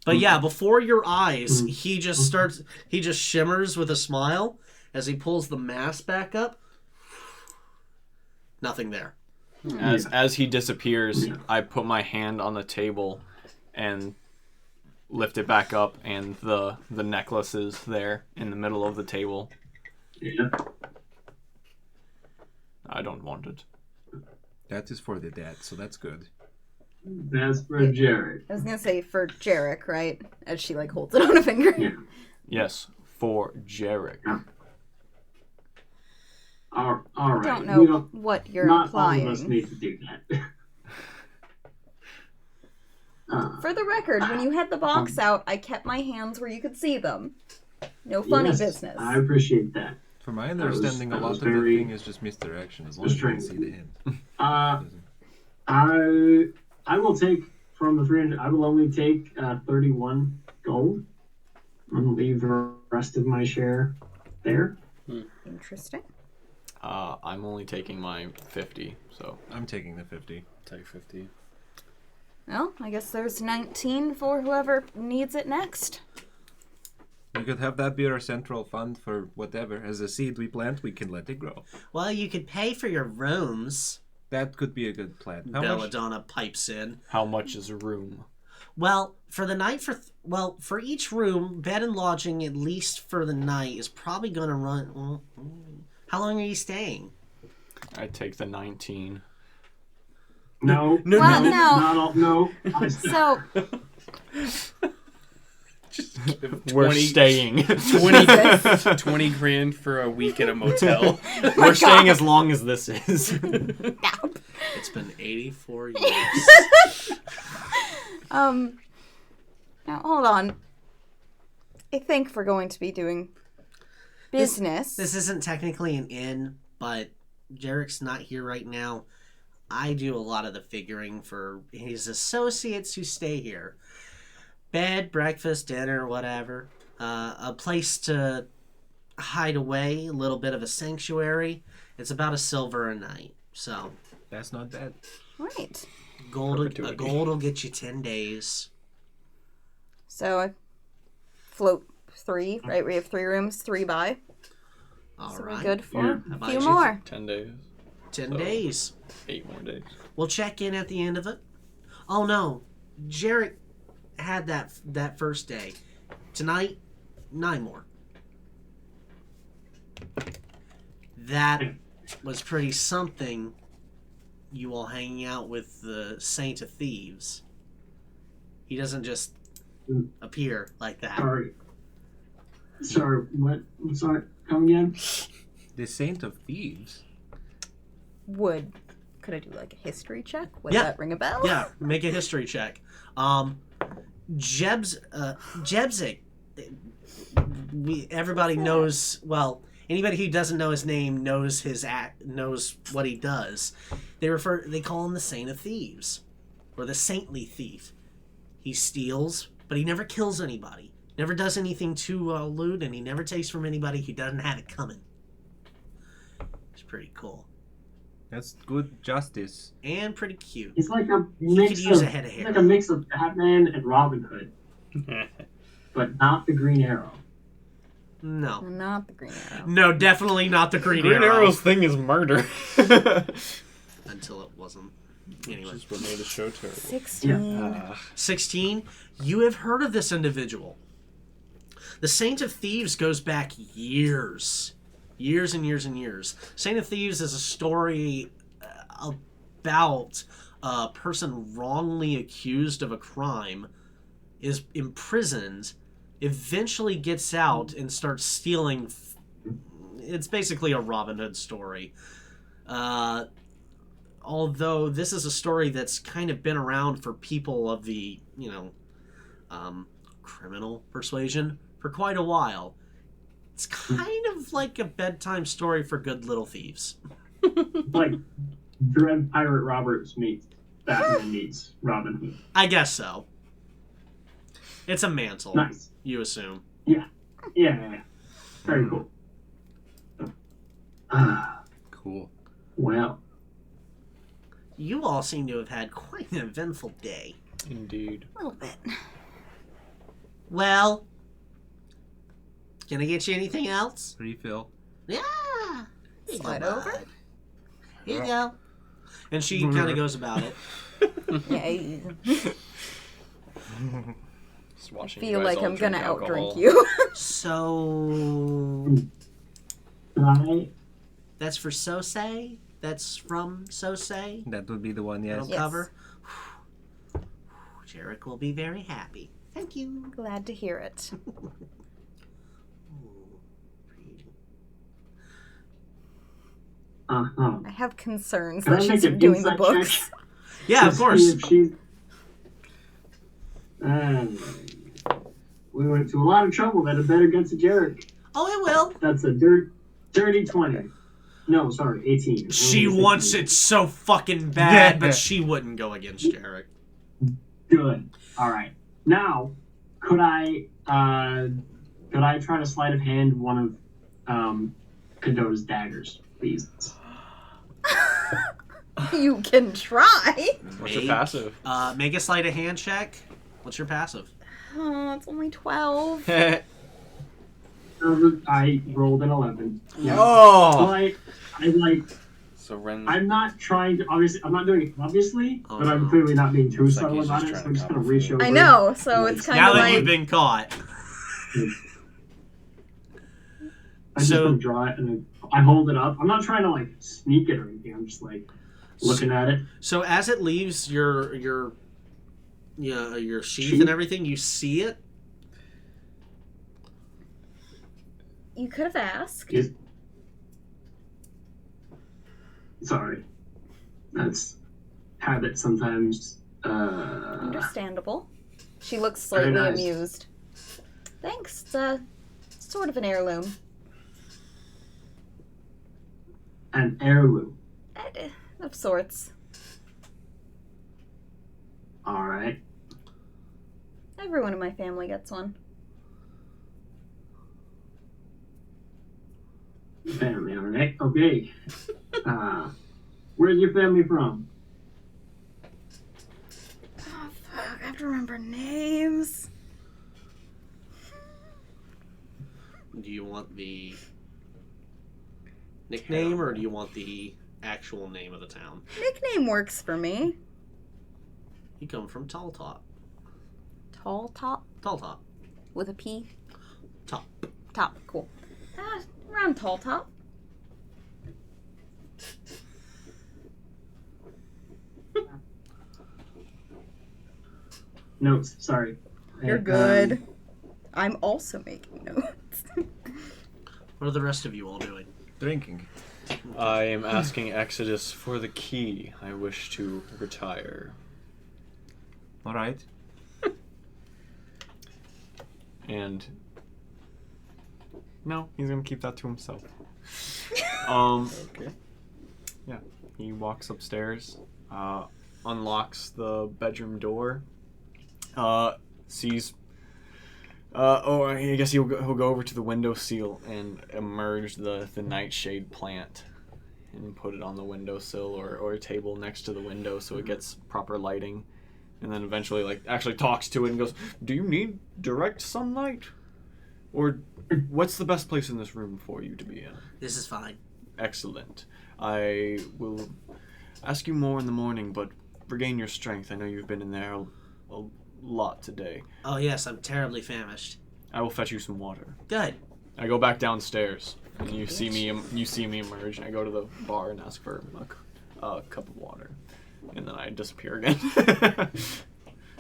But yeah, before your eyes, he just starts. He just shimmers with a smile as he pulls the mask back up. Nothing there. As he disappears, Yeah. I put my hand on the table and lift it back up, and the necklace is there in the middle of the table. Yeah. I don't want it. That is for the dead, so that's good. That's for Jared. I was gonna say for Jarek, right? As she like holds it on a finger. Yeah. Yes, for Jarek. All I right. don't We know what you're not implying. all of us need to do that. For the record, when you had the box out, I kept my hands where you could see them. No funny Yes, business. I appreciate that. From my was- understanding, a that lot was of the very thing is just misdirection, as long as you can see the hint. I will take from the 300. I will only take 31 gold. and leave the rest of my share there. Interesting. I'm only taking my 50, so I'm taking the 50. Take 50. Well, I guess there's 19 for whoever needs it next. We could have that be our central fund for whatever. As a seed we plant, we can let it grow. Well, you could pay for your rooms. That could be a good plan. How much? Belladonna pipes in. how much is a room? Well, for the night, for each room, bed and lodging, at least for the night, is probably going to run. How long are you staying? I take the 19. No, Well, no. not all. No, So, We're staying. 20 grand for a week at a motel. We're staying as long as this is. It's been 84 years. now hold on. I think we're going to be doing business. This isn't technically an inn, but Jarek's not here right now. I do a lot of the figuring for his associates who stay here. Bed, breakfast, dinner, whatever. A place to hide away, a little bit of a sanctuary. It's about a silver a night. So, That's not bad. Right. gold Perpetuity. will get you 10 days. So I float 3, right? We have 3 rooms, 3 by. All So right. we're good for Yeah. a How few about you? more. 10 days. 10 So- days. 8 more days. We'll check in at the end of it. Oh no, Jarek had that first day. Tonight, 9 more. That was pretty something. You all hanging out with the Saint of Thieves. He doesn't just appear like that. Sorry. What? Sorry. Come again? The Saint of Thieves? Could I do like a history check? Would Yeah. that ring a bell? Yeah, make a history check. Jebzik. Everybody knows. Well, anybody who doesn't know his name knows his knows what he does. They call him the Saint of Thieves, or the Saintly Thief. He steals, but he never kills anybody. Never does anything to loot, and he never takes from anybody who doesn't have it coming. It's pretty cool That's good justice. and pretty cute. It's like a He mix could use of a head of hair. like a mix of Batman and Robin Hood, but not the Green Arrow. No. Not the Green Arrow. No, definitely not the Green, Green Arrow. Arrow's thing is murder. Until it wasn't. Anyway. Just what made the show terrible. 16. 16. You have heard of this individual. The Saint of Thieves goes back years. Years and years and years. Saint of Thieves is a story about a person wrongly accused of a crime, is imprisoned, eventually gets out and starts stealing. It's basically a Robin Hood story. although this is a story that's kind of been around for people of the, criminal persuasion for quite a while, it's kind of like a bedtime story for good little thieves. Like Dread Pirate Roberts meets Batman meets Robin Hood. I guess so. It's a mantle, Nice. you assume. Yeah. Very cool. Cool. Well, You all seem to have had quite an eventful day. Indeed. A little bit. Well, can I get you anything else? Refill. Yeah. Here you Slide go, over. bud. Here you go. And she kind of goes about it. Yeah, Just watching feel you guys like all I'm gonna drink alcohol. outdrink you. So I that's for Sosei. That's from Sosei. That would be the one, yes. That'll Yes. cover. Jarek will be very happy. Thank you. Glad to hear it. uh-huh. I have concerns Can that I make she's an doing the insight books. check? Yeah, of To course. see if she's- we went to a lot of trouble that had better get to Jarek. Oh, it will. That's a dirty 20. No, sorry, 18. She wants it so fucking bad, but she wouldn't go against Jarek. Good. All right. Now, could I try to sleight of hand one of Kadota's daggers, please? You can try. What's your passive? Make a sleight of hand check. What's your passive? Oh, it's only 12. I rolled an 11. Yeah. Oh! But I like. So Ren. I'm not trying to. Obviously, I'm not doing it obviously, Oh, but I'm no. clearly not being too Looks like subtle he's about just it. So trying I'm to just gonna cover reach for over. I know, so it's kind Now of that you've like. been caught. I just So- want to draw it and I hold it up. I'm not trying to like sneak it or anything. I'm just like looking at it. So as it leaves your sheath Sheath? and everything, you see it. You could have asked. Is- Sorry, that's habit sometimes. Understandable. She looks Very slightly nice. amused. Thanks. It's sort of an heirloom. An heirloom. Of sorts. All right. Everyone in my family gets one. Family. All right. Okay. Where's your family from? Oh, fuck. I have to remember names. Do you want the nickname or do you want the actual name of the town? Nickname works for me. You come from Tall Top. Tall Top Tall Top. with a P. Top. Top. Cool. Around Tall Top. Notes. Sorry. You're good. I'm also making notes. What are the rest of you all doing? Drinking. I am asking Exodus for the key. I wish to retire. All right. And no, he's gonna keep that to himself. Okay. Yeah, he walks upstairs, unlocks the bedroom door, sees. I guess he'll go over to the windowsill and emerge the nightshade plant, and put it on the windowsill or a table next to the window so it gets proper lighting, and then eventually actually talks to it and goes, "Do you need direct sunlight, or what's the best place in this room for you to be in?" This is fine. Excellent. I will ask you more in the morning, but regain your strength. I know you've been in there a lot today. Oh yes, I'm terribly famished. I will fetch you some water. Good. I go back downstairs, and you see me emerge. And I go to the bar and ask for a cup of water, and then I disappear again.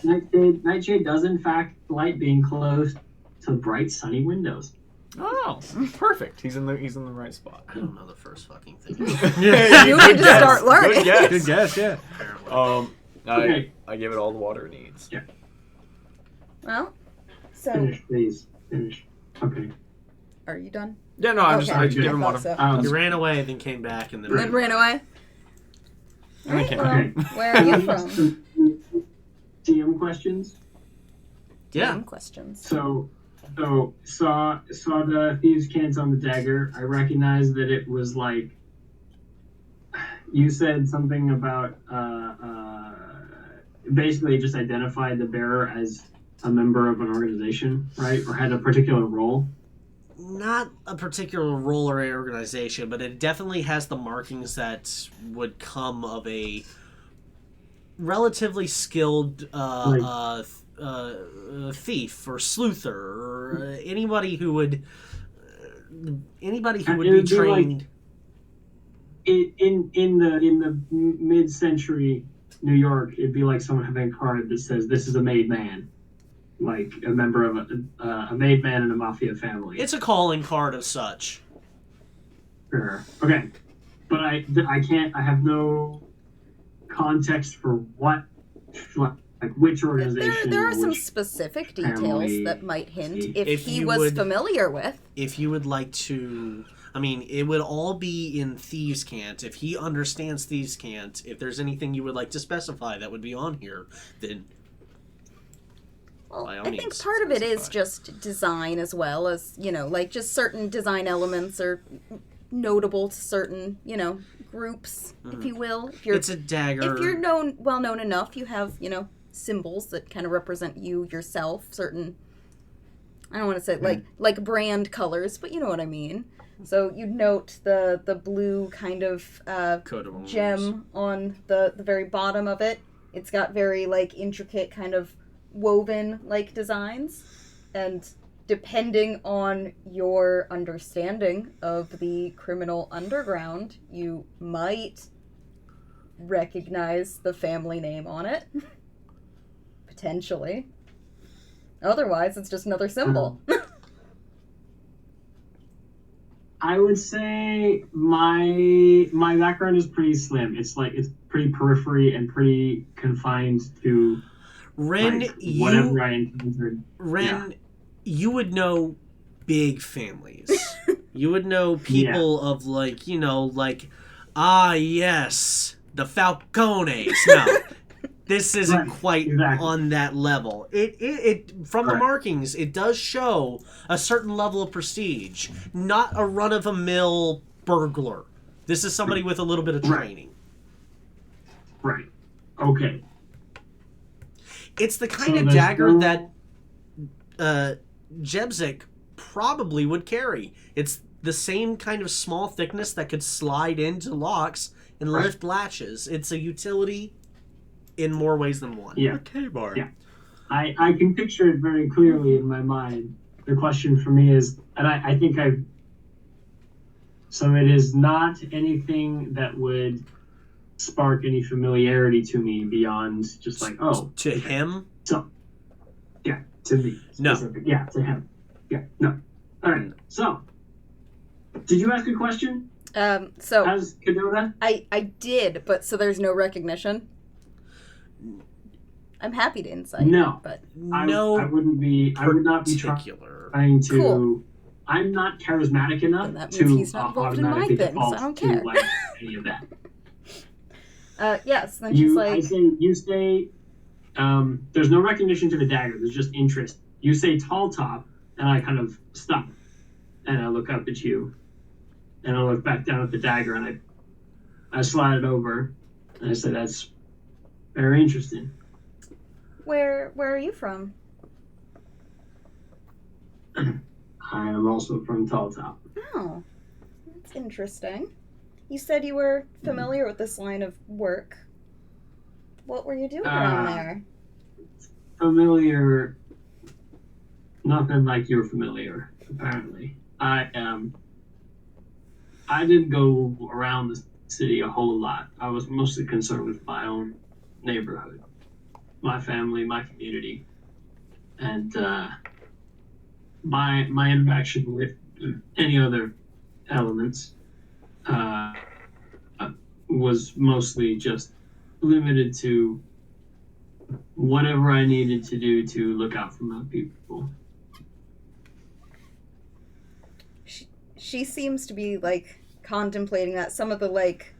Nightshade does in fact like being close to bright sunny windows. Oh, perfect. He's in the right spot. I don't know the first fucking thing. You need to start learning. Good guess. Good guess, yeah. Apparently. Okay. I give it all the water it needs. Well, so Finish, please. Finish. Okay. Are you done? Yeah, no, I Okay. just give him I water. thought so. He ran away, then came back, and then Then ran away. And I came well, back. where are you from? DM questions. Yeah. Dumb questions. So saw the thieves' cans on the dagger. I recognized that it was like you said something about basically just identified the bearer as a member of an organization, right? Or had a particular role. Not a particular role or organization, but it definitely has the markings that would come of a relatively skilled thief or sleuther or anybody who would It be would be trained. In the mid-century New York, it'd be like someone having a card that says this is a made man, like a member of a made man in a mafia family. It's a calling card of such. Sure. Okay, but I can't. I have no context for what, like which organization. There are or some which specific family details that might hint if If he you was would- familiar with. If you would like to, I mean, it would all be in Thieves' Cant. If he understands Thieves' Cant, if there's anything you would like to specify that would be on here, then Well, by all I think means, part of it is specify. just design as well as, like just certain design elements are notable to certain, groups, if you will. If you're it's a dagger. if you're well known enough, you have, symbols that kind of represent you yourself, certain I don't want to say like brand colors, but you know what I mean. So you'd note the blue kind of Coat of arms. gem on the very bottom of it. It's got very intricate kind of woven designs, and depending on your understanding of the criminal underground, you might recognize the family name on it. Potentially. Otherwise, it's just another symbol. I would say my background is pretty slim. It's pretty periphery and pretty confined to Ren, whatever I encountered. Ren, you would know big families. You would know people of yes, the Falcones. No, this isn't Right, quite exactly. on that level. It from the Right. markings, it does show a certain level of prestige, not a run-of-the-mill burglar. This is somebody with a little bit of Right. training. Right. Okay. It's the kind So of there's dagger no- that Jebzik probably would carry. It's the same kind of small thickness that could slide into locks and Right. lift latches. It's a utility in more ways than one. Yeah. K-bar. Yeah. I can picture it very clearly in my mind. The question for me is, and I think so it is not anything that would spark any familiarity to me beyond just To him, so, yeah, to me. No. Specific. Yeah, to him. Yeah, no. All right, so, did you ask a question So as Kadona? I did, but so there's no recognition. I'm happy to insight. No. But no I would not be particular. trying to. Cool. I'm not charismatic enough Then that means to he's not involved in my automatically thing, so I default don't to care. any of that. yes, then she's You say, there's no recognition to the dagger. There's just interest. You say tall top, and I kind of stop, and I look up at you, and I look back down at the dagger, and I slide it over, and I say, "That's very interesting." where are you from? I am also from Tall Top. Oh, that's interesting. You said you were familiar with this line of work. What were you doing around there? Familiar, nothing like you're familiar. Apparently, I didn't go around the city a whole lot. I was mostly concerned with my own neighborhood, my family, my community, and my interaction with any other elements. Was mostly just limited to whatever I needed to do to look out for my people. She seems to be like contemplating that. Some of the like,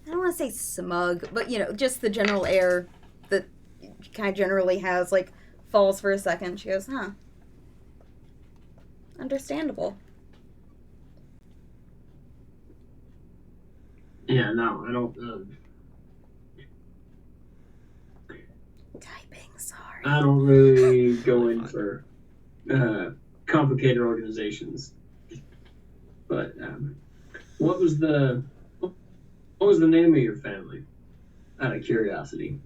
I don't want to say smug, but just the general air that kind of generally has like falls for a second. She goes, huh. Understandable. Yeah, no, I don't. Typing, sorry. I don't really go in for complicated organizations. But what was the name of your family? Out of curiosity.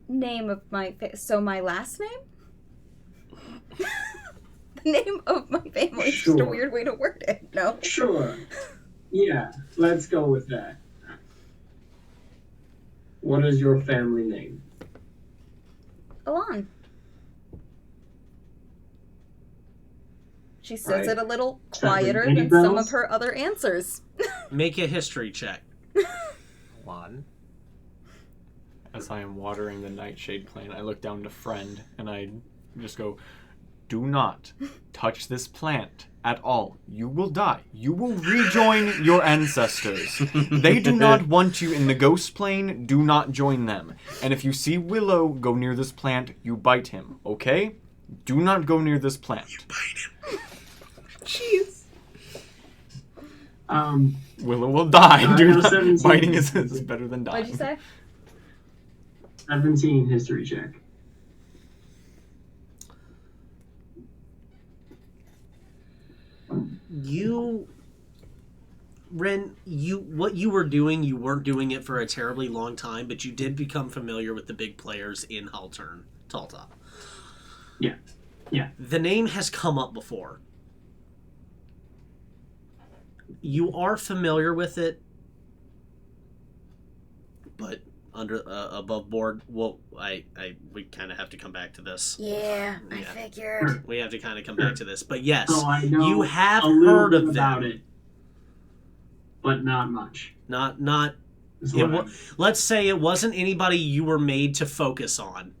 Name of my so my last name? The name of my family is just a Sure. weird way to word it. No. Sure. Yeah, let's go with that. What is your family name? Alon. She says Right. it a little Does that ring quieter any than some bells? of her other answers. Make a history check. One. As I am watering the nightshade plant, I look down to Friend and I just go, "Do not touch this plant at all. You will die. You will rejoin your ancestors. They do not want you in the ghost plane. Do not join them. And if you see Willow go near this plant, you bite him, okay? Do not go near this plant." Jeez. Willow will die. I Do know not. 17. Biting is better than dying. What'd you say? 17 history check. Ren, what you were doing, you weren't doing it for a terribly long time, but you did become familiar with the big players in Haltern, Talta. Yeah. The name has come up before. You are familiar with it, but under above board. Well, we kind of have to come back to this. Yeah, I Yeah. figured. We have to kind of come back to this, but yes, So I know you have a little heard bit of about them. it, but not much. Not. Is It what wa- I'm- let's say it wasn't anybody you were made to focus on.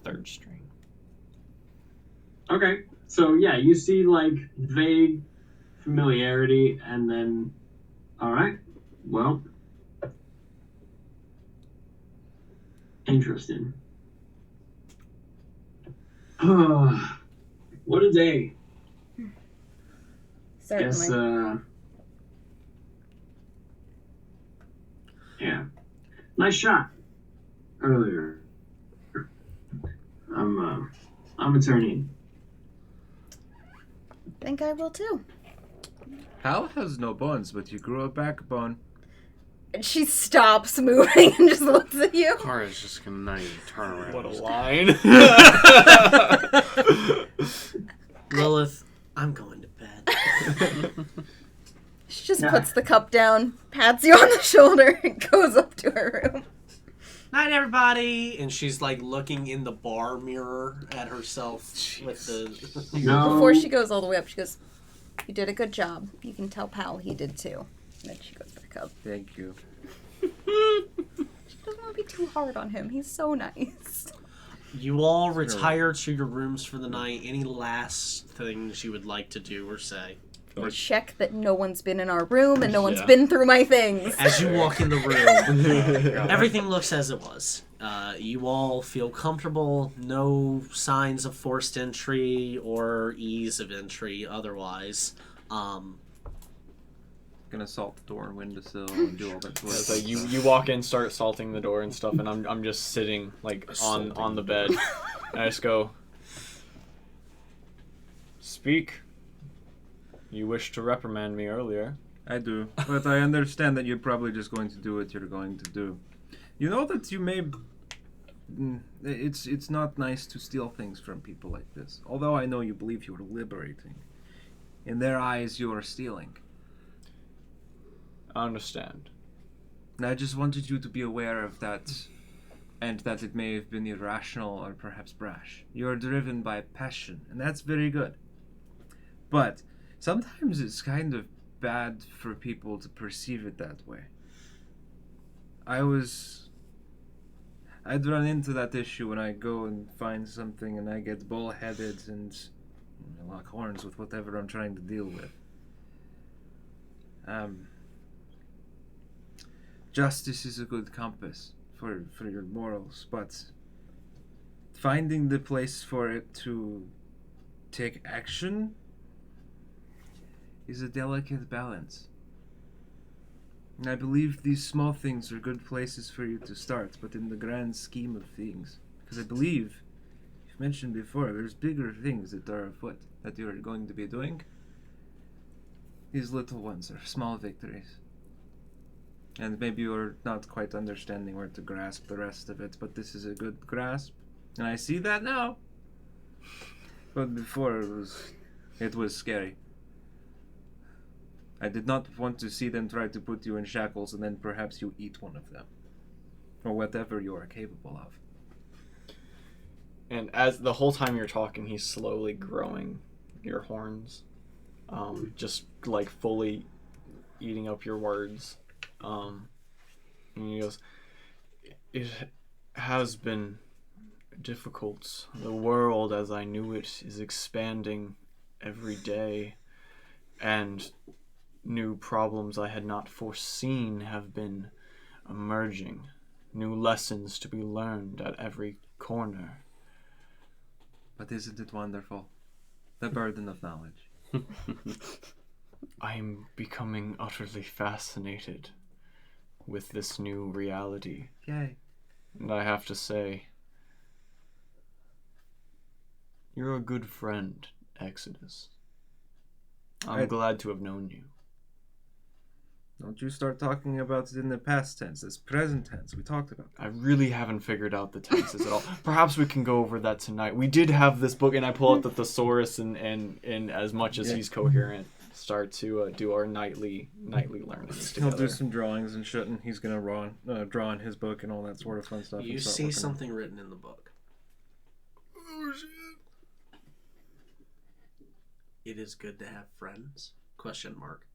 Third string. Okay, so yeah, you see like vague familiarity, and then, all right, well, interesting. What a day. Certainly. Guess, yeah, nice shot earlier. I'm a turn-in. Think I will too. Hal has no bones, but you grew a backbone. And she stops moving and just looks at you. Kara's just gonna not even turn around. What a line. Lilith, I'm going to bed. She just Yeah. puts the cup down, pats you on the shoulder, and goes up to her room. Night, everybody. And she's like looking in the bar mirror at herself with the. No. Before she goes all the way up, she goes, "You did a good job. You can tell Pal he did too." And then she goes back up. Thank you. She doesn't want to be too hard on him. He's so nice. You all retire to your rooms for the night. Any last things you would like to do or say? Check that no one's been in our room and no one's Yeah. been through my things. As you walk in the room, everything looks as it was. You all feel comfortable. No signs of forced entry or ease of entry otherwise. Gonna salt the door and windowsill and do all that sort of So stuff. you walk in, start salting the door and stuff, and I'm just sitting like on the bed, and I just go, "Speak. You wished to reprimand me earlier." I do, but I understand that you're probably just going to do what you're going to do. You know that you may. It's not nice to steal things from people like this. Although I know you believe you are liberating. In their eyes, you are stealing. I understand. And I just wanted you to be aware of that and that it may have been irrational or perhaps brash. You're driven by passion, and that's very good. But sometimes it's kind of bad for people to perceive it that way. I'd run into that issue when I go and find something and I get bullheaded and lock horns with whatever I'm trying to deal with. Justice is a good compass for your morals, but finding the place for it to take action is a delicate balance. And I believe these small things are good places for you to start, but in the grand scheme of things, because I believe, you've mentioned before, there's bigger things that are afoot that you're going to be doing. These little ones are small victories. And maybe you're not quite understanding where to grasp the rest of it, but this is a good grasp. And I see that now. But before it was scary. I did not want to see them try to put you in shackles and then perhaps you eat one of them. Or whatever you are capable of. And as the whole time you're talking, he's slowly growing your horns. Just like fully eating up your words. And he goes, "It has been difficult. The world as I knew it is expanding every day, and new problems I had not foreseen have been emerging. New lessons to be learned at every corner." But isn't it wonderful? The burden of knowledge. I am becoming utterly fascinated with this new reality. Yay. And I have to say, you're a good friend, Exodus. I'm glad to have known you. Don't you start talking about it in the past tense. It's present tense. We talked about that. I really haven't figured out the tenses at all. Perhaps we can go over that tonight. We did have this book, and I pull out the thesaurus, and as much as he's coherent, start to do our nightly learnings together. He'll do some drawings and shit, and he's gonna draw in his book and all that sort of fun stuff. You see something written in the book. Oh, shit. It is good to have friends? Question mark.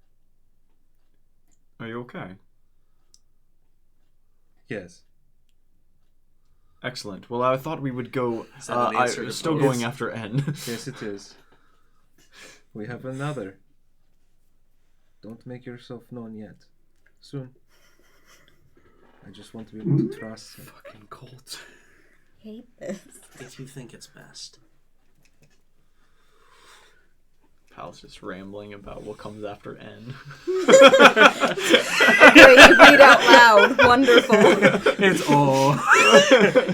Are you okay? Yes. Excellent. Well, I thought we would go... Is that an answer to still both? going after N. Yes, it is. We have another. Don't make yourself known yet. Soon. I just want to be able to trust him. Fucking cold. Hate this. If you think it's best. Pal's just rambling about what comes after N. Great, read out loud. Wonderful. It's all.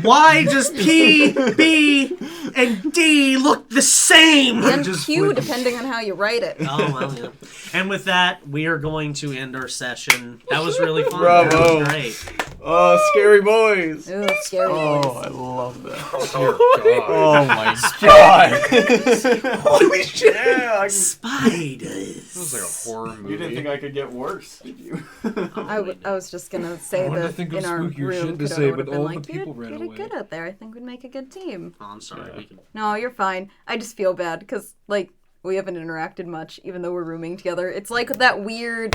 Why does P, B, and D look the same? And Q, depending on how you write it. Oh, well, yeah. And with that, we are going to end our session. That was really fun. Bravo. That was great. Oh, scary boys. Ooh, scary Oh, boys. I love that. Oh, Oh my god. Holy shit! Yeah, Spiders. This was like a horror movie. You didn't think I could get worse, did you? I was just gonna say wanted to that think of in our spookier room shit to Cadeau say, would have but been all the like, people you ran did away." good out there. I think we'd make a good team. Oh, I'm sorry. Yeah. We can... No, you're fine. I just feel bad because, like, we haven't interacted much, even though we're rooming together. It's like that weird